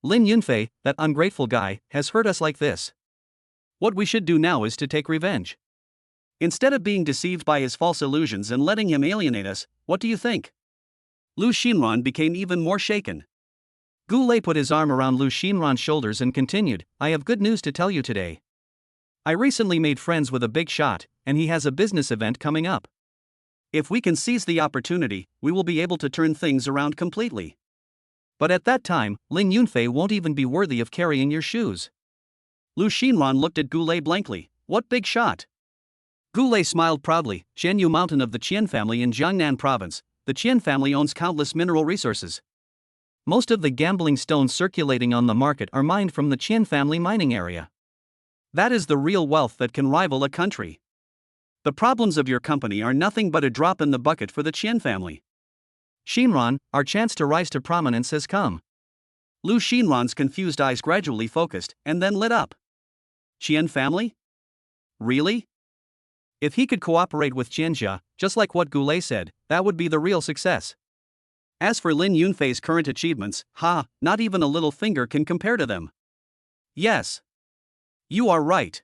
Lin Yunfei, that ungrateful guy, has hurt us like this. What we should do now is to take revenge. Instead of being deceived by his false illusions and letting him alienate us, what do you think? Lu Xinran became even more shaken. Goulet put his arm around Lu Xinran's shoulders and continued, I have good news to tell you today. I recently made friends with a big shot, and he has a business event coming up. If we can seize the opportunity, we will be able to turn things around completely. But at that time, Lin Yunfei won't even be worthy of carrying your shoes. Lu Xinran looked at Goulet blankly. What big shot? Goulet smiled proudly. Jianyu Mountain of the Qian family in Jiangnan province. The Qian family owns countless mineral resources. Most of the gambling stones circulating on the market are mined from the Qian family mining area. That is the real wealth that can rival a country. The problems of your company are nothing but a drop in the bucket for the Qian family. Xinran, our chance to rise to prominence has come. Lu Xinran's confused eyes gradually focused and then lit up. Qian family? Really? If he could cooperate with Qianjia, just like what Goulet said, that would be the real success. As for Lin Yunfei's current achievements, not even a little finger can compare to them. Yes. You are right.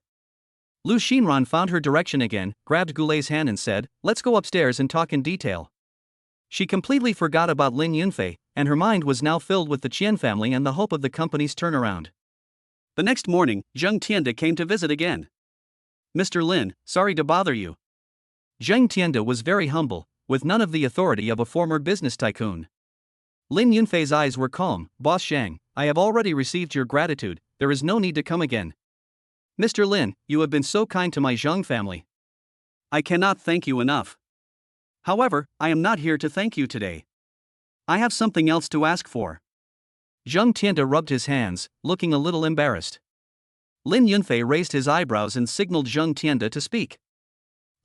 Lu Xinran found her direction again, grabbed Goulet's hand and said, let's go upstairs and talk in detail. She completely forgot about Lin Yunfei, and her mind was now filled with the Qian family and the hope of the company's turnaround. The next morning, Zheng Tianda came to visit again. Mr. Lin, sorry to bother you. Zheng Tianda was very humble, with none of the authority of a former business tycoon. Lin Yunfei's eyes were calm. Boss Zhang, I have already received your gratitude, there is no need to come again. Mr. Lin, you have been so kind to my Zheng family. I cannot thank you enough. However, I am not here to thank you today. I have something else to ask for. Zheng Tianda rubbed his hands, looking a little embarrassed. Lin Yunfei raised his eyebrows and signaled Zheng Tianda to speak.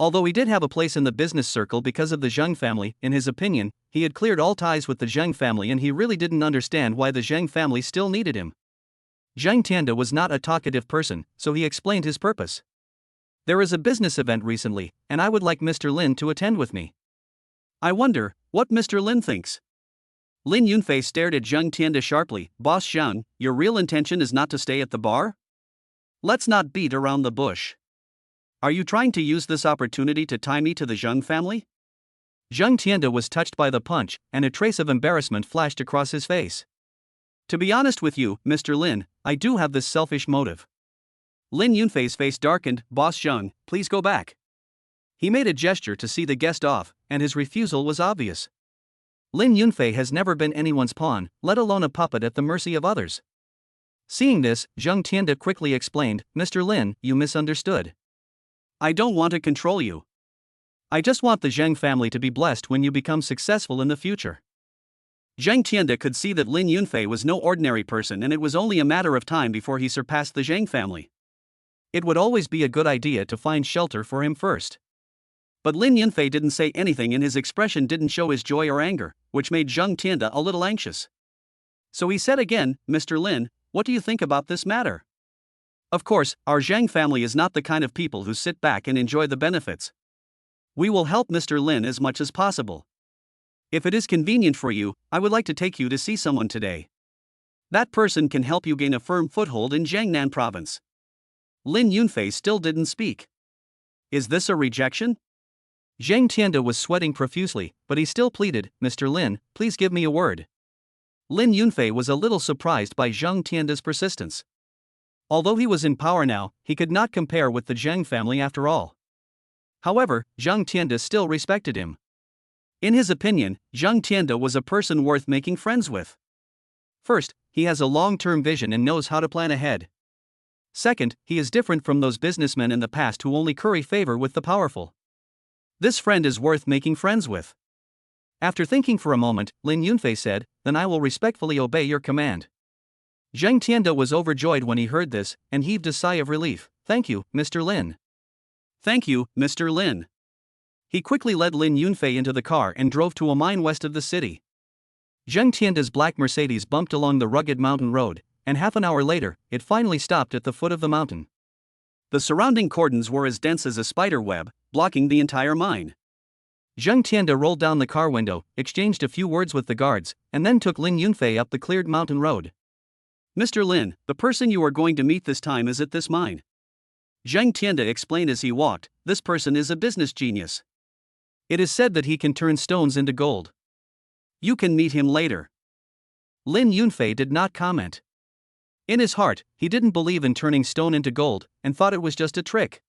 Although he did have a place in the business circle because of the Zheng family, in his opinion, he had cleared all ties with the Zheng family and he really didn't understand why the Zheng family still needed him. Zheng Tianda was not a talkative person, so he explained his purpose. There is a business event recently, and I would like Mr. Lin to attend with me. I wonder what Mr. Lin thinks. Lin Yunfei stared at Zheng Tianda sharply. Boss Zheng, your real intention is not to stay at the bar? Let's not beat around the bush. Are you trying to use this opportunity to tie me to the Zheng family? Zheng Tianda was touched by the punch, and a trace of embarrassment flashed across his face. To be honest with you, Mr. Lin, I do have this selfish motive. Lin Yunfei's face darkened. Boss Zheng, please go back. He made a gesture to see the guest off, and his refusal was obvious. Lin Yunfei has never been anyone's pawn, let alone a puppet at the mercy of others. Seeing this, Zheng Tianda quickly explained, Mr. Lin, you misunderstood. I don't want to control you. I just want the Zheng family to be blessed when you become successful in the future. Zhang Tianda could see that Lin Yunfei was no ordinary person, and it was only a matter of time before he surpassed the Zhang family. It would always be a good idea to find shelter for him first. But Lin Yunfei didn't say anything, and his expression didn't show his joy or anger, which made Zhang Tianda a little anxious. So he said again, "Mr. Lin, what do you think about this matter?" Of course, our Zhang family is not the kind of people who sit back and enjoy the benefits. We will help Mr. Lin as much as possible. If it is convenient for you, I would like to take you to see someone today. That person can help you gain a firm foothold in Jiangnan province. Lin Yunfei still didn't speak. Is this a rejection? Zhang Tianda was sweating profusely, but he still pleaded, "Mr. Lin, please give me a word." Lin Yunfei was a little surprised by Zhang Tianda's persistence. Although he was in power now, he could not compare with the Zhang family after all. However, Zhang Tianda still respected him. In his opinion, Zhang Tianda was a person worth making friends with. First, he has a long-term vision and knows how to plan ahead. Second, he is different from those businessmen in the past who only curry favor with the powerful. This friend is worth making friends with. After thinking for a moment, Lin Yunfei said, "Then I will respectfully obey your command." Zhang Tianda was overjoyed when he heard this, and heaved a sigh of relief. "Thank you, Mr. Lin." "Thank you, Mr. Lin." He quickly led Lin Yunfei into the car and drove to a mine west of the city. Zhang Tianda's black Mercedes bumped along the rugged mountain road, and half an hour later, it finally stopped at the foot of the mountain. The surrounding cordons were as dense as a spider web, blocking the entire mine. Zhang Tianda rolled down the car window, exchanged a few words with the guards, and then took Lin Yunfei up the cleared mountain road. "Mr. Lin, the person you are going to meet this time is at this mine." Zhang Tianda explained as he walked. "This person is a business genius. It is said that he can turn stones into gold. You can meet him later." Lin Yunfei did not comment. In his heart, he didn't believe in turning stone into gold, and thought it was just a trick.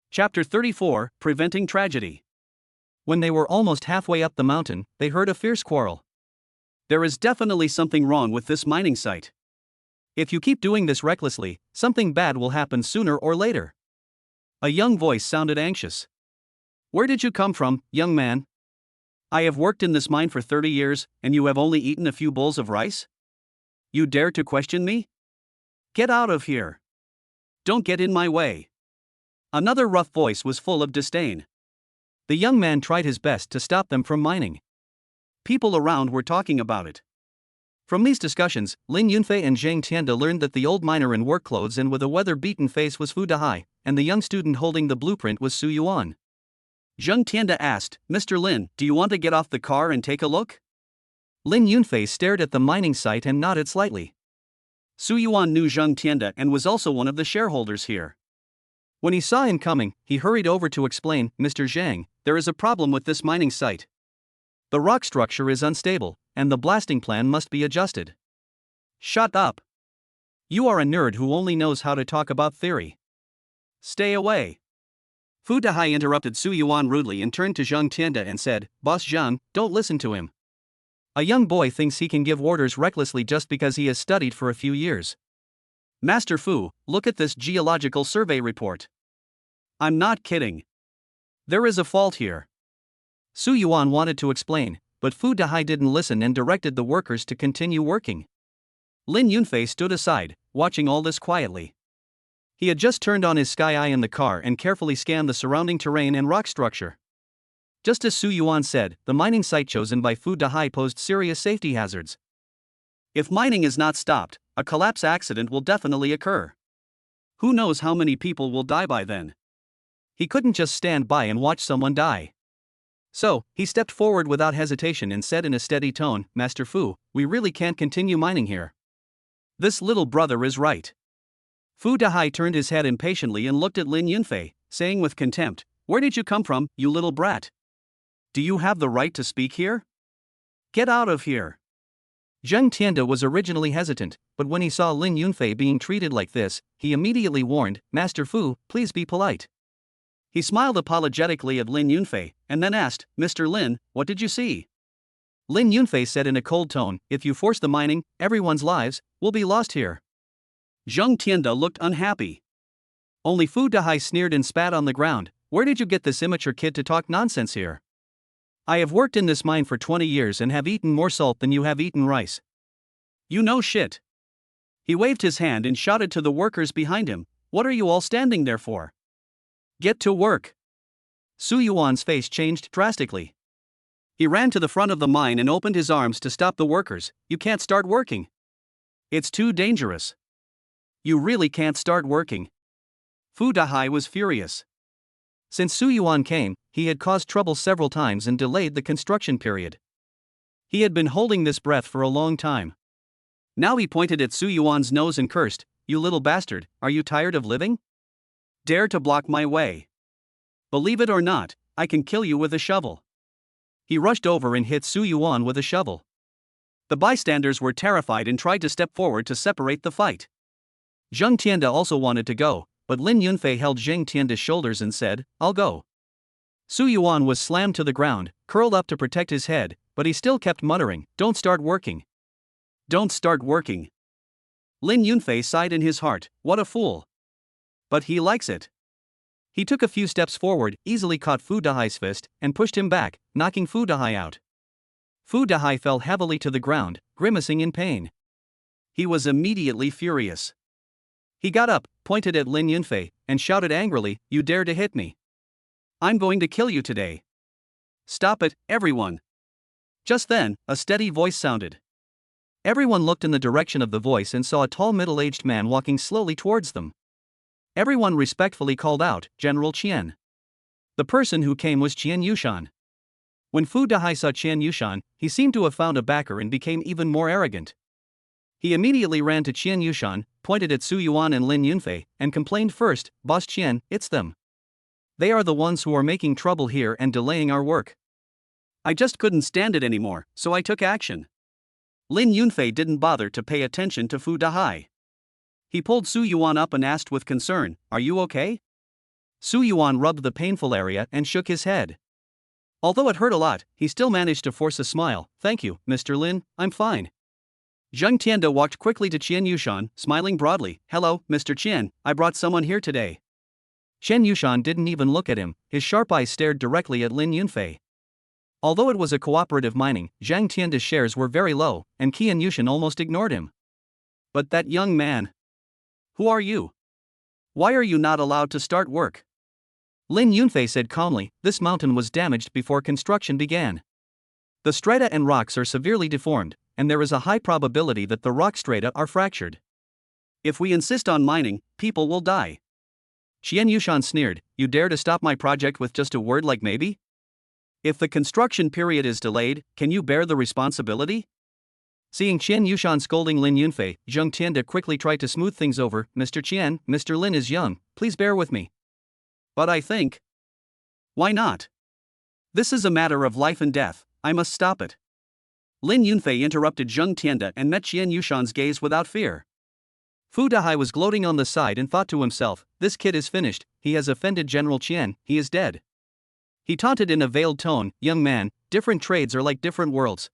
Chapter 34, Preventing Tragedy. When they were almost halfway up the mountain, they heard a fierce quarrel. "There is definitely something wrong with this mining site. If you keep doing this recklessly, something bad will happen sooner or later." A young voice sounded anxious. "Where did you come from, young man? I have worked in this mine for 30 years, and you have only eaten a few bowls of rice? You dare to question me? Get out of here. Don't get in my way." Another rough voice was full of disdain. The young man tried his best to stop them from mining. People around were talking about it. From these discussions, Lin Yunfei and Zhang Tianda learned that the old miner in work clothes and with a weather-beaten face was Fu Dahai, and the young student holding the blueprint was Su Yuan. Zhang Tianda asked, "Mr. Lin, do you want to get off the car and take a look?" Lin Yunfei stared at the mining site and nodded slightly. Su Yuan knew Zhang Tianda and was also one of the shareholders here. When he saw him coming, he hurried over to explain, "Mr. Zhang, there is a problem with this mining site. The rock structure is unstable, and the blasting plan must be adjusted." "Shut up. You are a nerd who only knows how to talk about theory. Stay away." Fu Dahai interrupted Su Yuan rudely and turned to Zhang Tianda and said, "Boss Zhang, don't listen to him. A young boy thinks he can give orders recklessly just because he has studied for a few years." "Master Fu, look at this geological survey report. I'm not kidding. There is a fault here." Su Yuan wanted to explain, but Fu Dahai didn't listen and directed the workers to continue working. Lin Yunfei stood aside, watching all this quietly. He had just turned on his sky eye in the car and carefully scanned the surrounding terrain and rock structure. Just as Su Yuan said, the mining site chosen by Fu Dahai posed serious safety hazards. If mining is not stopped, a collapse accident will definitely occur. Who knows how many people will die by then? He couldn't just stand by and watch someone die. So, he stepped forward without hesitation and said in a steady tone, "Master Fu, we really can't continue mining here. This little brother is right." Fu Dahai turned his head impatiently and looked at Lin Yunfei, saying with contempt, "Where did you come from, you little brat? Do you have the right to speak here? Get out of here." Zhang Tianda was originally hesitant, but when he saw Lin Yunfei being treated like this, he immediately warned, "Master Fu, please be polite." He smiled apologetically at Lin Yunfei, and then asked, "Mr. Lin, what did you see?" Lin Yunfei said in a cold tone, "If you force the mining, everyone's lives will be lost here." Zhang Tianda looked unhappy. Only Fu Dahai sneered and spat on the ground. "Where did you get this immature kid to talk nonsense here? I have worked in this mine for 20 years and have eaten more salt than you have eaten rice. You know shit. He waved his hand and shouted to the workers behind him, what are you all standing there for? Get to work. Su Yuan's face changed drastically. He ran to the front of the mine and opened his arms to stop the workers. You can't start working. It's too dangerous. You really can't start working. Fu Dahai was furious. Since Su Yuan came, he had caused trouble several times and delayed the construction period. He had been holding this breath for a long time. Now he pointed at Su Yuan's nose and cursed, you little bastard, are you tired of living? Dare to block my way. Believe it or not, I can kill you with a shovel. He rushed over and hit Su Yuan with a shovel. The bystanders were terrified and tried to step forward to separate the fight. Zheng Tianda also wanted to go, but Lin Yunfei held Zheng Tianda's shoulders and said, I'll go. Su Yuan was slammed to the ground, curled up to protect his head, but he still kept muttering, don't start working. Don't start working. Lin Yunfei sighed in his heart, what a fool. But he likes it. He took a few steps forward, easily caught Fu Dahai's fist, and pushed him back, knocking Fu Dahai out. Fu Dahai fell heavily to the ground, grimacing in pain. He was immediately furious. He got up, pointed at Lin Yunfei, and shouted angrily, you dare to hit me. I'm going to kill you today. Stop it, everyone. Just then, a steady voice sounded. Everyone looked in the direction of the voice and saw a tall middle-aged man walking slowly towards them. Everyone respectfully called out, General Qian. The person who came was Qian Yushan. When Fu Dahai saw Qian Yushan, he seemed to have found a backer and became even more arrogant. He immediately ran to Qian Yushan, pointed at Su Yuan and Lin Yunfei, and complained first, Boss Qian, it's them. They are the ones who are making trouble here and delaying our work. I just couldn't stand it anymore, so I took action. Lin Yunfei didn't bother to pay attention to Fu Dahai. He pulled Su Yuan up and asked with concern, are you okay? Su Yuan rubbed the painful area and shook his head. Although it hurt a lot, he still managed to force a smile. Thank you, Mr. Lin, I'm fine. Zheng Tianda walked quickly to Qian Yushan, smiling broadly. Hello, Mr. Qian, I brought someone here today. Qian Yushan didn't even look at him, his sharp eyes stared directly at Lin Yunfei. Although it was a cooperative mining, Zhang Tianda's shares were very low, and Qian Yushan almost ignored him. But that young man. Who are you? Why are you not allowed to start work? Lin Yunfei said calmly, this mountain was damaged before construction began. The strata and rocks are severely deformed, and there is a high probability that the rock strata are fractured. If we insist on mining, people will die. Qian Yushan sneered, you dare to stop my project with just a word like maybe? If the construction period is delayed, can you bear the responsibility? Seeing Qian Yushan scolding Lin Yunfei, Zheng Tianda quickly tried to smooth things over. Mr. Qian, Mr. Lin is young, please bear with me. But I think. Why not? This is a matter of life and death, I must stop it. Lin Yunfei interrupted Zheng Tianda and met Qian Yushan's gaze without fear. Fu Dahai was gloating on the side and thought to himself, this kid is finished, he has offended General Qian, he is dead. He taunted in a veiled tone, young man, different trades are like different worlds.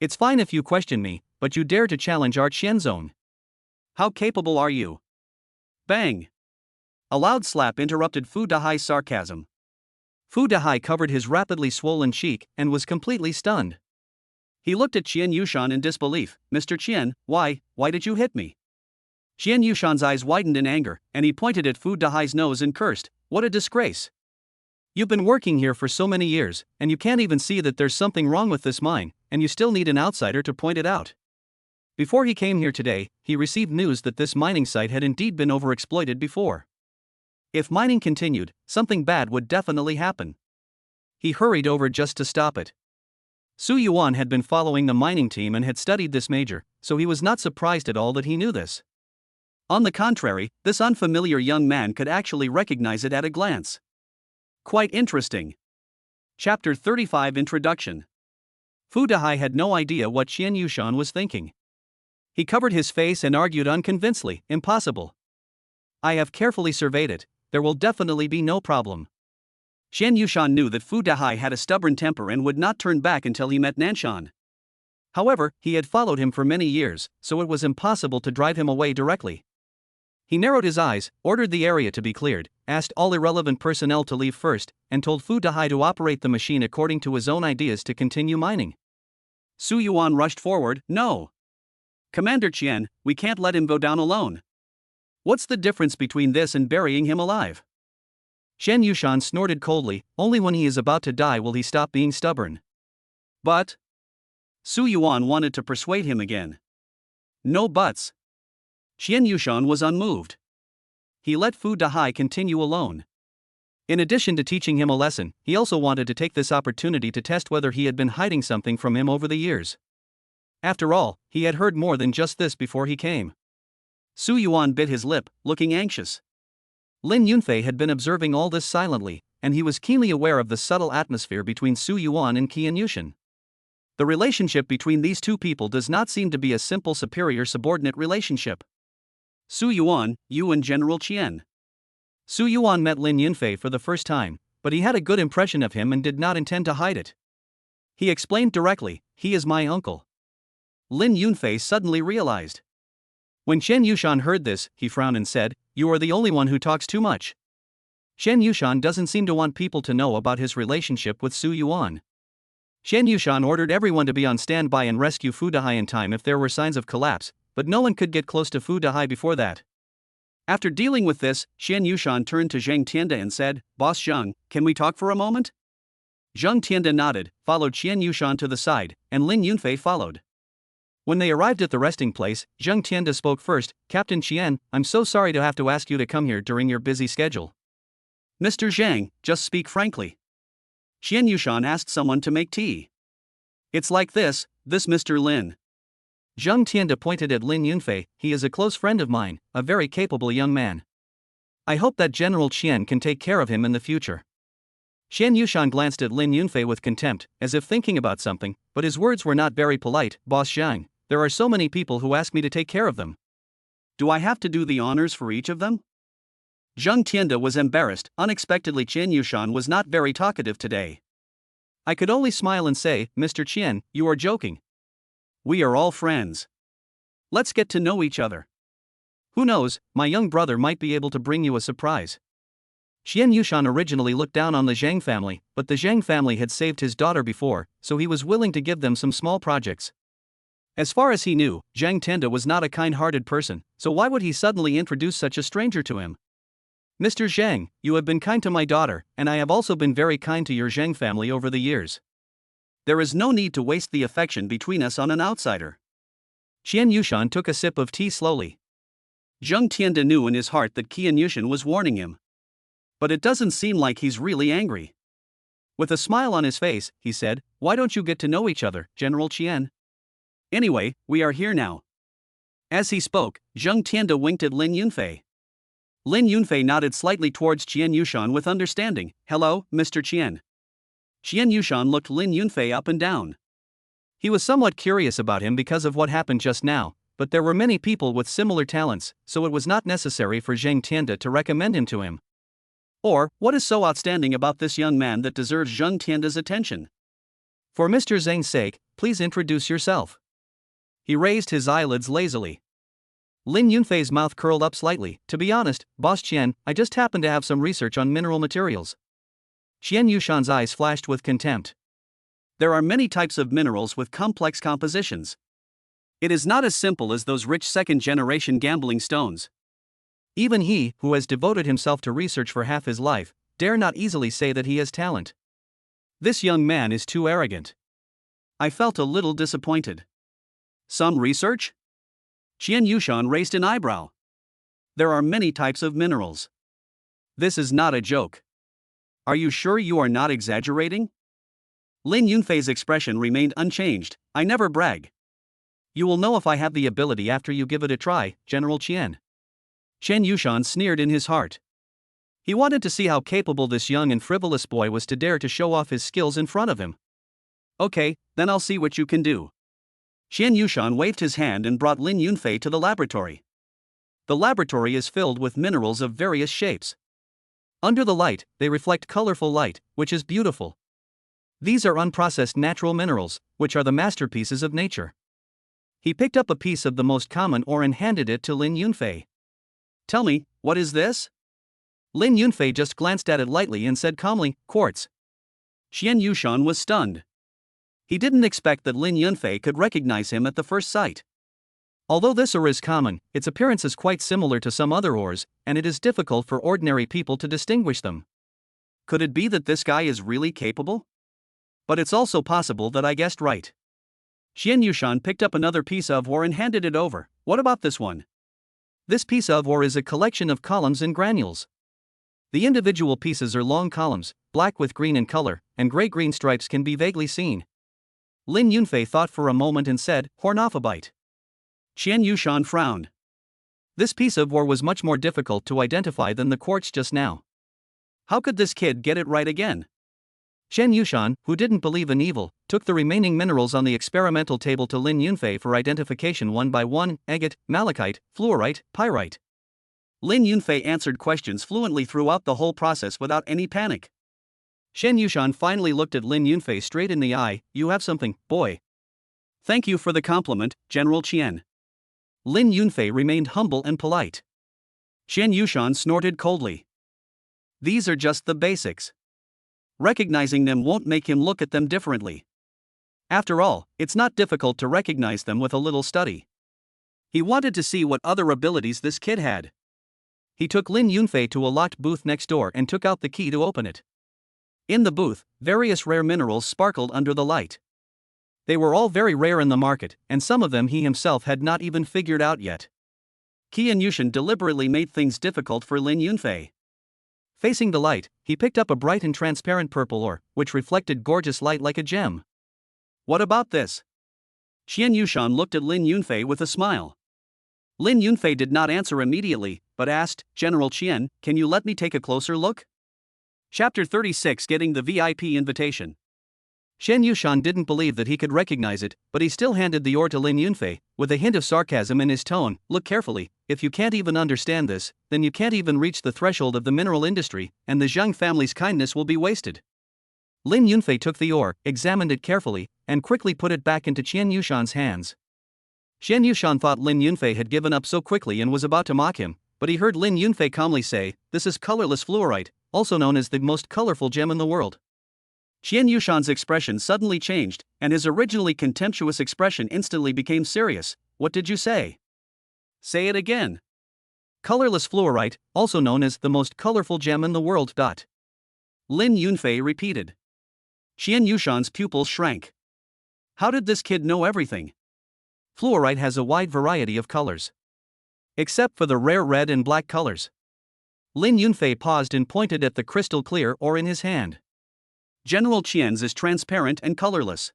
It's fine if you question me, but you dare to challenge our Qian zone. How capable are you? Bang! A loud slap interrupted Fu Dahai's sarcasm. Fu Dahai covered his rapidly swollen cheek and was completely stunned. He looked at Qian Yushan in disbelief. Mr. Qian, why did you hit me? Qian Yushan's eyes widened in anger, and he pointed at Fu Dahai's nose and cursed, what a disgrace. You've been working here for so many years, and you can't even see that there's something wrong with this mine, and you still need an outsider to point it out. Before he came here today, he received news that this mining site had indeed been overexploited before. If mining continued, something bad would definitely happen. He hurried over just to stop it. Su Yuan had been following the mining team and had studied this major, so he was not surprised at all that he knew this. On the contrary, this unfamiliar young man could actually recognize it at a glance. Quite interesting. Chapter 35 Introduction. Fu Dahai had no idea what Qian Yushan was thinking. He covered his face and argued unconvincingly, impossible. I have carefully surveyed it, there will definitely be no problem. Qian Yushan knew that Fu Dahai had a stubborn temper and would not turn back until he met Nanshan. However, he had followed him for many years, so it was impossible to drive him away directly. He narrowed his eyes, ordered the area to be cleared, asked all irrelevant personnel to leave first, and told Fu Dahai to operate the machine according to his own ideas to continue mining. Su Yuan rushed forward. No. Commander Qian, we can't let him go down alone. What's the difference between this and burying him alive? Shen Yushan snorted coldly. Only when he is about to die will he stop being stubborn. But Su Yuan wanted to persuade him again. No buts. Qian Yushan was unmoved. He let Fu Dahai continue alone. In addition to teaching him a lesson, he also wanted to take this opportunity to test whether he had been hiding something from him over the years. After all, he had heard more than just this before he came. Su Yuan bit his lip, looking anxious. Lin Yunfei had been observing all this silently, and he was keenly aware of the subtle atmosphere between Su Yuan and Qian Yushan. The relationship between these two people does not seem to be a simple superior-subordinate relationship. Su Yuan, you and General Qian. Su Yuan met Lin Yunfei for the first time, but he had a good impression of him and did not intend to hide it. He explained directly, "He is my uncle." Lin Yunfei suddenly realized. When Shen Yushan heard this, he frowned and said, "You are the only one who talks too much." Shen Yushan doesn't seem to want people to know about his relationship with Su Yuan. Shen Yushan ordered everyone to be on standby and rescue Fu Dahai in time if there were signs of collapse, but no one could get close to Fu Dahai before that. After dealing with this, Shen Yushan turned to Zhang Tianda and said, "Boss Zhang, can we talk for a moment?" Zhang Tianda nodded, followed Shen Yushan to the side, and Lin Yunfei followed. When they arrived at the resting place, Zhang Tianda spoke first. "Captain Qian, I'm so sorry to have to ask you to come here during your busy schedule." "Mr. Zhang, just speak frankly." Shen Yushan asked someone to make tea. "It's like this Mr. Lin." Zhang Tianda pointed at Lin Yunfei. "He is a close friend of mine, a very capable young man. I hope that General Qian can take care of him in the future." Shen Yushan glanced at Lin Yunfei with contempt, as if thinking about something, but his words were not very polite. "Boss Zhang, there are so many people who ask me to take care of them. Do I have to do the honors for each of them?" Zhang Tianda was embarrassed. Unexpectedly, Shen Yushan was not very talkative today. "I could only smile and say, Mr. Qian, you are joking. We are all friends. Let's get to know each other. Who knows, my young brother might be able to bring you a surprise." Shen Yushan originally looked down on the Zhang family, but the Zhang family had saved his daughter before, so he was willing to give them some small projects. As far as he knew, Zhang Tianda was not a kind-hearted person, so why would he suddenly introduce such a stranger to him? "Mr. Zhang, you have been kind to my daughter, and I have also been very kind to your Zhang family over the years. There is no need to waste the affection between us on an outsider." Shen Yushan took a sip of tea slowly. Zhang Tianda knew in his heart that Qian Yushan was warning him. But it doesn't seem like he's really angry. With a smile on his face, he said, "Why don't you get to know each other, General Qian? Anyway, we are here now." As he spoke, Zhang Tianda winked at Lin Yunfei. Lin Yunfei nodded slightly towards Qian Yushan with understanding. "Hello, Mr. Qian." Qian Yushan looked Lin Yunfei up and down. He was somewhat curious about him because of what happened just now, but there were many people with similar talents, so it was not necessary for Zhang Tianda to recommend him to him. Or, what is so outstanding about this young man that deserves Zhang Tianda's attention? "For Mr. Zhang's sake, please introduce yourself." He raised his eyelids lazily. Lin Yunfei's mouth curled up slightly. "To be honest, Boss Qian, I just happen to have some research on mineral materials." Shen Yushan's eyes flashed with contempt. "There are many types of minerals with complex compositions. It is not as simple as those rich second-generation gambling stones." Even he, who has devoted himself to research for half his life, dare not easily say that he has talent. This young man is too arrogant. I felt a little disappointed. "Some research?" Qian Yushan raised an eyebrow. "There are many types of minerals. This is not a joke. Are you sure you are not exaggerating?" Lin Yunfei's expression remained unchanged. "I never brag." "You will know if I have the ability after you give it a try, General Qian." Shen Yushan sneered in his heart. He wanted to see how capable this young and frivolous boy was to dare to show off his skills in front of him. "Okay, then I'll see what you can do." Shen Yushan waved his hand and brought Lin Yunfei to the laboratory. The laboratory is filled with minerals of various shapes. Under the light, they reflect colorful light, which is beautiful. These are unprocessed natural minerals, which are the masterpieces of nature. He picked up a piece of the most common ore and handed it to Lin Yunfei. Tell me, what is this? Lin Yunfei just glanced at it lightly and said calmly, quartz. Qian Yushan was stunned. He didn't expect that Lin Yunfei could recognize him at the first sight. Although this ore is common, its appearance is quite similar to some other ores, and it is difficult for ordinary people to distinguish them. Could it be that this guy is really capable? But it's also possible that I guessed right. Qian Yushan picked up another piece of ore and handed it over. What about this one? This piece of ore is a collection of columns and granules. The individual pieces are long columns, black with green in color, and gray-green stripes can be vaguely seen. Lin Yunfei thought for a moment and said, hornophobite. Qian Yushan frowned. This piece of ore was much more difficult to identify than the quartz just now. How could this kid get it right again? Qian Yushan, who didn't believe in evil, took the remaining minerals on the experimental table to Lin Yunfei for identification one by one: agate, malachite, fluorite, pyrite. Lin Yunfei answered questions fluently throughout the whole process without any panic. Qian Yushan finally looked at Lin Yunfei straight in the eye. You have something, boy. Thank you for the compliment, General Qian. Lin Yunfei remained humble and polite. Qian Yushan snorted coldly. These are just the basics. Recognizing them won't make him look at them differently. After all, it's not difficult to recognize them with a little study. He wanted to see what other abilities this kid had. He took Lin Yunfei to a locked booth next door and took out the key to open it. In the booth, various rare minerals sparkled under the light. They were all very rare in the market, and some of them he himself had not even figured out yet. Qian Yushan deliberately made things difficult for Lin Yunfei. Facing the light, he picked up a bright and transparent purple ore, which reflected gorgeous light like a gem. What about this? Qian Yushan looked at Lin Yunfei with a smile. Lin Yunfei did not answer immediately, but asked, General Qian, can you let me take a closer look? Chapter 36: Getting the VIP invitation. Qian Yushan didn't believe that he could recognize it, but he still handed the ore to Lin Yunfei, with a hint of sarcasm in his tone. Look carefully, if you can't even understand this, then you can't even reach the threshold of the mineral industry, and the Zhang family's kindness will be wasted. Lin Yunfei took the ore, examined it carefully, and quickly put it back into Qian Yushan's hands. Qian Yushan thought Lin Yunfei had given up so quickly and was about to mock him, but he heard Lin Yunfei calmly say, this is colorless fluorite, also known as the most colorful gem in the world. Qian Yushan's expression suddenly changed, and his originally contemptuous expression instantly became serious. What did you say? Say it again. Colorless fluorite, also known as the most colorful gem in the world. Lin Yunfei repeated. Qian Yushan's pupils shrank. How did this kid know everything? Fluorite has a wide variety of colors. Except for the rare red and black colors. Lin Yunfei paused and pointed at the crystal clear ore in his hand. General Qian's is transparent and colorless.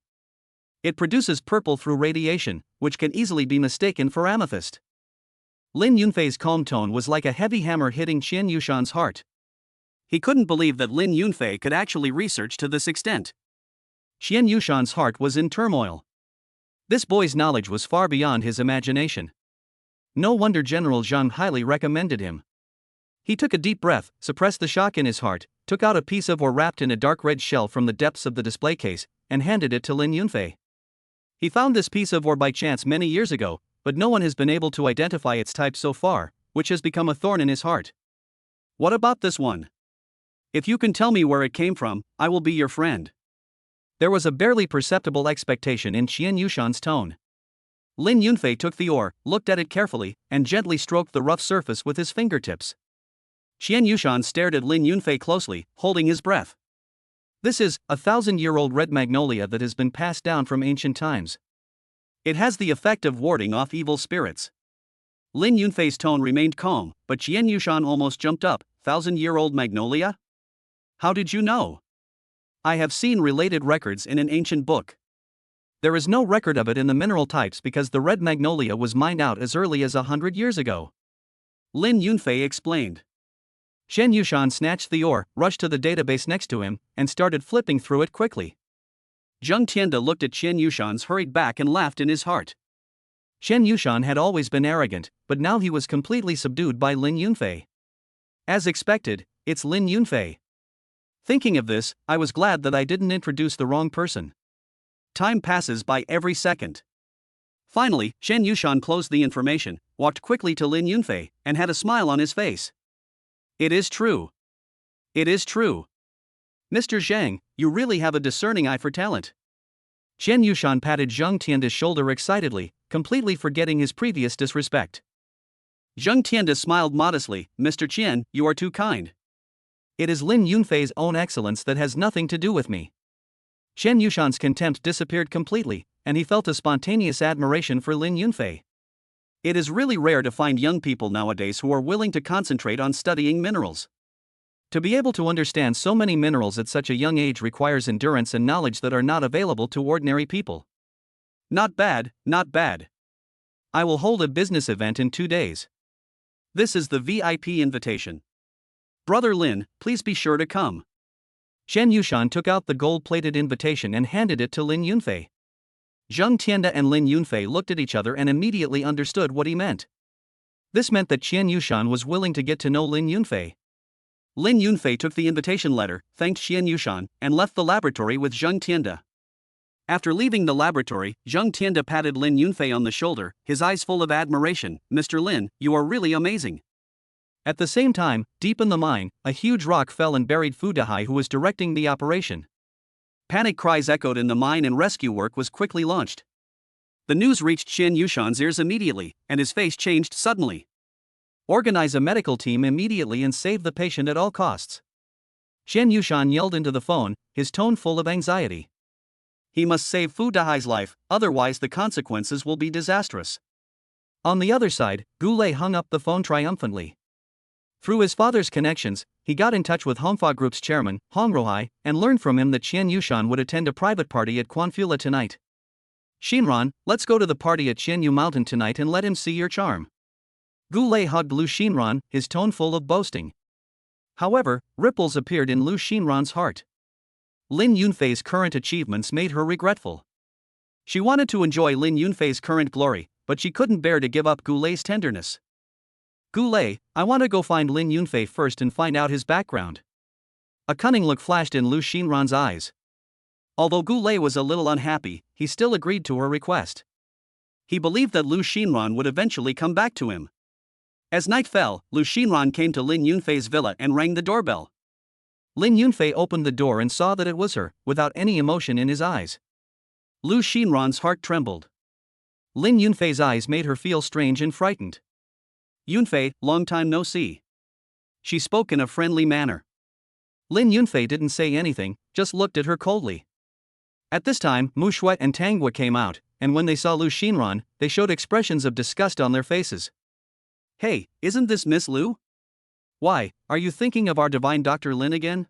It produces purple through radiation, which can easily be mistaken for amethyst. Lin Yunfei's calm tone was like a heavy hammer hitting Qian Yushan's heart. He couldn't believe that Lin Yunfei could actually research to this extent. Qian Yushan's heart was in turmoil. This boy's knowledge was far beyond his imagination. No wonder General Zhang highly recommended him. He took a deep breath, suppressed the shock in his heart, took out a piece of ore wrapped in a dark red shell from the depths of the display case, and handed it to Lin Yunfei. He found this piece of ore by chance many years ago, but no one has been able to identify its type so far, which has become a thorn in his heart. What about this one? If you can tell me where it came from, I will be your friend. There was a barely perceptible expectation in Qian Yushan's tone. Lin Yunfei took the ore, looked at it carefully, and gently stroked the rough surface with his fingertips. Qian Yushan stared at Lin Yunfei closely, holding his breath. This is a 1,000-year-old red magnolia that has been passed down from ancient times. It has the effect of warding off evil spirits. Lin Yunfei's tone remained calm, but Qian Yushan almost jumped up. 1,000-year-old magnolia? How did you know? I have seen related records in an ancient book. There is no record of it in the mineral types because the red magnolia was mined out as early as 100 years ago. Lin Yunfei explained. Qian Yushan snatched the ore, rushed to the database next to him, and started flipping through it quickly. Zhang Tianda looked at Qian Yushan's hurried back and laughed in his heart. Qian Yushan had always been arrogant, but now he was completely subdued by Lin Yunfei. As expected, it's Lin Yunfei. Thinking of this, I was glad that I didn't introduce the wrong person. Time passes by every second. Finally, Shen Yushan closed the information, walked quickly to Lin Yunfei, and had a smile on his face. It is true. It is true. Mr. Zhang, you really have a discerning eye for talent. Shen Yushan patted Zheng Tianda's shoulder excitedly, completely forgetting his previous disrespect. Zheng Tianda smiled modestly. Mr. Qian, you are too kind. It is Lin Yunfei's own excellence that has nothing to do with me. Shen Yushan's contempt disappeared completely, and he felt a spontaneous admiration for Lin Yunfei. It is really rare to find young people nowadays who are willing to concentrate on studying minerals. To be able to understand so many minerals at such a young age requires endurance and knowledge that are not available to ordinary people. Not bad, not bad. I will hold a business event in 2 days. This is the VIP invitation. Brother Lin, please be sure to come. Shen Yushan took out the gold-plated invitation and handed it to Lin Yunfei. Zheng Tianda and Lin Yunfei looked at each other and immediately understood what he meant. This meant that Shen Yushan was willing to get to know Lin Yunfei. Lin Yunfei took the invitation letter, thanked Shen Yushan, and left the laboratory with Zheng Tianda. After leaving the laboratory, Zheng Tianda patted Lin Yunfei on the shoulder, his eyes full of admiration. Mr. Lin, you are really amazing. At the same time, deep in the mine, a huge rock fell and buried Fu Dahai, who was directing the operation. Panic cries echoed in the mine and rescue work was quickly launched. The news reached Shen Yushan's ears immediately, and his face changed suddenly. Organize a medical team immediately and save the patient at all costs. Shen Yushan yelled into the phone, his tone full of anxiety. He must save Fu Dahai's life, otherwise the consequences will be disastrous. On the other side, Gu Lei hung up the phone triumphantly. Through his father's connections, he got in touch with Hongfa Group's chairman, Hong Rohai, and learned from him that Shen Yushan would attend a private party at Quanfula tonight. Shinran, let's go to the party at Qianyu Mountain tonight and let him see your charm. Gu Lei hugged Lu Xinran, his tone full of boasting. However, ripples appeared in Lu Xinran's heart. Lin Yunfei's current achievements made her regretful. She wanted to enjoy Lin Yunfei's current glory, but she couldn't bear to give up Gu Lei's tenderness. Gu Lei, I want to go find Lin Yunfei first and find out his background. A cunning look flashed in Lu Xinran's eyes. Although Gu Lei was a little unhappy, he still agreed to her request. He believed that Lu Xinran would eventually come back to him. As night fell, Lu Xinran came to Lin Yunfei's villa and rang the doorbell. Lin Yunfei opened the door and saw that it was her, without any emotion in his eyes. Lu Xinran's heart trembled. Lin Yunfei's eyes made her feel strange and frightened. Yunfei, long time no see. She spoke in a friendly manner. Lin Yunfei didn't say anything, just looked at her coldly. At this time, Mu Shuai and Tang Gua came out, and when they saw Lu Xinran, they showed expressions of disgust on their faces. Hey, isn't this Miss Lu? Why, are you thinking of our divine Dr. Lin again?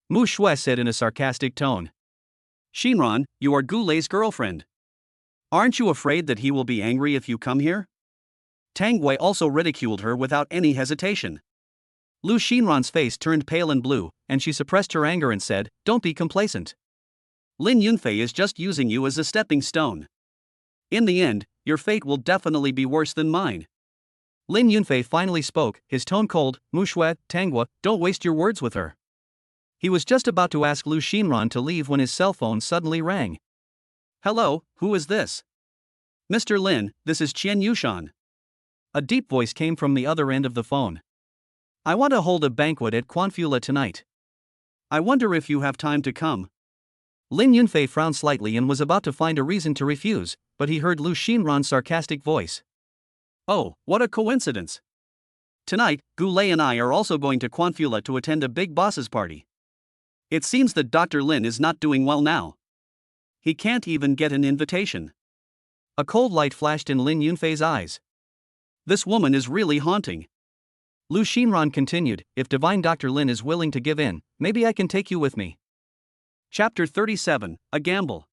Mu Shuai said in a sarcastic tone. Xinran, you are Gu Lei's girlfriend. Aren't you afraid that he will be angry if you come here? Tang Gui also ridiculed her without any hesitation. Lu Xinran's face turned pale and blue, and she suppressed her anger and said, Don't be complacent. Lin Yunfei is just using you as a stepping stone. In the end, your fate will definitely be worse than mine. Lin Yunfei finally spoke, his tone cold. Mu Shuai, Tang Gua, don't waste your words with her. He was just about to ask Lu Xinran to leave when his cell phone suddenly rang. Hello, who is this? Mr. Lin, this is Shen Yushan. A deep voice came from the other end of the phone. I want to hold a banquet at Quanfula tonight. I wonder if you have time to come. Lin Yunfei frowned slightly and was about to find a reason to refuse, but he heard Lu Xinran's sarcastic voice. Oh, what a coincidence. Tonight, Gu Lei and I are also going to Quanfula to attend a big boss's party. It seems that Dr. Lin is not doing well now. He can't even get an invitation. A cold light flashed in Lin Yunfei's eyes. This woman is really haunting. Lu Xinran continued, if divine Dr. Lin is willing to give in, maybe I can take you with me. Chapter 37, A Gamble.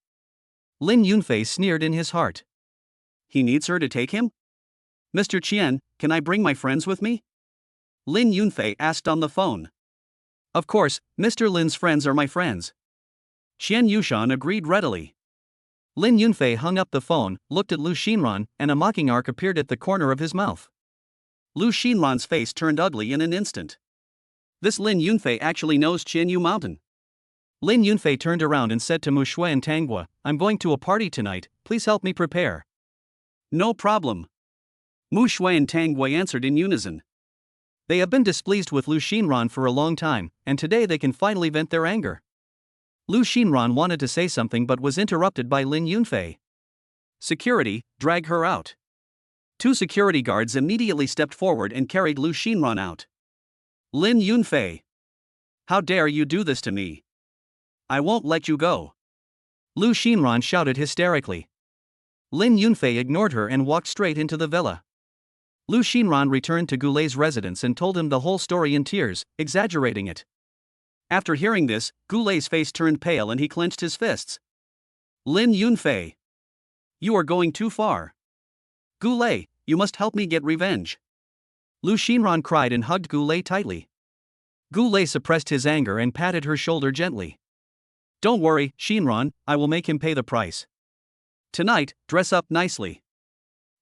Lin Yunfei sneered in his heart. He needs her to take him? Mr. Qian, can I bring my friends with me? Lin Yunfei asked on the phone. Of course, Mr. Lin's friends are my friends. Shen Yushan agreed readily. Lin Yunfei hung up the phone, looked at Lu Xinran, and a mocking arc appeared at the corner of his mouth. Lu Xinran's face turned ugly in an instant. This Lin Yunfei actually knows Qianyu Mountain. Lin Yunfei turned around and said to Mu Shuai and Tang Gua, I'm going to a party tonight, please help me prepare. No problem. Mu Shui and Tang Wei answered in unison. They have been displeased with Lu Xinran for a long time, and today they can finally vent their anger. Lu Xinran wanted to say something but was interrupted by Lin Yunfei. Security, drag her out. 2 security guards immediately stepped forward and carried Lu Xinran out. Lin Yunfei. How dare you do this to me? I won't let you go. Lu Xinran shouted hysterically. Lin Yunfei ignored her and walked straight into the villa. Lu Xinran returned to Goulet's residence and told him the whole story in tears, exaggerating it. After hearing this, Goulet's face turned pale and he clenched his fists. Lin Yunfei. You are going too far. Goulet, you must help me get revenge. Lu Xinran cried and hugged Goulet tightly. Goulet suppressed his anger and patted her shoulder gently. Don't worry, Xinran, I will make him pay the price. Tonight, dress up nicely.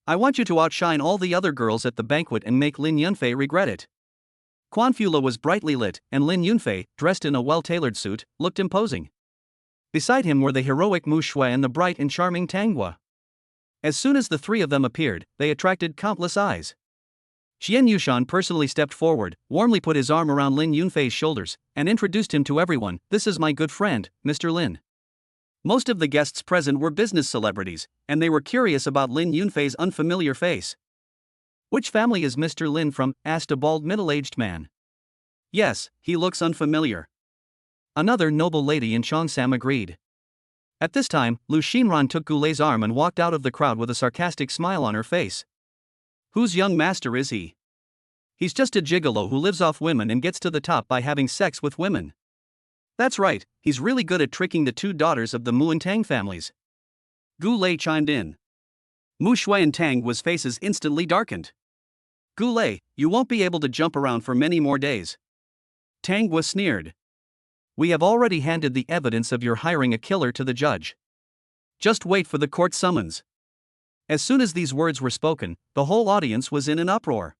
I want you to outshine all the other girls at the banquet and make Lin Yunfei regret it. Quanfula was brightly lit, and Lin Yunfei, dressed in a well-tailored suit, looked imposing. Beside him were the heroic Mu Shui and the bright and charming Tang Wei. As soon as the 3 of them appeared, they attracted countless eyes. Xian Yushan personally stepped forward, warmly put his arm around Lin Yunfei's shoulders, and introduced him to everyone. This is my good friend, Mr. Lin. Most of the guests present were business celebrities, and they were curious about Lin Yunfei's unfamiliar face. Which family is Mr. Lin from? Asked a bald middle-aged man. Yes, he looks unfamiliar. Another noble lady in Cheongsam agreed. At this time, Lu Xinran took Goulet's arm and walked out of the crowd with a sarcastic smile on her face. Whose young master is he? He's just a gigolo who lives off women and gets to the top by having sex with women. That's right, he's really good at tricking the 2 daughters of the Mu and Tang families. Goulet chimed in. Mu Shui and Tang Wei's faces instantly darkened. Goulet, you won't be able to jump around for many more days. Tang Wei sneered. We have already handed the evidence of your hiring a killer to the judge. Just wait for the court summons. As soon as these words were spoken, the whole audience was in an uproar.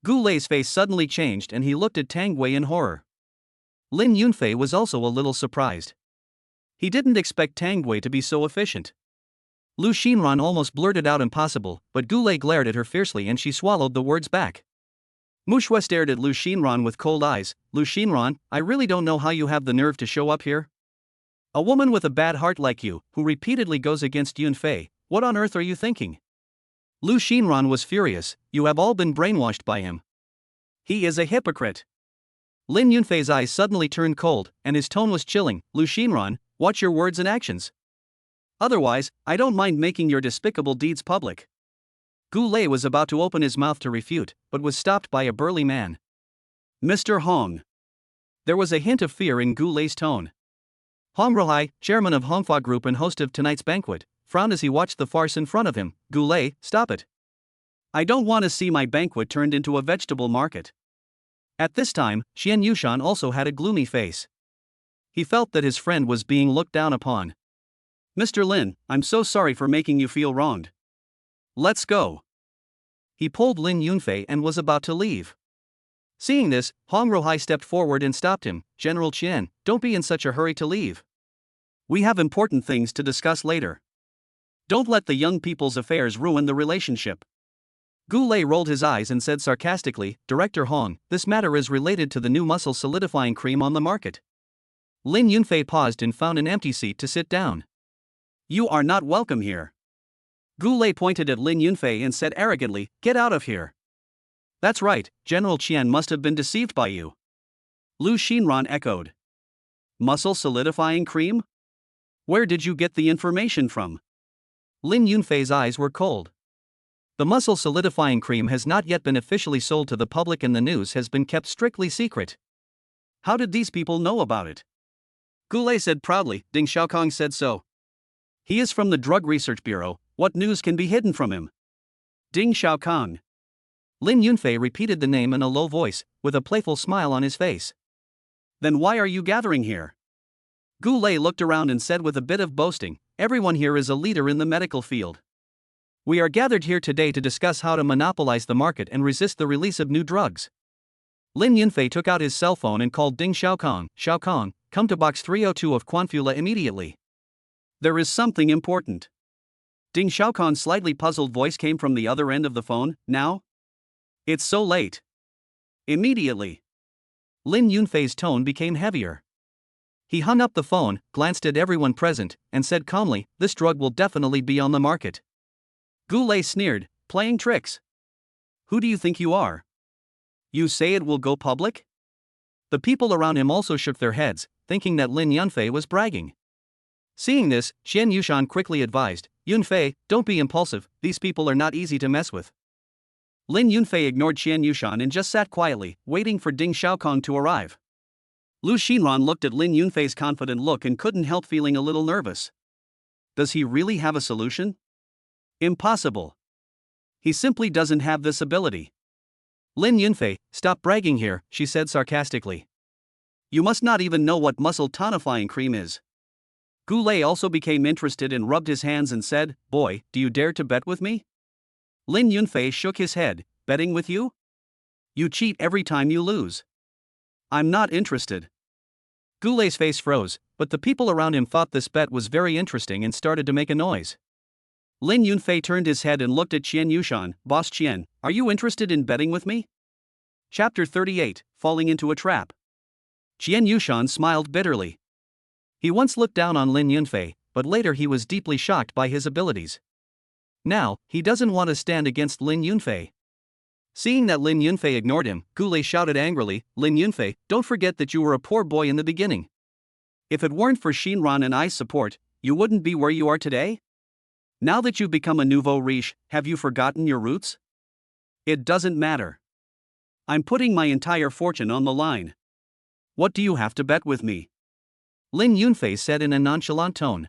Goulet's face suddenly changed and he looked at Tang Wei in horror. Lin Yunfei was also a little surprised. He didn't expect Tang Wei to be so efficient. Lu Xinran almost blurted out impossible, but Goulet glared at her fiercely and she swallowed the words back. Mu Shui stared at Lu Xinran with cold eyes. Lu Xinran, I really don't know how you have the nerve to show up here. A woman with a bad heart like you, who repeatedly goes against Yunfei, what on earth are you thinking? Lu Xinran was furious. You have all been brainwashed by him. He is a hypocrite. Lin Yunfei's eyes suddenly turned cold, and his tone was chilling. Lu Xinran, watch your words and actions. Otherwise, I don't mind making your despicable deeds public. Goulet was about to open his mouth to refute, but was stopped by a burly man. Mr. Hong. There was a hint of fear in Goulet's tone. Hong Rohai, chairman of Hongfa Group and host of tonight's banquet, frowned as he watched the farce in front of him. Goulet, stop it. I don't want to see my banquet turned into a vegetable market. At this time, Xian Yushan also had a gloomy face. He felt that his friend was being looked down upon. Mr. Lin, I'm so sorry for making you feel wronged. Let's go. He pulled Lin Yunfei and was about to leave. Seeing this, Hong Rohai stepped forward and stopped him. General Qian, don't be in such a hurry to leave. We have important things to discuss later. Don't let the young people's affairs ruin the relationship. Goulet rolled his eyes and said sarcastically, Director Hong, this matter is related to the new muscle solidifying cream on the market. Lin Yunfei paused and found an empty seat to sit down. You are not welcome here. Goulet pointed at Lin Yunfei and said arrogantly, get out of here. That's right, General Qian must have been deceived by you. Lu Xinran echoed. Muscle solidifying cream? Where did you get the information from? Lin Yunfei's eyes were cold. The muscle solidifying cream has not yet been officially sold to the public and the news has been kept strictly secret. How did these people know about it? Goulet said proudly, Ding Xiaokong said so. He is from the Drug Research Bureau, what news can be hidden from him? Ding Xiaokong. Lin Yunfei repeated the name in a low voice, with a playful smile on his face. Then why are you gathering here? Goulet looked around and said with a bit of boasting, everyone here is a leader in the medical field. We are gathered here today to discuss how to monopolize the market and resist the release of new drugs. Lin Yunfei took out his cell phone and called Ding Xiaokong. Xiaokong, come to box 302 of Quanfula immediately. There is something important. Ding Xiaokong's slightly puzzled voice came from the other end of the phone. Now? It's so late. Immediately. Lin Yunfei's tone became heavier. He hung up the phone, glanced at everyone present, and said calmly, "This drug will definitely be on the market." Gu Lei sneered, "Playing tricks? Who do you think you are? You say it will go public?" The people around him also shook their heads, thinking that Lin Yunfei was bragging. Seeing this, Qian Yushan quickly advised, "Yunfei, don't be impulsive, these people are not easy to mess with." Lin Yunfei ignored Qian Yushan and just sat quietly, waiting for Ding Xiaokong to arrive. Lu Xinran looked at Lin Yunfei's confident look and couldn't help feeling a little nervous. Does he really have a solution? Impossible. He simply doesn't have this ability. "Lin Yunfei, stop bragging here," she said sarcastically. "You must not even know what muscle tonifying cream is." Gu Lei also became interested and rubbed his hands and said, "Boy, do you dare to bet with me?" Lin Yunfei shook his head. "Betting with you? You cheat every time you lose. I'm not interested." Gu Lei's face froze, but the people around him thought this bet was very interesting and started to make a noise. Lin Yunfei turned his head and looked at Qian Yushan. "Boss Qian, are you interested in betting with me?" Chapter 38, Falling into a Trap. Qian Yushan smiled bitterly. He once looked down on Lin Yunfei, but later he was deeply shocked by his abilities. Now, he doesn't want to stand against Lin Yunfei. Seeing that Lin Yunfei ignored him, Gu Lei shouted angrily, "Lin Yunfei, don't forget that you were a poor boy in the beginning. If it weren't for Xinran and I's support, you wouldn't be where you are today? Now that you've become a nouveau riche, have you forgotten your roots? It doesn't matter. I'm putting my entire fortune on the line. What do you have to bet with me?" Lin Yunfei said in a nonchalant tone.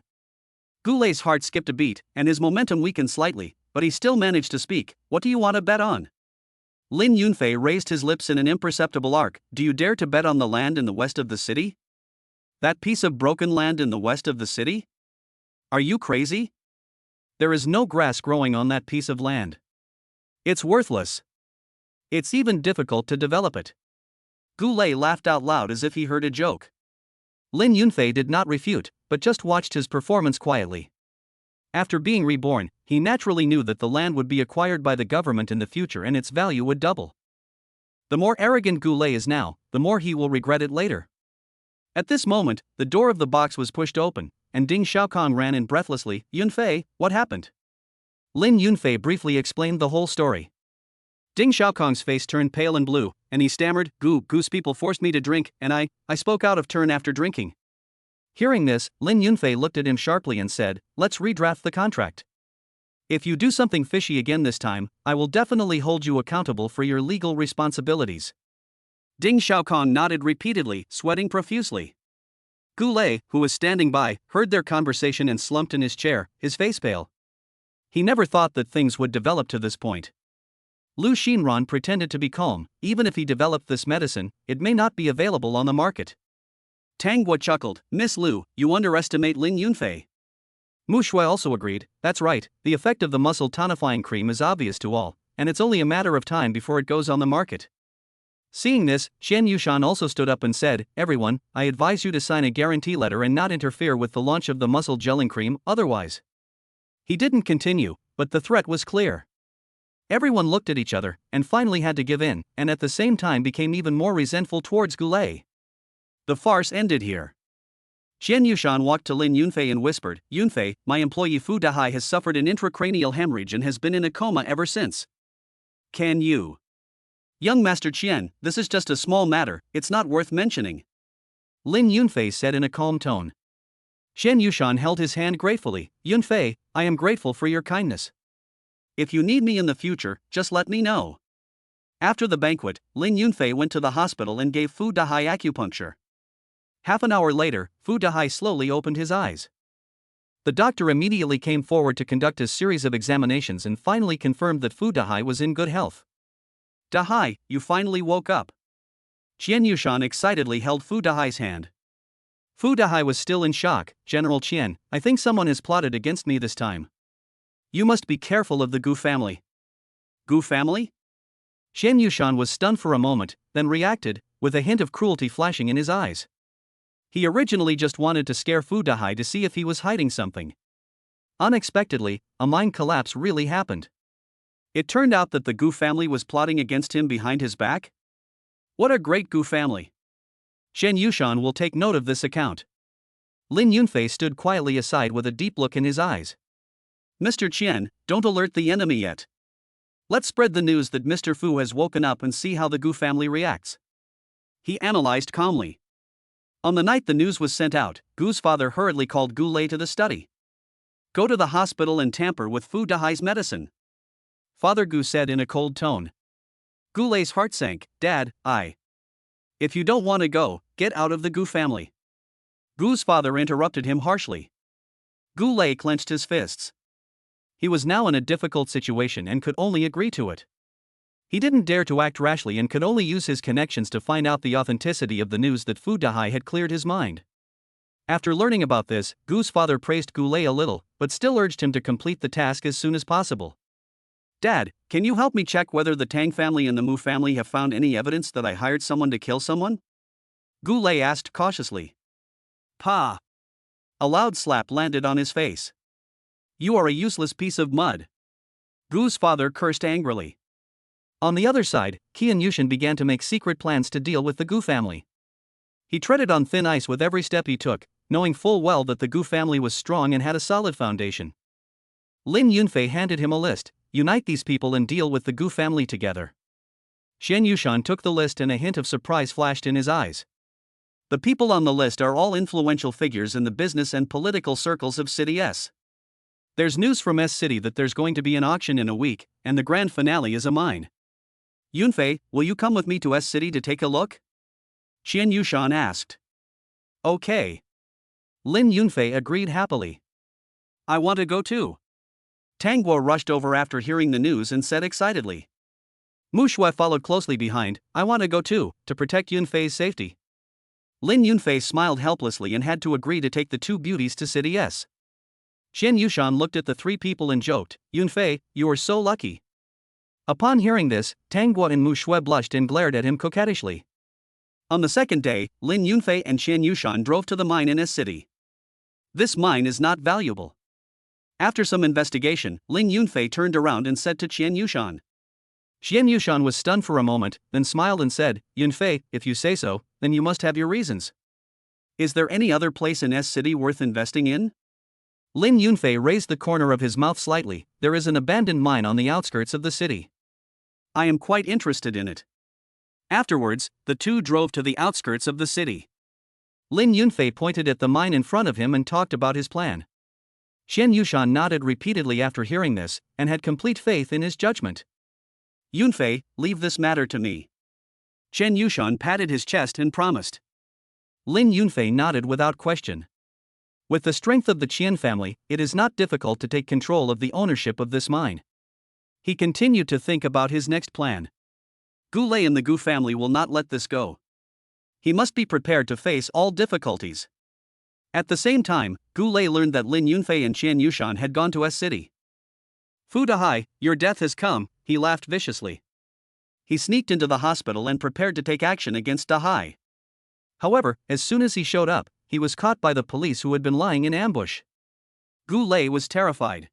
Gu Lei's heart skipped a beat, and his momentum weakened slightly, but he still managed to speak. "What do you want to bet on?" Lin Yunfei raised his lips in an imperceptible arc. "Do you dare to bet on the land in the west of the city? That piece of broken land in the west of the city? Are you crazy? There is no grass growing on that piece of land. It's worthless. It's even difficult to develop it." Gu Lei laughed out loud as if he heard a joke. Lin Yunfei did not refute, but just watched his performance quietly. After being reborn, he naturally knew that the land would be acquired by the government in the future and its value would double. The more arrogant Gu Lei is now, the more he will regret it later. At this moment, the door of the box was pushed open, and Ding Xiaokong ran in breathlessly. "Yunfei, what happened?" Lin Yunfei briefly explained the whole story. Ding Xiaokong's face turned pale and blue, and he stammered, Goose people forced me to drink, and I spoke out of turn after drinking." Hearing this, Lin Yunfei looked at him sharply and said, "Let's redraft the contract. If you do something fishy again this time, I will definitely hold you accountable for your legal responsibilities." Ding Xiaokong nodded repeatedly, sweating profusely. Gu Lei, who was standing by, heard their conversation and slumped in his chair, his face pale. He never thought that things would develop to this point. Lu Xinran pretended to be calm. Even if he developed this medicine, it may not be available on the market. Tang Guo chuckled, "Miss Lu, you underestimate Lin Yunfei." Mu Shui also agreed, "That's right, the effect of the muscle tonifying cream is obvious to all, and it's only a matter of time before it goes on the market." Seeing this, Qian Yushan also stood up and said, "Everyone, I advise you to sign a guarantee letter and not interfere with the launch of the muscle gelling cream, otherwise." He didn't continue, but the threat was clear. Everyone looked at each other, and finally had to give in, and at the same time became even more resentful towards Gu Lei. The farce ended here. Qian Yushan walked to Lin Yunfei and whispered, "Yunfei, my employee Fu Dahai has suffered an intracranial hemorrhage and has been in a coma ever since. Can you?" "Young Master Qian, this is just a small matter, it's not worth mentioning," Lin Yunfei said in a calm tone. Qian Yushan held his hand gratefully. "Yunfei, I am grateful for your kindness. If you need me in the future, just let me know." After the banquet, Lin Yunfei went to the hospital and gave Fu Dahai acupuncture. Half an hour later, Fu Dahai slowly opened his eyes. The doctor immediately came forward to conduct a series of examinations and finally confirmed that Fu Dahai was in good health. "Dahai, you finally woke up." Qian Yushan excitedly held Fu Dahai's hand. Fu Dahai was still in shock. "General Qian, I think someone has plotted against me this time. You must be careful of the Gu family." "Gu family?" Qian Yushan was stunned for a moment, then reacted, with a hint of cruelty flashing in his eyes. He originally just wanted to scare Fu Dahai to see if he was hiding something. Unexpectedly, a mind collapse really happened. It turned out that the Gu family was plotting against him behind his back? What a great Gu family! Shen Yushan will take note of this account. Lin Yunfei stood quietly aside with a deep look in his eyes. Mr. Qian, don't alert the enemy yet. Let's spread the news that Mr. Fu has woken up and see how the Gu family reacts. He analyzed calmly. On the night the news was sent out, Gu's father hurriedly called Gu Lei to the study. Go to the hospital and tamper with Fu Dahai's medicine, Father Gu said in a cold tone. Gu Lei's heart sank. Dad, If you don't want to go, get out of the Gu family. Gu's father interrupted him harshly. Gu Lei clenched his fists. He was now in a difficult situation and could only agree to it. He didn't dare to act rashly and could only use his connections to find out the authenticity of the news that Fu Dahai had cleared his mind. After learning about this, Gu's father praised Gu Lei a little, but still urged him to complete the task as soon as possible. Dad, can you help me check whether the Tang family and the Mu family have found any evidence that I hired someone to kill someone? Gu Lei asked cautiously. Pa! A loud slap landed on his face. You are a useless piece of mud. Gu's father cursed angrily. On the other side, Qian Yushan began to make secret plans to deal with the Gu family. He treaded on thin ice with every step he took, knowing full well that the Gu family was strong and had a solid foundation. Lin Yunfei handed him a list. Unite these people and deal with the Gu family together. Shen Yushan took the list and a hint of surprise flashed in his eyes. The people on the list are all influential figures in the business and political circles of City S. There's news from S City that there's going to be an auction in a week, and the grand finale is a mine. Yunfei, will you come with me to S City to take a look? Shen Yushan asked. Okay. Lin Yunfei agreed happily. I want to go too. Tang Guo rushed over after hearing the news and said excitedly. Mu Shui followed closely behind. I want to go too, to protect Yunfei's safety. Lin Yunfei smiled helplessly and had to agree to take the two beauties to City S. Shen Yushan looked at the three people and joked, Yunfei, you are so lucky. Upon hearing this, Tang Guo and Mu Shui blushed and glared at him coquettishly. On the second day, Lin Yunfei and Shen Yushan drove to the mine in S City. This mine is not valuable. After some investigation, Lin Yunfei turned around and said to Shen Yushan. Shen Yushan was stunned for a moment, then smiled and said, Yunfei, if you say so, then you must have your reasons. Is there any other place in S City worth investing in? Lin Yunfei raised the corner of his mouth slightly. There is an abandoned mine on the outskirts of the city. I am quite interested in it. Afterwards, the two drove to the outskirts of the city. Lin Yunfei pointed at the mine in front of him and talked about his plan. Shen Yushan nodded repeatedly after hearing this, and had complete faith in his judgment. Yunfei, leave this matter to me. Shen Yushan patted his chest and promised. Lin Yunfei nodded without question. With the strength of the Qian family, it is not difficult to take control of the ownership of this mine. He continued to think about his next plan. Gu Lei and the Gu family will not let this go. He must be prepared to face all difficulties. At the same time, Gu Lei learned that Lin Yunfei and Shen Yushan had gone to S City. Fu Dahai, your death has come, he laughed viciously. He sneaked into the hospital and prepared to take action against Dahai. However, as soon as he showed up, he was caught by the police who had been lying in ambush. Gu Lei was terrified.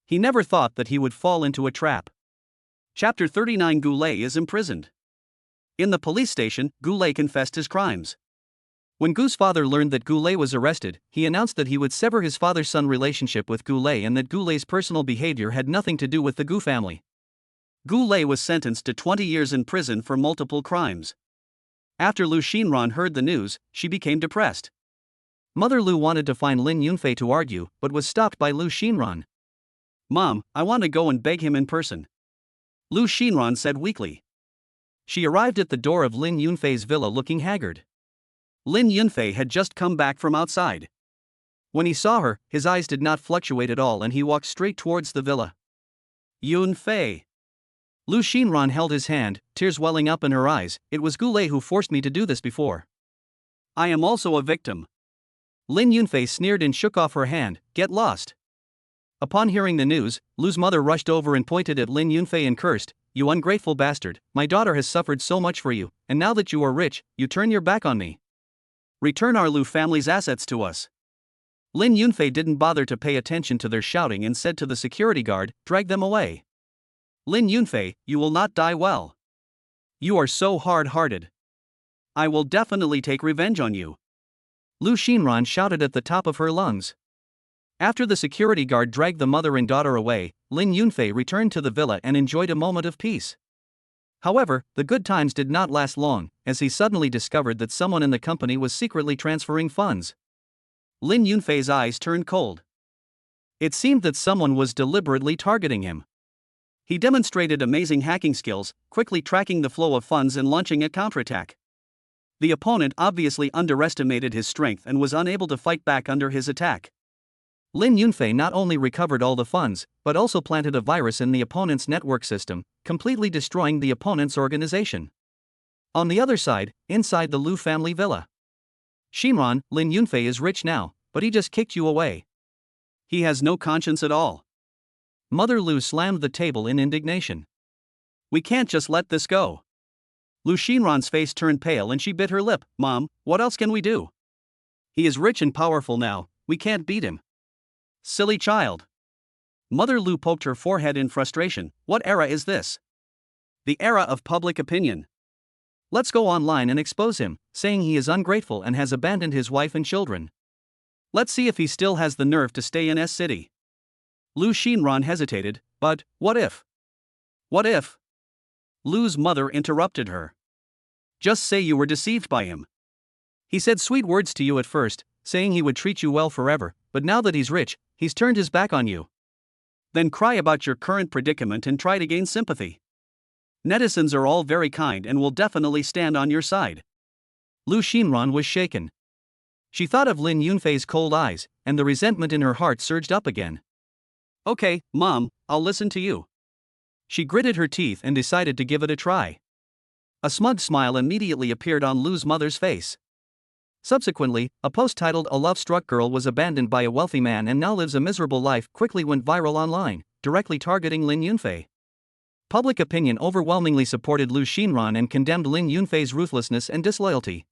He never thought that he would fall into a trap. Chapter 39 Gu Lei is imprisoned. In the police station, Gu Lei confessed his crimes. When Gu's father learned that Gu Lei was arrested, he announced that he would sever his father-son relationship with Gu Lei and that Gu Lei's personal behavior had nothing to do with the Gu family. Gu Lei was sentenced to 20 years in prison for multiple crimes. After Lu Xinran heard the news, she became depressed. Mother Lu wanted to find Lin Yunfei to argue, but was stopped by Lu Xinran. Mom, I want to go and beg him in person, Lu Xinran said weakly. She arrived at the door of Lin Yunfei's villa looking haggard. Lin Yunfei had just come back from outside. When he saw her, his eyes did not fluctuate at all and he walked straight towards the villa. Yunfei. Lu Xinran held his hand, tears welling up in her eyes. It was Gu Lei who forced me to do this before. I am also a victim. Lin Yunfei sneered and shook off her hand. Get lost. Upon hearing the news, Lu's mother rushed over and pointed at Lin Yunfei and cursed, You ungrateful bastard, my daughter has suffered so much for you, and now that you are rich, you turn your back on me. Return our Lu family's assets to us. Lin Yunfei didn't bother to pay attention to their shouting and said to the security guard, "Drag them away." "Lin Yunfei, you will not die well. You are so hard-hearted. I will definitely take revenge on you," Lu Xinran shouted at the top of her lungs. After the security guard dragged the mother and daughter away, Lin Yunfei returned to the villa and enjoyed a moment of peace. However, the good times did not last long, as he suddenly discovered that someone in the company was secretly transferring funds. Lin Yunfei's eyes turned cold. It seemed that someone was deliberately targeting him. He demonstrated amazing hacking skills, quickly tracking the flow of funds and launching a counterattack. The opponent obviously underestimated his strength and was unable to fight back under his attack. Lin Yunfei not only recovered all the funds, but also planted a virus in the opponent's network system, completely destroying the opponent's organization. On the other side, inside the Lu family villa. "Xinran, Lin Yunfei is rich now, but he just kicked you away. He has no conscience at all." Mother Lu slammed the table in indignation. "We can't just let this go." Lu Xinran's face turned pale and she bit her lip. "Mom, what else can we do? He is rich and powerful now, we can't beat him." "Silly child." Mother Lu poked her forehead in frustration. "What era is this? The era of public opinion. Let's go online and expose him, saying he is ungrateful and has abandoned his wife and children. Let's see if he still has the nerve to stay in S City." Lu Xinran hesitated, but what if? What if? Lu's mother interrupted her. "Just say you were deceived by him. He said sweet words to you at first, saying he would treat you well forever, but now that he's rich, he's turned his back on you. Then cry about your current predicament and try to gain sympathy. Netizens are all very kind and will definitely stand on your side." Lu Xinran was shaken. She thought of Lin Yunfei's cold eyes, and the resentment in her heart surged up again. "Okay, Mom, I'll listen to you." She gritted her teeth and decided to give it a try. A smug smile immediately appeared on Lu's mother's face. Subsequently, a post titled "A Love-Struck Girl was abandoned by a wealthy man and now lives a miserable life" quickly went viral online, directly targeting Lin Yunfei. Public opinion overwhelmingly supported Lu Xinran and condemned Lin Yunfei's ruthlessness and disloyalty.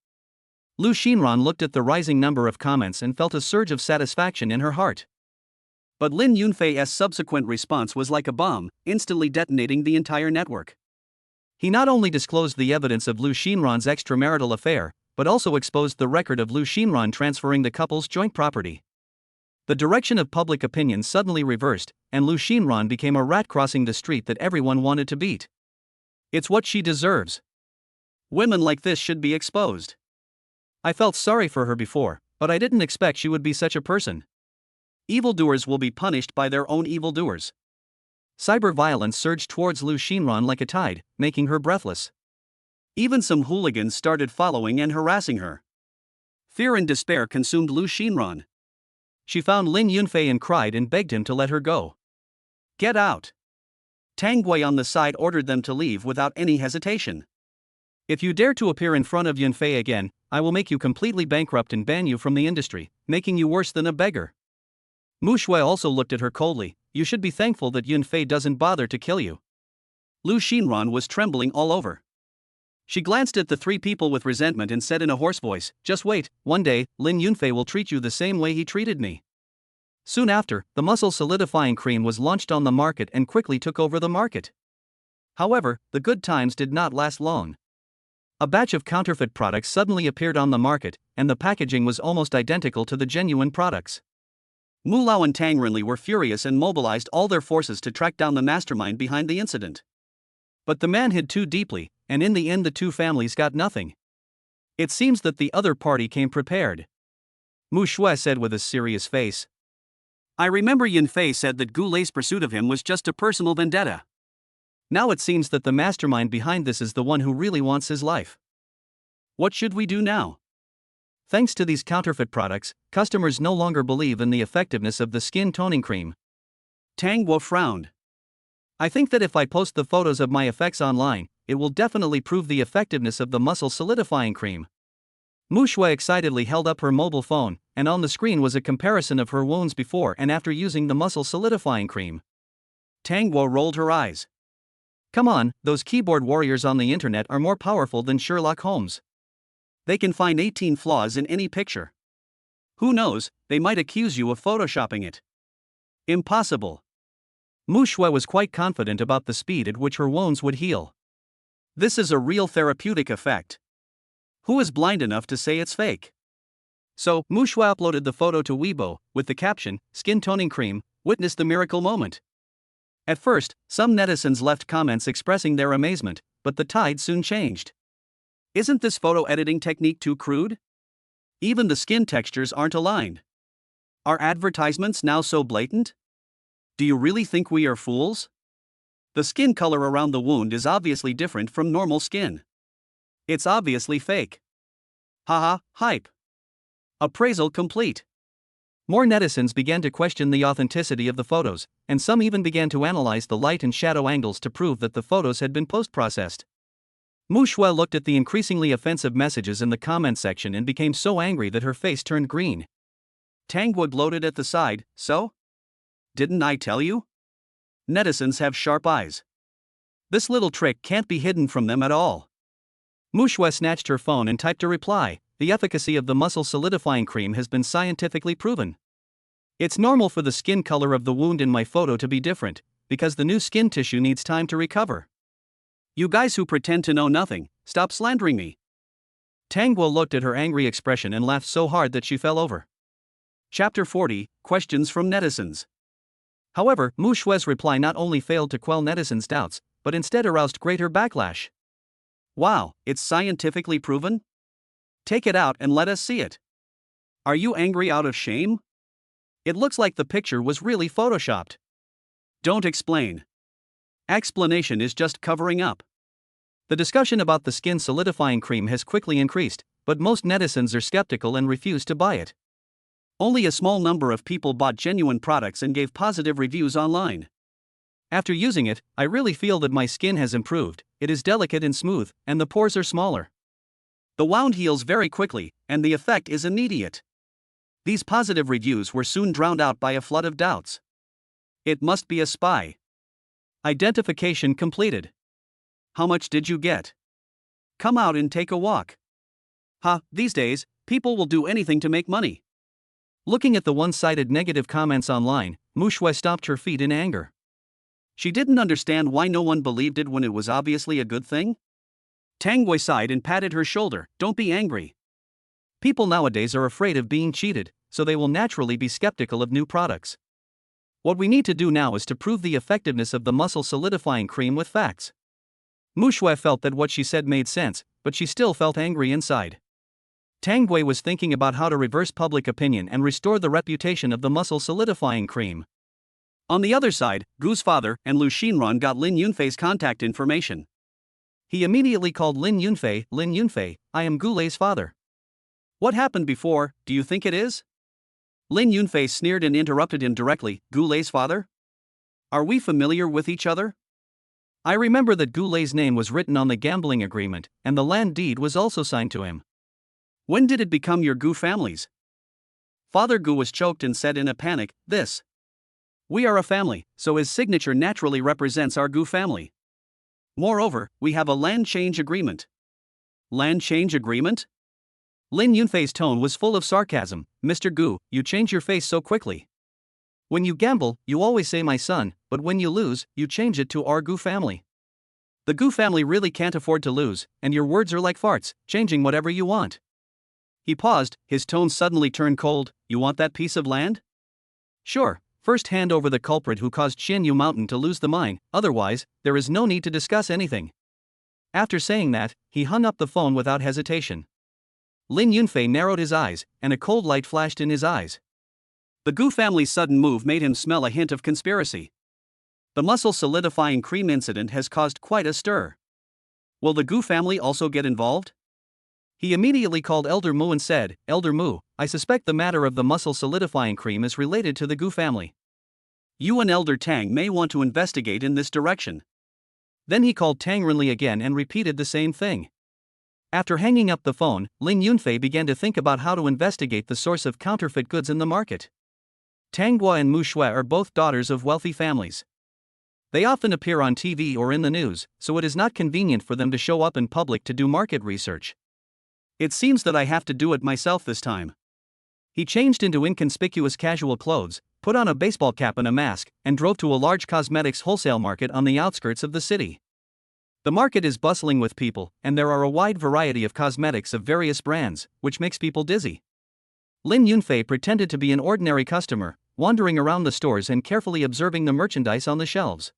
Lu Xinran looked at the rising number of comments and felt a surge of satisfaction in her heart. But Lin Yunfei's subsequent response was like a bomb, instantly detonating the entire network. He not only disclosed the evidence of Lu Xinran's extramarital affair, but also exposed the record of Lu Xinran transferring the couple's joint property. The direction of public opinion suddenly reversed, and Lu Xinran became a rat crossing the street that everyone wanted to beat. It's what she deserves. Women like this should be exposed. I felt sorry for her before, but I didn't expect she would be such a person. Evildoers will be punished by their own evildoers. Cyber violence surged towards Lu Xinran like a tide, making her breathless. Even some hooligans started following and harassing her. Fear and despair consumed Lu Xinran. She found Lin Yunfei and cried and begged him to let her go. "Get out!" Tang Gui on the side ordered them to leave without any hesitation. "If you dare to appear in front of Yunfei again, I will make you completely bankrupt and ban you from the industry, making you worse than a beggar." Mu Shui also looked at her coldly. "You should be thankful that Yunfei doesn't bother to kill you." Lu Xinran was trembling all over. She glanced at the three people with resentment and said in a hoarse voice, "Just wait, one day, Lin Yunfei will treat you the same way he treated me." Soon after, the muscle solidifying cream was launched on the market and quickly took over the market. However, the good times did not last long. A batch of counterfeit products suddenly appeared on the market, and the packaging was almost identical to the genuine products. Mu Lao and Tang Renli were furious and mobilized all their forces to track down the mastermind behind the incident. But the man hid too deeply, and in the end the two families got nothing. It seems that the other party came prepared. Mu Shui said with a serious face. "I remember Yunfei said that Goulet's pursuit of him was just a personal vendetta. Now it seems that the mastermind behind this is the one who really wants his life. What should we do now?" Thanks to these counterfeit products, customers no longer believe in the effectiveness of the skin toning cream. Tang Guo frowned. "I think that if I post the photos of my effects online, it will definitely prove the effectiveness of the muscle solidifying cream." Mu Shui excitedly held up her mobile phone, and on the screen was a comparison of her wounds before and after using the muscle solidifying cream. Tang Guo rolled her eyes. "Come on, those keyboard warriors on the internet are more powerful than Sherlock Holmes. They can find 18 flaws in any picture. Who knows, they might accuse you of photoshopping it. Impossible. Mu Shui was quite confident about the speed at which her wounds would heal. This is a real therapeutic effect. Who is blind enough to say it's fake? So, Mu Shui uploaded the photo to Weibo, with the caption, "Skin toning cream, witness the miracle moment." At first, some netizens left comments expressing their amazement, but the tide soon changed. Isn't this photo editing technique too crude? Even the skin textures aren't aligned. Are advertisements now so blatant? Do you really think we are fools? The skin color around the wound is obviously different from normal skin. It's obviously fake. Haha, hype. Appraisal complete. More netizens began to question the authenticity of the photos, and some even began to analyze the light and shadow angles to prove that the photos had been post-processed. Mu Shui looked at the increasingly offensive messages in the comment section and became so angry that her face turned green. Tang Guo gloated at the side, so? Didn't I tell you? Netizens have sharp eyes. This little trick can't be hidden from them at all. Mu Shui snatched her phone and typed a reply. The efficacy of the muscle solidifying cream has been scientifically proven. It's normal for the skin color of the wound in my photo to be different, because the new skin tissue needs time to recover. You guys who pretend to know nothing, stop slandering me. Tang Guo looked at her angry expression and laughed so hard that she fell over. Chapter 40, Questions from Netizens. However, Mu Shui's reply not only failed to quell netizens' doubts, but instead aroused greater backlash. Wow, it's scientifically proven? Take it out and let us see it. Are you angry out of shame? It looks like the picture was really photoshopped. Don't explain. Explanation is just covering up. The discussion about the skin solidifying cream has quickly increased, but most netizens are skeptical and refuse to buy it. Only a small number of people bought genuine products and gave positive reviews online. After using it, I really feel that my skin has improved. It is delicate and smooth, and the pores are smaller. The wound heals very quickly, and the effect is immediate. These positive reviews were soon drowned out by a flood of doubts. It must be a spy. Identification completed. How much did you get? Come out and take a walk. These days, people will do anything to make money. Looking at the one-sided negative comments online, Mu Shui stopped her feet in anger. She didn't understand why no one believed it when it was obviously a good thing. Tang Guo sighed and patted her shoulder. Don't be angry. People nowadays are afraid of being cheated, so they will naturally be skeptical of new products. What we need to do now is to prove the effectiveness of the muscle solidifying cream with facts. Mu Shui felt that what she said made sense, but she still felt angry inside. Tang Guo was thinking about how to reverse public opinion and restore the reputation of the muscle solidifying cream. On the other side, Gu's father and Lu Xinran got Lin Yunfei's contact information. He immediately called Lin Yunfei. "Lin Yunfei, I am Gu Lei's father." What happened before, do you think it is? Lin Yunfei sneered and interrupted him directly. Gu Lei's father? Are we familiar with each other? I remember that Gu Lei's name was written on the gambling agreement, and the land deed was also signed to him. When did it become your Gu family's? Father Gu was choked and said in a panic, "This. We are a family, so his signature naturally represents our Gu family. Moreover, we have a land change agreement." Land change agreement? Lin Yunfei's tone was full of sarcasm. "Mr. Gu, you change your face so quickly. When you gamble, you always say my son, but when you lose, you change it to our Gu family. The Gu family really can't afford to lose, and your words are like farts, changing whatever you want." He paused, his tone suddenly turned cold. "You want that piece of land? Sure, first hand over the culprit who caused Xianyu Mountain to lose the mine, otherwise, there is no need to discuss anything." After saying that, he hung up the phone without hesitation. Lin Yunfei narrowed his eyes, and a cold light flashed in his eyes. The Gu family's sudden move made him smell a hint of conspiracy. The muscle solidifying cream incident has caused quite a stir. Will the Gu family also get involved? He immediately called Elder Mu and said, "Elder Mu, I suspect the matter of the muscle solidifying cream is related to the Gu family. You and Elder Tang may want to investigate in this direction." Then he called Tang Renli again and repeated the same thing. After hanging up the phone, Lin Yunfei began to think about how to investigate the source of counterfeit goods in the market. Tang Guo and Mu Shui are both daughters of wealthy families. They often appear on TV or in the news, so it is not convenient for them to show up in public to do market research. It seems that I have to do it myself this time. He changed into inconspicuous casual clothes, put on a baseball cap and a mask, and drove to a large cosmetics wholesale market on the outskirts of the city. The market is bustling with people, and there are a wide variety of cosmetics of various brands, which makes people dizzy. Lin Yunfei pretended to be an ordinary customer, wandering around the stores and carefully observing the merchandise on the shelves.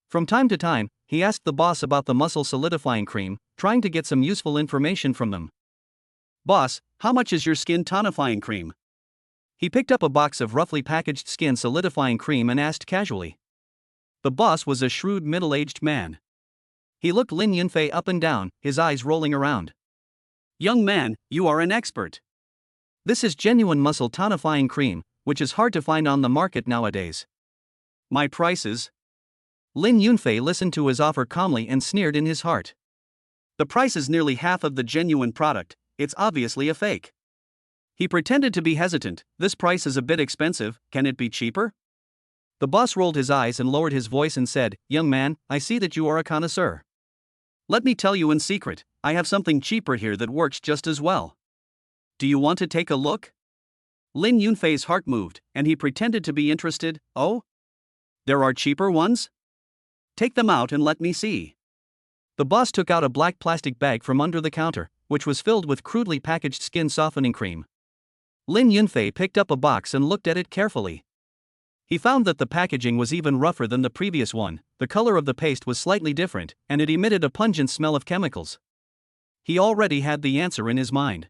From time to time, he asked the boss about the muscle solidifying cream, trying to get some useful information from them. Boss, how much is your skin tonifying cream? He picked up a box of roughly packaged skin solidifying cream and asked casually. The boss was a shrewd middle-aged man. He looked Lin Yunfei up and down, his eyes rolling around. Young man, you are an expert. This is genuine muscle tonifying cream, which is hard to find on the market nowadays. My prices? Lin Yunfei listened to his offer calmly and sneered in his heart. The price is nearly half of the genuine product, it's obviously a fake. He pretended to be hesitant. This price is a bit expensive, can it be cheaper? The boss rolled his eyes and lowered his voice and said, Young man, I see that you are a connoisseur. Let me tell you in secret, I have something cheaper here that works just as well. Do you want to take a look? Lin Yunfei's heart moved, and he pretended to be interested. Oh? There are cheaper ones? Take them out and let me see. The boss took out a black plastic bag from under the counter, which was filled with crudely packaged skin softening cream. Lin Yunfei picked up a box and looked at it carefully. He found that the packaging was even rougher than the previous one, the color of the paste was slightly different, and it emitted a pungent smell of chemicals. He already had the answer in his mind.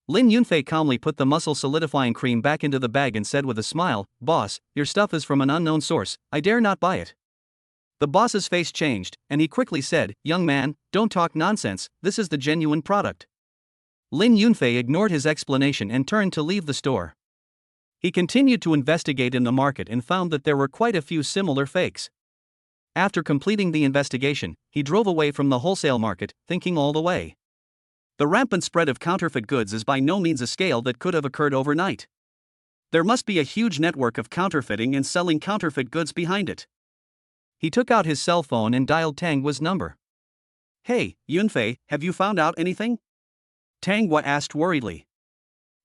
Lin Yunfei calmly put the muscle solidifying cream back into the bag and said with a smile, Boss, your stuff is from an unknown source, I dare not buy it. The boss's face changed, and he quickly said, Young man, don't talk nonsense, this is the genuine product. Lin Yunfei ignored his explanation and turned to leave the store. He continued to investigate in the market and found that there were quite a few similar fakes. After completing the investigation, he drove away from the wholesale market, thinking all the way. The rampant spread of counterfeit goods is by no means a scale that could have occurred overnight. There must be a huge network of counterfeiting and selling counterfeit goods behind it. He took out his cell phone and dialed Tang Hua's number. Hey, Yunfei, have you found out anything? Tang Hua asked worriedly.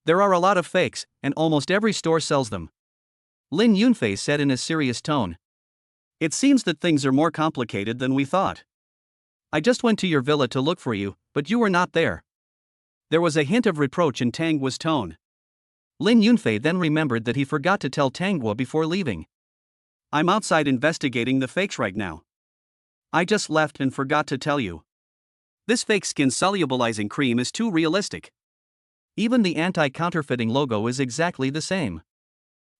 There are a lot of fakes, and almost every store sells them. Lin Yunfei said in a serious tone. It seems that things are more complicated than we thought. I just went to your villa to look for you, but you were not there. There was a hint of reproach in Tang Hua's tone. Lin Yunfei then remembered that he forgot to tell Tang Hua before leaving. I'm outside investigating the fakes right now. I just left and forgot to tell you. This fake skin solubilizing cream is too realistic. Even the anti-counterfeiting logo is exactly the same.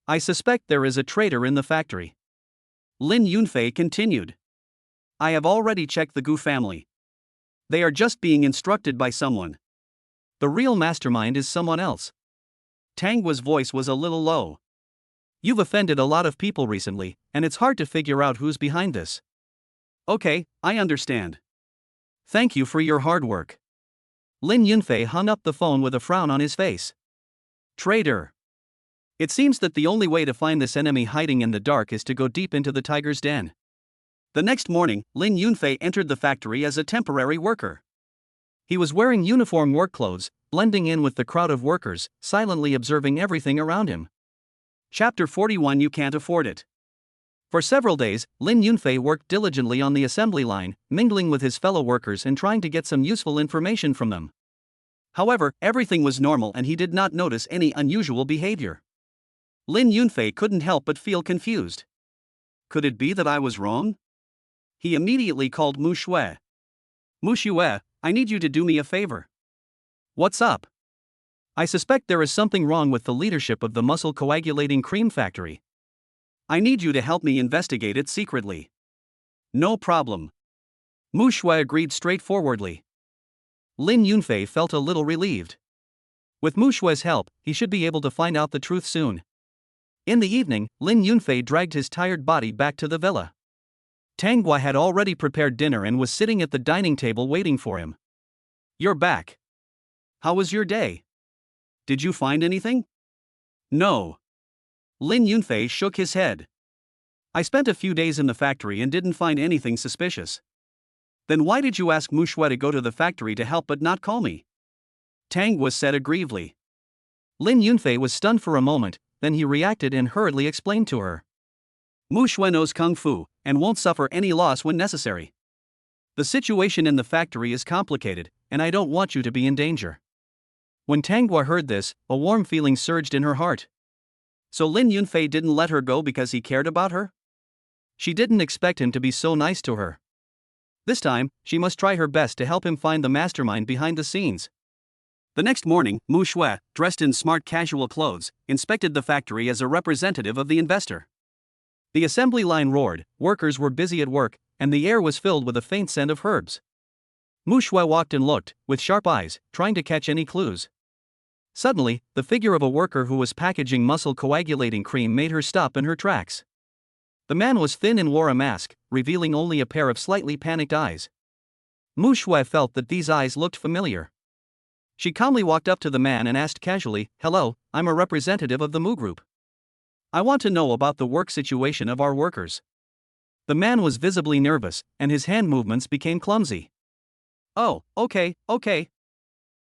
I suspect there is a traitor in the factory. Lin Yunfei continued. I have already checked the Gu family. They are just being instructed by someone. The real mastermind is someone else. Tang Hua's voice was a little low. You've offended a lot of people recently, and it's hard to figure out who's behind this. Okay, I understand. Thank you for your hard work. Lin Yunfei hung up the phone with a frown on his face. Traitor. It seems that the only way to find this enemy hiding in the dark is to go deep into the tiger's den. The next morning, Lin Yunfei entered the factory as a temporary worker. He was wearing uniform work clothes, blending in with the crowd of workers, silently observing everything around him. Chapter 41 You Can't Afford It. For several days, Lin Yunfei worked diligently on the assembly line, mingling with his fellow workers and trying to get some useful information from them. However, everything was normal and he did not notice any unusual behavior. Lin Yunfei couldn't help but feel confused. Could it be that I was wrong? He immediately called Mu Shui. Mu Shui, I need you to do me a favor. What's up? I suspect there is something wrong with the leadership of the muscle coagulating cream factory. I need you to help me investigate it secretly. No problem. Mu Shui agreed straightforwardly. Lin Yunfei felt a little relieved. With Mu Shui's help, he should be able to find out the truth soon. In the evening, Lin Yunfei dragged his tired body back to the villa. Tang Hua had already prepared dinner and was sitting at the dining table waiting for him. You're back. How was your day? Did you find anything? No. Lin Yunfei shook his head. I spent a few days in the factory and didn't find anything suspicious. Then why did you ask Mu Shui to go to the factory to help but not call me? Tang Hua said aggrievedly. Lin Yunfei was stunned for a moment, then he reacted and hurriedly explained to her. Mu Shui knows Kung Fu, and won't suffer any loss when necessary. The situation in the factory is complicated, and I don't want you to be in danger. When Tanghua heard this, a warm feeling surged in her heart. So Lin Yunfei didn't let her go because he cared about her? She didn't expect him to be so nice to her. This time, she must try her best to help him find the mastermind behind the scenes. The next morning, Mu Shui, dressed in smart casual clothes, inspected the factory as a representative of the investor. The assembly line roared, workers were busy at work, and the air was filled with a faint scent of herbs. Mu Shui walked and looked, with sharp eyes, trying to catch any clues. Suddenly, the figure of a worker who was packaging muscle coagulating cream made her stop in her tracks. The man was thin and wore a mask, revealing only a pair of slightly panicked eyes. Mu Shui felt that these eyes looked familiar. She calmly walked up to the man and asked casually, "Hello, I'm a representative of the Mu Group. I want to know about the work situation of our workers." The man was visibly nervous, and his hand movements became clumsy. "Oh, okay.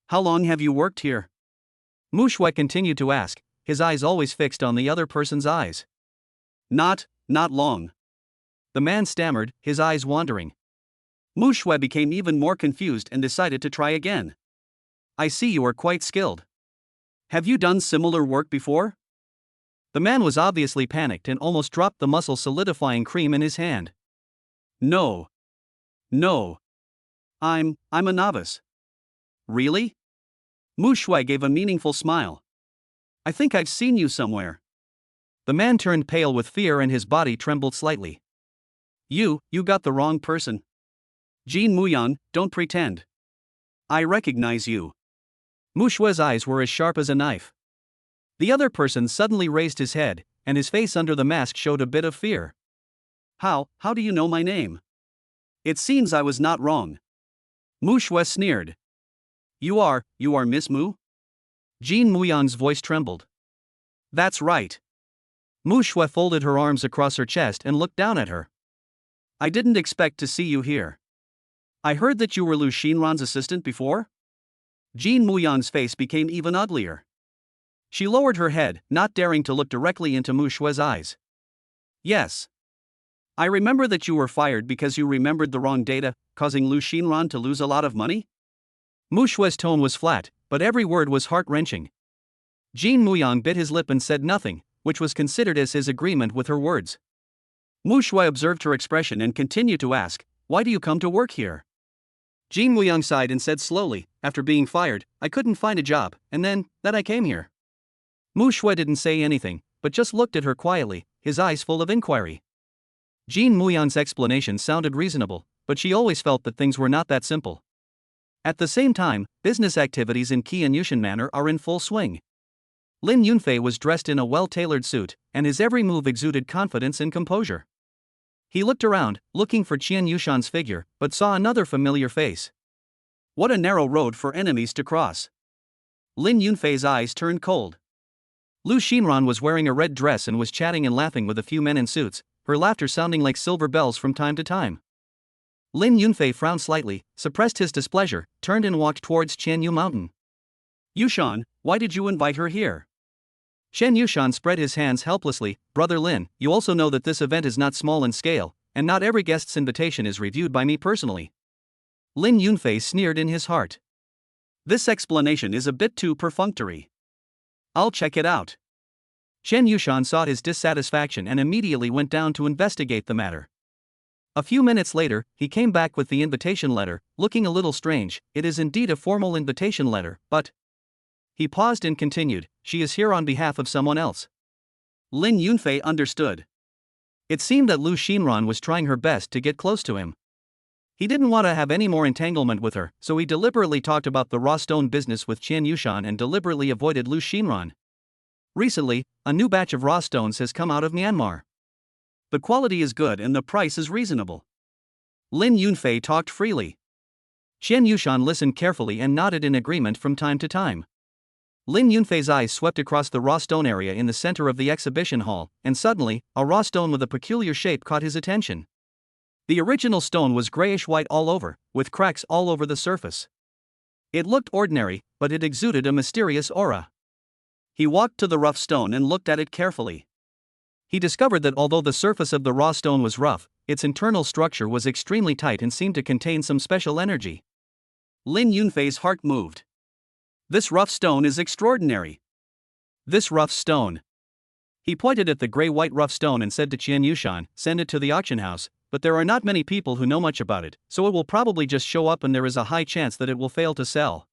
How long have you worked here?" Mu Shui continued to ask, his eyes always fixed on the other person's eyes. Not long. The man stammered, his eyes wandering. Mu Shui became even more confused and decided to try again. "I see you are quite skilled. Have you done similar work before?" The man was obviously panicked and almost dropped the muscle solidifying cream in his hand. No. I'm a novice." "Really?" Mu Shui gave a meaningful smile. "I think I've seen you somewhere." The man turned pale with fear and his body trembled slightly. You got the wrong person. Jin Muyan, don't pretend. I recognize you." Mu Shui's eyes were as sharp as a knife. The other person suddenly raised his head, and his face under the mask showed a bit of fear. How do you know my name? It seems I was not wrong." Mu Shui sneered. You are Miss Mu?" Jin Muyan's voice trembled. "That's right." Mu Shui folded her arms across her chest and looked down at her. "I didn't expect to see you here. I heard that you were Lu Xinran's assistant before?" Jin Muyan's face became even uglier. She lowered her head, not daring to look directly into Mu Shui's eyes. "Yes. I remember that you were fired because you remembered the wrong data, causing Lu Xinran to lose a lot of money?" Mu Shui's tone was flat, but every word was heart-wrenching. Jin Muyang bit his lip and said nothing, which was considered as his agreement with her words. Mu Shui observed her expression and continued to ask, "Why do you come to work here?" Jin Muyang sighed and said slowly, "After being fired, I couldn't find a job, and then I came here." Mu Shui didn't say anything, but just looked at her quietly, his eyes full of inquiry. Jin Muyang's explanation sounded reasonable, but she always felt that things were not that simple. At the same time, business activities in Qian Yushan Manor are in full swing. Lin Yunfei was dressed in a well-tailored suit, and his every move exuded confidence and composure. He looked around, looking for Qian Yushan's figure, but saw another familiar face. What a narrow road for enemies to cross. Lin Yunfei's eyes turned cold. Lu Xinran was wearing a red dress and was chatting and laughing with a few men in suits, her laughter sounding like silver bells from time to time. Lin Yunfei frowned slightly, suppressed his displeasure, turned and walked towards Qianyu Mountain. "Yushan, why did you invite her here?" Chen Yushan spread his hands helplessly. "Brother Lin, you also know that this event is not small in scale, and not every guest's invitation is reviewed by me personally." Lin Yunfei sneered in his heart. "This explanation is a bit too perfunctory. I'll check it out." Chen Yushan saw his dissatisfaction and immediately went down to investigate the matter. A few minutes later, he came back with the invitation letter, looking a little strange. "It is indeed a formal invitation letter, but..." He paused and continued, "She is here on behalf of someone else." Lin Yunfei understood. It seemed that Lu Xinran was trying her best to get close to him. He didn't want to have any more entanglement with her, so he deliberately talked about the raw stone business with Qian Yushan and deliberately avoided Lu Xinran. Recently, a new batch of raw stones has come out of Myanmar. The quality is good and the price is reasonable. Lin Yunfei talked freely. Qian Yushan listened carefully and nodded in agreement from time to time. Lin Yunfei's eyes swept across the raw stone area in the center of the exhibition hall, and suddenly, a raw stone with a peculiar shape caught his attention. The original stone was grayish-white all over, with cracks all over the surface. It looked ordinary, but it exuded a mysterious aura. He walked to the rough stone and looked at it carefully. He discovered that although the surface of the raw stone was rough, its internal structure was extremely tight and seemed to contain some special energy. Lin Yunfei's heart moved. This rough stone is extraordinary. This rough stone. He pointed at the gray-white rough stone and said to Qian Yushan, "Send it to the auction house, but there are not many people who know much about it, so it will probably just show up and there is a high chance that it will fail to sell."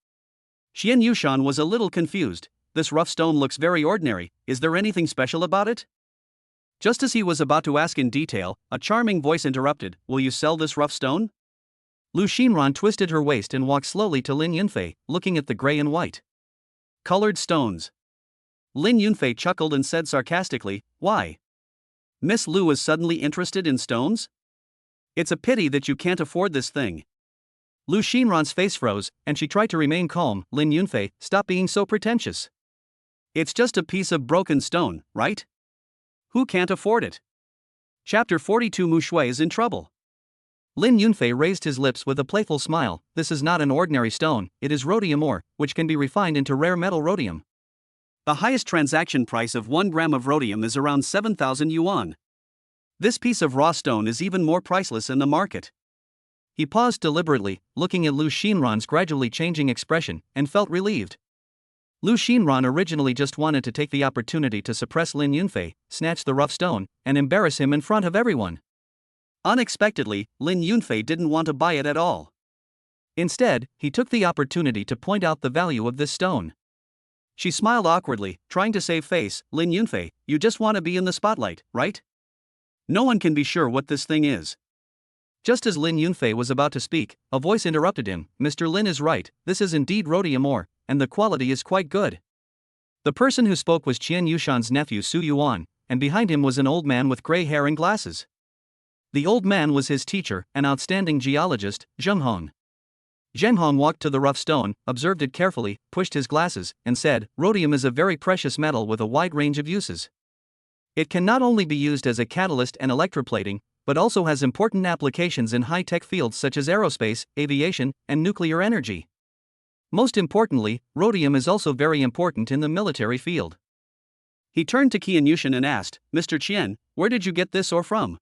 Qian Yushan was a little confused. This rough stone looks very ordinary, is there anything special about it? Just as he was about to ask in detail, a charming voice interrupted, "Will you sell this rough stone?" Lu Xinran twisted her waist and walked slowly to Lin Yunfei, looking at the gray and white colored stones. Lin Yunfei chuckled and said sarcastically, "Why? Miss Lu is suddenly interested in stones? It's a pity that you can't afford this thing." Lu Xinran's face froze, and she tried to remain calm. "Lin Yunfei, stop being so pretentious. It's just a piece of broken stone, right? Who can't afford it?" Chapter 42. Mu Shui is in trouble. Lin Yunfei raised his lips with a playful smile. "This is not an ordinary stone, it is rhodium ore, which can be refined into rare metal rhodium. The highest transaction price of 1 gram of rhodium is around 7,000 yuan. This piece of raw stone is even more priceless in the market." He paused deliberately, looking at Lu Xinran's gradually changing expression, and felt relieved. Lu Xinran originally just wanted to take the opportunity to suppress Lin Yunfei, snatch the rough stone, and embarrass him in front of everyone. Unexpectedly, Lin Yunfei didn't want to buy it at all. Instead, he took the opportunity to point out the value of this stone. She smiled awkwardly, trying to save face. "Lin Yunfei, you just want to be in the spotlight, right? No one can be sure what this thing is." Just as Lin Yunfei was about to speak, a voice interrupted him. "Mr. Lin is right, this is indeed rhodium ore, and the quality is quite good." The person who spoke was Qian Yushan's nephew Su Yuan, and behind him was an old man with gray hair and glasses. The old man was his teacher, an outstanding geologist, Zheng Hong. Zheng Hong walked to the rough stone, observed it carefully, pushed his glasses, and said, "Rhodium is a very precious metal with a wide range of uses. It can not only be used as a catalyst and electroplating, but also has important applications in high-tech fields such as aerospace, aviation, and nuclear energy. Most importantly, rhodium is also very important in the military field." He turned to Qian Yushan and asked, "Mr. Qian, where did you get this ore from?"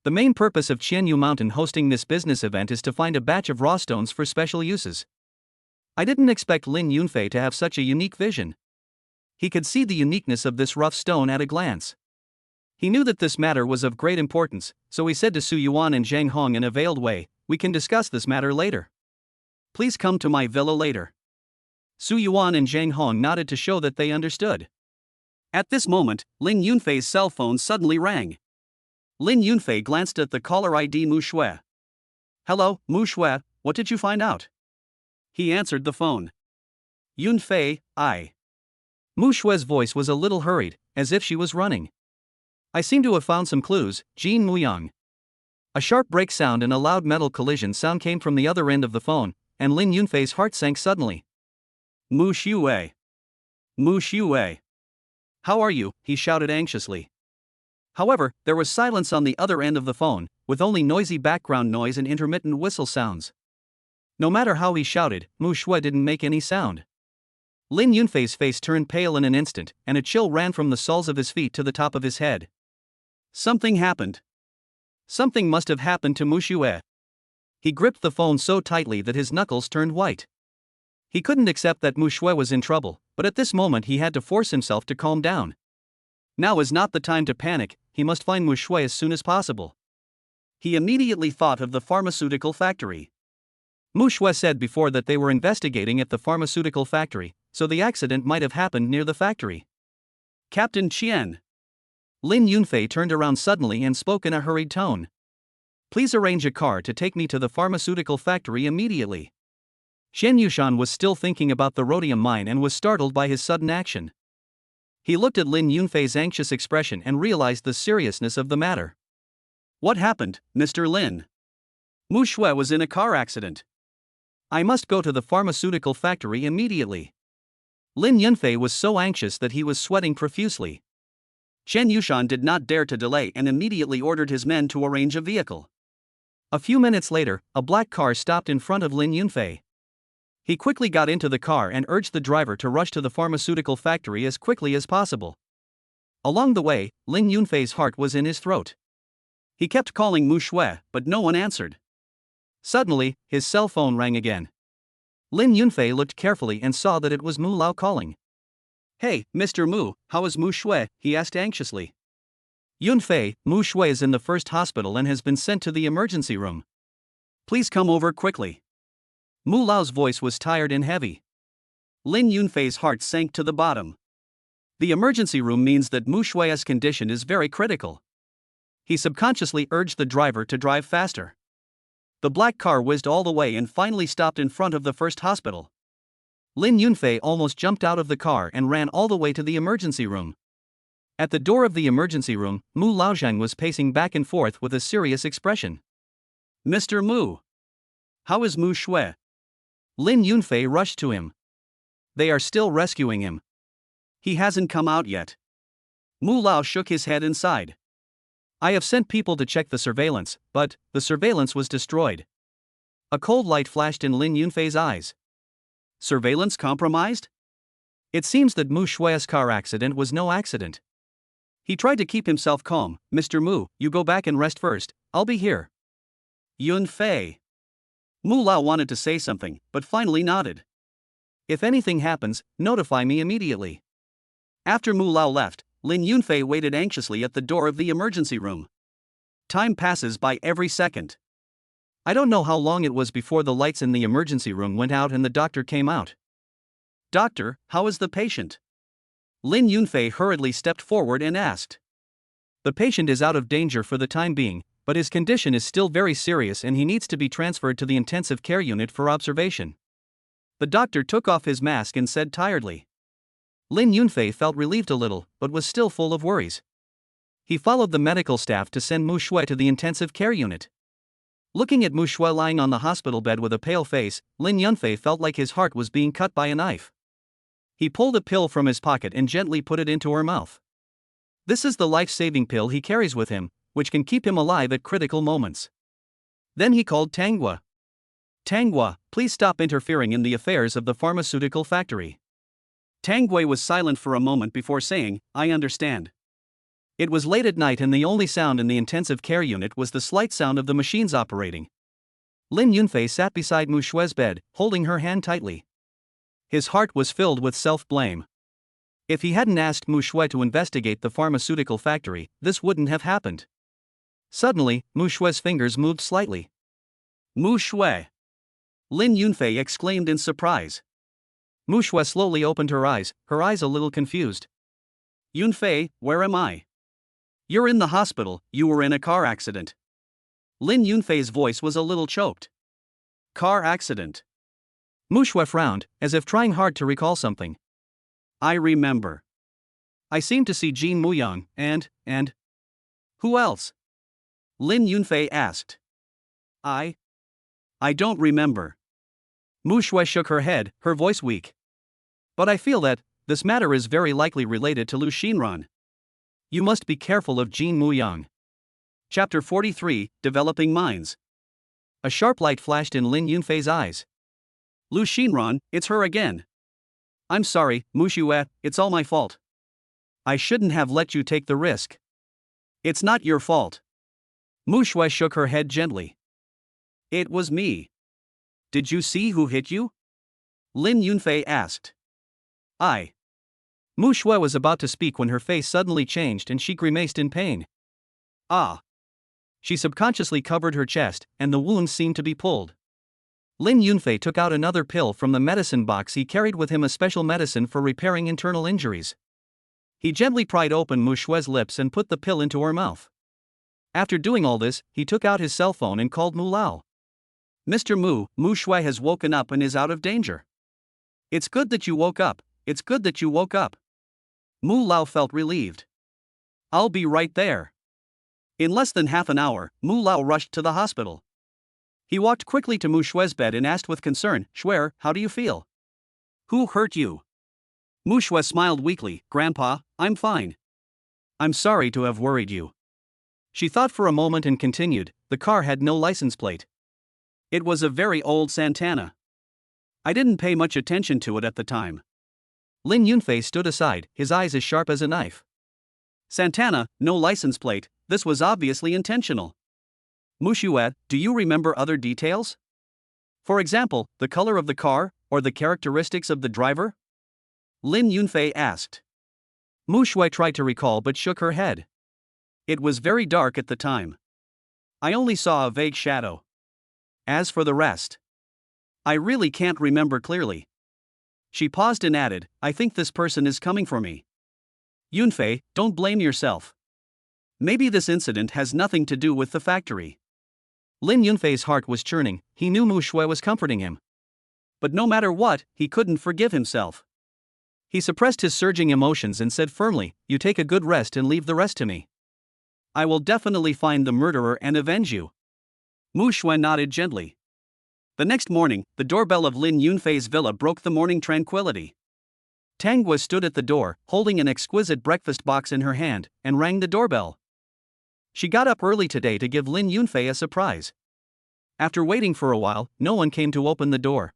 The main purpose of Qianyu Mountain hosting this business event is to find a batch of raw stones for special uses. I didn't expect Lin Yunfei to have such a unique vision. He could see the uniqueness of this rough stone at a glance. He knew that this matter was of great importance, so he said to Su Yuan and Zheng Hong in a veiled way, "We can discuss this matter later. Please come to my villa later." Su Yuan and Zheng Hong nodded to show that they understood. At this moment, Lin Yunfei's cell phone suddenly rang. Lin Yunfei glanced at the caller ID Mu Shui. "Hello, Mu Shui, what did you find out?" He answered the phone. "Yunfei, I." Mu Shui's voice was a little hurried, as if she was running. "I seem to have found some clues, Jin Muyang." A sharp break sound and a loud metal collision sound came from the other end of the phone, and Lin Yunfei's heart sank suddenly. "Mu Shui. Mu Shui. How are you?" he shouted anxiously. However, there was silence on the other end of the phone, with only noisy background noise and intermittent whistle sounds. No matter how he shouted, Mu Shui didn't make any sound. Lin Yunfei's face turned pale in an instant, and a chill ran from the soles of his feet to the top of his head. Something happened. Something must have happened to Mu Shui. He gripped the phone so tightly that his knuckles turned white. He couldn't accept that Mu Shui was in trouble, but at this moment he had to force himself to calm down. Now is not the time to panic, he must find Mu Shui as soon as possible. He immediately thought of the pharmaceutical factory. Mu Shui said before that they were investigating at the pharmaceutical factory, so the accident might have happened near the factory. "Captain Qian." Lin Yunfei turned around suddenly and spoke in a hurried tone. "Please arrange a car to take me to the pharmaceutical factory immediately." Qian Yushan was still thinking about the rhodium mine and was startled by his sudden action. He looked at Lin Yunfei's anxious expression and realized the seriousness of the matter. "What happened, Mr. Lin?" "Mu Shui was in a car accident. I must go to the pharmaceutical factory immediately." Lin Yunfei was so anxious that he was sweating profusely. Qian Yushan did not dare to delay and immediately ordered his men to arrange a vehicle. A few minutes later, a black car stopped in front of Lin Yunfei. He quickly got into the car and urged the driver to rush to the pharmaceutical factory as quickly as possible. Along the way, Lin Yunfei's heart was in his throat. He kept calling Mu Shui, but no one answered. Suddenly, his cell phone rang again. Lin Yunfei looked carefully and saw that it was Mu Lao calling. "Hey, Mr. Mu, how is Mu Shui?" he asked anxiously. "Yunfei, Mu Shui is in the first hospital and has been sent to the emergency room. Please come over quickly." Mu Lao's voice was tired and heavy. Lin Yunfei's heart sank to the bottom. The emergency room means that Mu Shui's condition is very critical. He subconsciously urged the driver to drive faster. The black car whizzed all the way and finally stopped in front of the first hospital. Lin Yunfei almost jumped out of the car and ran all the way to the emergency room. At the door of the emergency room, Mu Laozhang was pacing back and forth with a serious expression. "Mr. Mu. How is Mu Shui?" Lin Yunfei rushed to him. "They are still rescuing him. He hasn't come out yet." Mu Lao shook his head and sighed. "I have sent people to check the surveillance, but the surveillance was destroyed." A cold light flashed in Lin Yunfei's eyes. Surveillance compromised? It seems that Mu Shui's car accident was no accident. He tried to keep himself calm. "Mr. Mu, you go back and rest first, I'll be here." Yunfei. Mu Lao wanted to say something, but finally nodded. "If anything happens, notify me immediately." After Mu Lao left, Lin Yunfei waited anxiously at the door of the emergency room. Time passes by every second. I don't know how long it was before the lights in the emergency room went out and the doctor came out. "Doctor, how is the patient?" Lin Yunfei hurriedly stepped forward and asked. "The patient is out of danger for the time being, but his condition is still very serious and he needs to be transferred to the intensive care unit for observation." The doctor took off his mask and said tiredly. Lin Yunfei felt relieved a little, but was still full of worries. He followed the medical staff to send Mu Shui to the intensive care unit. Looking at Mu Shui lying on the hospital bed with a pale face, Lin Yunfei felt like his heart was being cut by a knife. He pulled a pill from his pocket and gently put it into her mouth. This is the life-saving pill he carries with him, which can keep him alive at critical moments. Then he called Tanghua. "Tanghua, please stop interfering in the affairs of the pharmaceutical factory." Tanghua was silent for a moment before saying, "I understand." It was late at night and the only sound in the intensive care unit was the slight sound of the machines operating. Lin Yunfei sat beside Mu Shui's bed, holding her hand tightly. His heart was filled with self-blame. If he hadn't asked Mu Shui to investigate the pharmaceutical factory, this wouldn't have happened. Suddenly, Mu Shui's fingers moved slightly. "Mu Shui!" Lin Yunfei exclaimed in surprise. Mu Shui slowly opened her eyes a little confused. "Yunfei, where am I?" "You're in the hospital, you were in a car accident." Lin Yunfei's voice was a little choked. "Car accident?" Mu Shui frowned, as if trying hard to recall something. "I remember. I seemed to see Jin Muyang, and... Who else?" Lin Yunfei asked. I don't remember." Mu Shui shook her head, her voice weak. "But I feel that this matter is very likely related to Lu Xinran. You must be careful of Jin Muyang." Chapter 43, Developing Minds. A sharp light flashed in Lin Yunfei's eyes. "Lu Xinran, it's her again. I'm sorry, Mu Shui, it's all my fault. I shouldn't have let you take the risk." "It's not your fault." Mu Shui shook her head gently. "It was me." "Did you see who hit you?" Lin Yunfei asked. Mu Shui was about to speak when her face suddenly changed and she grimaced in pain. "Ah." She subconsciously covered her chest, and the wounds seemed to be pulled. Lin Yunfei took out another pill from the medicine box. He carried with him a special medicine for repairing internal injuries. He gently pried open Mu Shui's lips and put the pill into her mouth. After doing all this, he took out his cell phone and called Mu Lao. "Mr. Mu, Mu Shui has woken up and is out of danger." "It's good that you woke up, it's good that you woke up." Mu Lao felt relieved. "I'll be right there." In less than half an hour, Mu Lao rushed to the hospital. He walked quickly to Mu Shui's bed and asked with concern, "Shui, how do you feel?" "Who hurt you?" Mu Shui smiled weakly, "Grandpa, I'm fine." "I'm sorry to have worried you." She thought for a moment and continued, "The car had no license plate. It was a very old Santana. I didn't pay much attention to it at the time. Lin Yunfei stood aside, his eyes as sharp as a knife. Santana, no license plate, this was obviously intentional. Mushue, do you remember other details? For example, the color of the car, or the characteristics of the driver? Lin Yunfei asked. Mushue tried to recall but shook her head. It was very dark at the time. I only saw a vague shadow. As for the rest, I really can't remember clearly. She paused and added, I think this person is coming for me. Yunfei, don't blame yourself. Maybe this incident has nothing to do with the factory. Lin Yunfei's heart was churning, he knew Mushue was comforting him. But no matter what, he couldn't forgive himself. He suppressed his surging emotions and said firmly, you take a good rest and leave the rest to me. I will definitely find the murderer and avenge you. Mushue nodded gently. The next morning, the doorbell of Lin Yunfei's villa broke the morning tranquility. Tang Gua stood at the door, holding an exquisite breakfast box in her hand, and rang the doorbell. She got up early today to give Lin Yunfei a surprise. After waiting for a while, no one came to open the door.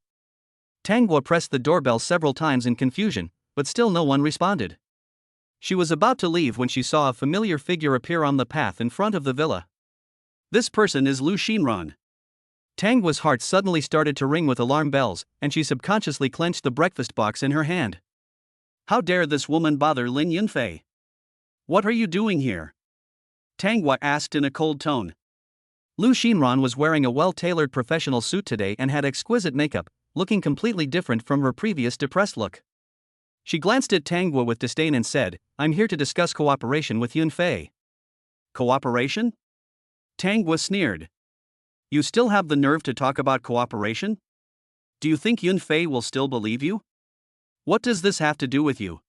Tang Gua pressed the doorbell several times in confusion, but still no one responded. She was about to leave when she saw a familiar figure appear on the path in front of the villa. This person is Lu Xinran. Tang Gua's heart suddenly started to ring with alarm bells, and she subconsciously clenched the breakfast box in her hand. How dare this woman bother Lin Yunfei? What are you doing here? Tang Gua asked in a cold tone. Lu Xinran was wearing a well-tailored professional suit today and had exquisite makeup, looking completely different from her previous depressed look. She glanced at Tang Gua with disdain and said, I'm here to discuss cooperation with Yunfei. Cooperation? Tang Gua sneered. You still have the nerve to talk about cooperation? Do you think Yunfei will still believe you? What does this have to do with you?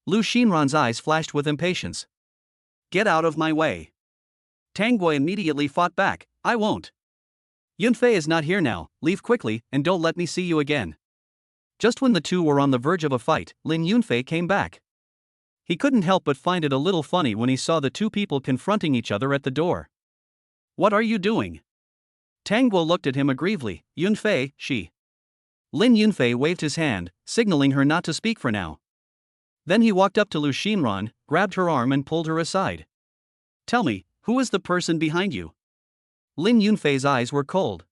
Lu Xinran's eyes flashed with impatience. Get out of my way. Tang Gua immediately fought back, I won't. Yunfei is not here now, leave quickly, and don't let me see you again. Just when the two were on the verge of a fight, Lin Yunfei came back. He couldn't help but find it a little funny when he saw the two people confronting each other at the door. What are you doing? Tang Gua looked at him aggrievedly. Yunfei, she. Lin Yunfei waved his hand, signaling her not to speak for now. Then he walked up to Lu Xinran, grabbed her arm and pulled her aside. Tell me, who is the person behind you? Lin Yunfei's eyes were cold.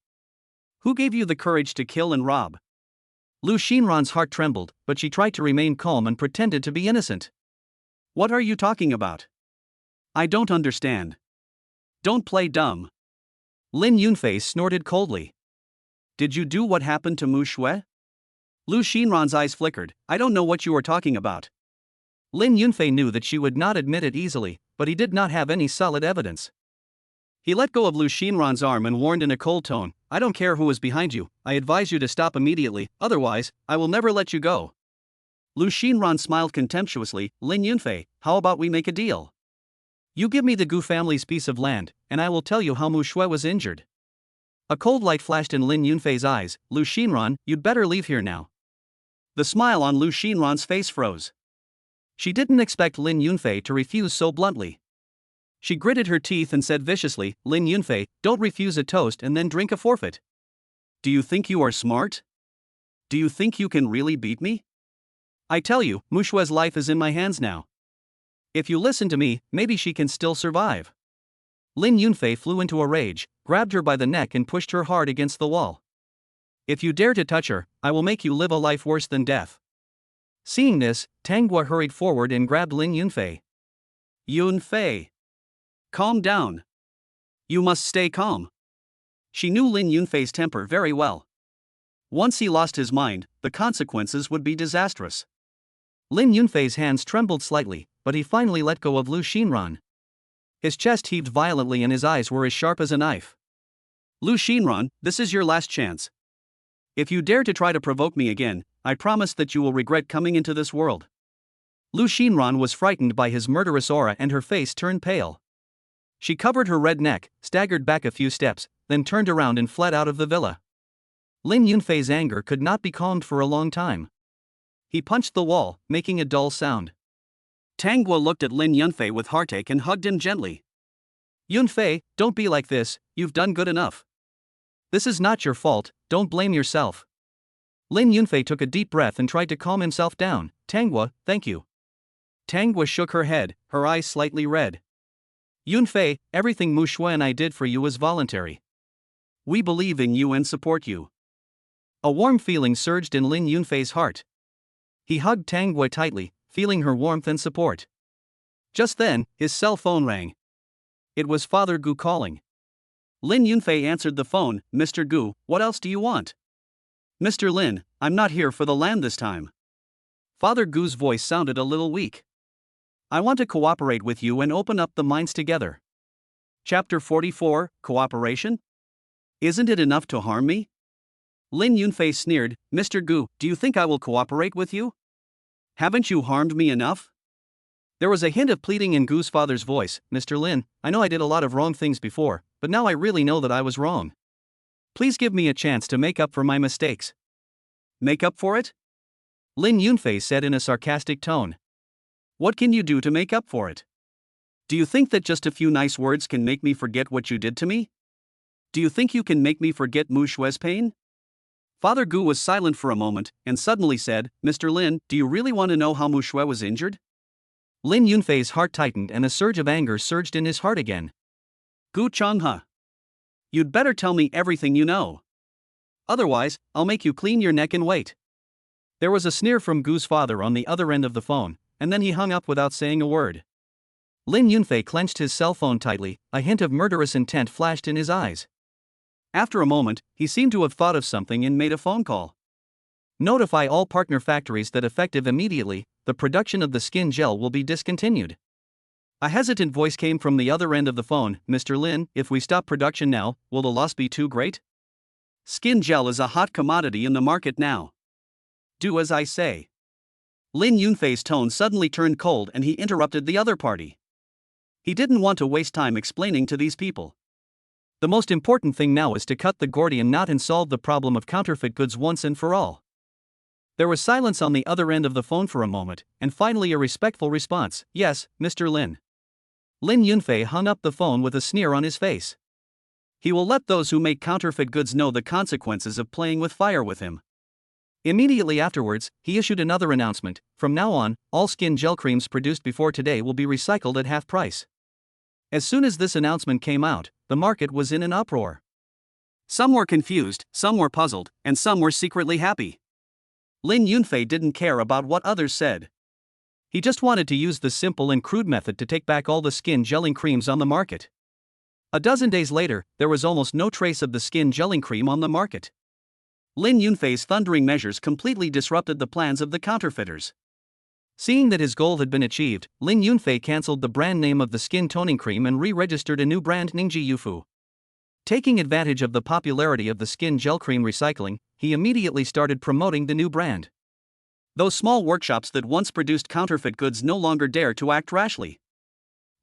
Who gave you the courage to kill and rob? Lu Xinran's heart trembled, but she tried to remain calm and pretended to be innocent. What are you talking about? I don't understand. Don't play dumb. Lin Yunfei snorted coldly. Did you do what happened to Mushue? Lu Xinran's eyes flickered. I don't know what you are talking about. Lin Yunfei knew that she would not admit it easily, but he did not have any solid evidence. He let go of Lu Xinran's arm and warned in a cold tone, I don't care who is behind you, I advise you to stop immediately, otherwise, I will never let you go. Lu Xinran smiled contemptuously, Lin Yunfei, how about we make a deal? You give me the Gu family's piece of land, and I will tell you how Mushue was injured. A cold light flashed in Lin Yunfei's eyes. Lu Xinran, you'd better leave here now. The smile on Lu Xinran's face froze. She didn't expect Lin Yunfei to refuse so bluntly. She gritted her teeth and said viciously, Lin Yunfei, don't refuse a toast and then drink a forfeit. Do you think you are smart? Do you think you can really beat me? I tell you, Mushue's life is in my hands now. If you listen to me, maybe she can still survive. Lin Yunfei flew into a rage, grabbed her by the neck and pushed her hard against the wall. If you dare to touch her, I will make you live a life worse than death. Seeing this, Tang Gua hurried forward and grabbed Lin Yunfei. Yunfei. Calm down. You must stay calm. She knew Lin Yunfei's temper very well. Once he lost his mind, the consequences would be disastrous. Lin Yunfei's hands trembled slightly, but he finally let go of Lu Xinran. His chest heaved violently and his eyes were as sharp as a knife. Lu Xinran, this is your last chance. If you dare to try to provoke me again, I promise that you will regret coming into this world. Lu Xinran was frightened by his murderous aura and her face turned pale. She covered her red neck, staggered back a few steps, then turned around and fled out of the villa. Lin Yunfei's anger could not be calmed for a long time. He punched the wall, making a dull sound. Tang Gua looked at Lin Yunfei with heartache and hugged him gently. Yunfei, don't be like this, you've done good enough. This is not your fault, don't blame yourself. Lin Yunfei took a deep breath and tried to calm himself down. Tanghua, thank you. Tanghua shook her head, her eyes slightly red. Yunfei, everything Mu Shui and I did for you was voluntary. We believe in you and support you. A warm feeling surged in Lin Yunfei's heart. He hugged Tanghua tightly, feeling her warmth and support. Just then, his cell phone rang. It was Father Gu calling. Lin Yunfei answered the phone. Mr. Gu, what else do you want? Mr. Lin, I'm not here for the land this time. Father Gu's voice sounded a little weak. I want to cooperate with you and open up the mines together. Chapter 44, Cooperation? Isn't it enough to harm me? Lin Yunfei sneered. Mr. Gu, do you think I will cooperate with you? Haven't you harmed me enough? There was a hint of pleading in Gu's father's voice. Mr. Lin, I know I did a lot of wrong things before, but now I really know that I was wrong. Please give me a chance to make up for my mistakes. Make up for it? Lin Yunfei said in a sarcastic tone. What can you do to make up for it? Do you think that just a few nice words can make me forget what you did to me? Do you think you can make me forget Mu Shui's pain? Father Gu was silent for a moment, and suddenly said, Mr. Lin, do you really want to know how Mu Shui was injured? Lin Yunfei's heart tightened and a surge of anger surged in his heart again. Gu Changhe. You'd better tell me everything you know. Otherwise, I'll make you clean your neck and wait. There was a sneer from Gu's father on the other end of the phone, and then he hung up without saying a word. Lin Yunfei clenched his cell phone tightly, a hint of murderous intent flashed in his eyes. After a moment, he seemed to have thought of something and made a phone call. Notify all partner factories that effective immediately, the production of the skin gel will be discontinued. A hesitant voice came from the other end of the phone. Mr. Lin, if we stop production now, will the loss be too great? Skin gel is a hot commodity in the market now. Do as I say. Lin Yunfei's tone suddenly turned cold and he interrupted the other party. He didn't want to waste time explaining to these people. The most important thing now is to cut the Gordian knot and solve the problem of counterfeit goods once and for all. There was silence on the other end of the phone for a moment, and finally a respectful response. Yes, Mr. Lin. Lin Yunfei hung up the phone with a sneer on his face. He will let those who make counterfeit goods know the consequences of playing with fire with him. Immediately afterwards, he issued another announcement. From now on, all skin gel creams produced before today will be recycled at half price. As soon as this announcement came out, the market was in an uproar. Some were confused, some were puzzled, and some were secretly happy. Lin Yunfei didn't care about what others said. He just wanted to use the simple and crude method to take back all the skin gelling creams on the market. A dozen days later, there was almost no trace of the skin gelling cream on the market. Lin Yunfei's thundering measures completely disrupted the plans of the counterfeiters. Seeing that his goal had been achieved, Lin Yunfei cancelled the brand name of the skin toning cream and re-registered a new brand, Ningji Yufu. Taking advantage of the popularity of the skin gel cream recycling, he immediately started promoting the new brand. Those small workshops that once produced counterfeit goods no longer dare to act rashly.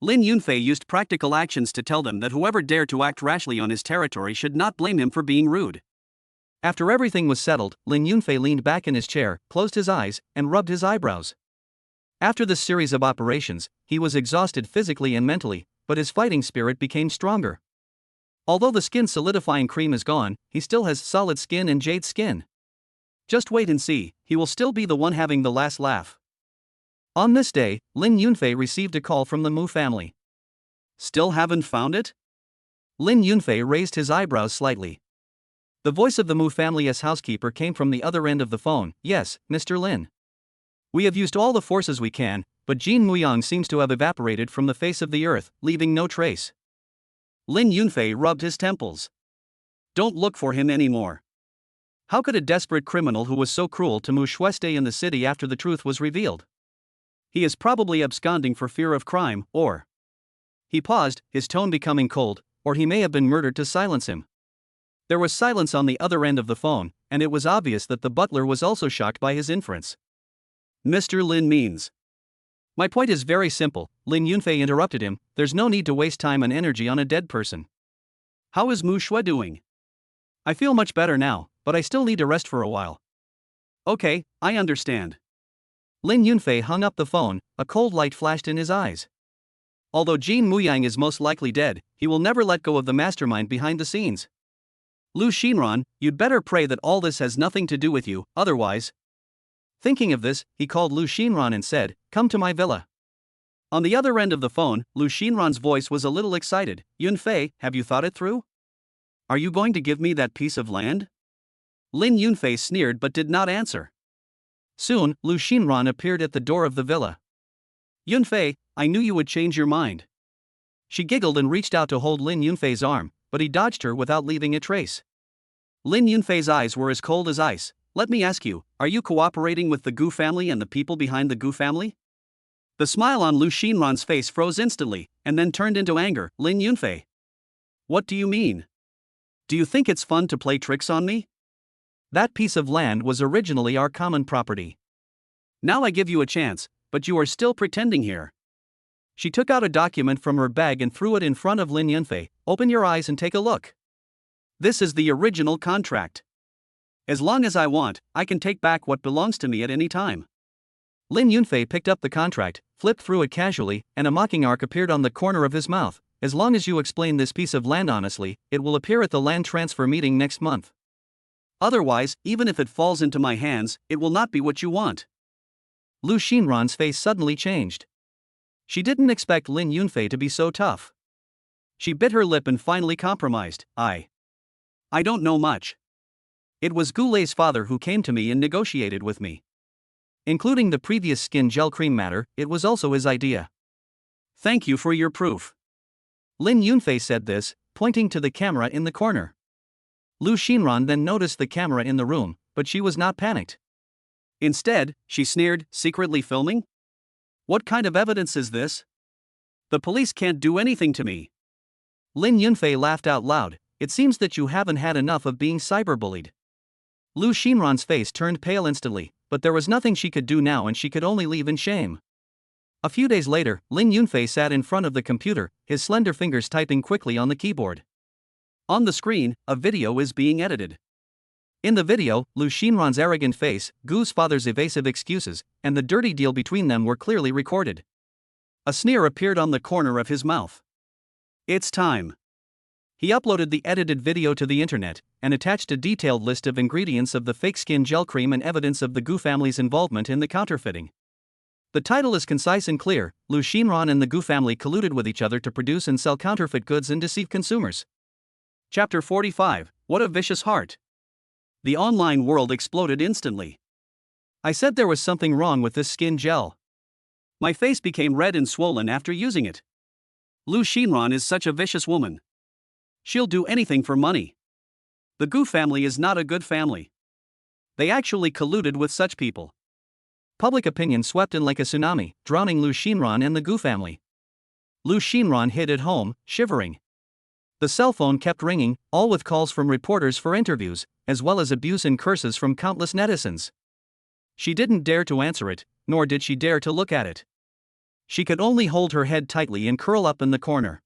Lin Yunfei used practical actions to tell them that whoever dared to act rashly on his territory should not blame him for being rude. After everything was settled, Lin Yunfei leaned back in his chair, closed his eyes, and rubbed his eyebrows. After this series of operations, he was exhausted physically and mentally, but his fighting spirit became stronger. Although the skin solidifying cream is gone, he still has solid skin and jade skin. Just wait and see, he will still be the one having the last laugh. On this day, Lin Yunfei received a call from the Mu family. Still haven't found it? Lin Yunfei raised his eyebrows slightly. The voice of the Mu family's housekeeper came from the other end of the phone. Yes, Mr. Lin. We have used all the forces we can, but Jin Muyang seems to have evaporated from the face of the earth, leaving no trace. Lin Yunfei rubbed his temples. Don't look for him anymore. How could a desperate criminal who was so cruel to Mu Shui stay in the city after the truth was revealed? He is probably absconding for fear of crime, or... He paused, his tone becoming cold, or he may have been murdered to silence him. There was silence on the other end of the phone, and it was obvious that the butler was also shocked by his inference. Mr. Lin means... My point is very simple, Lin Yunfei interrupted him. There's no need to waste time and energy on a dead person. How is Mu Shui doing? I feel much better now, but I still need to rest for a while. Okay, I understand. Lin Yunfei hung up the phone, a cold light flashed in his eyes. Although Jin Muyang is most likely dead, he will never let go of the mastermind behind the scenes. Lu Xinran, you'd better pray that all this has nothing to do with you, otherwise. Thinking of this, he called Lu Xinran and said, "Come to my villa." On the other end of the phone, Lu Xinran's voice was a little excited. Yunfei, have you thought it through? Are you going to give me that piece of land? Lin Yunfei sneered but did not answer. Soon, Lu Xinran appeared at the door of the villa. Yunfei, I knew you would change your mind. She giggled and reached out to hold Lin Yunfei's arm, but he dodged her without leaving a trace. Lin Yunfei's eyes were as cold as ice. Let me ask you, are you cooperating with the Gu family and the people behind the Gu family? The smile on Lu Xinran's face froze instantly, and then turned into anger. Lin Yunfei. What do you mean? Do you think it's fun to play tricks on me? That piece of land was originally our common property. Now I give you a chance, but you are still pretending here. She took out a document from her bag and threw it in front of Lin Yunfei. Open your eyes and take a look. This is the original contract. As long as I want, I can take back what belongs to me at any time. Lin Yunfei picked up the contract, flipped through it casually, and a mocking arc appeared on the corner of his mouth. As long as you explain this piece of land honestly, it will appear at the land transfer meeting next month. Otherwise, even if it falls into my hands, it will not be what you want. Lu Xinran's face suddenly changed. She didn't expect Lin Yunfei to be so tough. She bit her lip and finally compromised. I don't know much. It was Goulet's father who came to me and negotiated with me. Including the previous skin gel cream matter, it was also his idea. Thank you for your proof. Lin Yunfei said this, pointing to the camera in the corner. Lu Xinran then noticed the camera in the room, but she was not panicked. Instead, she sneered, secretly filming? What kind of evidence is this? The police can't do anything to me. Lin Yunfei laughed out loud. It seems that you haven't had enough of being cyberbullied. Lu Xinran's face turned pale instantly, but there was nothing she could do now and she could only leave in shame. A few days later, Lin Yunfei sat in front of the computer, his slender fingers typing quickly on the keyboard. On the screen, a video is being edited. In the video, Lu Xinran's arrogant face, Gu's father's evasive excuses, and the dirty deal between them were clearly recorded. A sneer appeared on the corner of his mouth. It's time. He uploaded the edited video to the internet, and attached a detailed list of ingredients of the fake skin gel cream and evidence of the Gu family's involvement in the counterfeiting. The title is concise and clear: Lu Xinran and the Gu family colluded with each other to produce and sell counterfeit goods and deceive consumers. Chapter 45, What a Vicious Heart. The online world exploded instantly. I said there was something wrong with this skin gel. My face became red and swollen after using it. Lu Xinran is such a vicious woman. She'll do anything for money. The Gu family is not a good family. They actually colluded with such people. Public opinion swept in like a tsunami, drowning Lu Xinran and the Gu family. Lu Xinran hid at home, shivering. The cell phone kept ringing, all with calls from reporters for interviews, as well as abuse and curses from countless netizens. She didn't dare to answer it, nor did she dare to look at it. She could only hold her head tightly and curl up in the corner.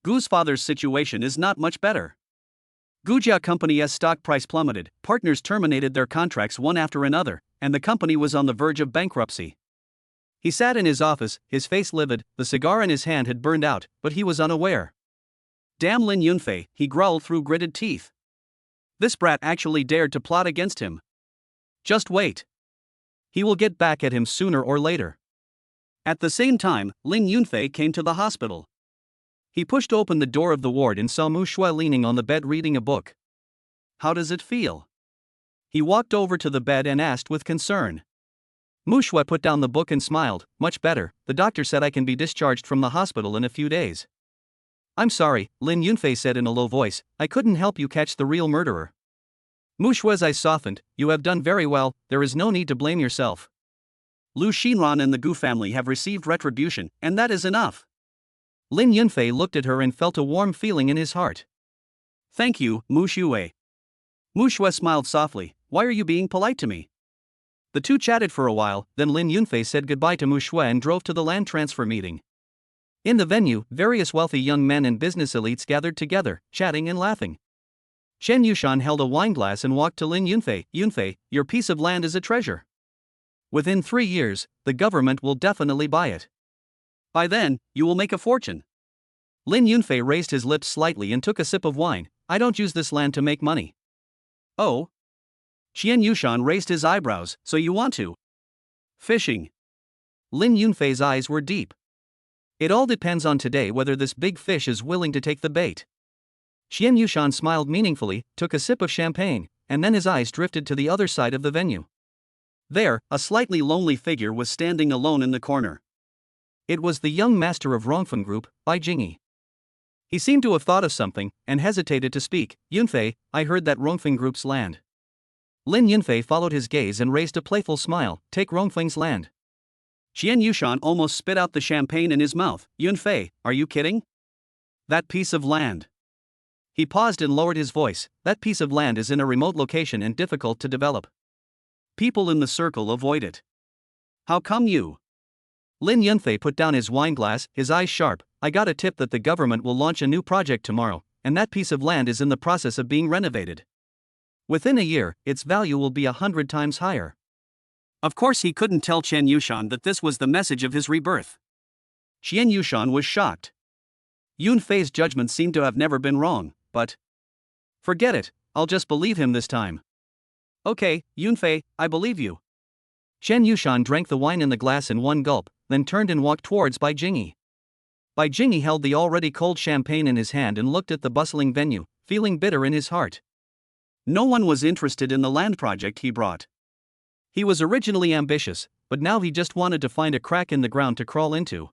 Gu's father's situation is not much better. Gujia Company's stock price plummeted, partners terminated their contracts one after another, and the company was on the verge of bankruptcy. He sat in his office, his face livid, the cigar in his hand had burned out, but he was unaware. Damn Lin Yunfei, he growled through gritted teeth. This brat actually dared to plot against him. Just wait. He will get back at him sooner or later. At the same time, Lin Yunfei came to the hospital. He pushed open the door of the ward and saw Mu Shui leaning on the bed reading a book. How does it feel? He walked over to the bed and asked with concern. Mu Shui put down the book and smiled. Much better, the doctor said I can be discharged from the hospital in a few days. I'm sorry, Lin Yunfei said in a low voice, I couldn't help you catch the real murderer. Mu Shui's eyes softened. You have done very well, there is no need to blame yourself. Lu Xinran and the Gu family have received retribution, and that is enough. Lin Yunfei looked at her and felt a warm feeling in his heart. Thank you, Mu Shui. Mu Shui smiled softly. Why are you being polite to me? The two chatted for a while, then Lin Yunfei said goodbye to Mu Shui and drove to the land transfer meeting. In the venue, various wealthy young men and business elites gathered together, chatting and laughing. Chen Yushan held a wineglass and walked to Lin Yunfei. Yunfei, your piece of land is a treasure. Within 3 years, the government will definitely buy it. By then, you will make a fortune. Lin Yunfei raised his lips slightly and took a sip of wine. I don't use this land to make money. Oh? Qian Yushan raised his eyebrows. So you want to? Fishing. Lin Yunfei's eyes were deep. It all depends on today whether this big fish is willing to take the bait. Qian Yushan smiled meaningfully, took a sip of champagne, and then his eyes drifted to the other side of the venue. There, a slightly lonely figure was standing alone in the corner. It was the young master of Rongfeng Group, Bai Jingyi. He seemed to have thought of something, and hesitated to speak. Yunfei, I heard that Rongfeng Group's land. Lin Yunfei followed his gaze and raised a playful smile. Take Rongfeng's land. Qian Yushan almost spit out the champagne in his mouth. Yunfei, are you kidding? That piece of land. He paused and lowered his voice. That piece of land is in a remote location and difficult to develop. People in the circle avoid it. How come you? Lin Yunfei put down his wine glass, his eyes sharp. I got a tip that the government will launch a new project tomorrow, and that piece of land is in the process of being renovated. Within a year, its value will be 100 times higher. Of course he couldn't tell Qian Yushan that this was the message of his rebirth. Qian Yushan was shocked. Yunfei's judgment seemed to have never been wrong, but... Forget it, I'll just believe him this time. Okay, Yunfei, I believe you. Qian Yushan drank the wine in the glass in one gulp, then turned and walked towards Bai Jingyi. Bai Jingyi held the already cold champagne in his hand and looked at the bustling venue, feeling bitter in his heart. No one was interested in the land project he brought. He was originally ambitious, but now he just wanted to find a crack in the ground to crawl into.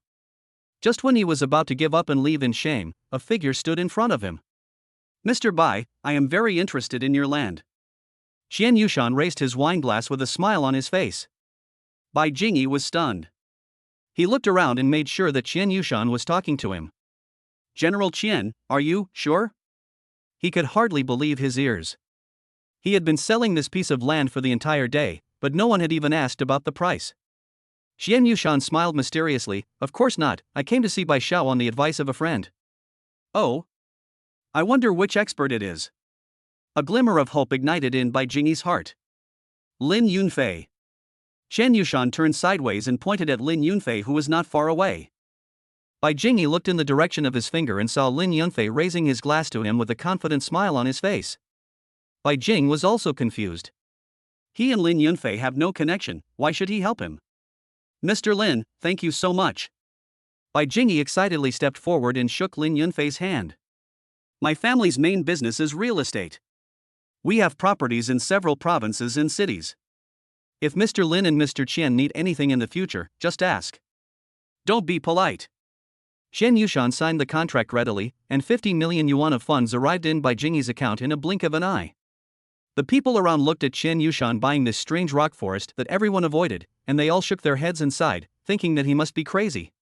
Just when he was about to give up and leave in shame, a figure stood in front of him. Mr. Bai, I am very interested in your land. Qian Yushan raised his wine glass with a smile on his face. Bai Jingyi was stunned. He looked around and made sure that Qian Yushan was talking to him. General Qian, are you sure? He could hardly believe his ears. He had been selling this piece of land for the entire day, but no one had even asked about the price. Qian Yushan smiled mysteriously. Of course not, I came to see Bai Xiao on the advice of a friend. Oh? I wonder which expert it is. A glimmer of hope ignited in Bai Jingyi's heart. Lin Yunfei. Qian Yushan turned sideways and pointed at Lin Yunfei, who was not far away. Bai Jingyi looked in the direction of his finger and saw Lin Yunfei raising his glass to him with a confident smile on his face. Bai Jing was also confused. He and Lin Yunfei have no connection, why should he help him? Mr. Lin, thank you so much. Bai Jingyi excitedly stepped forward and shook Lin Yunfei's hand. My family's main business is real estate. We have properties in several provinces and cities. If Mr. Lin and Mr. Qian need anything in the future, just ask. Don't be polite. Qian Yushan signed the contract readily, and 50 million yuan of funds arrived in Bai Jingyi's account in a blink of an eye. The people around looked at Qian Yushan buying this strange rock forest that everyone avoided, and they all shook their heads and sighed, thinking that he must be crazy.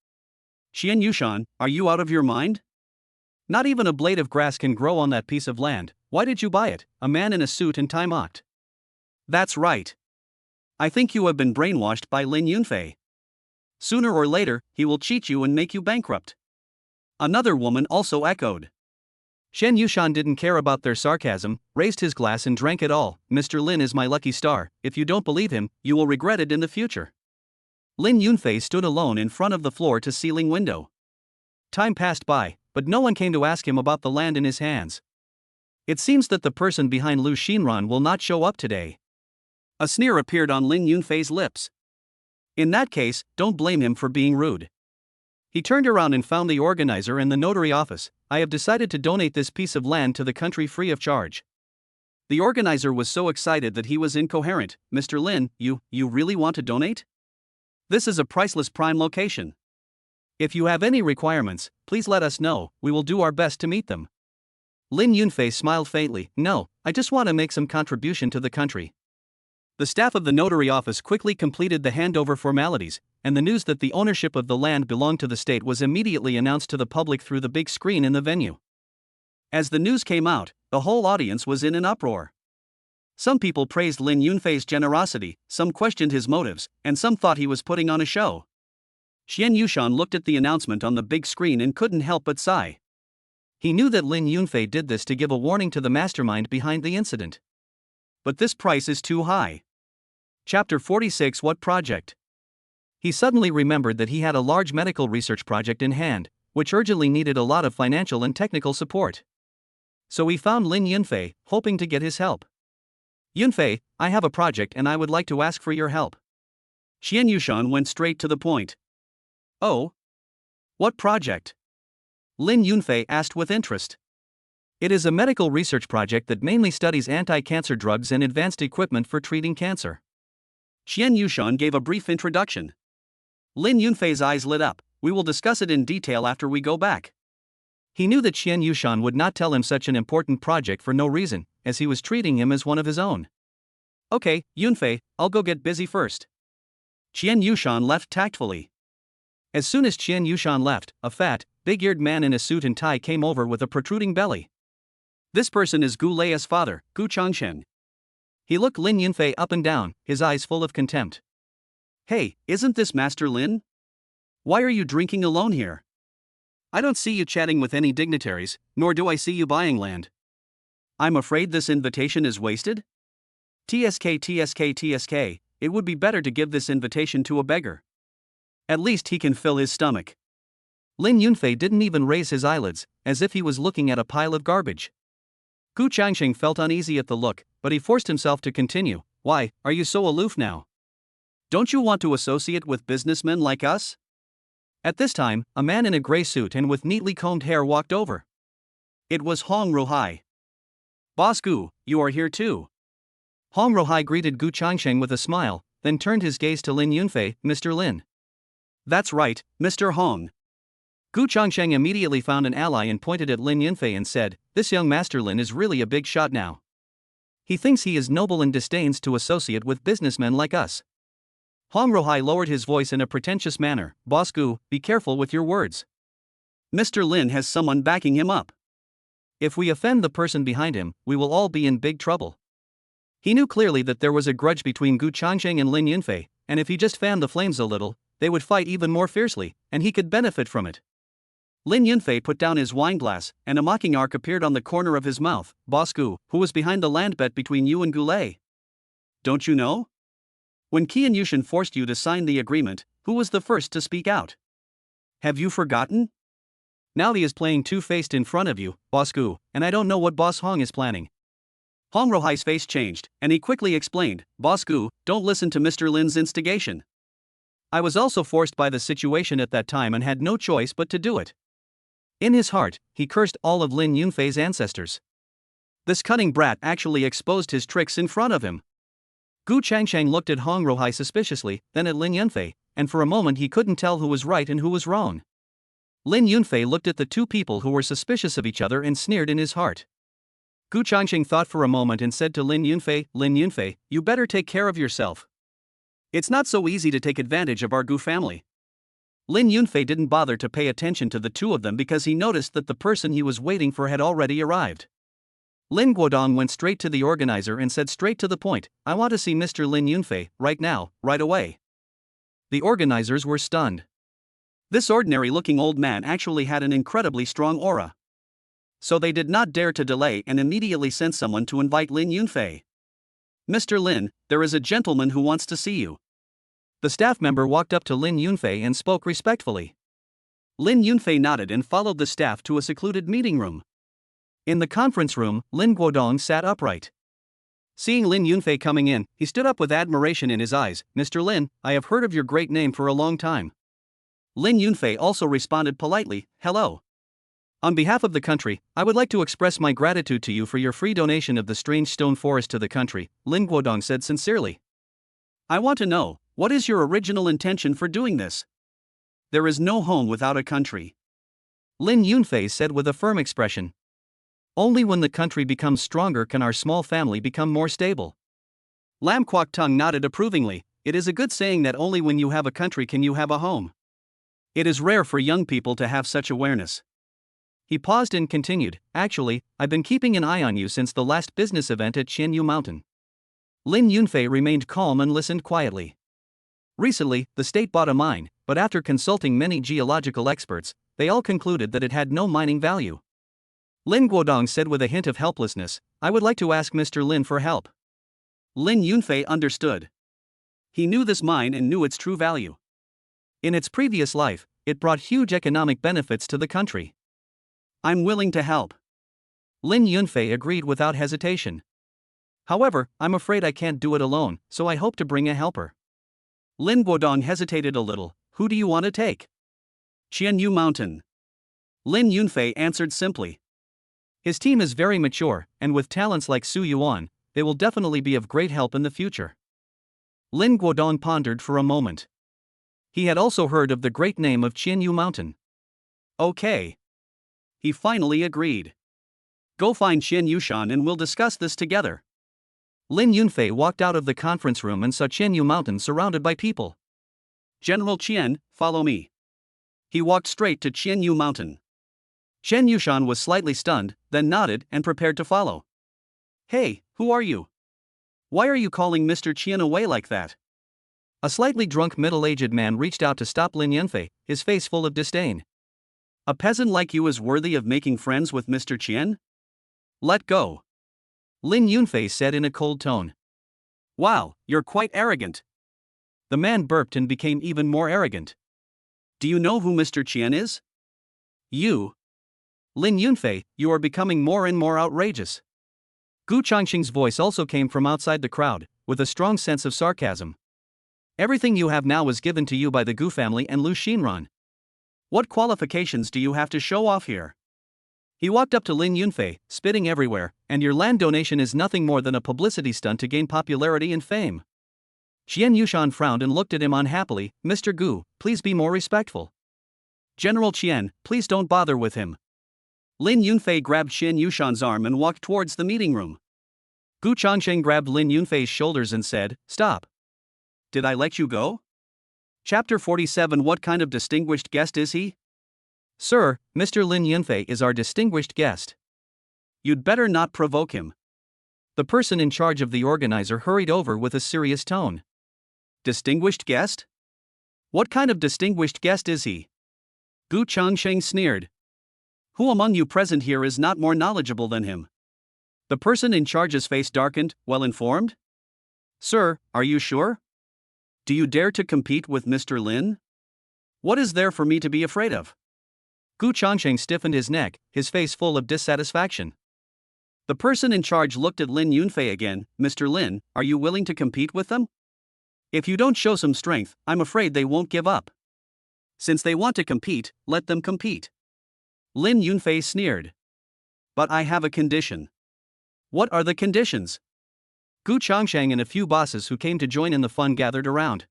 Qian Yushan, are you out of your mind? Not even a blade of grass can grow on that piece of land. Why did you buy it? A man in a suit and tie mocked. That's right. I think you have been brainwashed by Lin Yunfei. Sooner or later, he will cheat you and make you bankrupt. Another woman also echoed. Qian Yushan didn't care about their sarcasm, raised his glass and drank it all. Mr. Lin is my lucky star. If you don't believe him, you will regret it in the future. Lin Yunfei stood alone in front of the floor-to-ceiling window. Time passed by, but no one came to ask him about the land in his hands. It seems that the person behind Lu Xinran will not show up today. A sneer appeared on Lin Yunfei's lips. In that case, don't blame him for being rude. He turned around and found the organizer in the notary office. I have decided to donate this piece of land to the country free of charge. The organizer was so excited that he was incoherent. Mr. Lin, you really want to donate? This is a priceless prime location. If you have any requirements, please let us know, we will do our best to meet them. Lin Yunfei smiled faintly. No, I just want to make some contribution to the country. The staff of the notary office quickly completed the handover formalities, and the news that the ownership of the land belonged to the state was immediately announced to the public through the big screen in the venue. As the news came out, the whole audience was in an uproar. Some people praised Lin Yunfei's generosity, some questioned his motives, and some thought he was putting on a show. Qian Yushan looked at the announcement on the big screen and couldn't help but sigh. He knew that Lin Yunfei did this to give a warning to the mastermind behind the incident. But this price is too high. Chapter 46 What project? He suddenly remembered that he had a large medical research project in hand, which urgently needed a lot of financial and technical support. So he found Lin Yunfei, hoping to get his help. Yunfei, I have a project and I would like to ask for your help. Qian Yushan went straight to the point. Oh? What project? Lin Yunfei asked with interest. It is a medical research project that mainly studies anti-cancer drugs and advanced equipment for treating cancer. Qian Yushan gave a brief introduction. Lin Yunfei's eyes lit up. We will discuss it in detail after we go back. He knew that Qian Yushan would not tell him such an important project for no reason, as he was treating him as one of his own. Okay, Yunfei, I'll go get busy first. Qian Yushan left tactfully. As soon as Qian Yushan left, a fat, big-eared man in a suit and tie came over with a protruding belly. This person is Gu Leia's father, Gu Changsheng. He looked Lin Yunfei up and down, his eyes full of contempt. Hey, isn't this Master Lin? Why are you drinking alone here? I don't see you chatting with any dignitaries, nor do I see you buying land. I'm afraid this invitation is wasted? TSK, it would be better to give this invitation to a beggar. At least he can fill his stomach. Lin Yunfei didn't even raise his eyelids, as if he was looking at a pile of garbage. Gu Changsheng felt uneasy at the look, but he forced himself to continue. Why, are you so aloof now? Don't you want to associate with businessmen like us? At this time, a man in a gray suit and with neatly combed hair walked over. It was Hong Ruhai. Boss Gu, you are here too. Hong Ruhai greeted Gu Changsheng with a smile, then turned his gaze to Lin Yunfei. Mr. Lin. That's right, Mr. Hong. Gu Changsheng immediately found an ally and pointed at Lin Yunfei and said, this young Master Lin is really a big shot now. He thinks he is noble and disdains to associate with businessmen like us. Hong Ruhai lowered his voice in a pretentious manner. Boss Gu, be careful with your words. Mr. Lin has someone backing him up. If we offend the person behind him, we will all be in big trouble. He knew clearly that there was a grudge between Gu Changsheng and Lin Yunfei, and if he just fanned the flames a little, they would fight even more fiercely, and he could benefit from it. Lin Yunfei put down his wineglass, and a mocking arc appeared on the corner of his mouth. Boss Gu, who was behind the land bet between you and Gu Lei? Don't you know? When Qian Yushan forced you to sign the agreement, who was the first to speak out? Have you forgotten? Now he is playing two-faced in front of you, Boss Gu, and I don't know what Boss Hong is planning. Hong Ruhai's face changed, and he quickly explained, Boss Gu, don't listen to Mr. Lin's instigation. I was also forced by the situation at that time and had no choice but to do it. In his heart, he cursed all of Lin Yunfei's ancestors. This cunning brat actually exposed his tricks in front of him. Gu Changsheng looked at Hong Ruhai suspiciously, then at Lin Yunfei, and for a moment he couldn't tell who was right and who was wrong. Lin Yunfei looked at the two people who were suspicious of each other and sneered in his heart. Gu Changsheng thought for a moment and said to Lin Yunfei, you better take care of yourself. It's not so easy to take advantage of our Gu family. Lin Yunfei didn't bother to pay attention to the two of them because he noticed that the person he was waiting for had already arrived. Lin Guodong went straight to the organizer and said straight to the point, I want to see Mr. Lin Yunfei, right now, right away. The organizers were stunned. This ordinary-looking old man actually had an incredibly strong aura. So they did not dare to delay and immediately sent someone to invite Lin Yunfei. Mr. Lin, there is a gentleman who wants to see you. The staff member walked up to Lin Yunfei and spoke respectfully. Lin Yunfei nodded and followed the staff to a secluded meeting room. In the conference room, Lin Guodong sat upright. Seeing Lin Yunfei coming in, he stood up with admiration in his eyes. Mr. Lin, I have heard of your great name for a long time. Lin Yunfei also responded politely, hello. On behalf of the country, I would like to express my gratitude to you for your free donation of the strange stone forest to the country, Lin Guodong said sincerely. I want to know, what is your original intention for doing this? There is no home without a country. Lin Yunfei said with a firm expression. Only when the country becomes stronger can our small family become more stable. Lam Kwok Tung nodded approvingly. It is a good saying that only when you have a country can you have a home. It is rare for young people to have such awareness. He paused and continued, actually, I've been keeping an eye on you since the last business event at Qianyu Mountain. Lin Yunfei remained calm and listened quietly. Recently, the state bought a mine, but after consulting many geological experts, they all concluded that it had no mining value. Lin Guodong said with a hint of helplessness, I would like to ask Mr. Lin for help. Lin Yunfei understood. He knew this mine and knew its true value. In its previous life, it brought huge economic benefits to the country. I'm willing to help. Lin Yunfei agreed without hesitation. However, I'm afraid I can't do it alone, so I hope to bring a helper. Lin Guodong hesitated a little. Who do you want to take? Qianyu Mountain. Lin Yunfei answered simply. His team is very mature, and with talents like Su Yuan, they will definitely be of great help in the future. Lin Guodong pondered for a moment. He had also heard of the great name of Qianyu Mountain. Okay. He finally agreed. Go find Qian Yushan and we'll discuss this together. Lin Yunfei walked out of the conference room and saw Qianyu Mountain surrounded by people. General Qian, follow me. He walked straight to Qianyu Mountain. Qian Yushan was slightly stunned, then nodded and prepared to follow. Hey, who are you? Why are you calling Mr. Qian away like that? A slightly drunk middle-aged man reached out to stop Lin Yunfei, his face full of disdain. A peasant like you is worthy of making friends with Mr. Qian? Let go. Lin Yunfei said in a cold tone. Wow, you're quite arrogant. The man burped and became even more arrogant. Do you know who Mr. Qian is? You. Lin Yunfei, you are becoming more and more outrageous. Gu Changxing's voice also came from outside the crowd, with a strong sense of sarcasm. Everything you have now was given to you by the Gu family and Lu Xinran. What qualifications do you have to show off here? He walked up to Lin Yunfei, spitting everywhere, and your land donation is nothing more than a publicity stunt to gain popularity and fame. Qian Yushan frowned and looked at him unhappily. Mr. Gu, please be more respectful. General Qian, please don't bother with him. Lin Yunfei grabbed Qian Yushan's arm and walked towards the meeting room. Gu Changsheng grabbed Lin Yunfei's shoulders and said, Stop. Did I let you go? Chapter 47. What kind of distinguished guest is he? Sir, Mr. Lin Yunfei is our distinguished guest. You'd better not provoke him. The person in charge of the organizer hurried over with a serious tone. Distinguished guest? What kind of distinguished guest is he? Gu Changsheng sneered. Who among you present here is not more knowledgeable than him? The person in charge's face darkened. Well informed? Sir, are you sure? Do you dare to compete with Mr. Lin? What is there for me to be afraid of? Gu Changsheng stiffened his neck, his face full of dissatisfaction. The person in charge looked at Lin Yunfei again. Mr. Lin, are you willing to compete with them? If you don't show some strength, I'm afraid they won't give up. Since they want to compete, let them compete. Lin Yunfei sneered. But I have a condition. What are the conditions? Gu Changsheng and a few bosses who came to join in the fun gathered around.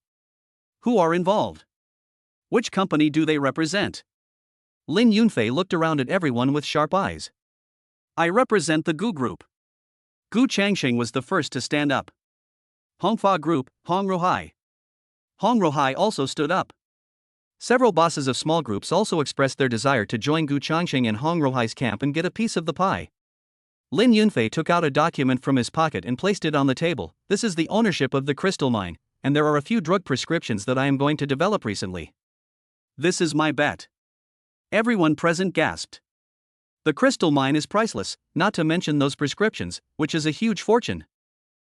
Who are involved? Which company do they represent? Lin Yunfei looked around at everyone with sharp eyes. I represent the Gu Group. Gu Changsheng was the first to stand up. Hongfa Group, Hong Ruhai. Hong Ruhai also stood up. Several bosses of small groups also expressed their desire to join Gu Changsheng and Hong Ruhai's camp and get a piece of the pie. Lin Yunfei took out a document from his pocket and placed it on the table. This is the ownership of the crystal mine, and there are a few drug prescriptions that I am going to develop recently. This is my bet. Everyone present gasped. The crystal mine is priceless, not to mention those prescriptions, which is a huge fortune.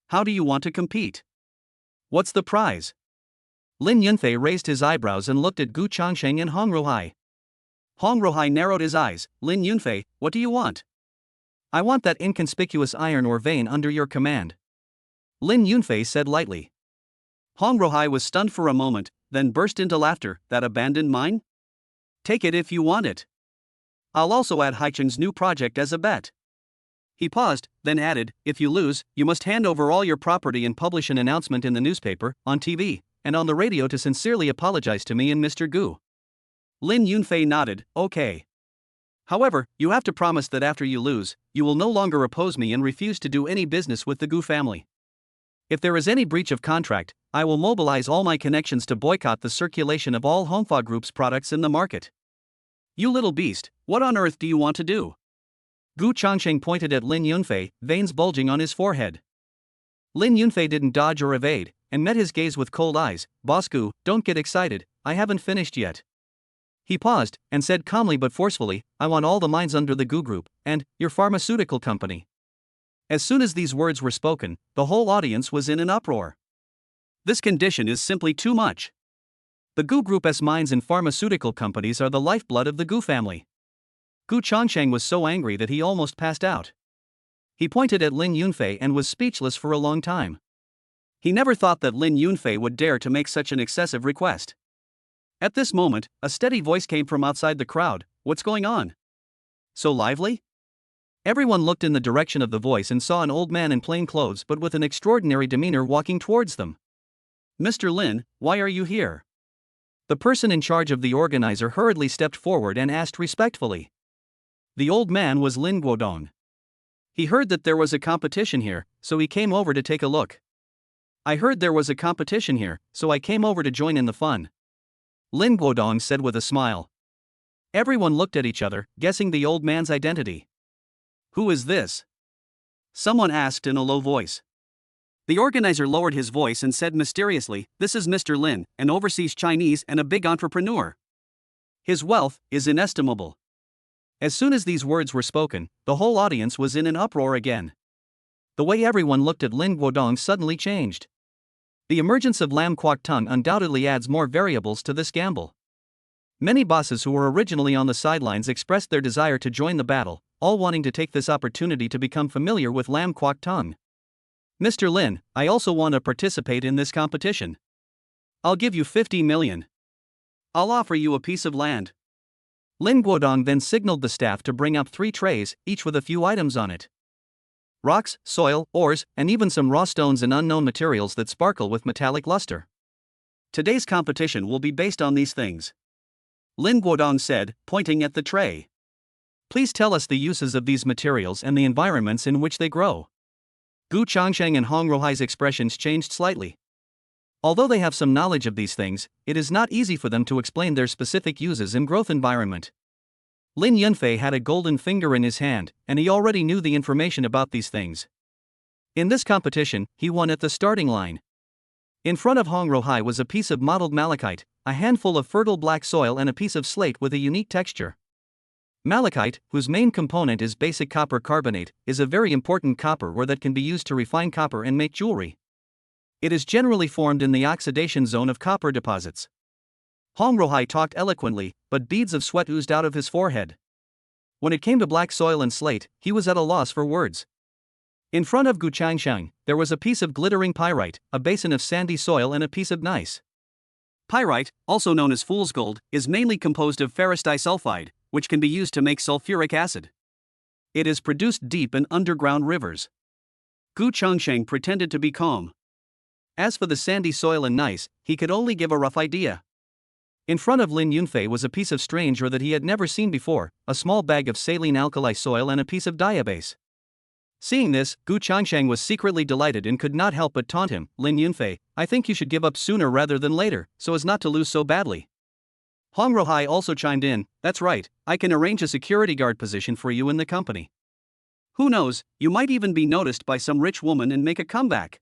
How do you want to compete? What's the prize? Lin Yunfei raised his eyebrows and looked at Gu Changsheng and Hong Ruhai. Hong Ruhai narrowed his eyes. Lin Yunfei, what do you want? I want that inconspicuous iron ore vein under your command. Lin Yunfei said lightly. Hong Ruhai was stunned for a moment, then burst into laughter. That abandoned mine? Take it if you want it. I'll also add Haicheng's new project as a bet. He paused, then added, if you lose, you must hand over all your property and publish an announcement in the newspaper, on TV, and on the radio to sincerely apologize to me and Mr. Gu. Lin Yunfei nodded, okay. However, you have to promise that after you lose, you will no longer oppose me and refuse to do any business with the Gu family. If there is any breach of contract, I will mobilize all my connections to boycott the circulation of all Hongfa Group's products in the market. You little beast, what on earth do you want to do? Gu Changsheng pointed at Lin Yunfei, veins bulging on his forehead. Lin Yunfei didn't dodge or evade, and met his gaze with cold eyes. Boss Gu, don't get excited, I haven't finished yet. He paused, and said calmly but forcefully, I want all the mines under the Gu Group, and your pharmaceutical company. As soon as these words were spoken, the whole audience was in an uproar. This condition is simply too much. The Gu Group's mines and pharmaceutical companies are the lifeblood of the Gu family. Gu Chongsheng was so angry that he almost passed out. He pointed at Lin Yunfei and was speechless for a long time. He never thought that Lin Yunfei would dare to make such an excessive request. At this moment, a steady voice came from outside the crowd. What's going on? So lively? Everyone looked in the direction of the voice and saw an old man in plain clothes but with an extraordinary demeanor walking towards them. Mr. Lin, why are you here? The person in charge of the organizer hurriedly stepped forward and asked respectfully. The old man was Lin Guodong. He heard that there was a competition here, so he came over to take a look. I heard there was a competition here, so I came over to join in the fun. Lin Guodong said with a smile. Everyone looked at each other, guessing the old man's identity. Who is this? Someone asked in a low voice. The organizer lowered his voice and said mysteriously, This is Mr. Lin, an overseas Chinese and a big entrepreneur. His wealth is inestimable. As soon as these words were spoken, the whole audience was in an uproar again. The way everyone looked at Lin Guodong suddenly changed. The emergence of Lam Kwok Tung undoubtedly adds more variables to this gamble. Many bosses who were originally on the sidelines expressed their desire to join the battle, all wanting to take this opportunity to become familiar with Lam Kwok Tung. Mr. Lin, I also want to participate in this competition. I'll give you 50 million. I'll offer you a piece of land. Lin Guodong then signaled the staff to bring up 3 trays, each with a few items on it. Rocks, soil, ores, and even some raw stones and unknown materials that sparkle with metallic luster. Today's competition will be based on these things. Lin Guodong said, pointing at the tray. Please tell us the uses of these materials and the environments in which they grow. Gu Chongsheng and Hong Ruhai's expressions changed slightly. Although they have some knowledge of these things, it is not easy for them to explain their specific uses and growth environment. Lin Yunfei had a golden finger in his hand, and he already knew the information about these things. In this competition, he won at the starting line. In front of Hong Ruhai was a piece of mottled malachite, a handful of fertile black soil and a piece of slate with a unique texture. Malachite, whose main component is basic copper carbonate, is a very important copper ore that can be used to refine copper and make jewelry. It is generally formed in the oxidation zone of copper deposits. Hong Ruhai talked eloquently, but beads of sweat oozed out of his forehead. When it came to black soil and slate, he was at a loss for words. In front of Gu Changsheng, there was a piece of glittering pyrite, a basin of sandy soil and a piece of gneiss. Pyrite, also known as fool's gold, is mainly composed of ferrous disulfide, which can be used to make sulfuric acid. It is produced deep in underground rivers. Gu Chongsheng pretended to be calm. As for the sandy soil and gneiss, he could only give a rough idea. In front of Lin Yunfei was a piece of strange ore that he had never seen before, a small bag of saline alkali soil and a piece of diabase. Seeing this, Gu Chongsheng was secretly delighted and could not help but taunt him, Lin Yunfei, I think you should give up sooner rather than later, so as not to lose so badly. Hong Ruhai also chimed in, That's right, I can arrange a security guard position for you in the company. Who knows, you might even be noticed by some rich woman and make a comeback.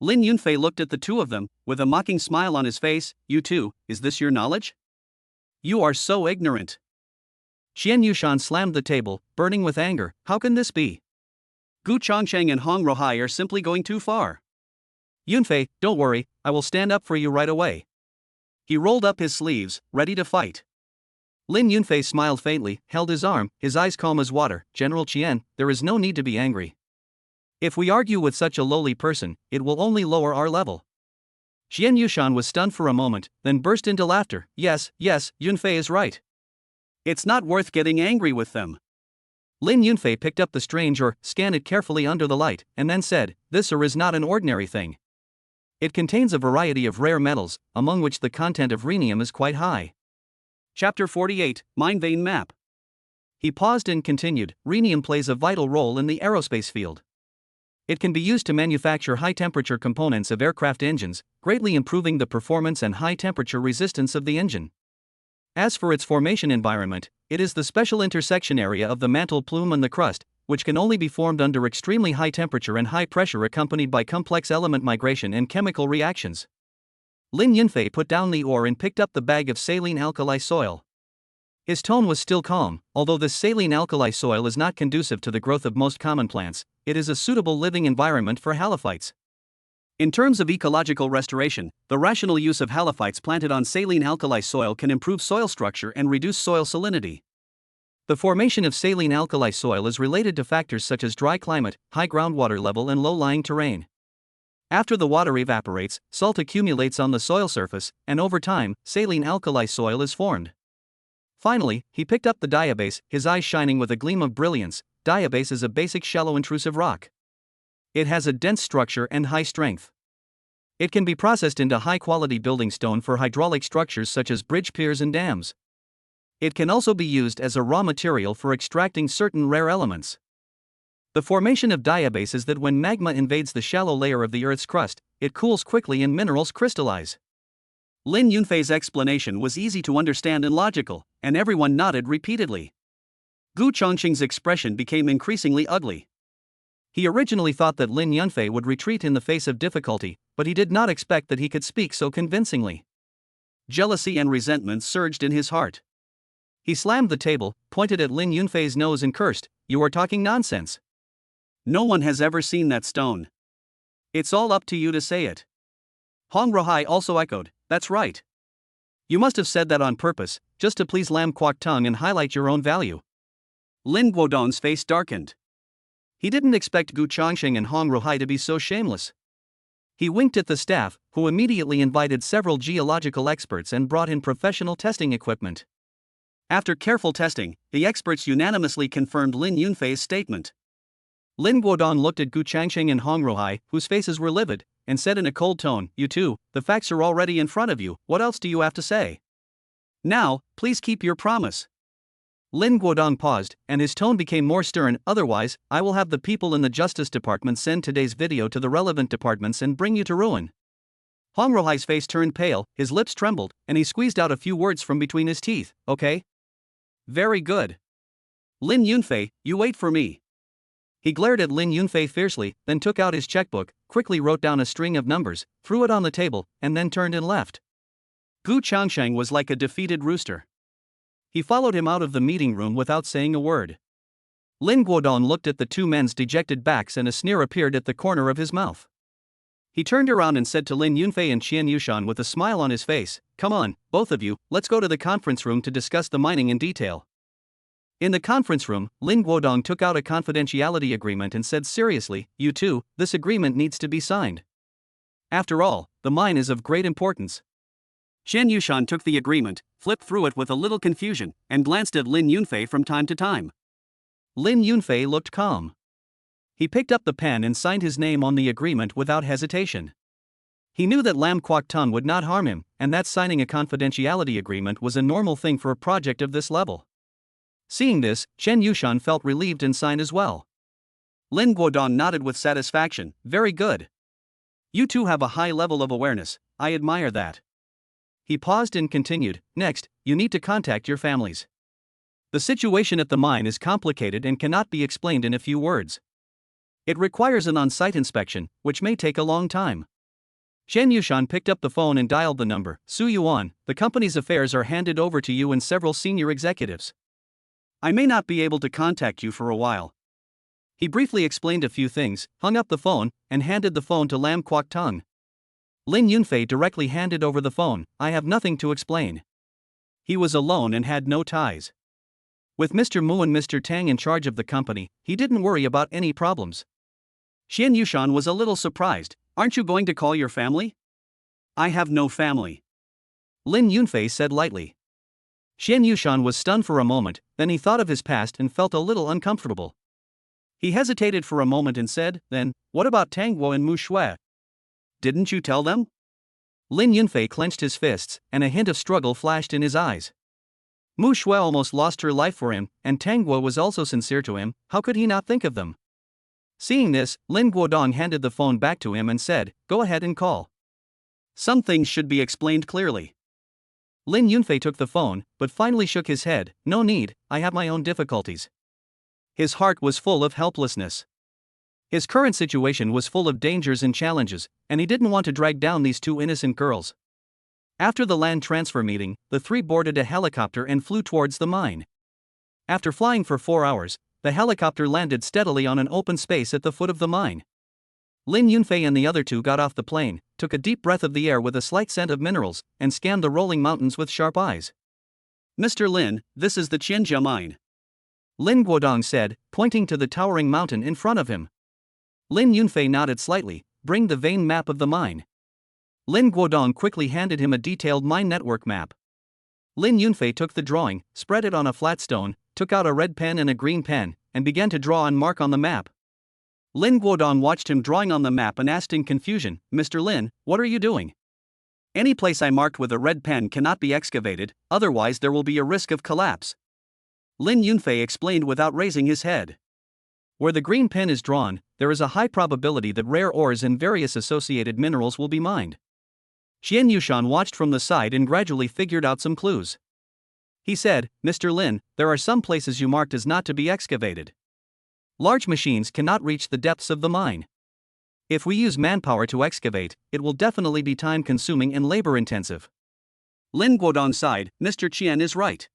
Lin Yunfei looked at the two of them, with a mocking smile on his face. You too, is this your knowledge? You are so ignorant. Qian Yushan slammed the table, burning with anger. How can this be? Gu Chongsheng and Hong Ruhai are simply going too far. Yunfei, don't worry, I will stand up for you right away. He rolled up his sleeves, ready to fight. Lin Yunfei smiled faintly, held his arm, his eyes calm as water. General Qian, there is no need to be angry. If we argue with such a lowly person, it will only lower our level. Qian Yushan was stunned for a moment, then burst into laughter. Yes, Yunfei is right. It's not worth getting angry with them. Lin Yunfei picked up the strange ore, scanned it carefully under the light, and then said, This ore is not an ordinary thing. It contains a variety of rare metals, among which the content of rhenium is quite high. Chapter 48, Mine Vein Map. He paused and continued, Rhenium plays a vital role in the aerospace field. It can be used to manufacture high-temperature components of aircraft engines, greatly improving the performance and high-temperature resistance of the engine. As for its formation environment, it is the special intersection area of the mantle plume and the crust, which can only be formed under extremely high temperature and high pressure accompanied by complex element migration and chemical reactions. Lin Yunfei put down the ore and picked up the bag of saline alkali soil. His tone was still calm. Although this saline alkali soil is not conducive to the growth of most common plants, it is a suitable living environment for halophytes. In terms of ecological restoration, the rational use of halophytes planted on saline alkali soil can improve soil structure and reduce soil salinity. The formation of saline alkali soil is related to factors such as dry climate, high groundwater level, and low-lying terrain. After the water evaporates, salt accumulates on the soil surface, and over time, saline alkali soil is formed. Finally, he picked up the diabase, his eyes shining with a gleam of brilliance. Diabase is a basic shallow intrusive rock. It has a dense structure and high strength. It can be processed into high-quality building stone for hydraulic structures such as bridge piers and dams. It can also be used as a raw material for extracting certain rare elements. The formation of diabase is that when magma invades the shallow layer of the Earth's crust, it cools quickly and minerals crystallize. Lin Yunfei's explanation was easy to understand and logical, and everyone nodded repeatedly. Gu Chongqing's expression became increasingly ugly. He originally thought that Lin Yunfei would retreat in the face of difficulty, but he did not expect that he could speak so convincingly. Jealousy and resentment surged in his heart. He slammed the table, pointed at Lin Yunfei's nose and cursed, "You are talking nonsense. No one has ever seen that stone. It's all up to you to say it." Hong Ruhai also echoed, "That's right. You must have said that on purpose, just to please Lam Kwok Tung and highlight your own value." Lin Guodong's face darkened. He didn't expect Gu Chongqing and Hong Ruhai to be so shameless. He winked at the staff, who immediately invited several geological experts and brought in professional testing equipment. After careful testing, the experts unanimously confirmed Lin Yunfei's statement. Lin Guodong looked at Gu Chongqing and Hong Ruhai, whose faces were livid, and said in a cold tone, "You two, the facts are already in front of you, what else do you have to say? Now, please keep your promise." Lin Guodong paused, and his tone became more stern, "Otherwise, I will have the people in the Justice Department send today's video to the relevant departments and bring you to ruin." Hong Ruhai's face turned pale, his lips trembled, and he squeezed out a few words from between his teeth, "Okay? Very good. Lin Yunfei, you wait for me." He glared at Lin Yunfei fiercely, then took out his checkbook, quickly wrote down a string of numbers, threw it on the table, and then turned and left. Gu Chongqing was like a defeated rooster. He followed him out of the meeting room without saying a word. Lin Guodong looked at the two men's dejected backs and a sneer appeared at the corner of his mouth. He turned around and said to Lin Yunfei and Qian Yushan with a smile on his face, "Come on, both of you, let's go to the conference room to discuss the mining in detail." In the conference room, Lin Guodong took out a confidentiality agreement and said seriously, "You two, this agreement needs to be signed. After all, the mine is of great importance." Qian Yushan took the agreement, flipped through it with a little confusion, and glanced at Lin Yunfei from time to time. Lin Yunfei looked calm. He picked up the pen and signed his name on the agreement without hesitation. He knew that Lam Kwok Tung would not harm him, and that signing a confidentiality agreement was a normal thing for a project of this level. Seeing this, Qian Yushan felt relieved and signed as well. Lin Guodong nodded with satisfaction, "Very good. You two have a high level of awareness, I admire that." He paused and continued, "Next, you need to contact your families. The situation at the mine is complicated and cannot be explained in a few words. It requires an on-site inspection, which may take a long time." Qian Yushan picked up the phone and dialed the number. "Su Yuan, the company's affairs are handed over to you and several senior executives. I may not be able to contact you for a while." He briefly explained a few things, hung up the phone, and handed the phone to Lam Kwok Tung. Lin Yunfei directly handed over the phone. "I have nothing to explain." He was alone and had no ties. With Mr. Mu and Mr. Tang in charge of the company, he didn't worry about any problems. Qian Yushan was a little surprised. "Aren't you going to call your family?" "I have no family," Lin Yunfei said lightly. Qian Yushan was stunned for a moment, then he thought of his past and felt a little uncomfortable. He hesitated for a moment and said, "Then, what about Tang Guo and Mu Shui? Didn't you tell them?" Lin Yunfei clenched his fists, and a hint of struggle flashed in his eyes. Mu Shui almost lost her life for him, and Tang Guo was also sincere to him, how could he not think of them? Seeing this, Lin Guodong handed the phone back to him and said, "Go ahead and call. Some things should be explained clearly." Lin Yunfei took the phone, but finally shook his head, "No need, I have my own difficulties." His heart was full of helplessness. His current situation was full of dangers and challenges, and he didn't want to drag down these two innocent girls. After the land transfer meeting, the three boarded a helicopter and flew towards the mine. After flying for 4 hours, the helicopter landed steadily on an open space at the foot of the mine. Lin Yunfei and the other two got off the plane, took a deep breath of the air with a slight scent of minerals, and scanned the rolling mountains with sharp eyes. "Mr. Lin, this is the Qianjia mine. Lin Guodong said, pointing to the towering mountain in front of him. Lin Yunfei nodded slightly. Bring the vein map of the mine. Lin Guodong quickly handed him a detailed mine network map. Lin Yunfei took the drawing, spread it on a flat stone, took out a red pen and a green pen, and began to draw and mark on the map. Lin Guodong watched him drawing on the map and asked in confusion, Mr. Lin, what are you doing? Any place I marked with a red pen cannot be excavated, otherwise there will be a risk of collapse. Lin Yunfei explained without raising his head. Where the green pen is drawn, there is a high probability that rare ores and various associated minerals will be mined. Qian Yushan watched from the side and gradually figured out some clues. He said, Mr. Lin, there are some places you marked as not to be excavated. Large machines cannot reach the depths of the mine. If we use manpower to excavate, it will definitely be time-consuming and labor-intensive. Lin Guodong sighed, Mr. Qian is right.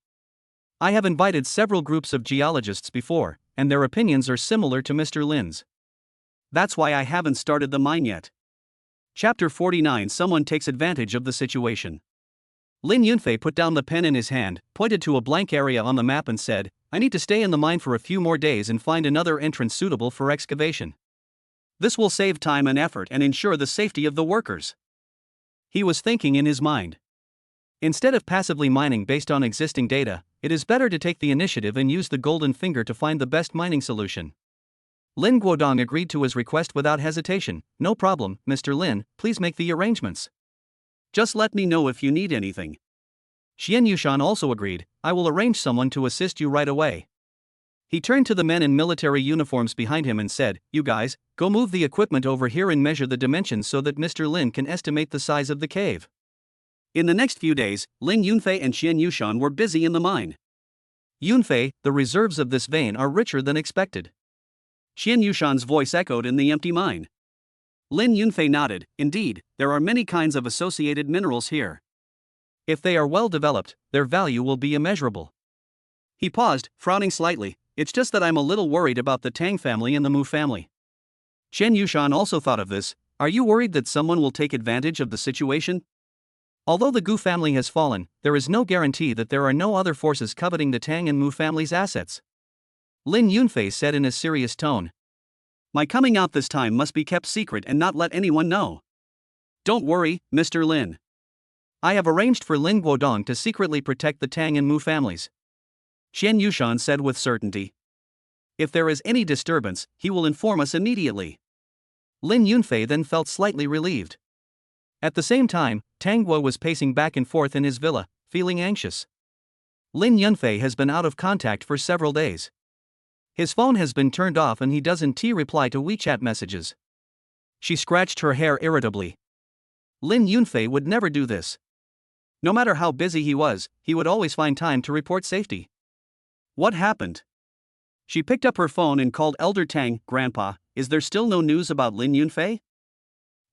I have invited several groups of geologists before, and their opinions are similar to Mr. Lin's. That's why I haven't started the mine yet. Chapter 49. Someone takes advantage of the situation. Lin Yunfei put down the pen in his hand, pointed to a blank area on the map and said, I need to stay in the mine for a few more days and find another entrance suitable for excavation. This will save time and effort and ensure the safety of the workers. He was thinking in his mind. Instead of passively mining based on existing data, it is better to take the initiative and use the golden finger to find the best mining solution. Lin Guodong agreed to his request without hesitation. No problem, Mr. Lin, please make the arrangements. Just let me know if you need anything. Qian Yushan also agreed, I will arrange someone to assist you right away. He turned to the men in military uniforms behind him and said, You guys, go move the equipment over here and measure the dimensions so that Mr. Lin can estimate the size of the cave. In the next few days, Lin Yunfei and Qian Yushan were busy in the mine. Yunfei, the reserves of this vein are richer than expected. Qian Yushan's voice echoed in the empty mine. Lin Yunfei nodded, indeed, there are many kinds of associated minerals here. If they are well developed, their value will be immeasurable. He paused, frowning slightly, it's just that I'm a little worried about the Tang family and the Mu family. Qian Yushan also thought of this, are you worried that someone will take advantage of the situation? Although the Gu family has fallen, there is no guarantee that there are no other forces coveting the Tang and Mu family's assets. Lin Yunfei said in a serious tone. My coming out this time must be kept secret and not let anyone know. Don't worry, Mr. Lin. I have arranged for Lin Guodong to secretly protect the Tang and Mu families. Qian Yushan said with certainty. If there is any disturbance, he will inform us immediately. Lin Yunfei then felt slightly relieved. At the same time, Tang Guo was pacing back and forth in his villa, feeling anxious. Lin Yunfei has been out of contact for several days. His phone has been turned off and he doesn't reply to WeChat messages. She scratched her hair irritably. Lin Yunfei would never do this. No matter how busy he would always find time to report safety. What happened? She picked up her phone and called Elder Tang. Grandpa, is there still no news about Lin Yunfei?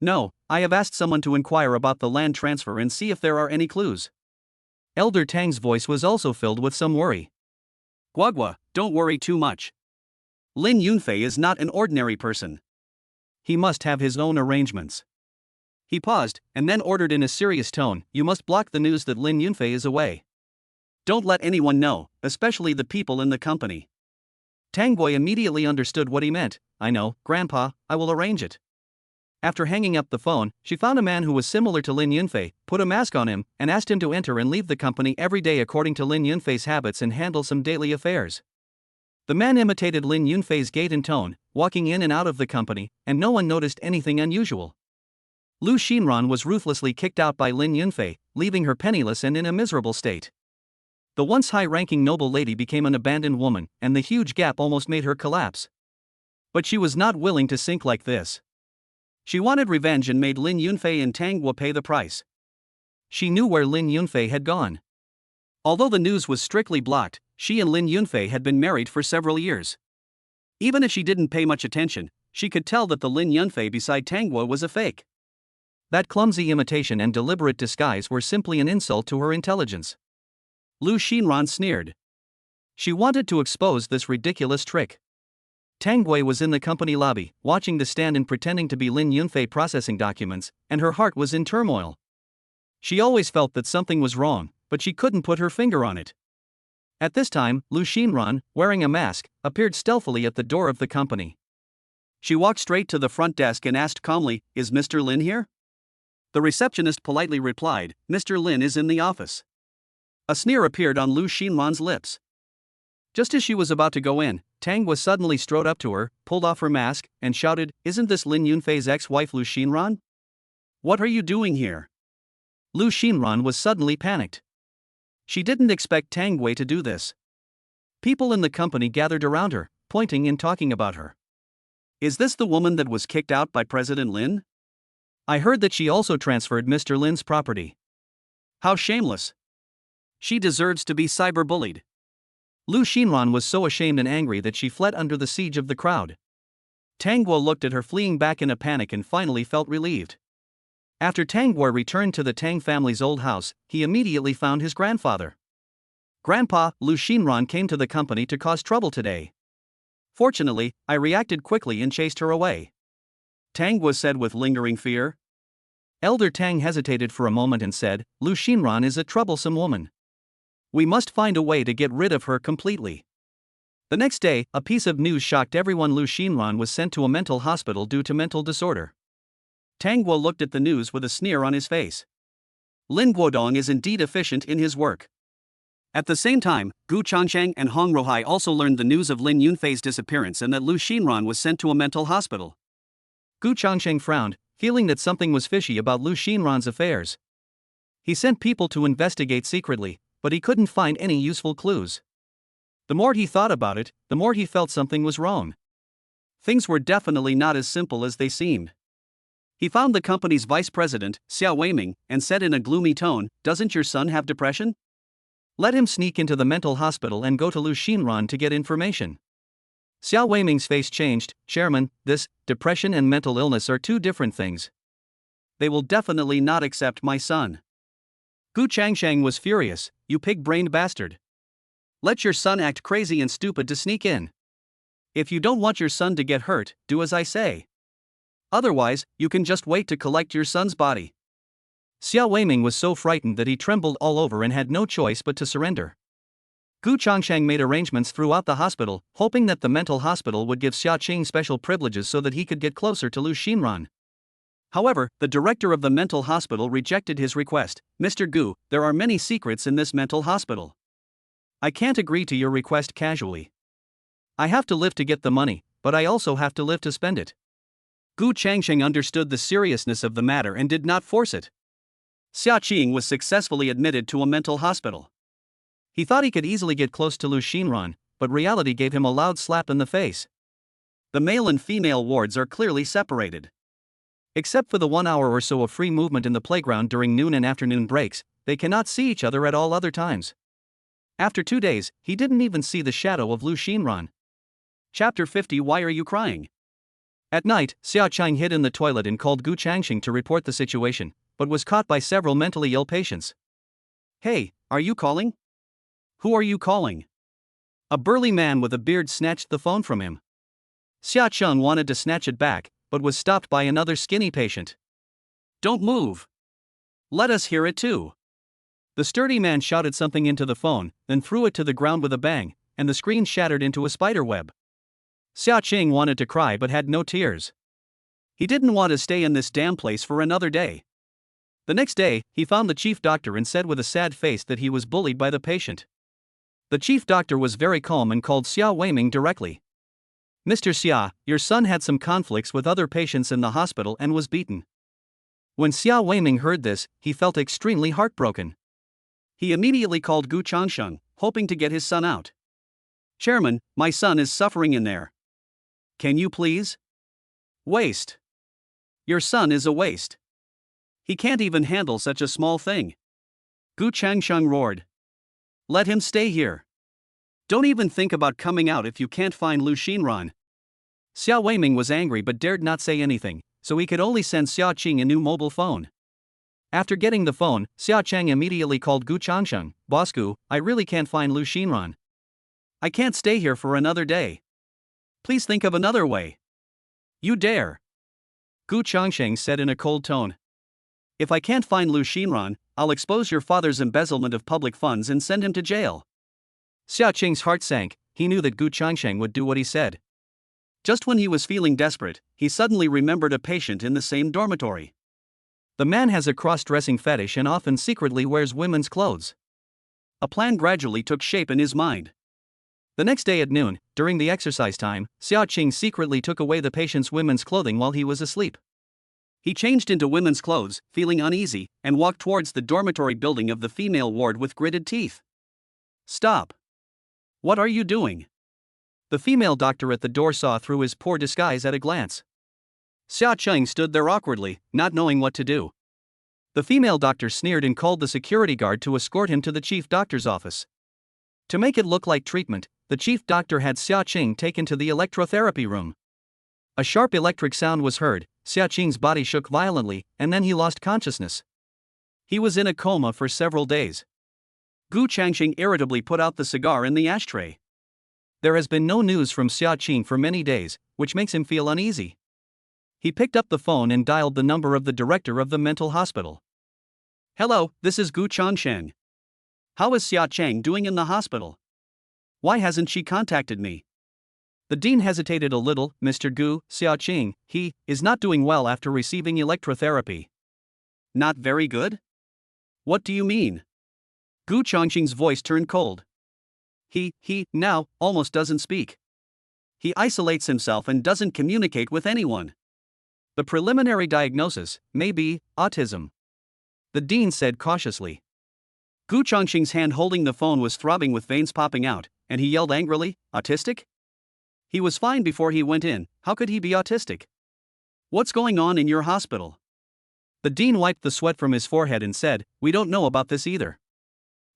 No, I have asked someone to inquire about the land transfer and see if there are any clues. Elder Tang's voice was also filled with some worry. Guagua, don't worry too much. Lin Yunfei is not an ordinary person. He must have his own arrangements. He paused, and then ordered in a serious tone, you must block the news that Lin Yunfei is away. Don't let anyone know, especially the people in the company. Tang Gui immediately understood what he meant. I know, Grandpa, I will arrange it. After hanging up the phone, she found a man who was similar to Lin Yunfei, put a mask on him, and asked him to enter and leave the company every day according to Lin Yunfei's habits and handle some daily affairs. The man imitated Lin Yunfei's gait and tone, walking in and out of the company, and no one noticed anything unusual. Lu Xinran was ruthlessly kicked out by Lin Yunfei, leaving her penniless and in a miserable state. The once high-ranking noble lady became an abandoned woman, and the huge gap almost made her collapse. But she was not willing to sink like this. She wanted revenge and made Lin Yunfei and Tang Guo pay the price. She knew where Lin Yunfei had gone. Although the news was strictly blocked, she and Lin Yunfei had been married for several years. Even if she didn't pay much attention, she could tell that the Lin Yunfei beside Tang Guo was a fake. That clumsy imitation and deliberate disguise were simply an insult to her intelligence. Lu Xinran sneered. She wanted to expose this ridiculous trick. Tang Gui was in the company lobby, watching the stand and pretending to be Lin Yunfei processing documents, and her heart was in turmoil. She always felt that something was wrong, but she couldn't put her finger on it. At this time, Lu Xinran, wearing a mask, appeared stealthily at the door of the company. She walked straight to the front desk and asked calmly, "Is Mr. Lin here?" The receptionist politely replied, "Mr. Lin is in the office." A sneer appeared on Lu Xinran's lips. Just as she was about to go in, Tang was suddenly strode up to her, pulled off her mask, and shouted, "Isn't this Lin Yunfei's ex-wife Lu Xinran? What are you doing here?" Lu Xinran was suddenly panicked. She didn't expect Tang Wei to do this. People in the company gathered around her, pointing and talking about her. "Is this the woman that was kicked out by President Lin? I heard that she also transferred Mr. Lin's property. How shameless. She deserves to be cyberbullied." Lu Xinran was so ashamed and angry that she fled under the siege of the crowd. Tang Guo looked at her fleeing back in a panic and finally felt relieved. After Tang Guo returned to the Tang family's old house, he immediately found his grandfather. "Grandpa, Lu Xinran came to the company to cause trouble today. Fortunately, I reacted quickly and chased her away," Tang Guo said with lingering fear. Elder Tang hesitated for a moment and said, "Lu Xinran is a troublesome woman. We must find a way to get rid of her completely." The next day, a piece of news shocked everyone. Lu Xinran was sent to a mental hospital due to mental disorder. Tang Guo looked at the news with a sneer on his face. Lin Guodong is indeed efficient in his work. At the same time, Gu Changsheng and Hong Ruhai also learned the news of Lin Yunfei's disappearance and that Lu Xinran was sent to a mental hospital. Gu Changsheng frowned, feeling that something was fishy about Lu Xinran's affairs. He sent people to investigate secretly, but he couldn't find any useful clues. The more he thought about it, the more he felt something was wrong. Things were definitely not as simple as they seemed. He found the company's vice president, Xiao Weiming, and said in a gloomy tone, "Doesn't your son have depression? Let him sneak into the mental hospital and go to Lu Xinran to get information." Xiao Weiming's face changed. "Chairman, this, depression and mental illness are two different things. They will definitely not accept my son." Gu Changsheng was furious. "You pig-brained bastard. Let your son act crazy and stupid to sneak in. If you don't want your son to get hurt, do as I say. Otherwise, you can just wait to collect your son's body." Xiao Weiming was so frightened that he trembled all over and had no choice but to surrender. Gu Changsheng made arrangements throughout the hospital, hoping that the mental hospital would give Xia Qing special privileges so that he could get closer to Lu Xinran. However, the director of the mental hospital rejected his request. "Mr. Gu, there are many secrets in this mental hospital. I can't agree to your request casually. I have to live to get the money, but I also have to live to spend it." Gu Changsheng understood the seriousness of the matter and did not force it. Xia Qing was successfully admitted to a mental hospital. He thought he could easily get close to Lu Xinran, but reality gave him a loud slap in the face. The male and female wards are clearly separated. Except for the 1 hour or so of free movement in the playground during noon and afternoon breaks, they cannot see each other at all other times. After 2 days, he didn't even see the shadow of Lu Xinran. Chapter 50. Why are you crying? At night, Xiao Qing hid in the toilet and called Gu Changsheng to report the situation, but was caught by several mentally ill patients. "Hey, are you calling? Who are you calling?" A burly man with a beard snatched the phone from him. Xia Qing wanted to snatch it back, but was stopped by another skinny patient. "Don't move. Let us hear it too." The sturdy man shouted something into the phone, then threw it to the ground with a bang, and the screen shattered into a spider web. Xia Qing wanted to cry but had no tears. He didn't want to stay in this damn place for another day. The next day, he found the chief doctor and said with a sad face that he was bullied by the patient. The chief doctor was very calm and called Xiao Weiming directly. "Mr. Xia, your son had some conflicts with other patients in the hospital and was beaten." When Xiao Weiming heard this, he felt extremely heartbroken. He immediately called Gu Changsheng, hoping to get his son out. "Chairman, my son is suffering in there. Can you please?" "Waste. Your son is a waste. He can't even handle such a small thing." Gu Changsheng roared. "Let him stay here. Don't even think about coming out if you can't find Lu Xinran." Xiao Weiming was angry but dared not say anything, so he could only send Xia Qing a new mobile phone. After getting the phone, Xia Qing immediately called Gu Changsheng. "Boss Gu, I really can't find Lu Xinran. I can't stay here for another day. Please think of another way." "You dare?" Gu Changsheng said in a cold tone. "If I can't find Lu Xinran, I'll expose your father's embezzlement of public funds and send him to jail." Xia Qing's heart sank. He knew that Gu Changsheng would do what he said. Just when he was feeling desperate, he suddenly remembered a patient in the same dormitory. The man has a cross-dressing fetish and often secretly wears women's clothes. A plan gradually took shape in his mind. The next day at noon, during the exercise time, Xia Qing secretly took away the patient's women's clothing while he was asleep. He changed into women's clothes, feeling uneasy, and walked towards the dormitory building of the female ward with gritted teeth. Stop! What are you doing? The female doctor at the door saw through his poor disguise at a glance. Xia Qing stood there awkwardly, not knowing what to do. The female doctor sneered and called the security guard to escort him to the chief doctor's office. To make it look like treatment, the chief doctor had Xia Qing taken to the electrotherapy room. A sharp electric sound was heard, Xia Qing's body shook violently, and then he lost consciousness. He was in a coma for several days. Gu Changsheng irritably put out the cigar in the ashtray. There has been no news from Xia Qing for many days, which makes him feel uneasy. He picked up the phone and dialed the number of the director of the mental hospital. Hello, this is Gu Changsheng. How is Xia Qing doing in the hospital? Why hasn't she contacted me? The dean hesitated a little. Mr. Gu, Xia Qing, he is not doing well after receiving electrotherapy. Not very good? What do you mean? Gu Changsheng's voice turned cold. He now, almost doesn't speak. He isolates himself and doesn't communicate with anyone. The preliminary diagnosis may be autism, the dean said cautiously. Gu Changsheng's hand holding the phone was throbbing with veins popping out, and he yelled angrily, "Autistic? He was fine before he went in, how could he be autistic? What's going on in your hospital?" The dean wiped the sweat from his forehead and said, "We don't know about this either.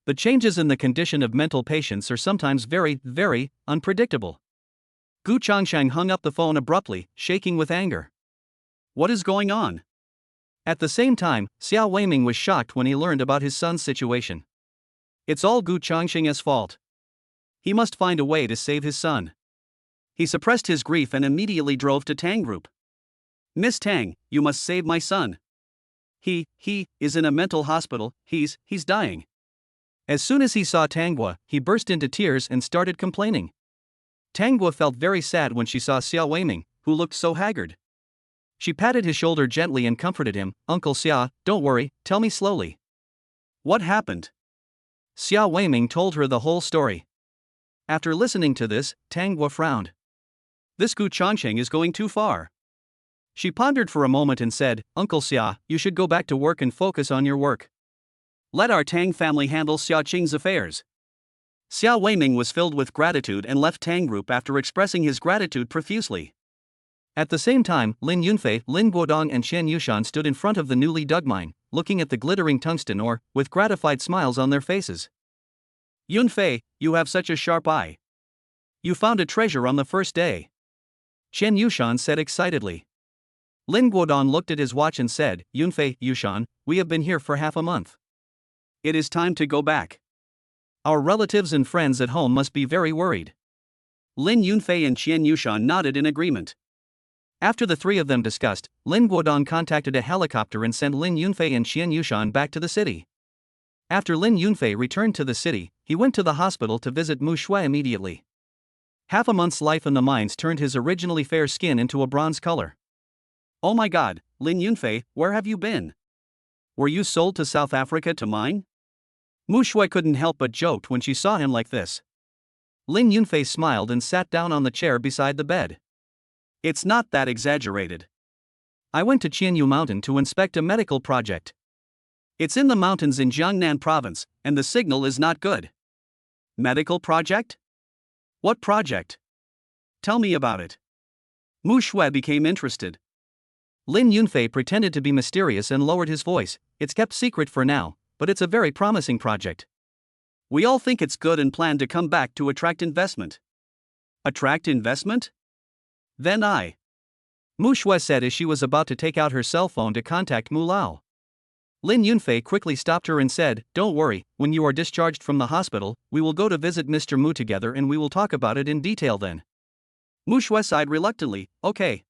The changes in the condition of mental patients are sometimes very, very unpredictable." Gu Changsheng hung up the phone abruptly, shaking with anger. What is going on? At the same time, Xiao Weiming was shocked when he learned about his son's situation. It's all Gu Changsheng's fault. He must find a way to save his son. He suppressed his grief and immediately drove to Tang Group. "Miss Tang, you must save my son. He is in a mental hospital, he's dying." As soon as he saw Tanghua, he burst into tears and started complaining. Tanghua felt very sad when she saw Xiao Weiming, who looked so haggard. She patted his shoulder gently and comforted him. "Uncle Xia, don't worry, tell me slowly. What happened?" Xiao Weiming told her the whole story. After listening to this, Tanghua frowned. This Gu Changsheng is going too far. She pondered for a moment and said, "Uncle Xia, you should go back to work and focus on your work. Let our Tang family handle Xia Qing's affairs." Xiao Weiming was filled with gratitude and left Tang Group after expressing his gratitude profusely. At the same time, Lin Yunfei, Lin Guodong and Chen Yushan stood in front of the newly dug mine, looking at the glittering tungsten ore, with gratified smiles on their faces. "Yunfei, you have such a sharp eye. You found a treasure on the first day," Chen Yushan said excitedly. Lin Guodong looked at his watch and said, "Yunfei, Yushan, we have been here for half a month. It is time to go back. Our relatives and friends at home must be very worried." Lin Yunfei and Chen Yushan nodded in agreement. After the three of them discussed, Lin Guodong contacted a helicopter and sent Lin Yunfei and Chen Yushan back to the city. After Lin Yunfei returned to the city, he went to the hospital to visit Mu Shui immediately. Half a month's life in the mines turned his originally fair skin into a bronze color. "Oh my god, Lin Yunfei, where have you been? Were you sold to South Africa to mine?" Mu Shui couldn't help but joked when she saw him like this. Lin Yunfei smiled and sat down on the chair beside the bed. "It's not that exaggerated. I went to Qianyu Mountain to inspect a medical project. It's in the mountains in Jiangnan province, and the signal is not good." "Medical project? What project? Tell me about it." Mu Shui became interested. Lin Yunfei pretended to be mysterious and lowered his voice. "It's kept secret for now, but it's a very promising project. We all think it's good and plan to come back to attract investment." "Attract investment?" "Then Mu Shui said as she was about to take out her cell phone to contact Mu Lao. Lin Yunfei quickly stopped her and said, "Don't worry, when you are discharged from the hospital, we will go to visit Mr. Mu together and we will talk about it in detail then." Mu Shui sighed reluctantly, "Okay."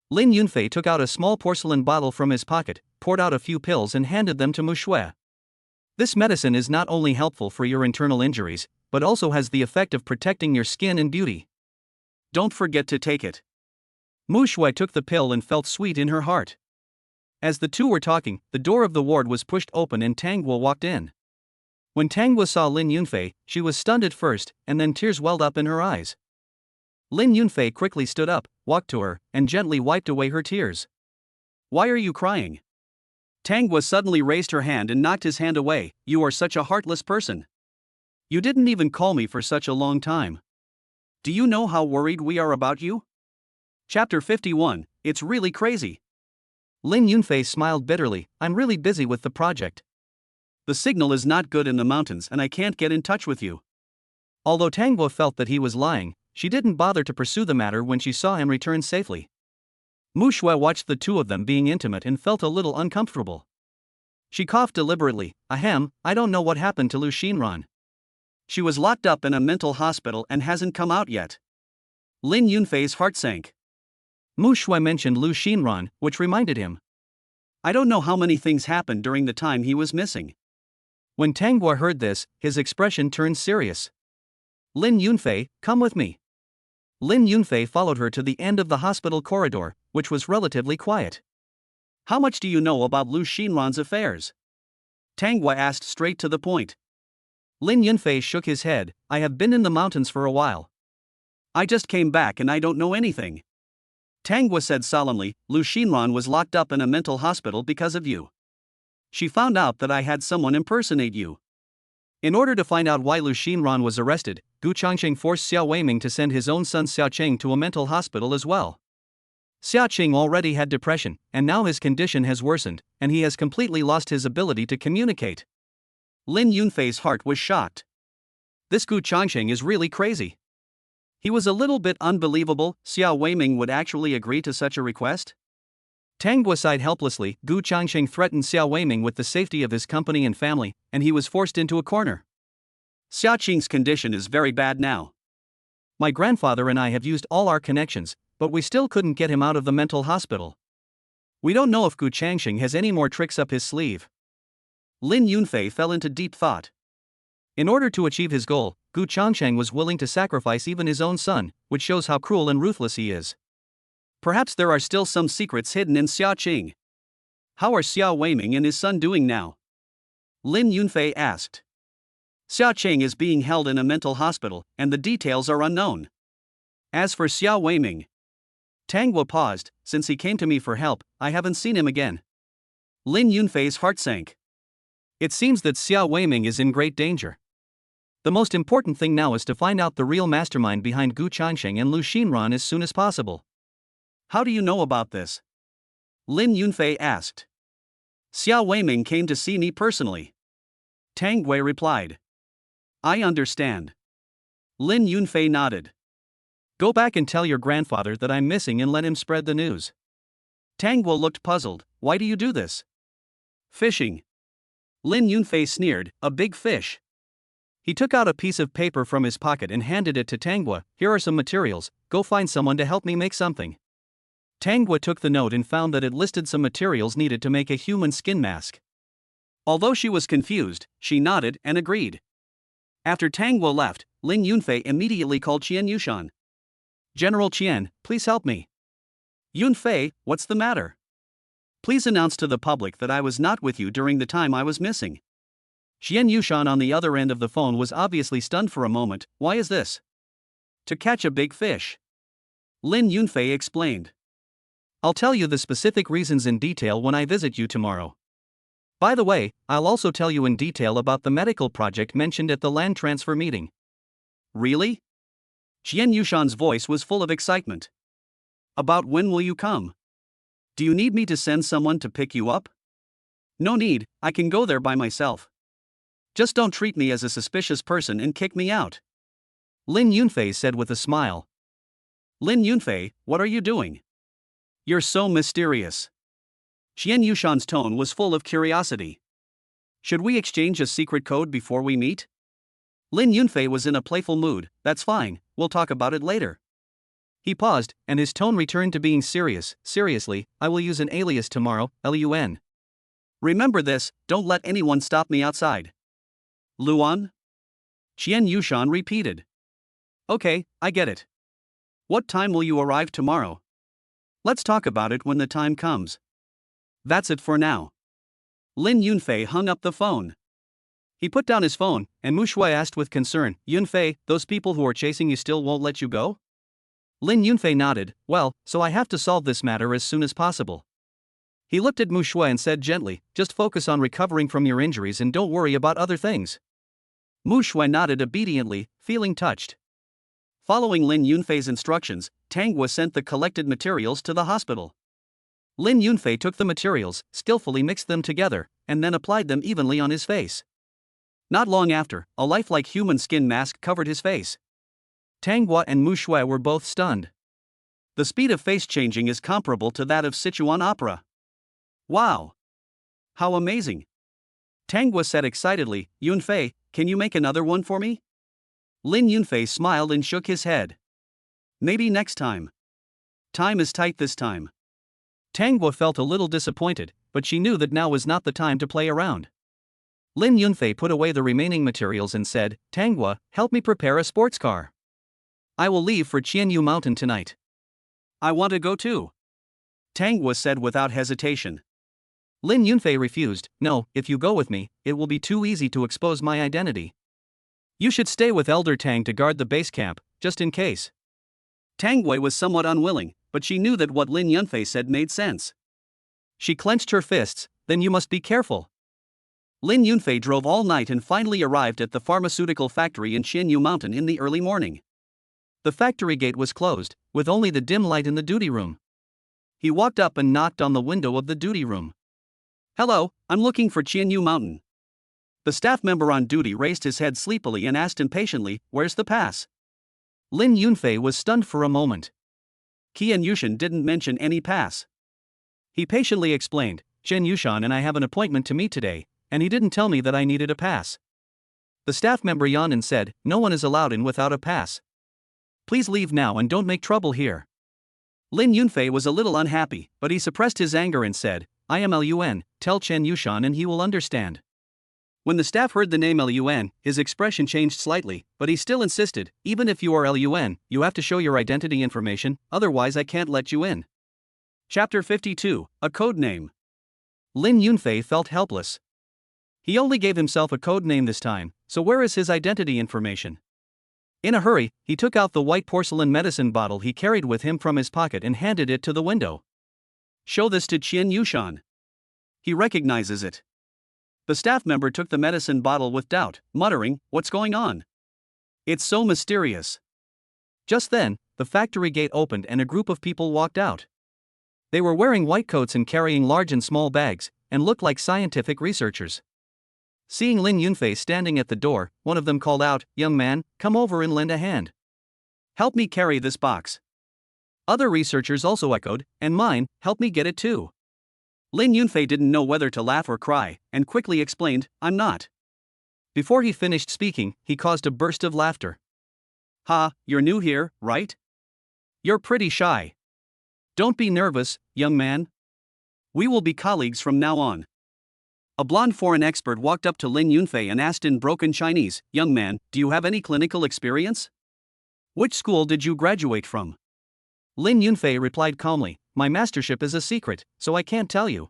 Lin Yunfei took out a small porcelain bottle from his pocket, poured out a few pills and handed them to Mu Shui. "This medicine is not only helpful for your internal injuries, but also has the effect of protecting your skin and beauty. Don't forget to take it. Mu Shui took the pill and felt sweet in her heart. As the two were talking, the door of the ward was pushed open and Tang Guo walked in. When Tang Guo saw Lin Yunfei, she was stunned at first, and then tears welled up in her eyes. Lin Yunfei quickly stood up, walked to her, and gently wiped away her tears. Why are you crying? Tang Guo suddenly raised her hand and knocked his hand away. You are such a heartless person. You didn't even call me for such a long time. Do you know how worried we are about you? Chapter 51, It's really crazy. Lin Yunfei smiled bitterly. I'm really busy with the project. The signal is not good in the mountains and I can't get in touch with you. Although Tang Guo felt that he was lying, she didn't bother to pursue the matter when she saw him return safely. Mu Shui watched the two of them being intimate and felt a little uncomfortable. She coughed deliberately. Ahem, I don't know what happened to Lu Xinran. She was locked up in a mental hospital and hasn't come out yet. Lin Yunfei's heart sank. Mu Shui mentioned Lu Xinran, which reminded him. I don't know how many things happened during the time he was missing. When Tang Guo heard this, his expression turned serious. Lin Yunfei, come with me. Lin Yunfei followed her to the end of the hospital corridor, which was relatively quiet. How much do you know about Lu Xinran's affairs? Tang Guo asked straight to the point. Lin Yunfei shook his head. I have been in the mountains for a while. I just came back and I don't know anything. Tang Guo said solemnly, Lu Xinran was locked up in a mental hospital because of you. She found out that I had someone impersonate you. In order to find out why Lu Xinran was arrested, Gu Changqing forced Xiao Weiming to send his own son Xiao Qing to a mental hospital as well. Xiao Qing already had depression, and now his condition has worsened, and he has completely lost his ability to communicate. Lin Yunfei's heart was shocked. This Gu Changqing is really crazy. He was a little bit unbelievable. Xiao Weiming would actually agree to such a request? Tang Guo sighed helplessly. Gu Changqing threatened Xiao Weiming with the safety of his company and family, and he was forced into a corner. Xiao Qing's condition is very bad now. My grandfather and I have used all our connections, but we still couldn't get him out of the mental hospital. We don't know if Gu Changqing has any more tricks up his sleeve. Lin Yunfei fell into deep thought. In order to achieve his goal, Gu Changqing was willing to sacrifice even his own son, which shows how cruel and ruthless he is. Perhaps there are still some secrets hidden in Xiao Qing. How are Xiao Weiming and his son doing now? Lin Yunfei asked. Xiao Qing is being held in a mental hospital, and the details are unknown. As for Xiao Weiming, Tang Guo paused. Since he came to me for help, I haven't seen him again. Lin Yunfei's heart sank. It seems that Xiao Weiming is in great danger. The most important thing now is to find out the real mastermind behind Gu Changqing and Lu Xinran as soon as possible. How do you know about this? Lin Yunfei asked. Xiao Weiming came to see me personally. Tang Guo replied. I understand. Lin Yunfei nodded. Go back and tell your grandfather that I'm missing and let him spread the news. Tang Guo looked puzzled. Why do you do this? Fishing. Lin Yunfei sneered. A big fish. He took out a piece of paper from his pocket and handed it to Tang Guo. Here are some materials, go find someone to help me make something. Tang Guo took the note and found that it listed some materials needed to make a human skin mask. Although she was confused, she nodded and agreed. After Tang Guo left, Lin Yunfei immediately called Qian Yushan. General Qian, please help me. Yunfei, what's the matter? Please announce to the public that I was not with you during the time I was missing. Qian Yushan on the other end of the phone was obviously stunned for a moment. Why is this? To catch a big fish. Lin Yunfei explained. I'll tell you the specific reasons in detail when I visit you tomorrow. By the way, I'll also tell you in detail about the medical project mentioned at the land transfer meeting. Really? Qian Yushan's voice was full of excitement. About when will you come? Do you need me to send someone to pick you up? No need, I can go there by myself. Just don't treat me as a suspicious person and kick me out. Lin Yunfei said with a smile. Lin Yunfei, what are you doing? You're so mysterious. Qian Yushan's tone was full of curiosity. Should we exchange a secret code before we meet? Lin Yunfei was in a playful mood. That's fine, we'll talk about it later. He paused, and his tone returned to being serious. Seriously, I will use an alias tomorrow, Lun. Remember this, don't let anyone stop me outside. Luan? Qian Yushan repeated. Okay, I get it. What time will you arrive tomorrow? Let's talk about it when the time comes. That's it for now. Lin Yunfei hung up the phone. He put down his phone, and Mu Shui asked with concern, Yunfei, those people who are chasing you still won't let you go? Lin Yunfei nodded, well, so I have to solve this matter as soon as possible. He looked at Mu Shui and said gently, just focus on recovering from your injuries and don't worry about other things. Mu Shui nodded obediently, feeling touched. Following Lin Yunfei's instructions, Tang Hua sent the collected materials to the hospital. Lin Yunfei took the materials, skillfully mixed them together, and then applied them evenly on his face. Not long after, a lifelike human skin mask covered his face. Tang Hua and Mu Shui were both stunned. The speed of face changing is comparable to that of Sichuan opera. Wow! How amazing! Tang Hua said excitedly, Yunfei, can you make another one for me? Lin Yunfei smiled and shook his head. Maybe next time. Time is tight this time. Tang Hua felt a little disappointed, but she knew that now was not the time to play around. Lin Yunfei put away the remaining materials and said, Tang Hua, help me prepare a sports car. I will leave for Qianyu Mountain tonight. I want to go too. Tang Hua said without hesitation. Lin Yunfei refused, no, if you go with me, it will be too easy to expose my identity. You should stay with Elder Tang to guard the base camp, just in case. Tang Hua was somewhat unwilling, but she knew that what Lin Yunfei said made sense. She clenched her fists, then you must be careful. Lin Yunfei drove all night and finally arrived at the pharmaceutical factory in Qianyu Mountain in the early morning. The factory gate was closed, with only the dim light in the duty room. He walked up and knocked on the window of the duty room. Hello, I'm looking for Qianyu Mountain. The staff member on duty raised his head sleepily and asked impatiently, where's the pass? Lin Yunfei was stunned for a moment. Qian Yushan didn't mention any pass. He patiently explained, Qian Yushan and I have an appointment to meet today, and he didn't tell me that I needed a pass. The staff member yawned and said, no one is allowed in without a pass. Please leave now and don't make trouble here. Lin Yunfei was a little unhappy, but he suppressed his anger and said, I am Lun, tell Qian Yushan and he will understand. When the staff heard the name Lun, his expression changed slightly, but he still insisted, even if you are Lun, you have to show your identity information, otherwise I can't let you in. Chapter 52, A Code Name. Lin Yunfei felt helpless. He only gave himself a code name this time, so where is his identity information? In a hurry, he took out the white porcelain medicine bottle he carried with him from his pocket and handed it to the window. Show this to Qian Yushan. He recognizes it. The staff member took the medicine bottle with doubt, muttering, what's going on? It's so mysterious. Just then, the factory gate opened and a group of people walked out. They were wearing white coats and carrying large and small bags, and looked like scientific researchers. Seeing Lin Yunfei standing at the door, one of them called out, young man, come over and lend a hand. Help me carry this box. Other researchers also echoed, and mine, help me get it too. Lin Yunfei didn't know whether to laugh or cry, and quickly explained, I'm not. Before he finished speaking, he caused a burst of laughter. Ha, you're new here, right? You're pretty shy. Don't be nervous, young man. We will be colleagues from now on. A blonde foreign expert walked up to Lin Yunfei and asked in broken Chinese, young man, do you have any clinical experience? Which school did you graduate from? Lin Yunfei replied calmly, my mastership is a secret, so I can't tell you.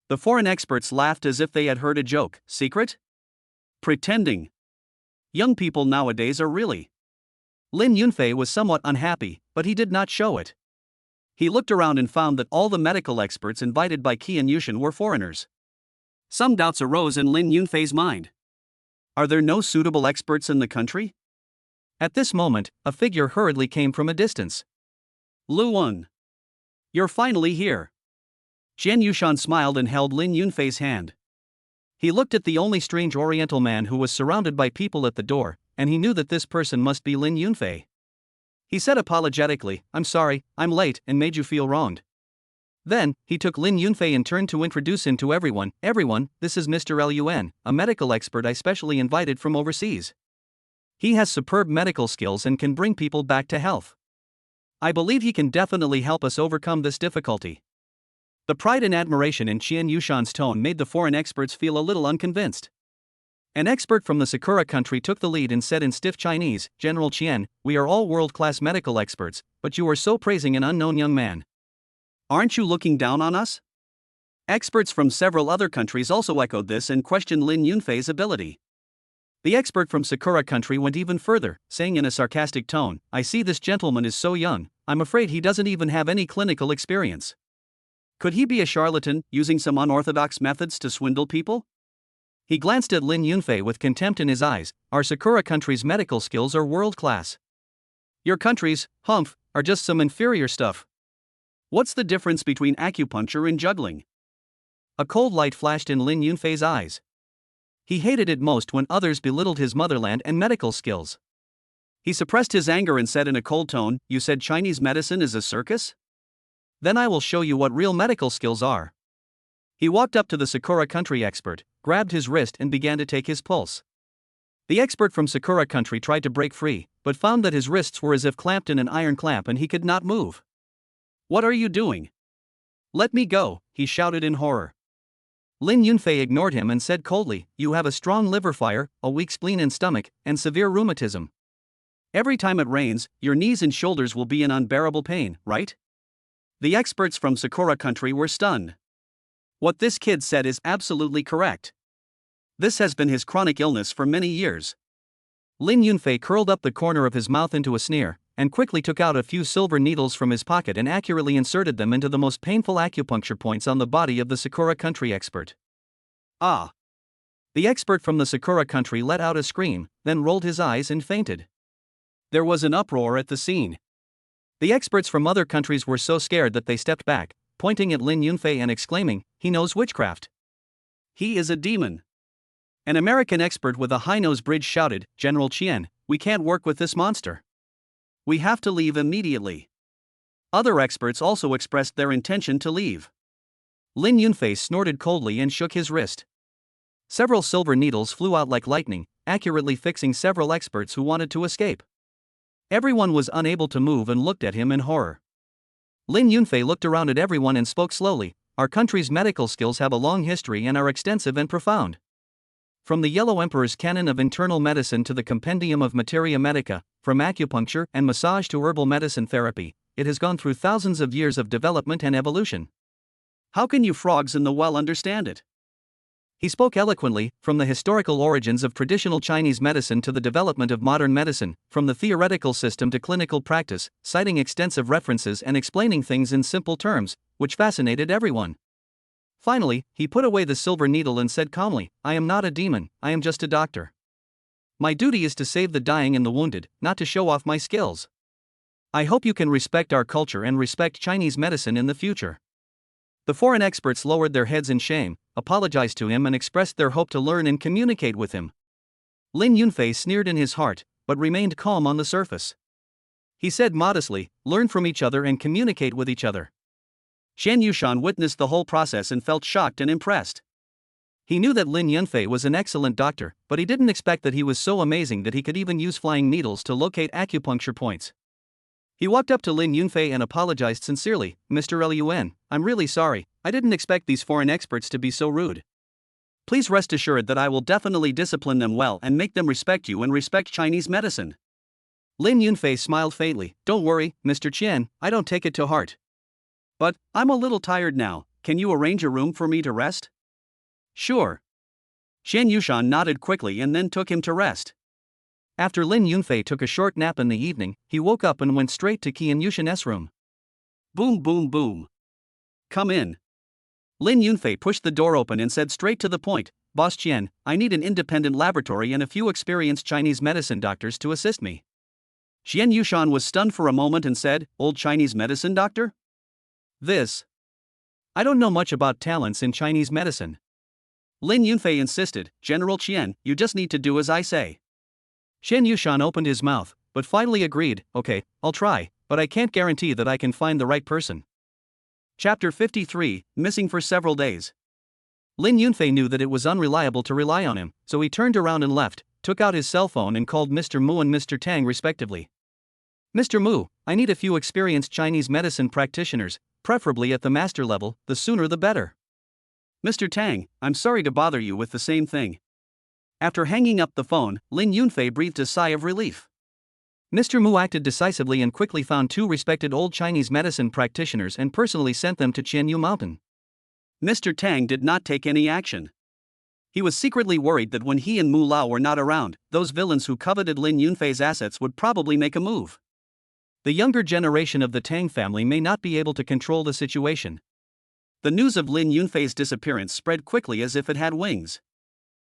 The foreign experts laughed as if they had heard a joke. Secret? Pretending. Young people nowadays are really. Lin Yunfei was somewhat unhappy, but he did not show it. He looked around and found that all the medical experts invited by Qian Yushan were foreigners. Some doubts arose in Lin Yunfei's mind. Are there no suitable experts in the country? At this moment, a figure hurriedly came from a distance. Luan. You're finally here. Qian Yushan smiled and held Lin Yunfei's hand. He looked at the only strange oriental man who was surrounded by people at the door, and he knew that this person must be Lin Yunfei. He said apologetically, I'm sorry, I'm late and made you feel wronged. Then, he took Lin Yunfei and turned to introduce him to everyone. Everyone, this is Mr. Lun, a medical expert I specially invited from overseas. He has superb medical skills and can bring people back to health. I believe he can definitely help us overcome this difficulty. The pride and admiration in Qian Yushan's tone made the foreign experts feel a little unconvinced. An expert from the Sakura country took the lead and said in stiff Chinese, "General Qian, we are all world-class medical experts, but you are so praising an unknown young man. Aren't you looking down on us?" Experts from several other countries also echoed this and questioned Lin Yunfei's ability. The expert from Sakura country went even further, saying in a sarcastic tone, "I see this gentleman is so young, I'm afraid he doesn't even have any clinical experience. Could he be a charlatan, using some unorthodox methods to swindle people?" He glanced at Lin Yunfei with contempt in his eyes. "Our Sakura country's medical skills are world-class. Your country's, humph, are just some inferior stuff. What's the difference between acupuncture and juggling?" A cold light flashed in Lin Yunfei's eyes. He hated it most when others belittled his motherland and medical skills. He suppressed his anger and said in a cold tone, "You said Chinese medicine is a circus? Then I will show you what real medical skills are." He walked up to the Sakura country expert, grabbed his wrist and began to take his pulse. The expert from Sakura country tried to break free, but found that his wrists were as if clamped in an iron clamp and he could not move. "What are you doing? Let me go," he shouted in horror. Lin Yunfei ignored him and said coldly, "You have a strong liver fire, a weak spleen and stomach, and severe rheumatism. Every time it rains, your knees and shoulders will be in unbearable pain, right?" The experts from Sakura country were stunned. What this kid said is absolutely correct. This has been his chronic illness for many years. Lin Yunfei curled up the corner of his mouth into a sneer, and quickly took out a few silver needles from his pocket and accurately inserted them into the most painful acupuncture points on the body of the Sakura country expert. "Ah!" The expert from the Sakura country let out a scream, then rolled his eyes and fainted. There was an uproar at the scene. The experts from other countries were so scared that they stepped back, pointing at Lin Yunfei and exclaiming, "He knows witchcraft. He is a demon." An American expert with a high-nose bridge shouted, "General Qian, we can't work with this monster. We have to leave immediately." Other experts also expressed their intention to leave. Lin Yunfei snorted coldly and shook his wrist. Several silver needles flew out like lightning, accurately fixing several experts who wanted to escape. Everyone was unable to move and looked at him in horror. Lin Yunfei looked around at everyone and spoke slowly, "Our country's medical skills have a long history and are extensive and profound. From the Yellow Emperor's Canon of Internal Medicine to the Compendium of Materia Medica, from acupuncture and massage to herbal medicine therapy, it has gone through thousands of years of development and evolution. How can you frogs in the well understand it?" He spoke eloquently, from the historical origins of traditional Chinese medicine to the development of modern medicine, from the theoretical system to clinical practice, citing extensive references and explaining things in simple terms, which fascinated everyone. Finally, he put away the silver needle and said calmly, "I am not a demon, I am just a doctor. My duty is to save the dying and the wounded, not to show off my skills. I hope you can respect our culture and respect Chinese medicine in the future." The foreign experts lowered their heads in shame, apologized to him and expressed their hope to learn and communicate with him. Lin Yunfei sneered in his heart, but remained calm on the surface. He said modestly, "Learn from each other and communicate with each other." Qian Yushan witnessed the whole process and felt shocked and impressed. He knew that Lin Yunfei was an excellent doctor, but he didn't expect that he was so amazing that he could even use flying needles to locate acupuncture points. He walked up to Lin Yunfei and apologized sincerely, "Mr. Lun, I'm really sorry, I didn't expect these foreign experts to be so rude. Please rest assured that I will definitely discipline them well and make them respect you and respect Chinese medicine." Lin Yunfei smiled faintly, "Don't worry, Mr. Qian, I don't take it to heart. But I'm a little tired now, can you arrange a room for me to rest?" "Sure." Qian Yushan nodded quickly and then took him to rest. After Lin Yunfei took a short nap in the evening, he woke up and went straight to Qian Yushan's room. Boom boom boom. "Come in." Lin Yunfei pushed the door open and said straight to the point, "Boss Qian, I need an independent laboratory and a few experienced Chinese medicine doctors to assist me." Qian Yushan was stunned for a moment and said, "Old Chinese medicine doctor? I don't know much about talents in Chinese medicine." Lin Yunfei insisted, "General Qian, you just need to do as I say." Qian Yushan opened his mouth, but finally agreed, "Okay, I'll try, but I can't guarantee that I can find the right person." Chapter 53, Missing for Several Days. Lin Yunfei knew that it was unreliable to rely on him, so he turned around and left, took out his cell phone and called Mr. Mu and Mr. Tang respectively. "Mr. Mu, I need a few experienced Chinese medicine practitioners, preferably at the master level, the sooner the better." "Mr. Tang, I'm sorry to bother you with the same thing. After hanging up the phone, Lin Yunfei breathed a sigh of relief. Mr. Mu acted decisively and quickly found two respected old Chinese medicine practitioners and personally sent them to Qianyu Mountain. Mr. Tang did not take any action. He was secretly worried that when he and Mu Lao were not around, those villains who coveted Lin Yunfei's assets would probably make a move. The younger generation of the Tang family may not be able to control the situation. The news of Lin Yunfei's disappearance spread quickly as if it had wings.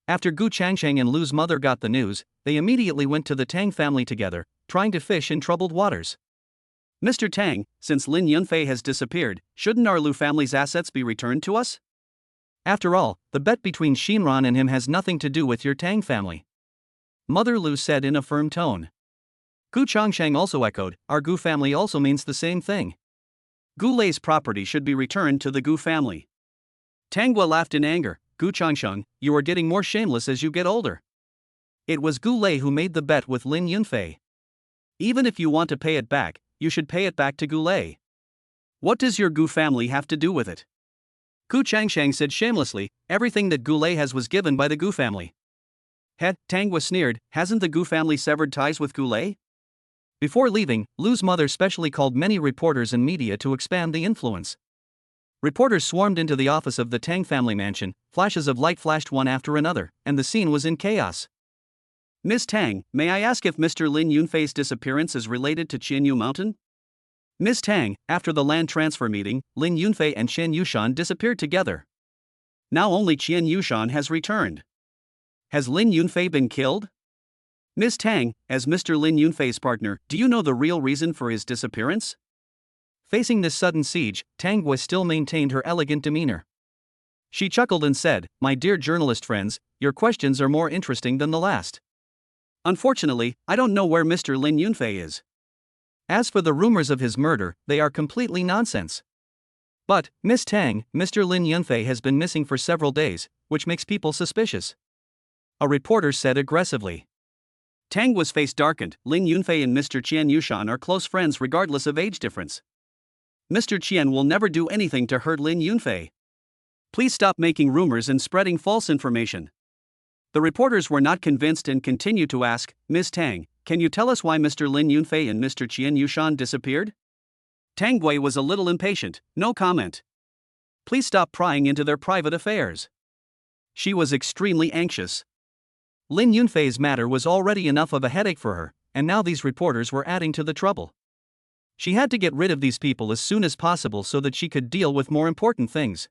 After Gu Changsheng and Lu's mother got the news, they immediately went to the Tang family together, trying to fish in troubled waters. Mr. Tang, since Lin Yunfei has disappeared, shouldn't our Lu family's assets be returned to us? After all, the bet between Xinran and him has nothing to do with your Tang family. Mother Lu said in a firm tone. Gu Changsheng also echoed, our Gu family also means the same thing. Gu Lei's property should be returned to the Gu family. Tang Gua laughed in anger. Gu Changsheng, you are getting more shameless as you get older. It was Gu Lei who made the bet with Lin Yunfei. Even if you want to pay it back, you should pay it back to Gu Lei. What does your Gu family have to do with it? Gu Changsheng said shamelessly, everything that Gu Lei has was given by the Gu family. Tang Gua sneered, hasn't the Gu family severed ties with Gu Lei? Before leaving, Lu's mother specially called many reporters and media to expand the influence. Reporters swarmed into the office of the Tang family mansion, flashes of light flashed one after another, and the scene was in chaos. Ms. Tang, may I ask if Mr. Lin Yunfei's disappearance is related to Qianyu Mountain? Ms. Tang, after the land transfer meeting, Lin Yunfei and Chen Yushan disappeared together. Now only Chen Yushan has returned. Has Lin Yunfei been killed? Ms. Tang, as Mr. Lin Yunfei's partner, do you know the real reason for his disappearance? Facing this sudden siege, Tang Gua still maintained her elegant demeanor. She chuckled and said, my dear journalist friends, your questions are more interesting than the last. Unfortunately, I don't know where Mr. Lin Yunfei is. As for the rumors of his murder, they are completely nonsense. But, Miss Tang, Mr. Lin Yunfei has been missing for several days, which makes people suspicious. A reporter said aggressively. Tang Gua's face darkened. Lin Yunfei and Mr. Qian Yushan are close friends regardless of age difference. Mr. Qian will never do anything to hurt Lin Yunfei. Please stop making rumors and spreading false information. The reporters were not convinced and continued to ask, Ms. Tang, can you tell us why Mr. Lin Yunfei and Mr. Qian Yushan disappeared? Tang Gui was a little impatient, no comment. Please stop prying into their private affairs. She was extremely anxious. Lin Yunfei's matter was already enough of a headache for her, and now these reporters were adding to the trouble. She had to get rid of these people as soon as possible so that she could deal with more important things.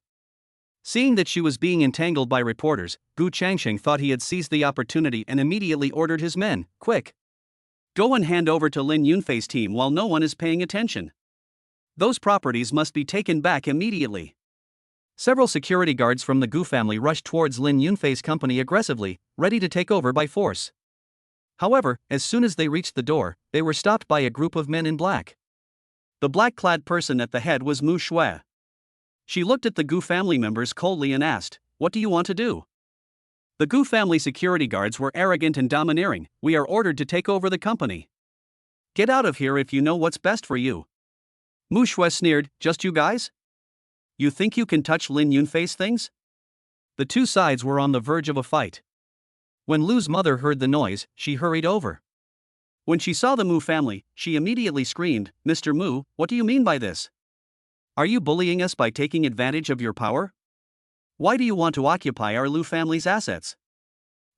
Seeing that she was being entangled by reporters, Gu Changsheng thought he had seized the opportunity and immediately ordered his men, quick. Go and hand over to Lin Yunfei's team while no one is paying attention. Those properties must be taken back immediately. Several security guards from the Gu family rushed towards Lin Yunfei's company aggressively, ready to take over by force. However, as soon as they reached the door, they were stopped by a group of men in black. The black-clad person at the head was Mu Shui. She looked at the Gu family members coldly and asked, what do you want to do? The Gu family security guards were arrogant and domineering. We are ordered to take over the company. Get out of here if you know what's best for you. Mu Shui sneered, just you guys? You think you can touch Lin Yunfei's things? The two sides were on the verge of a fight. When Lu's mother heard the noise, she hurried over. When she saw the Mu family, she immediately screamed, Mr. Mu, what do you mean by this? Are you bullying us by taking advantage of your power? Why do you want to occupy our Lu family's assets?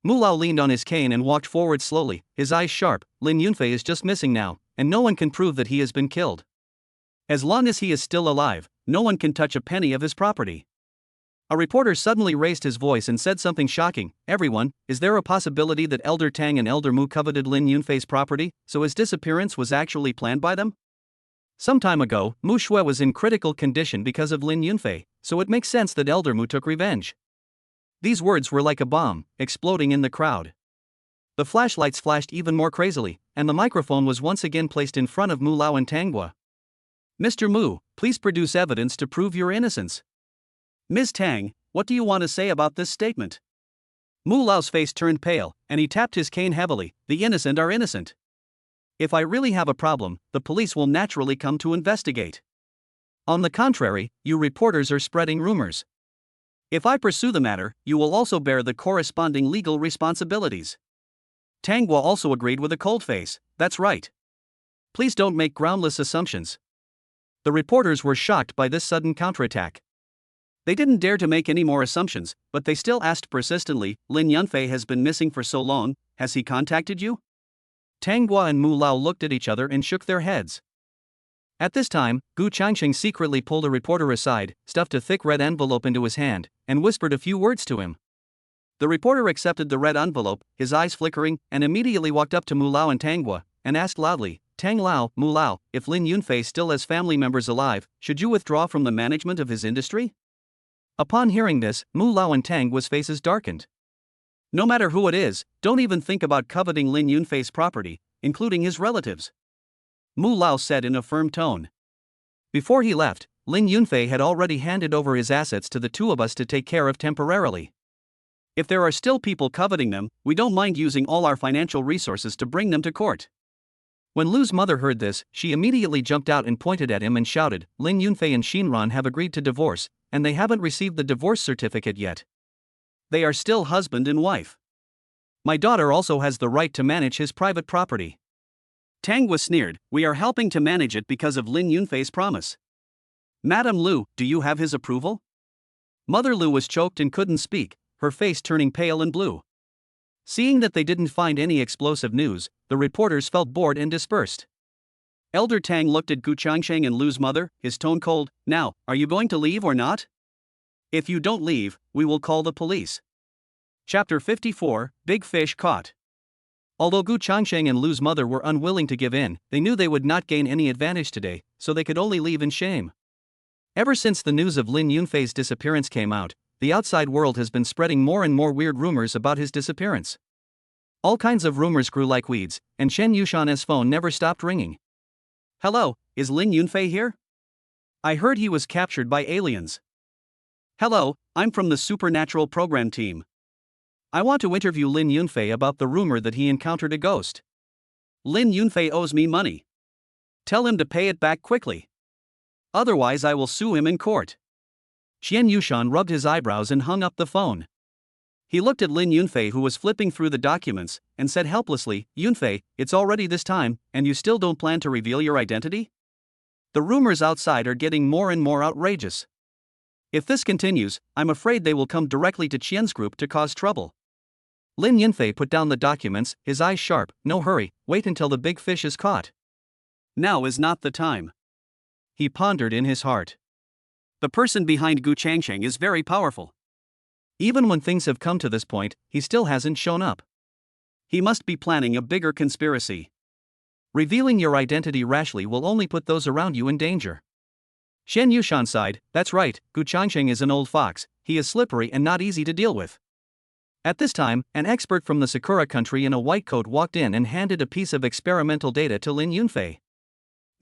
Mu Lao leaned on his cane and walked forward slowly, his eyes sharp. Lin Yunfei is just missing now, and no one can prove that he has been killed. As long as he is still alive, no one can touch a penny of his property. A reporter suddenly raised his voice and said something shocking. Everyone, is there a possibility that Elder Tang and Elder Mu coveted Lin Yunfei's property, so his disappearance was actually planned by them? Some time ago, Mu Shui was in critical condition because of Lin Yunfei, so it makes sense that Elder Mu took revenge. These words were like a bomb, exploding in the crowd. The flashlights flashed even more crazily, and the microphone was once again placed in front of Mu Lao and Tang Gua. Mr. Mu, please produce evidence to prove your innocence. Ms. Tang, what do you want to say about this statement? Mu Lao's face turned pale, and he tapped his cane heavily. The innocent are innocent. If I really have a problem, the police will naturally come to investigate. On the contrary, you reporters are spreading rumors. If I pursue the matter, you will also bear the corresponding legal responsibilities. Tang Guo also agreed with a cold face. That's right. Please don't make groundless assumptions. The reporters were shocked by this sudden counterattack. They didn't dare to make any more assumptions, but they still asked persistently, Lin Yunfei has been missing for so long, has he contacted you? Tang Guo and Mu Lao looked at each other and shook their heads. At this time, Gu Changsheng secretly pulled a reporter aside, stuffed a thick red envelope into his hand, and whispered a few words to him. The reporter accepted the red envelope, his eyes flickering, and immediately walked up to Mu Lao and Tang Guo, and asked loudly, Tang Lao, Mu Lao, if Lin Yunfei still has family members alive, should you withdraw from the management of his industry? Upon hearing this, Mu Lao and Tang Guo's faces darkened. No matter who it is, don't even think about coveting Lin Yunfei's property, including his relatives. Mu Lao said in a firm tone. Before he left, Lin Yunfei had already handed over his assets to the two of us to take care of temporarily. If there are still people coveting them, we don't mind using all our financial resources to bring them to court. When Lu's mother heard this, she immediately jumped out and pointed at him and shouted, Lin Yunfei and Xinran have agreed to divorce, and they haven't received the divorce certificate yet. They are still husband and wife. My daughter also has the right to manage his private property. Tang was sneered, we are helping to manage it because of Lin Yunfei's promise. Madam Lu, do you have his approval? Mother Lu was choked and couldn't speak, her face turning pale and blue. Seeing that they didn't find any explosive news, the reporters felt bored and dispersed. Elder Tang looked at Gu Changsheng and Lu's mother, his tone cold. Now, are you going to leave or not? If you don't leave, we will call the police. Chapter 54, Big Fish Caught. Although Gu Changsheng and Lu's mother were unwilling to give in, they knew they would not gain any advantage today, so they could only leave in shame. Ever since the news of Lin Yunfei's disappearance came out, the outside world has been spreading more and more weird rumors about his disappearance. All kinds of rumors grew like weeds, and Shen Yushan's phone never stopped ringing. Hello, is Lin Yunfei here? I heard he was captured by aliens. Hello, I'm from the Supernatural Program team. I want to interview Lin Yunfei about the rumor that he encountered a ghost. Lin Yunfei owes me money. Tell him to pay it back quickly. Otherwise I will sue him in court. Xian Yushan rubbed his eyebrows and hung up the phone. He looked at Lin Yunfei, who was flipping through the documents, and said helplessly, Yunfei, it's already this time, and you still don't plan to reveal your identity? The rumors outside are getting more and more outrageous. If this continues, I'm afraid they will come directly to Qian's group to cause trouble. Lin Yunfei put down the documents, his eyes sharp. No hurry, wait until the big fish is caught. Now is not the time. He pondered in his heart. The person behind Gu Changsheng is very powerful. Even when things have come to this point, he still hasn't shown up. He must be planning a bigger conspiracy. Revealing your identity rashly will only put those around you in danger. Shen Yushan sighed, that's right, Gu Changsheng is an old fox, he is slippery and not easy to deal with. At this time, an expert from the Sakura country in a white coat walked in and handed a piece of experimental data to Lin Yunfei.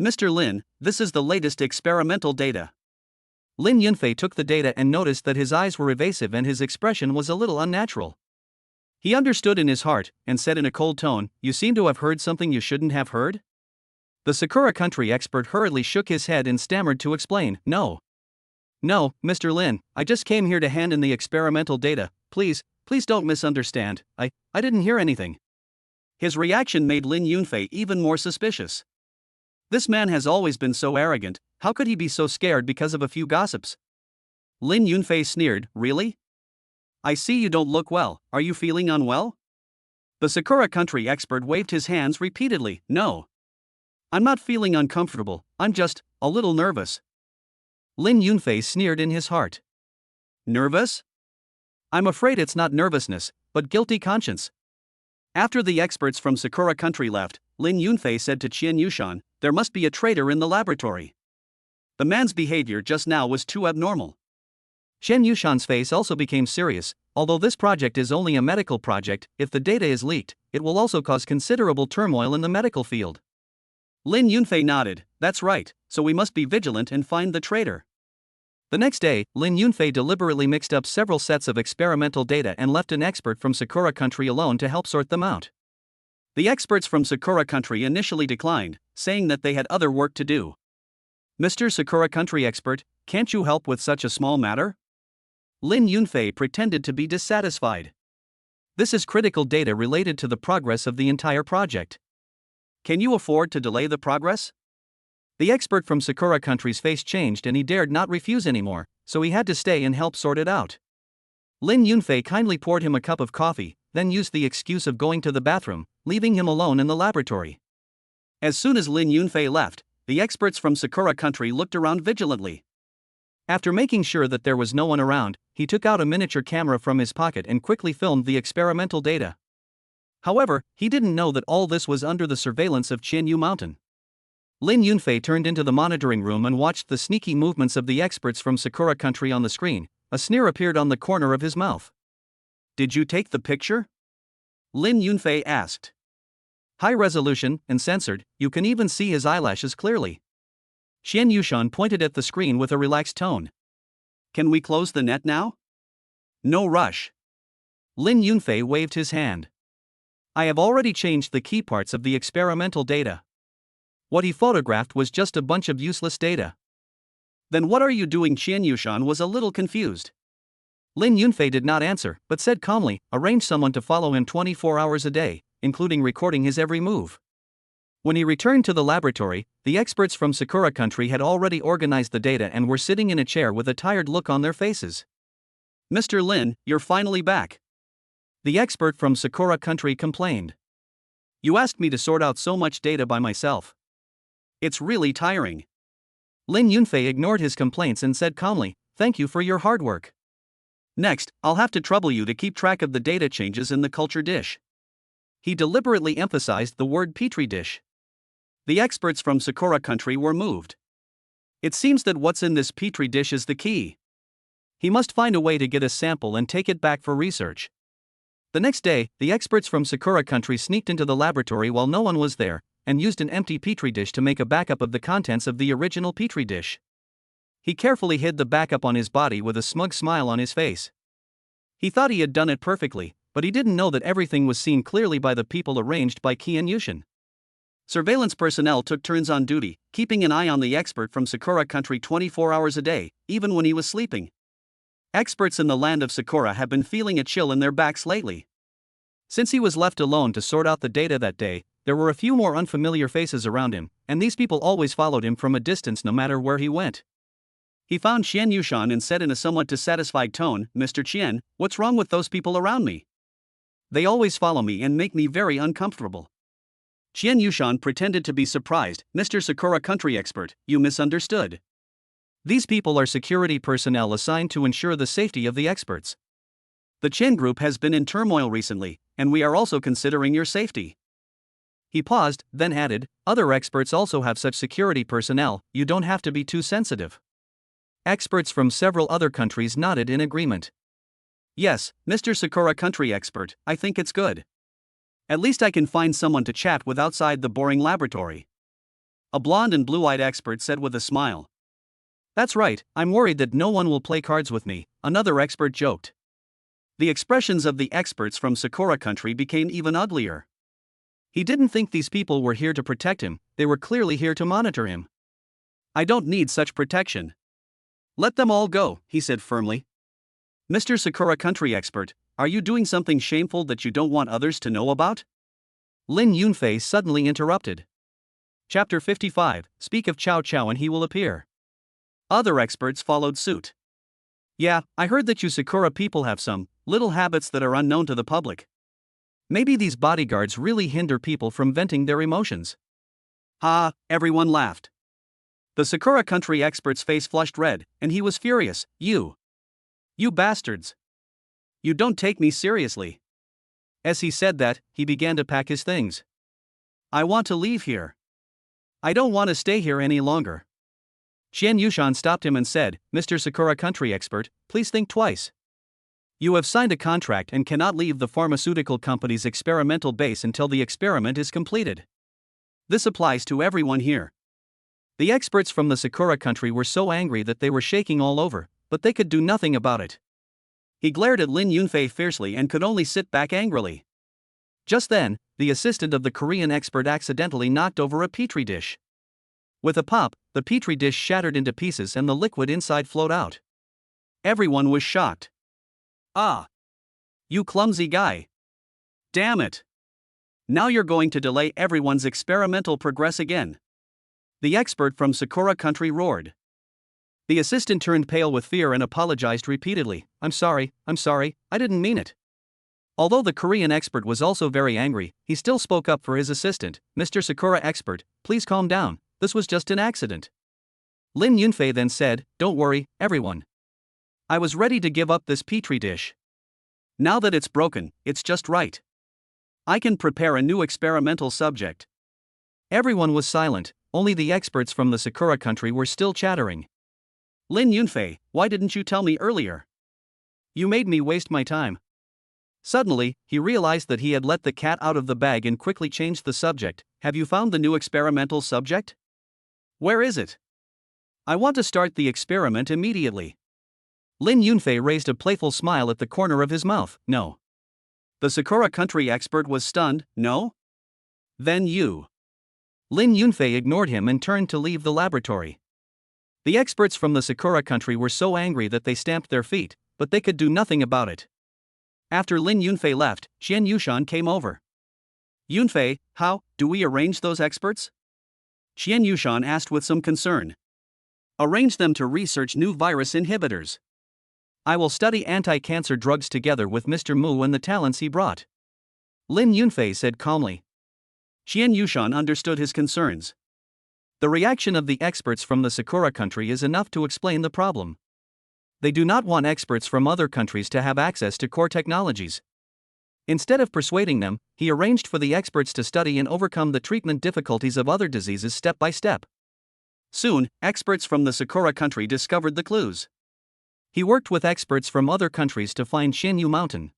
Mr. Lin, this is the latest experimental data. Lin Yunfei took the data and noticed that his eyes were evasive and his expression was a little unnatural. He understood in his heart, and said in a cold tone, you seem to have heard something you shouldn't have heard? The Sakura country expert hurriedly shook his head and stammered to explain, No, Mr. Lin, I just came here to hand in the experimental data, please don't misunderstand, I didn't hear anything. His reaction made Lin Yunfei even more suspicious. This man has always been so arrogant, how could he be so scared because of a few gossips? Lin Yunfei sneered, really? I see you don't look well, are you feeling unwell? The Sakura country expert waved his hands repeatedly, no. I'm not feeling uncomfortable, I'm just a little nervous. Lin Yunfei sneered in his heart. Nervous? I'm afraid it's not nervousness, but guilty conscience. After the experts from Sakura country left, Lin Yunfei said to Qian Yushan, there must be a traitor in the laboratory. The man's behavior just now was too abnormal. Shen Yushan's face also became serious. Although this project is only a medical project, if the data is leaked, it will also cause considerable turmoil in the medical field. Lin Yunfei nodded, that's right, so we must be vigilant and find the traitor. The next day, Lin Yunfei deliberately mixed up several sets of experimental data and left an expert from Sakura country alone to help sort them out. The experts from Sakura country initially declined, saying that they had other work to do. Mr. Sakura country expert, can't you help with such a small matter? Lin Yunfei pretended to be dissatisfied. This is critical data related to the progress of the entire project. Can you afford to delay the progress? The expert from Sakura Country's face changed and he dared not refuse anymore, so he had to stay and help sort it out. Lin Yunfei kindly poured him a cup of coffee, then used the excuse of going to the bathroom, leaving him alone in the laboratory. As soon as Lin Yunfei left, the experts from Sakura Country looked around vigilantly. After making sure that there was no one around, he took out a miniature camera from his pocket and quickly filmed the experimental data. However, he didn't know that all this was under the surveillance of Qianyu Mountain. Lin Yunfei turned into the monitoring room and watched the sneaky movements of the experts from Sakura Country on the screen. A sneer appeared on the corner of his mouth. "Did you take the picture?" Lin Yunfei asked. "High resolution and censored, you can even see his eyelashes clearly." Xian Yushan pointed at the screen with a relaxed tone. "Can we close the net now?" "No rush." Lin Yunfei waved his hand. "I have already changed the key parts of the experimental data. What he photographed was just a bunch of useless data." "Then what are you doing?" Xian Yushan was a little confused. Lin Yunfei did not answer, but said calmly, "Arrange someone to follow him 24 hours a day, including recording his every move." When he returned to the laboratory, the experts from Sakura Country had already organized the data and were sitting in a chair with a tired look on their faces. "Mr. Lin, you're finally back," the expert from Sakura Country complained. "You asked me to sort out so much data by myself. It's really tiring." Lin Yunfei ignored his complaints and said calmly, "Thank you for your hard work. Next, I'll have to trouble you to keep track of the data changes in the culture dish." He deliberately emphasized the word petri dish. The experts from Sakura Country were moved. It seems that what's in this petri dish is the key. He must find a way to get a sample and take it back for research. The next day, the experts from Sakura Country sneaked into the laboratory while no one was there, and used an empty petri dish to make a backup of the contents of the original petri dish. He carefully hid the backup on his body with a smug smile on his face. He thought he had done it perfectly, but he didn't know that everything was seen clearly by the people arranged by Qian Yushan. Surveillance personnel took turns on duty, keeping an eye on the expert from Sakura Country 24 hours a day, even when he was sleeping. Experts in the land of Sakura have been feeling a chill in their backs lately. Since he was left alone to sort out the data that day, there were a few more unfamiliar faces around him, and these people always followed him from a distance no matter where he went. He found Qian Yushan and said in a somewhat dissatisfied tone, "Mr. Qian, what's wrong with those people around me? They always follow me and make me very uncomfortable." Qian Yushan pretended to be surprised. "Mr. Sakura Country expert, you misunderstood. These people are security personnel assigned to ensure the safety of the experts. The Chen group has been in turmoil recently, and we are also considering your safety." He paused, then added, "Other experts also have such security personnel, you don't have to be too sensitive." Experts from several other countries nodded in agreement. "Yes, Mr. Sakura Country expert, I think it's good. At least I can find someone to chat with outside the boring laboratory," a blonde and blue-eyed expert said with a smile. "That's right, I'm worried that no one will play cards with me," another expert joked. The expressions of the experts from Sakura Country became even uglier. He didn't think these people were here to protect him, they were clearly here to monitor him. "I don't need such protection. Let them all go," he said firmly. "Mr. Sakura Country expert, are you doing something shameful that you don't want others to know about?" Lin Yunfei suddenly interrupted. Chapter 55, Speak of Cao Cao and he will appear. Other experts followed suit. "Yeah, I heard that you Sakura people have some little habits that are unknown to the public. Maybe these bodyguards really hinder people from venting their emotions." "Ha!" everyone laughed. The Sakura Country expert's face flushed red, and he was furious. You bastards! You don't take me seriously." As he said that, he began to pack his things. "I want to leave here. I don't want to stay here any longer." Qian Yushan stopped him and said, "Mr. Sakura Country expert, please think twice. You have signed a contract and cannot leave the pharmaceutical company's experimental base until the experiment is completed. This applies to everyone here." The experts from the Sakura Country were so angry that they were shaking all over, but they could do nothing about it. He glared at Lin Yunfei fiercely and could only sit back angrily. Just then, the assistant of the Korean expert accidentally knocked over a petri dish. With a pop, the petri dish shattered into pieces and the liquid inside flowed out. Everyone was shocked. Ah! You clumsy guy. Damn it. Now you're going to delay everyone's experimental progress again. The expert from Sakura Country roared. The assistant turned pale with fear and apologized repeatedly. I'm sorry, I didn't mean it. Although the Korean expert was also very angry, he still spoke up for his assistant. Mr. Sakura expert, please calm down, this was just an accident. Lin Yunfei then said, don't worry, everyone. I was ready to give up this petri dish. Now that it's broken, it's just right. I can prepare a new experimental subject. Everyone was silent, only the experts from the Sakura country were still chattering. Lin Yunfei, why didn't you tell me earlier? You made me waste my time. Suddenly, he realized that he had let the cat out of the bag and quickly changed the subject. Have you found the new experimental subject? Where is it? I want to start the experiment immediately. Lin Yunfei raised a playful smile at the corner of his mouth. No. The Sakura country expert was stunned. No? Then you. Lin Yunfei ignored him and turned to leave the laboratory. The experts from the Sakura country were so angry that they stamped their feet, but they could do nothing about it. After Lin Yunfei left, Qian Yushan came over. Yunfei, how do we arrange those experts? Qian Yushan asked with some concern. Arrange them to research new virus inhibitors. I will study anti-cancer drugs together with Mr. Mu and the talents he brought. Lin Yunfei said calmly. Qian Yushan understood his concerns. The reaction of the experts from the Sakura country is enough to explain the problem. They do not want experts from other countries to have access to core technologies. Instead of persuading them, he arranged for the experts to study and overcome the treatment difficulties of other diseases step by step. Soon, experts from the Sakura country discovered the clues. He worked with experts from other countries to find Xinyu Mountain.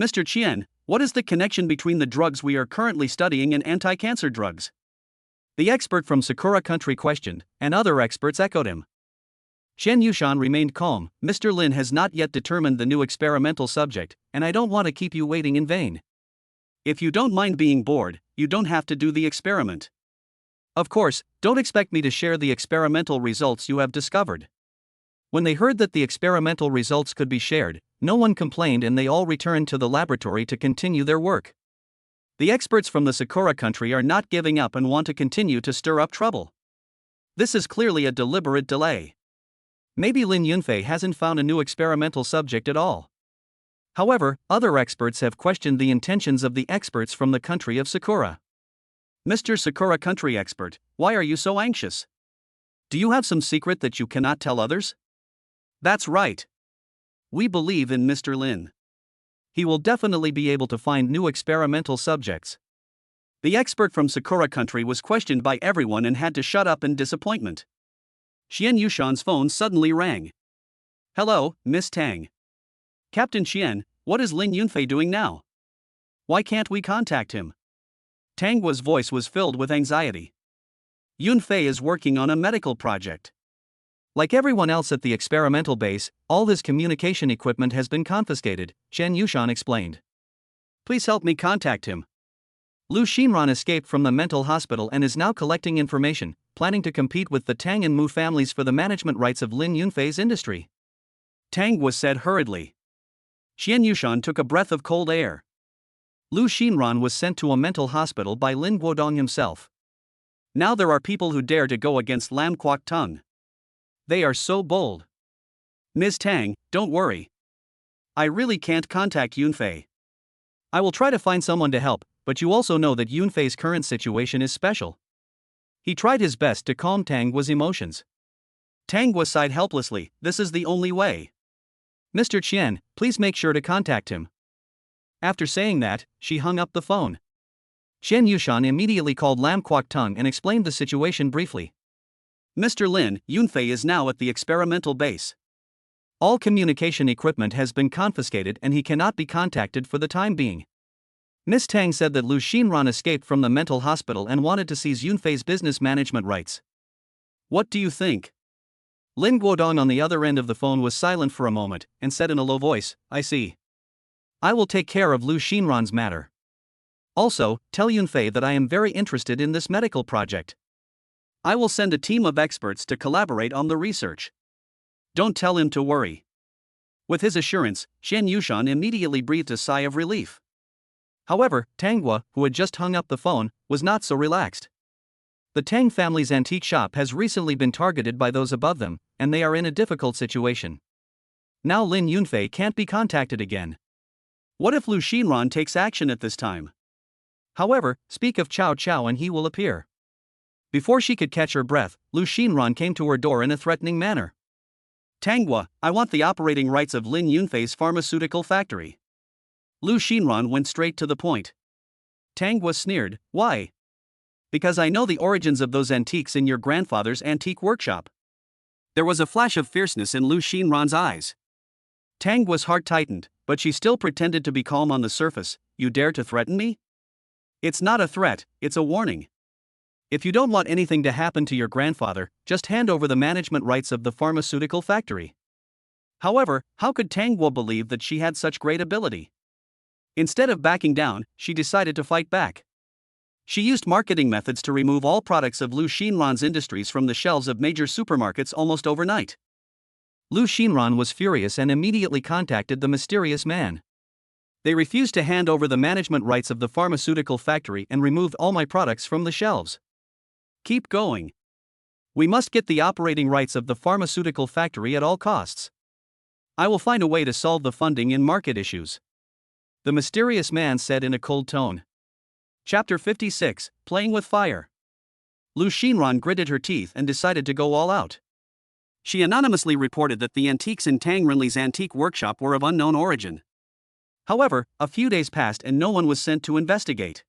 Mr. Qian, what is the connection between the drugs we are currently studying and anti-cancer drugs? The expert from Sakura country questioned, and other experts echoed him. Qian Yushan remained calm. Mr. Lin has not yet determined the new experimental subject, and I don't want to keep you waiting in vain. If you don't mind being bored, you don't have to do the experiment. Of course, don't expect me to share the experimental results you have discovered. When they heard that the experimental results could be shared, no one complained and they all returned to the laboratory to continue their work. The experts from the Sakura country are not giving up and want to continue to stir up trouble. This is clearly a deliberate delay. Maybe Lin Yunfei hasn't found a new experimental subject at all. However, other experts have questioned the intentions of the experts from the country of Sakura. Mr. Sakura country expert, why are you so anxious? Do you have some secret that you cannot tell others? That's right. We believe in Mr. Lin. He will definitely be able to find new experimental subjects. The expert from Sakura country was questioned by everyone and had to shut up in disappointment. Qian Yushan's phone suddenly rang. Hello, Miss Tang. Captain Qian, what is Lin Yunfei doing now? Why can't we contact him? Tang's voice was filled with anxiety. Yunfei is working on a medical project. Like everyone else at the experimental base, all his communication equipment has been confiscated, Qian Yushan explained. Please help me contact him. Lu Xinran escaped from the mental hospital and is now collecting information, planning to compete with the Tang and Mu families for the management rights of Lin Yunfei's industry. Tang was said hurriedly. Qian Yushan took a breath of cold air. Lu Xinran was sent to a mental hospital by Lin Guodong himself. Now there are people who dare to go against Lam Kwok Tung. They are so bold. Ms. Tang, don't worry. I really can't contact Yunfei. I will try to find someone to help, but you also know that Yunfei's current situation is special. He tried his best to calm Tang's emotions. Tang sighed helplessly. This is the only way. Mr. Qian, please make sure to contact him. After saying that, she hung up the phone. Qian Yushan immediately called Lam Kwok Tung and explained the situation briefly. Mr. Lin, Yunfei is now at the experimental base. All communication equipment has been confiscated and he cannot be contacted for the time being. Miss Tang said that Lu Xinran escaped from the mental hospital and wanted to seize Yunfei's business management rights. What do you think? Lin Guodong on the other end of the phone was silent for a moment and said in a low voice, I see. I will take care of Lu Xinran's matter. Also, tell Yunfei that I am very interested in this medical project. I will send a team of experts to collaborate on the research. Don't tell him to worry. With his assurance, Shen Yushan immediately breathed a sigh of relief. However, Tang Gua, who had just hung up the phone, was not so relaxed. The Tang family's antique shop has recently been targeted by those above them, and they are in a difficult situation. Now Lin Yunfei can't be contacted again. What if Lu Xinran takes action at this time? However, speak of Cao Cao and he will appear. Before she could catch her breath, Lu Xinran came to her door in a threatening manner. Tang Gua, I want the operating rights of Lin Yunfei's pharmaceutical factory. Lu Xinran went straight to the point. Tang Gua sneered, why? Because I know the origins of those antiques in your grandfather's antique workshop. There was a flash of fierceness in Lu Xinran's eyes. Tang Gua's heart tightened, but she still pretended to be calm on the surface. You dare to threaten me? It's not a threat, it's a warning. If you don't want anything to happen to your grandfather, just hand over the management rights of the pharmaceutical factory. However, how could Tang Gua believe that she had such great ability? Instead of backing down, she decided to fight back. She used marketing methods to remove all products of Lu Xinran's industries from the shelves of major supermarkets almost overnight. Lu Xinran was furious and immediately contacted the mysterious man. They refused to hand over the management rights of the pharmaceutical factory and removed all my products from the shelves. Keep going. We must get the operating rights of the pharmaceutical factory at all costs. I will find a way to solve the funding and market issues. The mysterious man said in a cold tone. Chapter 56, Playing with Fire. Lu Xinran gritted her teeth and decided to go all out. She anonymously reported that the antiques in Tang Renli's antique workshop were of unknown origin. However, a few days passed and no one was sent to investigate.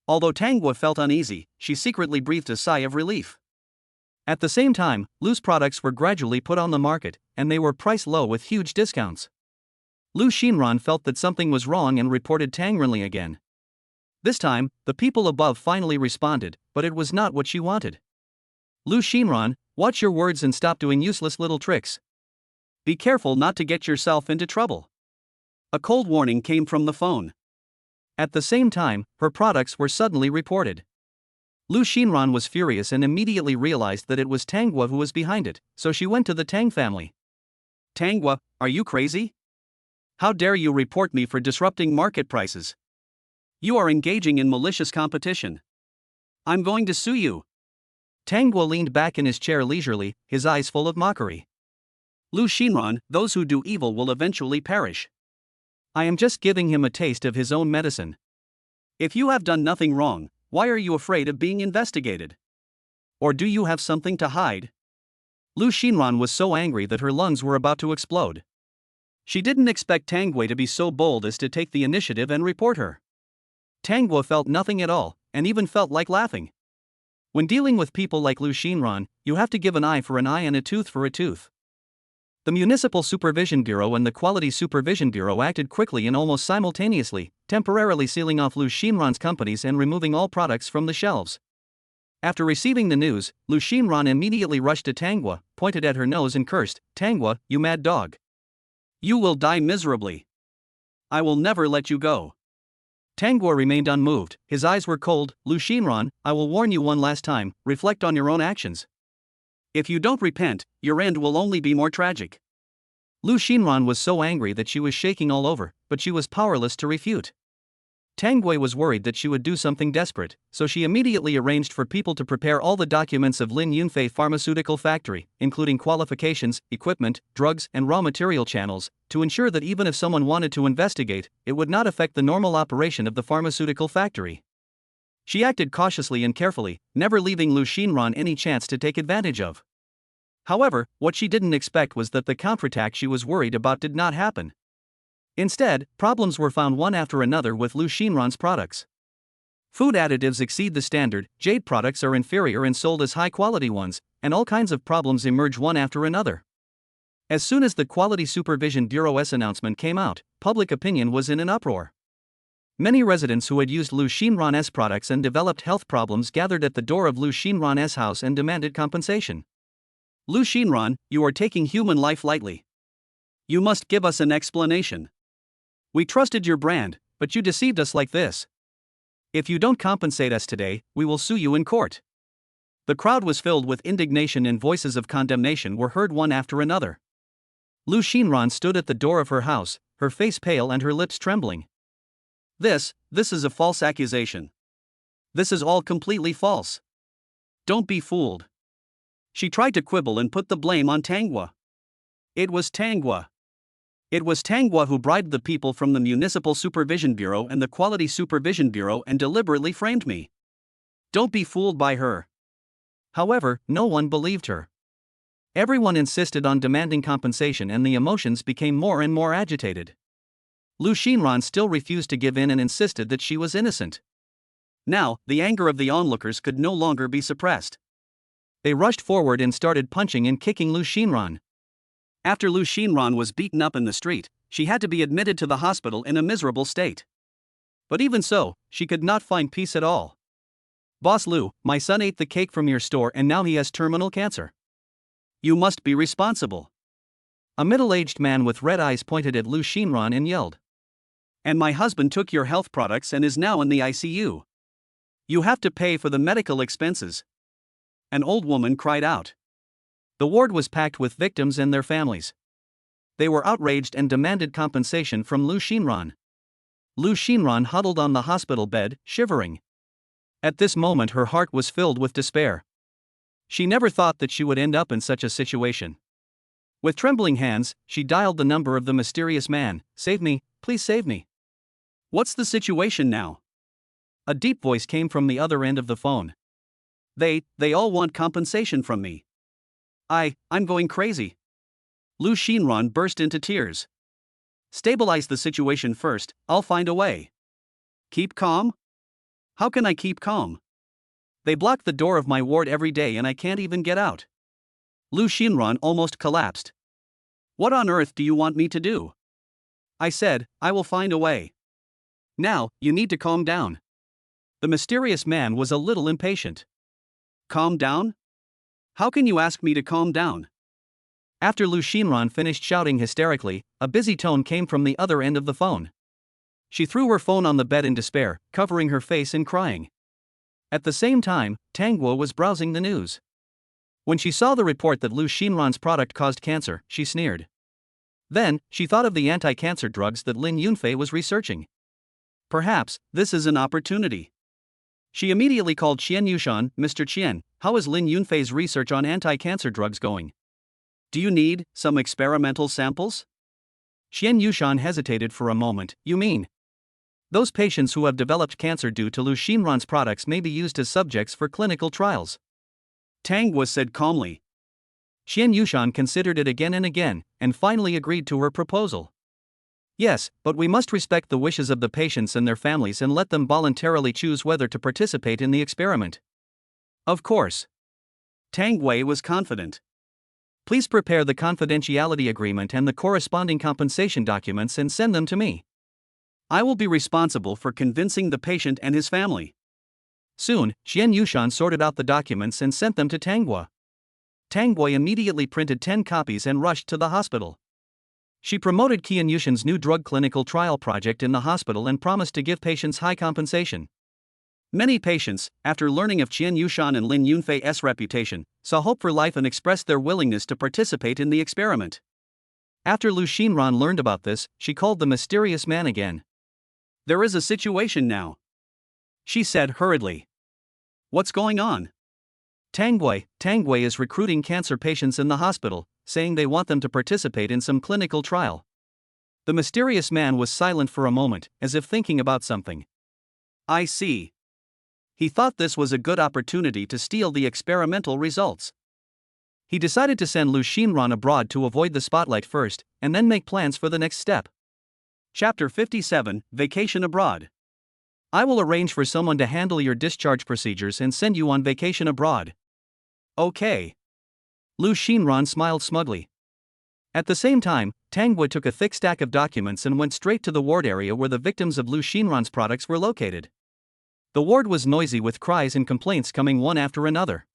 Although Tang Gua felt uneasy, she secretly breathed a sigh of relief. At the same time, Lu's products were gradually put on the market, and they were priced low with huge discounts. Lu Xinran felt that something was wrong and reported Tang Renli again. This time, the people above finally responded, but it was not what she wanted. Lu Xinran, watch your words and stop doing useless little tricks. Be careful not to get yourself into trouble. A cold warning came from the phone. At the same time, her products were suddenly reported. Lu Xinran was furious and immediately realized that it was Tang Gua who was behind it, so she went to the Tang family. Tang Gua, are you crazy? How dare you report me for disrupting market prices? You are engaging in malicious competition. I'm going to sue you. Tang Gua leaned back in his chair leisurely, his eyes full of mockery. Lu Xinran, those who do evil will eventually perish. I am just giving him a taste of his own medicine. If you have done nothing wrong, why are you afraid of being investigated? Or do you have something to hide? Lu Xinran was so angry that her lungs were about to explode. She didn't expect Tang Gua to be so bold as to take the initiative and report her. Tang Gua felt nothing at all, and even felt like laughing. When dealing with people like Lu Xinran, you have to give an eye for an eye and a tooth for a tooth. The Municipal Supervision Bureau and the Quality Supervision Bureau acted quickly and almost simultaneously, temporarily sealing off Lu Xinran's companies and removing all products from the shelves. After receiving the news, Lu Xinran immediately rushed to Tang Gua, pointed at her nose and cursed, Tang Gua, you mad dog. You will die miserably. I will never let you go. Tang Gua remained unmoved, his eyes were cold. Lu Xinran, I will warn you one last time, reflect on your own actions. If you don't repent, your end will only be more tragic. Lu Xinran was so angry that she was shaking all over, but she was powerless to refute. Tang Gua was worried that she would do something desperate, so she immediately arranged for people to prepare all the documents of Lin Yunfei Pharmaceutical Factory, including qualifications, equipment, drugs, and raw material channels, to ensure that even if someone wanted to investigate, it would not affect the normal operation of the pharmaceutical factory. She acted cautiously and carefully, never leaving Lu Xinran any chance to take advantage of. However, what she didn't expect was that the counterattack she was worried about did not happen. Instead, problems were found one after another with Lu Xinran's products. Food additives exceed the standard, jade products are inferior and sold as high-quality ones, and all kinds of problems emerge one after another. As soon as the Quality Supervision Bureau's announcement came out, public opinion was in an uproar. Many residents who had used Lu Xinran's products and developed health problems gathered at the door of Lu Xinran's house and demanded compensation. Lu Xinran, you are taking human life lightly. You must give us an explanation. We trusted your brand, but you deceived us like this. If you don't compensate us today, we will sue you in court. The crowd was filled with indignation and voices of condemnation were heard one after another. Lu Xinran stood at the door of her house, her face pale and her lips trembling. This is a false accusation. This is all completely false. Don't be fooled. She tried to quibble and put the blame on Tanghua. It was Tanghua. It was Tanghua who bribed the people from the Municipal Supervision Bureau and the Quality Supervision Bureau and deliberately framed me. Don't be fooled by her. However, no one believed her. Everyone insisted on demanding compensation and the emotions became more and more agitated. Lu Xinran still refused to give in and insisted that she was innocent. Now, the anger of the onlookers could no longer be suppressed. They rushed forward and started punching and kicking Lu Xinran. After Lu Xinran was beaten up in the street, she had to be admitted to the hospital in a miserable state. But even so, she could not find peace at all. Boss Lu, my son ate the cake from your store and now he has terminal cancer. You must be responsible. A middle-aged man with red eyes pointed at Lu Xinran and yelled. And my husband took your health products and is now in the ICU. You have to pay for the medical expenses. An old woman cried out. The ward was packed with victims and their families. They were outraged and demanded compensation from Lu Xinran. Lu Xinran huddled on the hospital bed, shivering. At this moment her heart was filled with despair. She never thought that she would end up in such a situation. With trembling hands, she dialed the number of the mysterious man. Save me, please save me. What's the situation now? A deep voice came from the other end of the phone. They all want compensation from me. I'm going crazy. Lu Xinran burst into tears. Stabilize the situation first, I'll find a way. Keep calm? How can I keep calm? They block the door of my ward every day and I can't even get out. Lu Xinran almost collapsed. What on earth do you want me to do? I said, I will find a way. Now, you need to calm down. The mysterious man was a little impatient. Calm down? How can you ask me to calm down? After Lu Xinran finished shouting hysterically, a busy tone came from the other end of the phone. She threw her phone on the bed in despair, covering her face and crying. At the same time, Tanghua was browsing the news. When she saw the report that Lu Xinran's product caused cancer, she sneered. Then, she thought of the anti-cancer drugs that Lin Yunfei was researching. Perhaps, this is an opportunity. She immediately called Qian Yushan. Mr. Qian, how is Lin Yunfei's research on anti-cancer drugs going? Do you need some experimental samples? Qian Yushan hesitated for a moment. You mean? Those patients who have developed cancer due to Lu Xinran's products may be used as subjects for clinical trials. Tanghua said calmly. Qian Yushan considered it again and again, and finally agreed to her proposal. Yes, but we must respect the wishes of the patients and their families and let them voluntarily choose whether to participate in the experiment. Of course. Tanghua was confident. Please prepare the confidentiality agreement and the corresponding compensation documents and send them to me. I will be responsible for convincing the patient and his family. Soon, Qian Yushan sorted out the documents and sent them to Tanghua. Tanghua immediately printed 10 copies and rushed to the hospital. She promoted Qian Yushan's new drug clinical trial project in the hospital and promised to give patients high compensation. Many patients, after learning of Qian Yushan and Lin Yunfei's reputation, saw hope for life and expressed their willingness to participate in the experiment. After Lu Xinran learned about this, she called the mysterious man again. There is a situation now, she said hurriedly. What's going on? Tanghua is recruiting cancer patients in the hospital, saying they want them to participate in some clinical trial. The mysterious man was silent for a moment, as if thinking about something. I see. He thought this was a good opportunity to steal the experimental results. He decided to send Lu Xinran abroad to avoid the spotlight first, and then make plans for the next step. Chapter 57, Vacation Abroad. I will arrange for someone to handle your discharge procedures and send you on vacation abroad. Okay. Lu Xinran smiled smugly. At the same time, Tanghua took a thick stack of documents and went straight to the ward area where the victims of Lu Xinran's products were located. The ward was noisy with cries and complaints coming one after another.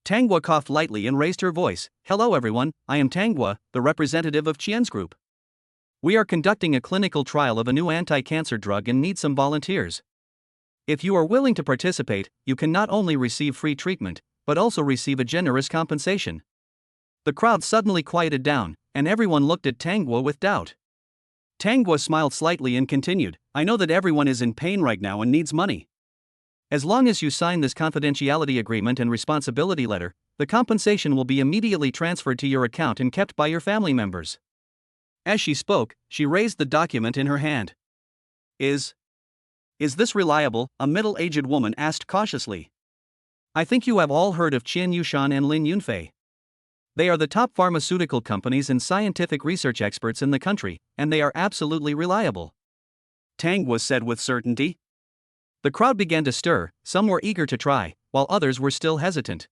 Tanghua coughed lightly and raised her voice. Hello everyone, I am Tanghua, the representative of Qian's group. We are conducting a clinical trial of a new anti-cancer drug and need some volunteers. If you are willing to participate, you can not only receive free treatment, but also receive a generous compensation. The crowd suddenly quieted down, and everyone looked at Tang Guo with doubt. Tang Guo smiled slightly and continued, I know that everyone is in pain right now and needs money. As long as you sign this confidentiality agreement and responsibility letter, the compensation will be immediately transferred to your account and kept by your family members. As she spoke, she raised the document in her hand. Is this reliable? A middle-aged woman asked cautiously. I think you have all heard of Qian Yushan and Lin Yunfei. They are the top pharmaceutical companies and scientific research experts in the country, and they are absolutely reliable. Tang Guo said with certainty. The crowd began to stir, some were eager to try, while others were still hesitant.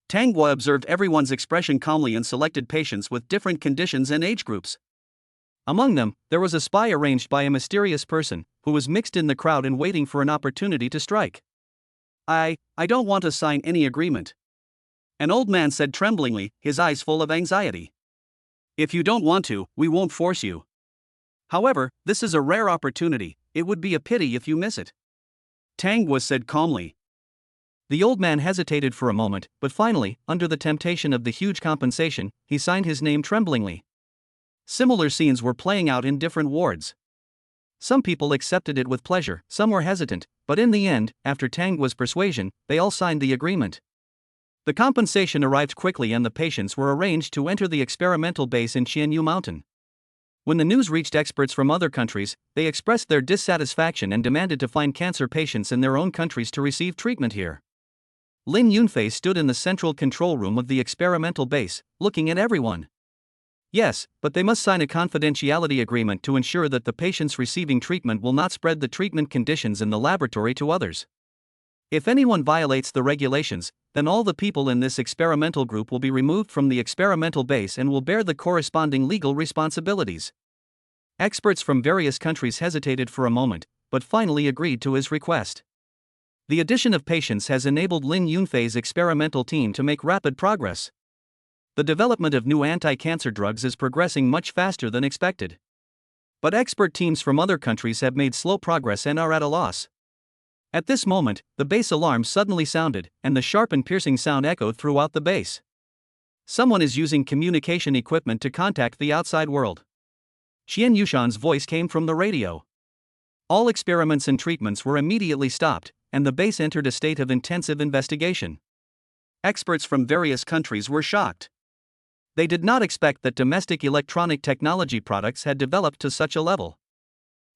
Tang Guo observed everyone's expression calmly and selected patients with different conditions and age groups. Among them, there was a spy arranged by a mysterious person, who was mixed in the crowd and waiting for an opportunity to strike. I don't want to sign any agreement. An old man said tremblingly, his eyes full of anxiety. If you don't want to, we won't force you. However, this is a rare opportunity, it would be a pity if you miss it. Tang Guo said calmly. The old man hesitated for a moment, but finally, under the temptation of the huge compensation, he signed his name tremblingly. Similar scenes were playing out in different wards. Some people accepted it with pleasure, some were hesitant, but in the end, after Tang Guo's persuasion, they all signed the agreement. The compensation arrived quickly and the patients were arranged to enter the experimental base in Qianyu Mountain. When the news reached experts from other countries, they expressed their dissatisfaction and demanded to find cancer patients in their own countries to receive treatment here. Lin Yunfei stood in the central control room of the experimental base, looking at everyone. Yes, but they must sign a confidentiality agreement to ensure that the patients receiving treatment will not spread the treatment conditions in the laboratory to others. If anyone violates the regulations, then all the people in this experimental group will be removed from the experimental base and will bear the corresponding legal responsibilities. Experts from various countries hesitated for a moment, but finally agreed to his request. The addition of patients has enabled Lin Yunfei's experimental team to make rapid progress. The development of new anti-cancer drugs is progressing much faster than expected. But expert teams from other countries have made slow progress and are at a loss. At this moment, the base alarm suddenly sounded, and the sharp and piercing sound echoed throughout the base. Someone is using communication equipment to contact the outside world. Qian Yushan's voice came from the radio. All experiments and treatments were immediately stopped, and the base entered a state of intensive investigation. Experts from various countries were shocked. They did not expect that domestic electronic technology products had developed to such a level.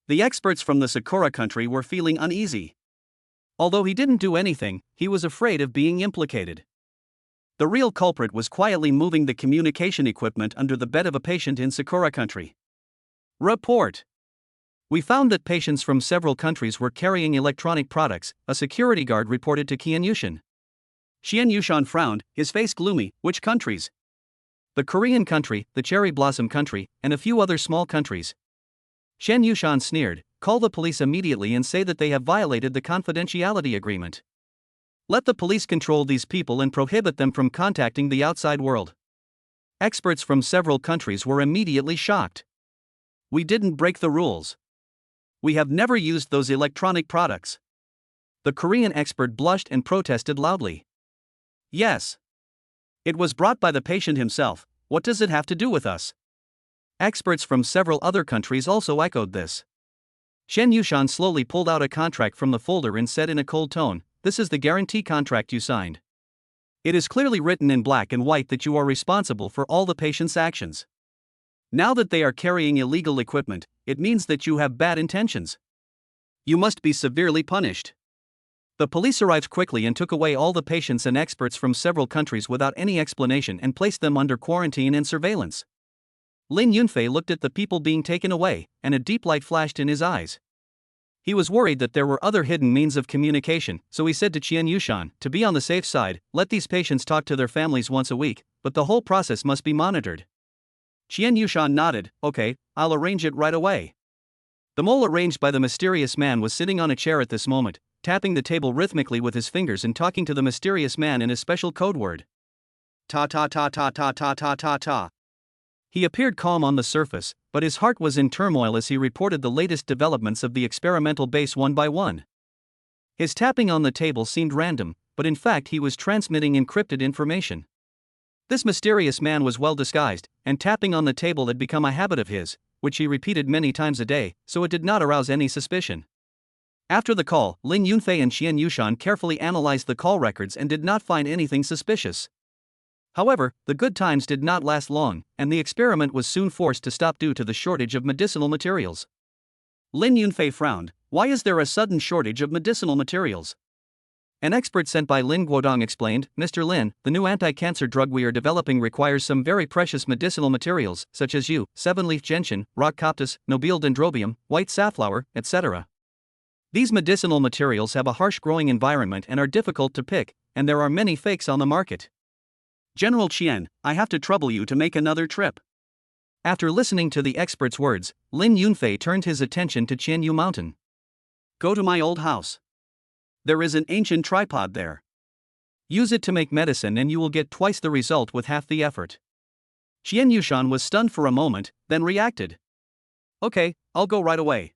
The experts from the Sakura country were feeling uneasy. Although he didn't do anything, he was afraid of being implicated. The real culprit was quietly moving the communication equipment under the bed of a patient in Sakura country. Report. We found that patients from several countries were carrying electronic products, a security guard reported to Qian Yushan. Qian Yushan frowned, his face gloomy. Which countries? The Korean country, the Cherry Blossom country, and a few other small countries. Qian Yushan sneered, call the police immediately and say that they have violated the confidentiality agreement. Let the police control these people and prohibit them from contacting the outside world. Experts from several countries were immediately shocked. We didn't break the rules. We have never used those electronic products. The Korean expert blushed and protested loudly. Yes. It was brought by the patient himself, what does it have to do with us? Experts from several other countries also echoed this. Qian Yushan slowly pulled out a contract from the folder and said in a cold tone, this is the guarantee contract you signed. It is clearly written in black and white that you are responsible for all the patient's actions. Now that they are carrying illegal equipment, it means that you have bad intentions. You must be severely punished. The police arrived quickly and took away all the patients and experts from several countries without any explanation and placed them under quarantine and surveillance. Lin Yunfei looked at the people being taken away, and a deep light flashed in his eyes. He was worried that there were other hidden means of communication, so he said to Qian Yushan, to be on the safe side, let these patients talk to their families once a week, but the whole process must be monitored. Qian Yushan nodded, okay, I'll arrange it right away. The mole arranged by the mysterious man was sitting on a chair at this moment, tapping the table rhythmically with his fingers and talking to the mysterious man in a special code word. Ta ta ta ta ta ta ta ta ta. He appeared calm on the surface, but his heart was in turmoil as he reported the latest developments of the experimental base one by one. His tapping on the table seemed random, but in fact he was transmitting encrypted information. This mysterious man was well disguised, and tapping on the table had become a habit of his, which he repeated many times a day, so it did not arouse any suspicion. After the call, Lin Yunfei and Qian Yushan carefully analyzed the call records and did not find anything suspicious. However, the good times did not last long, and the experiment was soon forced to stop due to the shortage of medicinal materials. Lin Yunfei frowned. Why is there a sudden shortage of medicinal materials? An expert sent by Lin Guodong explained, Mr. Lin, the new anti-cancer drug we are developing requires some very precious medicinal materials, such as yew, seven-leaf gentian, rock coptis, nobile dendrobium, white safflower, etc. These medicinal materials have a harsh growing environment and are difficult to pick, and there are many fakes on the market. General Qian, I have to trouble you to make another trip. After listening to the expert's words, Lin Yunfei turned his attention to Qianyu Mountain. Go to my old house. There is an ancient tripod there. Use it to make medicine and you will get twice the result with half the effort. Qian Yushan was stunned for a moment, then reacted. Okay, I'll go right away.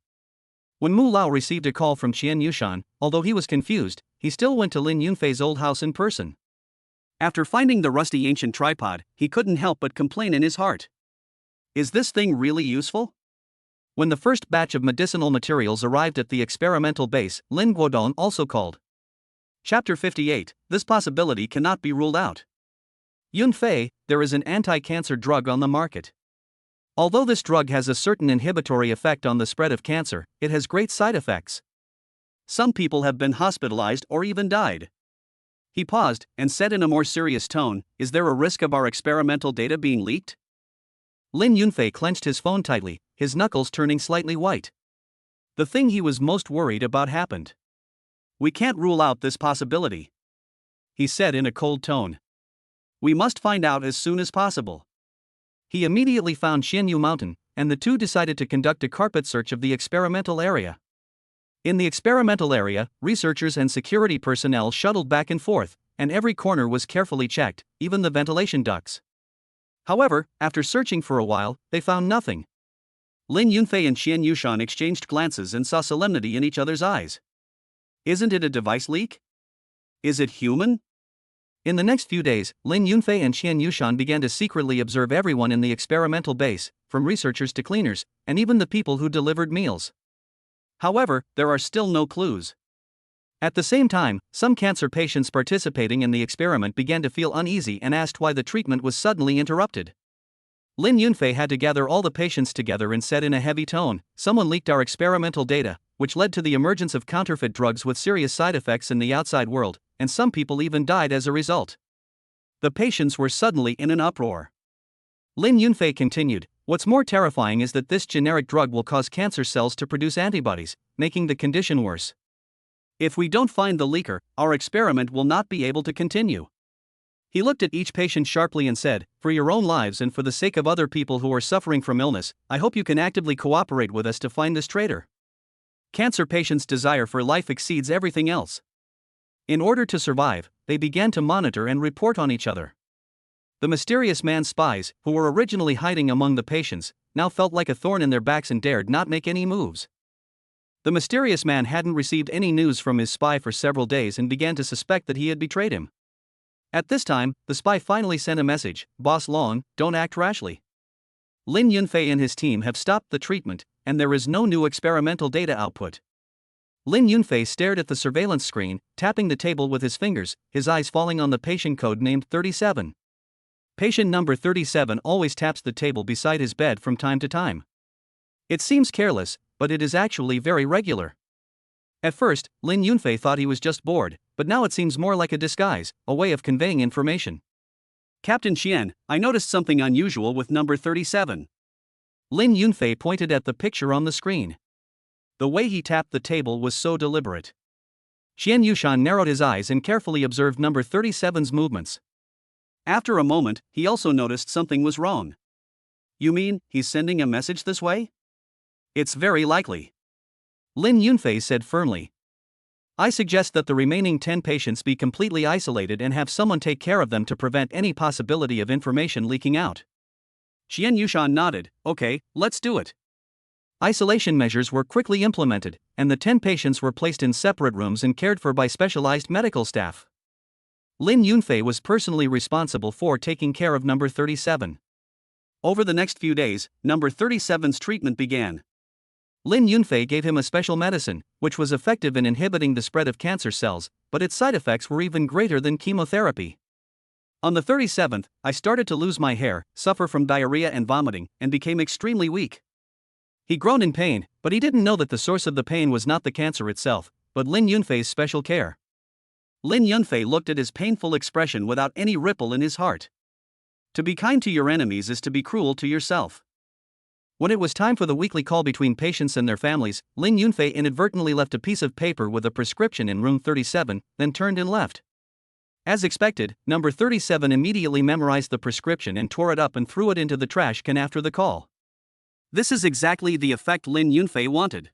When Mu Lao received a call from Qian Yushan, although he was confused, he still went to Lin Yunfei's old house in person. After finding the rusty ancient tripod, he couldn't help but complain in his heart. Is this thing really useful? When the first batch of medicinal materials arrived at the experimental base, Lin Guodong also called. Chapter 58, This possibility cannot be ruled out. Yunfei, there is an anti-cancer drug on the market. Although this drug has a certain inhibitory effect on the spread of cancer, it has great side effects. Some people have been hospitalized or even died. He paused and said in a more serious tone, Is there a risk of our experimental data being leaked? Lin Yunfei clenched his phone tightly, his knuckles turning slightly white. The thing he was most worried about happened. We can't rule out this possibility, he said in a cold tone. We must find out as soon as possible. He immediately found Qianyu Mountain, and the two decided to conduct a carpet search of the experimental area. In the experimental area, researchers and security personnel shuttled back and forth, and every corner was carefully checked, even the ventilation ducts. However, after searching for a while, they found nothing. Lin Yunfei and Qian Yushan exchanged glances and saw solemnity in each other's eyes. Isn't it a device leak? Is it human? In the next few days, Lin Yunfei and Qian Yushan began to secretly observe everyone in the experimental base, from researchers to cleaners, and even the people who delivered meals. However, there are still no clues. At the same time, some cancer patients participating in the experiment began to feel uneasy and asked why the treatment was suddenly interrupted. Lin Yunfei had to gather all the patients together and said in a heavy tone, Someone leaked our experimental data, which led to the emergence of counterfeit drugs with serious side effects in the outside world, and some people even died as a result. The patients were suddenly in an uproar. Lin Yunfei continued, What's more terrifying is that this generic drug will cause cancer cells to produce antibodies, making the condition worse. If we don't find the leaker, our experiment will not be able to continue. He looked at each patient sharply and said, For your own lives and for the sake of other people who are suffering from illness, I hope you can actively cooperate with us to find this traitor. Cancer patients' desire for life exceeds everything else. In order to survive, they began to monitor and report on each other. The mysterious man's spies, who were originally hiding among the patients, now felt like a thorn in their backs and dared not make any moves. The mysterious man hadn't received any news from his spy for several days and began to suspect that he had betrayed him. At this time, the spy finally sent a message, Boss Long, don't act rashly. Lin Yunfei and his team have stopped the treatment, and there is no new experimental data output. Lin Yunfei stared at the surveillance screen, tapping the table with his fingers, his eyes falling on the patient code named 37. Patient number 37 always taps the table beside his bed from time to time. It seems careless, but it is actually very regular. At first, Lin Yunfei thought he was just bored, but now it seems more like a disguise, a way of conveying information. Captain Qian, I noticed something unusual with number 37. Lin Yunfei pointed at the picture on the screen. The way he tapped the table was so deliberate. Qian Yushan narrowed his eyes and carefully observed number 37's movements. After a moment, he also noticed something was wrong. You mean, he's sending a message this way? It's very likely. Lin Yunfei said firmly. I suggest that the remaining 10 patients be completely isolated and have someone take care of them to prevent any possibility of information leaking out. Qian Yushan nodded, Okay, let's do it. Isolation measures were quickly implemented, and the 10 patients were placed in separate rooms and cared for by specialized medical staff. Lin Yunfei was personally responsible for taking care of number 37. Over the next few days, number 37's treatment began. Lin Yunfei gave him a special medicine, which was effective in inhibiting the spread of cancer cells, but its side effects were even greater than chemotherapy. On the 37th, I started to lose my hair, suffer from diarrhea and vomiting, and became extremely weak. He groaned in pain, but he didn't know that the source of the pain was not the cancer itself, but Lin Yunfei's special care. Lin Yunfei looked at his painful expression without any ripple in his heart. To be kind to your enemies is to be cruel to yourself. When it was time for the weekly call between patients and their families, Lin Yunfei inadvertently left a piece of paper with a prescription in room 37, then turned and left. As expected, number 37 immediately memorized the prescription and tore it up and threw it into the trash can after the call. This is exactly the effect Lin Yunfei wanted.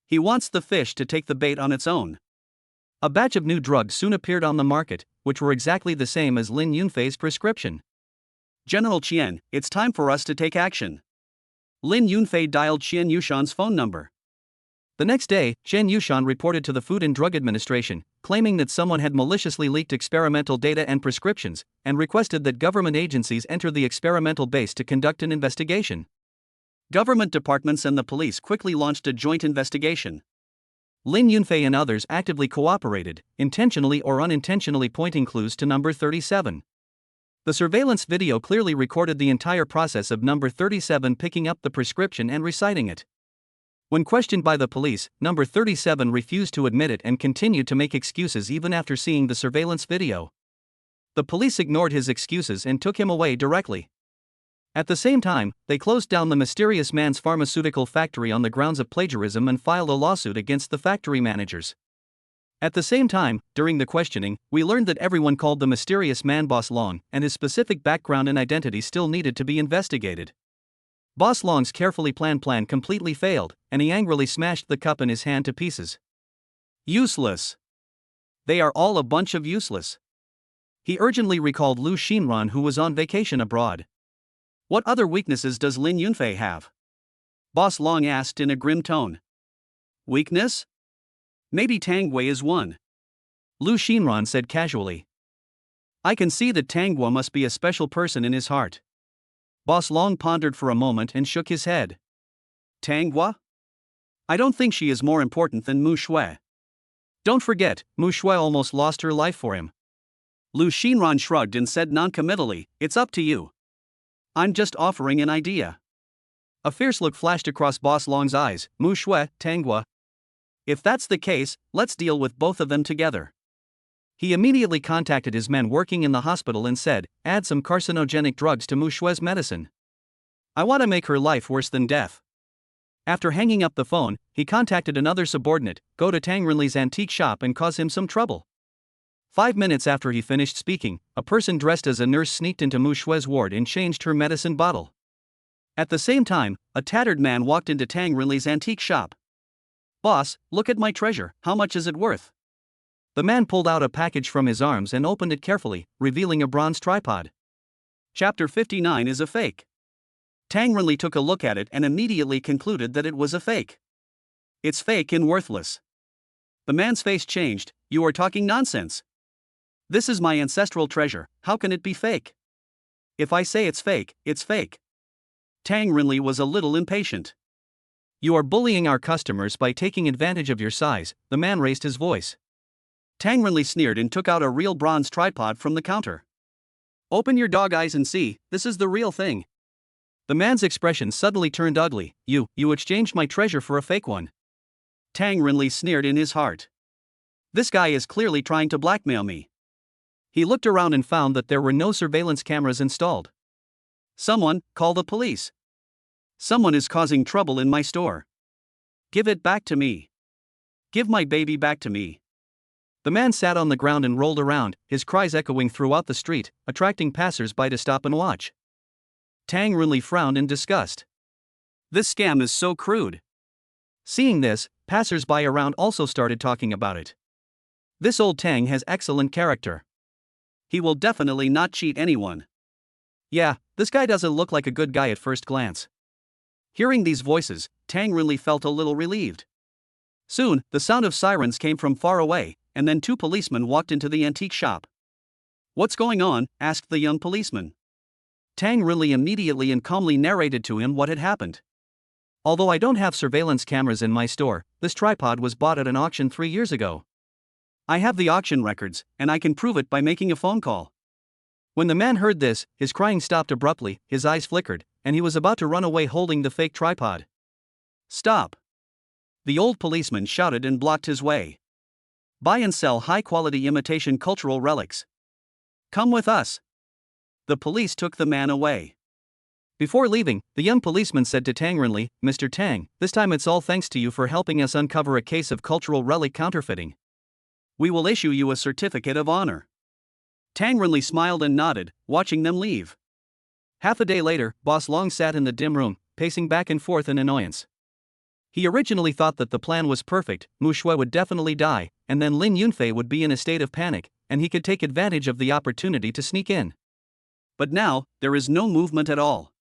He wants the fish to take the bait on its own. A batch of new drugs soon appeared on the market, which were exactly the same as Lin Yunfei's prescription. General Qian, it's time for us to take action. Lin Yunfei dialed Qian Yushan's phone number. The next day, Qian Yushan reported to the Food and Drug Administration, claiming that someone had maliciously leaked experimental data and prescriptions, and requested that government agencies enter the experimental base to conduct an investigation. Government departments and the police quickly launched a joint investigation. Lin Yunfei and others actively cooperated, intentionally or unintentionally pointing clues to number 37. The surveillance video clearly recorded the entire process of number 37 picking up the prescription and reciting it. When questioned by the police, number 37 refused to admit it and continued to make excuses even after seeing the surveillance video. The police ignored his excuses and took him away directly. At the same time, they closed down the mysterious man's pharmaceutical factory on the grounds of plagiarism and filed a lawsuit against the factory managers. At the same time, during the questioning, we learned that everyone called the mysterious man Boss Long, and his specific background and identity still needed to be investigated. Boss Long's carefully planned plan completely failed, and he angrily smashed the cup in his hand to pieces. Useless. They are all a bunch of useless. He urgently recalled Lu Xinran, who was on vacation abroad. What other weaknesses does Lin Yunfei have? Boss Long asked in a grim tone. Weakness? Maybe Tang Wei is one. Lu Xinran said casually. I can see that Tang Wei must be a special person in his heart. Boss Long pondered for a moment and shook his head. Tang Wei? I don't think she is more important than Mu Shui. Don't forget, Mu Shui almost lost her life for him. Lu Xinran shrugged and said noncommittally, it's up to you. I'm just offering an idea. A fierce look flashed across Boss Long's eyes. Mu Shui, Tang Wei. If that's the case, let's deal with both of them together. He immediately contacted his men working in the hospital and said, add some carcinogenic drugs to Mu Shui's medicine. I want to make her life worse than death. After hanging up the phone, he contacted another subordinate, go to Tang Renli's antique shop and cause him some trouble. 5 minutes after he finished speaking, a person dressed as a nurse sneaked into Mu Shui's ward and changed her medicine bottle. At the same time, a tattered man walked into Tang Renli's antique shop. Boss, look at my treasure, how much is it worth? The man pulled out a package from his arms and opened it carefully, revealing a bronze tripod. Chapter 59 is a fake. Tang Renli took a look at it and immediately concluded that it was a fake. It's fake and worthless. The man's face changed. You are talking nonsense. This is my ancestral treasure, how can it be fake? If I say it's fake, it's fake. Tang Renli was a little impatient. You are bullying our customers by taking advantage of your size, the man raised his voice. Tang Renli sneered and took out a real bronze tripod from the counter. Open your dog eyes and see, this is the real thing. The man's expression suddenly turned ugly. You exchanged my treasure for a fake one. Tang Renli sneered in his heart. This guy is clearly trying to blackmail me. He looked around and found that there were no surveillance cameras installed. Someone, call the police. Someone is causing trouble in my store. Give it back to me. Give my baby back to me. The man sat on the ground and rolled around, his cries echoing throughout the street, attracting passers-by to stop and watch. Tang Renli frowned in disgust. This scam is so crude. Seeing this, passers-by around also started talking about it. This old Tang has excellent character. He will definitely not cheat anyone. Yeah, this guy doesn't look like a good guy at first glance. Hearing these voices, Tang Renli felt a little relieved. Soon, the sound of sirens came from far away, and then 2 policemen walked into the antique shop. What's going on? Asked the young policeman. Tang Rinli immediately and calmly narrated to him what had happened. Although I don't have surveillance cameras in my store, this tripod was bought at an auction 3 years ago. I have the auction records, and I can prove it by making a phone call. When the man heard this, his crying stopped abruptly, his eyes flickered, and he was about to run away holding the fake tripod. Stop! The old policeman shouted and blocked his way. Buy and sell high-quality imitation cultural relics. Come with us. The police took the man away. Before leaving, the young policeman said to Tang Rinli, "Mr. Tang, this time it's all thanks to you for helping us uncover a case of cultural relic counterfeiting. We will issue you a certificate of honor." Tang Rinli smiled and nodded, watching them leave. Half a day later, Boss Long sat in the dim room, pacing back and forth in annoyance. He originally thought that the plan was perfect, Mu Shui would definitely die, and then Lin Yunfei would be in a state of panic, and he could take advantage of the opportunity to sneak in. But now, there is no movement at all.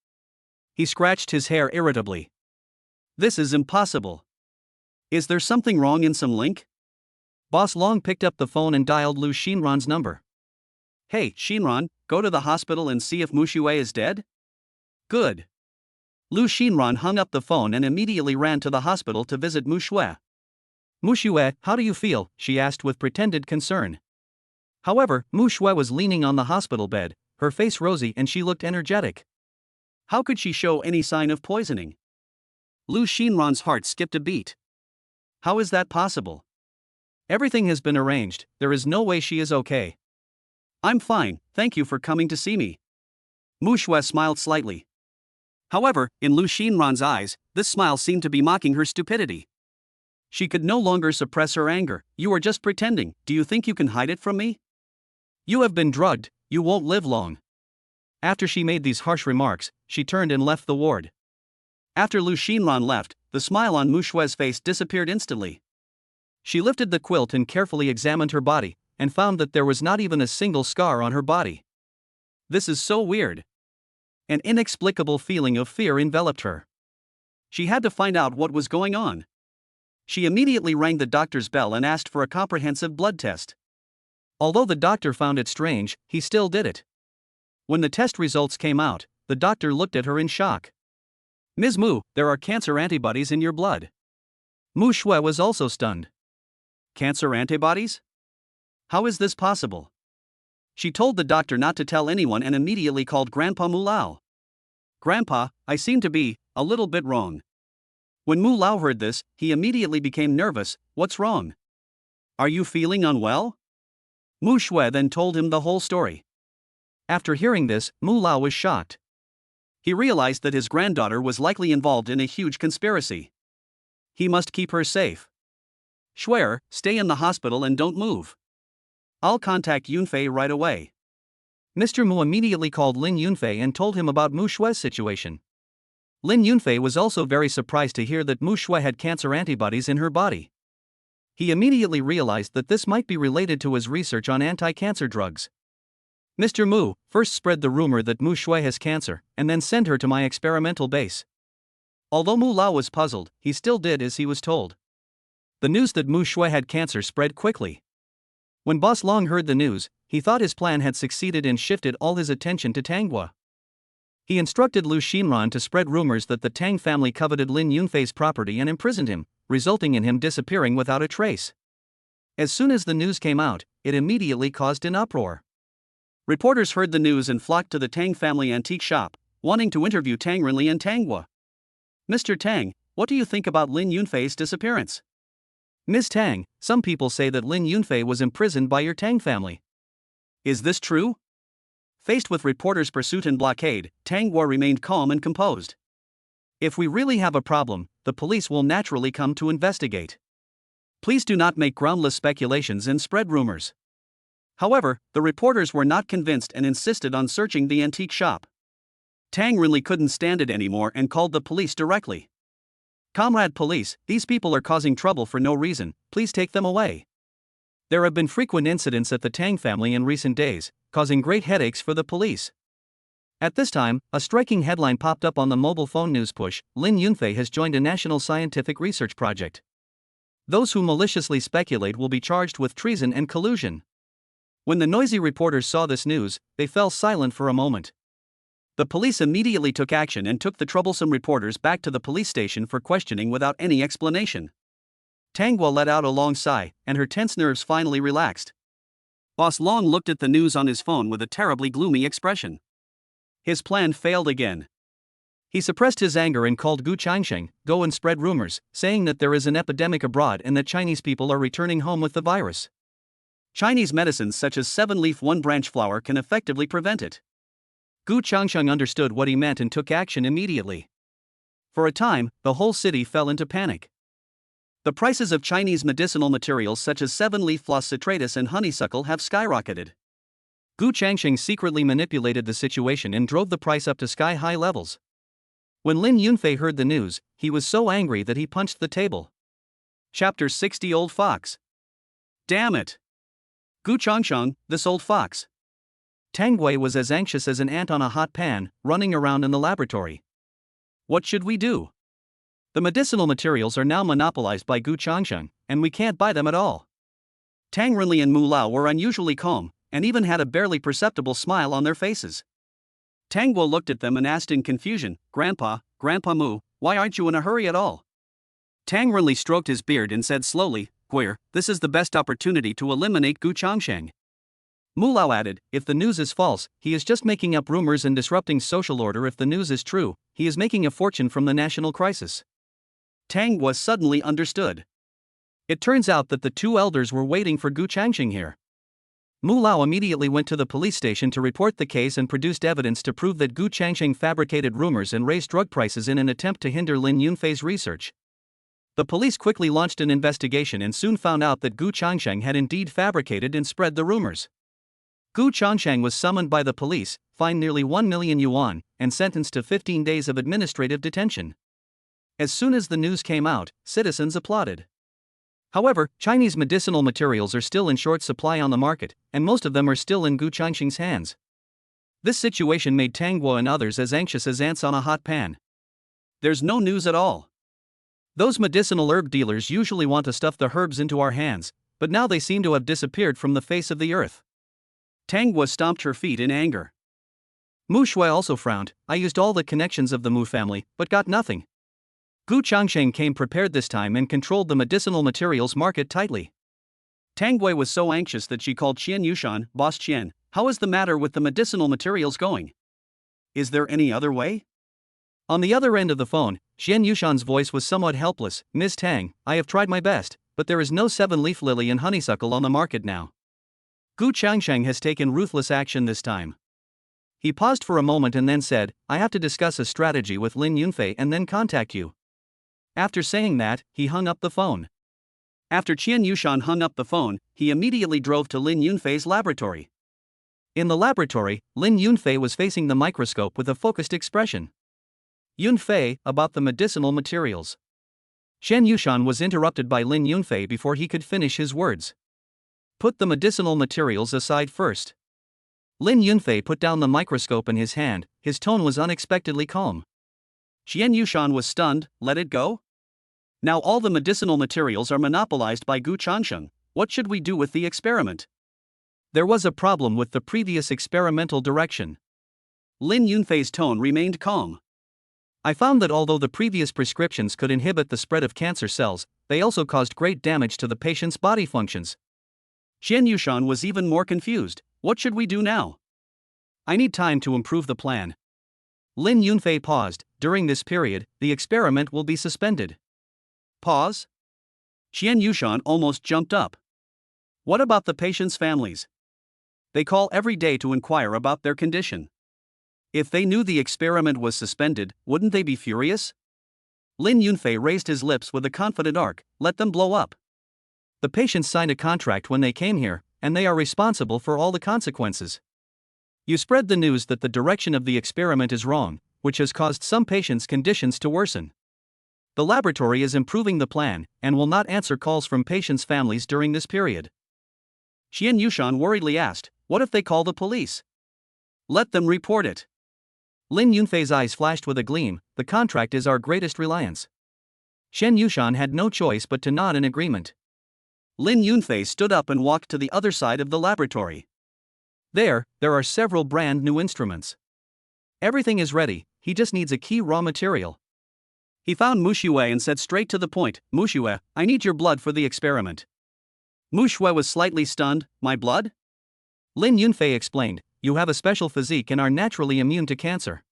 He scratched his hair irritably. This is impossible. Is there something wrong in some link? Boss Long picked up the phone and dialed Lu Xinran's number. Hey, Xinran, go to the hospital and see if Mu Shui is dead? Good. Lu Xinran hung up the phone and immediately ran to the hospital to visit Mu Shui. "Mu Shui, how do you feel?" she asked with pretended concern. However, Mu Shui was leaning on the hospital bed, her face rosy and she looked energetic. How could she show any sign of poisoning? Lu Xinran's heart skipped a beat. How is that possible? Everything has been arranged, there is no way she is okay. I'm fine, thank you for coming to see me. Mu Shui smiled slightly. However, in Lu Xinran's eyes, this smile seemed to be mocking her stupidity. She could no longer suppress her anger. You are just pretending, do you think you can hide it from me? You have been drugged, you won't live long. After she made these harsh remarks, she turned and left the ward. After Lu Xinran left, the smile on Mu Shui's face disappeared instantly. She lifted the quilt and carefully examined her body, and found that there was not even a single scar on her body. This is so weird. An inexplicable feeling of fear enveloped her. She had to find out what was going on. She immediately rang the doctor's bell and asked for a comprehensive blood test. Although the doctor found it strange, he still did it. When the test results came out, the doctor looked at her in shock. "Ms. Mu, there are cancer antibodies in your blood." Mu Shui was also stunned. Cancer antibodies? How is this possible? She told the doctor not to tell anyone and immediately called Grandpa Mu Lao. "Grandpa, I seem to be a little bit wrong." When Mu Lao heard this, he immediately became nervous. "What's wrong? Are you feeling unwell?" Mu Shui then told him the whole story. After hearing this, Mu Lao was shocked. He realized that his granddaughter was likely involved in a huge conspiracy. He must keep her safe. "Shuier, stay in the hospital and don't move. I'll contact Yunfei right away." Mr. Mu immediately called Lin Yunfei and told him about Mu Shui's situation. Lin Yunfei was also very surprised to hear that Mu Shui had cancer antibodies in her body. He immediately realized that this might be related to his research on anti-cancer drugs. "Mr. Mu, first spread the rumor that Mu Shui has cancer, and then send her to my experimental base." Although Mu Lao was puzzled, he still did as he was told. The news that Mu Shui had cancer spread quickly. When Boss Long heard the news, he thought his plan had succeeded and shifted all his attention to Tanghua. He instructed Lu Xinran to spread rumors that the Tang family coveted Lin Yunfei's property and imprisoned him, resulting in him disappearing without a trace. As soon as the news came out, it immediately caused an uproar. Reporters heard the news and flocked to the Tang family antique shop, wanting to interview Tang Rinli and Tanghua. "Mr. Tang, what do you think about Lin Yunfei's disappearance?" "Ms. Tang, some people say that Lin Yunfei was imprisoned by your Tang family. Is this true?" Faced with reporters' pursuit and blockade, Tanghua remained calm and composed. "If we really have a problem, the police will naturally come to investigate. Please do not make groundless speculations and spread rumors." However, the reporters were not convinced and insisted on searching the antique shop. Tang Rinli couldn't stand it anymore and called the police directly. "Comrade police, these people are causing trouble for no reason, please take them away. There have been frequent incidents at the Tang family in recent days, causing great headaches for the police." At this time, a striking headline popped up on the mobile phone news push: Lin Yunfei has joined a national scientific research project. Those who maliciously speculate will be charged with treason and collusion. When the noisy reporters saw this news, they fell silent for a moment. The police immediately took action and took the troublesome reporters back to the police station for questioning without any explanation. Tang Guo let out a long sigh, and her tense nerves finally relaxed. Boss Long looked at the news on his phone with a terribly gloomy expression. His plan failed again. He suppressed his anger and called Gu Changsheng, go and spread rumors, saying that there is an epidemic abroad and that Chinese people are returning home with the virus. Chinese medicines such as 7-leaf 1-branch flower can effectively prevent it. Gu Changsheng understood what he meant and took action immediately. For a time, the whole city fell into panic. The prices of Chinese medicinal materials such as 7-leaf floss citratus and honeysuckle have skyrocketed. Gu Changsheng secretly manipulated the situation and drove the price up to sky-high levels. When Lin Yunfei heard the news, he was so angry that he punched the table. Chapter 60 Old Fox. Damn it! Gu Changsheng, this old fox. Tang Gui was as anxious as an ant on a hot pan, running around in the laboratory. What should we do? The medicinal materials are now monopolized by Gu Changsheng, and we can't buy them at all. Tang Renli and Mu Lao were unusually calm, and even had a barely perceptible smile on their faces. Tang Guo looked at them and asked in confusion, Grandpa Mu, why aren't you in a hurry at all? Tang Renli stroked his beard and said slowly, Guir, this is the best opportunity to eliminate Gu Changsheng. Mu Lao added, if the news is false, he is just making up rumors and disrupting social order. If the news is true, he is making a fortune from the national crisis. Tang Guo suddenly understood. It turns out that the two elders were waiting for Gu Changsheng here. Mu Lao immediately went to the police station to report the case and produced evidence to prove that Gu Changsheng fabricated rumors and raised drug prices in an attempt to hinder Lin Yunfei's research. The police quickly launched an investigation and soon found out that Gu Changsheng had indeed fabricated and spread the rumors. Gu Changsheng was summoned by the police, fined nearly 1 million yuan, and sentenced to 15 days of administrative detention. As soon as the news came out, citizens applauded. However, Chinese medicinal materials are still in short supply on the market, and most of them are still in Gu Changsheng's hands. This situation made Tang Guo and others as anxious as ants on a hot pan. There's no news at all. Those medicinal herb dealers usually want to stuff the herbs into our hands, but now they seem to have disappeared from the face of the earth. Tang Guo stomped her feet in anger. Mu Shui also frowned. I used all the connections of the Mu family, but got nothing. Gu Changsheng came prepared this time and controlled the medicinal materials market tightly. Tang Gui was so anxious that she called Qian Yushan, Boss Qian, how is the matter with the medicinal materials going? Is there any other way? On the other end of the phone, Qian Yushan's voice was somewhat helpless. Ms. Tang, I have tried my best, but there is no 7-leaf lily and honeysuckle on the market now. Gu Changsheng has taken ruthless action this time. He paused for a moment and then said, I have to discuss a strategy with Lin Yunfei and then contact you. After saying that, he hung up the phone. After Qian Yushan hung up the phone, he immediately drove to Lin Yunfei's laboratory. In the laboratory, Lin Yunfei was facing the microscope with a focused expression. Yunfei, about the medicinal materials. Qian Yushan was interrupted by Lin Yunfei before he could finish his words. Put the medicinal materials aside first. Lin Yunfei put down the microscope in his hand, his tone was unexpectedly calm. Qian Yushan was stunned, let it go? Now all the medicinal materials are monopolized by Gu Changsheng, what should we do with the experiment? There was a problem with the previous experimental direction. Lin Yunfei's tone remained calm. I found that although the previous prescriptions could inhibit the spread of cancer cells, they also caused great damage to the patient's body functions. Qian Yushan was even more confused. What should we do now? I need time to improve the plan. Lin Yunfei paused. During this period, the experiment will be suspended. Pause? Qian Yushan almost jumped up. What about the patients' families? They call every day to inquire about their condition. If they knew the experiment was suspended, wouldn't they be furious? Lin Yunfei raised his lips with a confident arc, let them blow up. The patients signed a contract when they came here, and they are responsible for all the consequences. You spread the news that the direction of the experiment is wrong, which has caused some patients' conditions to worsen. The laboratory is improving the plan, and will not answer calls from patients' families during this period. Qian Yushan worriedly asked, what if they call the police? Let them report it. Lin Yunfei's eyes flashed with a gleam, the contract is our greatest reliance. Qian Yushan had no choice but to nod in agreement. Lin Yunfei stood up and walked to the other side of the laboratory. There are several brand new instruments. Everything is ready, he just needs a key raw material. He found Mu Shue and said straight to the point, Mu Shue, I need your blood for the experiment. Mu Shue was slightly stunned, my blood? Lin Yunfei explained, you have a special physique and are naturally immune to cancer.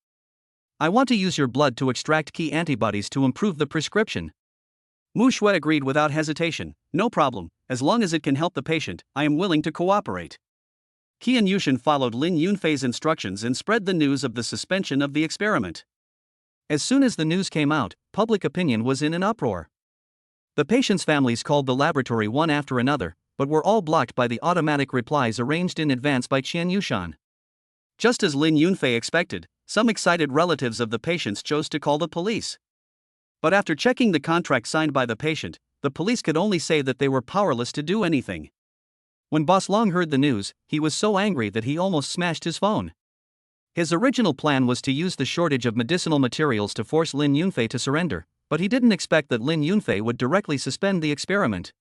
I want to use your blood to extract key antibodies to improve the prescription. Mu Shue agreed without hesitation, no problem, as long as it can help the patient, I am willing to cooperate. Qian Yushin followed Lin Yunfei's instructions and spread the news of the suspension of the experiment. As soon as the news came out, public opinion was in an uproar. The patients' families called the laboratory one after another, but were all blocked by the automatic replies arranged in advance by Qian Yushan. Just as Lin Yunfei expected, some excited relatives of the patients chose to call the police. But after checking the contract signed by the patient, the police could only say that they were powerless to do anything. When Boss Long heard the news, he was so angry that he almost smashed his phone. His original plan was to use the shortage of medicinal materials to force Lin Yunfei to surrender, but he didn't expect that Lin Yunfei would directly suspend the experiment.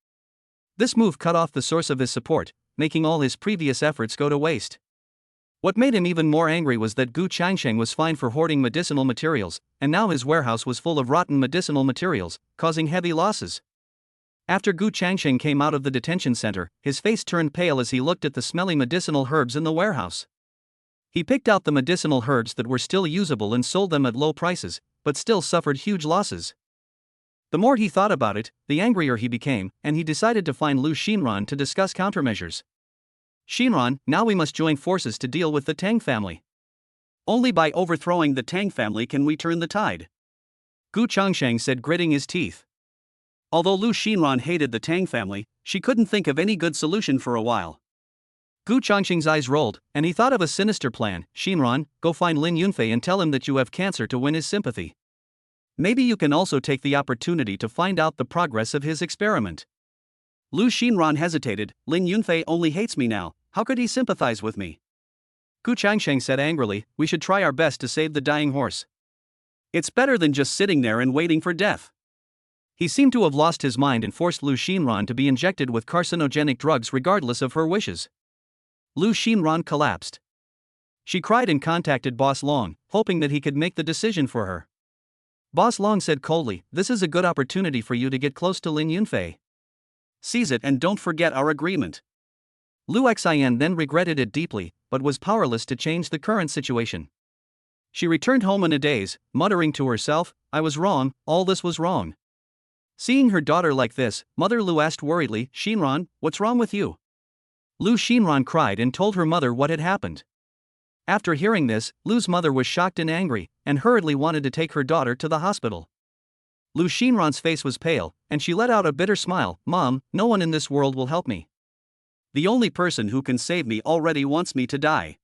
This move cut off the source of his support, making all his previous efforts go to waste. What made him even more angry was that Gu Changsheng was fined for hoarding medicinal materials, and now his warehouse was full of rotten medicinal materials, causing heavy losses. After Gu Changsheng came out of the detention center, his face turned pale as he looked at the smelly medicinal herbs in the warehouse. He picked out the medicinal herbs that were still usable and sold them at low prices, but still suffered huge losses. The more he thought about it, the angrier he became, and he decided to find Lu Xinran to discuss countermeasures. Xinran, now we must join forces to deal with the Tang family. Only by overthrowing the Tang family can we turn the tide. Gu Changsheng said, gritting his teeth. Although Lu Xinran hated the Tang family, she couldn't think of any good solution for a while. Gu Changsheng's eyes rolled, and he thought of a sinister plan. Xinran, go find Lin Yunfei and tell him that you have cancer to win his sympathy. Maybe you can also take the opportunity to find out the progress of his experiment. Lu Xinran hesitated, Lin Yunfei only hates me now, how could he sympathize with me? Gu Changsheng said angrily, we should try our best to save the dying horse. It's better than just sitting there and waiting for death. He seemed to have lost his mind and forced Lu Xinran to be injected with carcinogenic drugs regardless of her wishes. Lu Xinran collapsed. She cried and contacted Boss Long, hoping that he could make the decision for her. Boss Long said coldly, this is a good opportunity for you to get close to Lin Yunfei. Seize it and don't forget our agreement. Lu Xian then regretted it deeply, but was powerless to change the current situation. She returned home in a daze, muttering to herself, I was wrong, all this was wrong. Seeing her daughter like this, Mother Lu asked worriedly, Xinran, what's wrong with you? Lu Xinran cried and told her mother what had happened. After hearing this, Lu's mother was shocked and angry, and hurriedly wanted to take her daughter to the hospital. Lu Xinran's face was pale, and she let out a bitter smile, Mom, no one in this world will help me. The only person who can save me already wants me to die.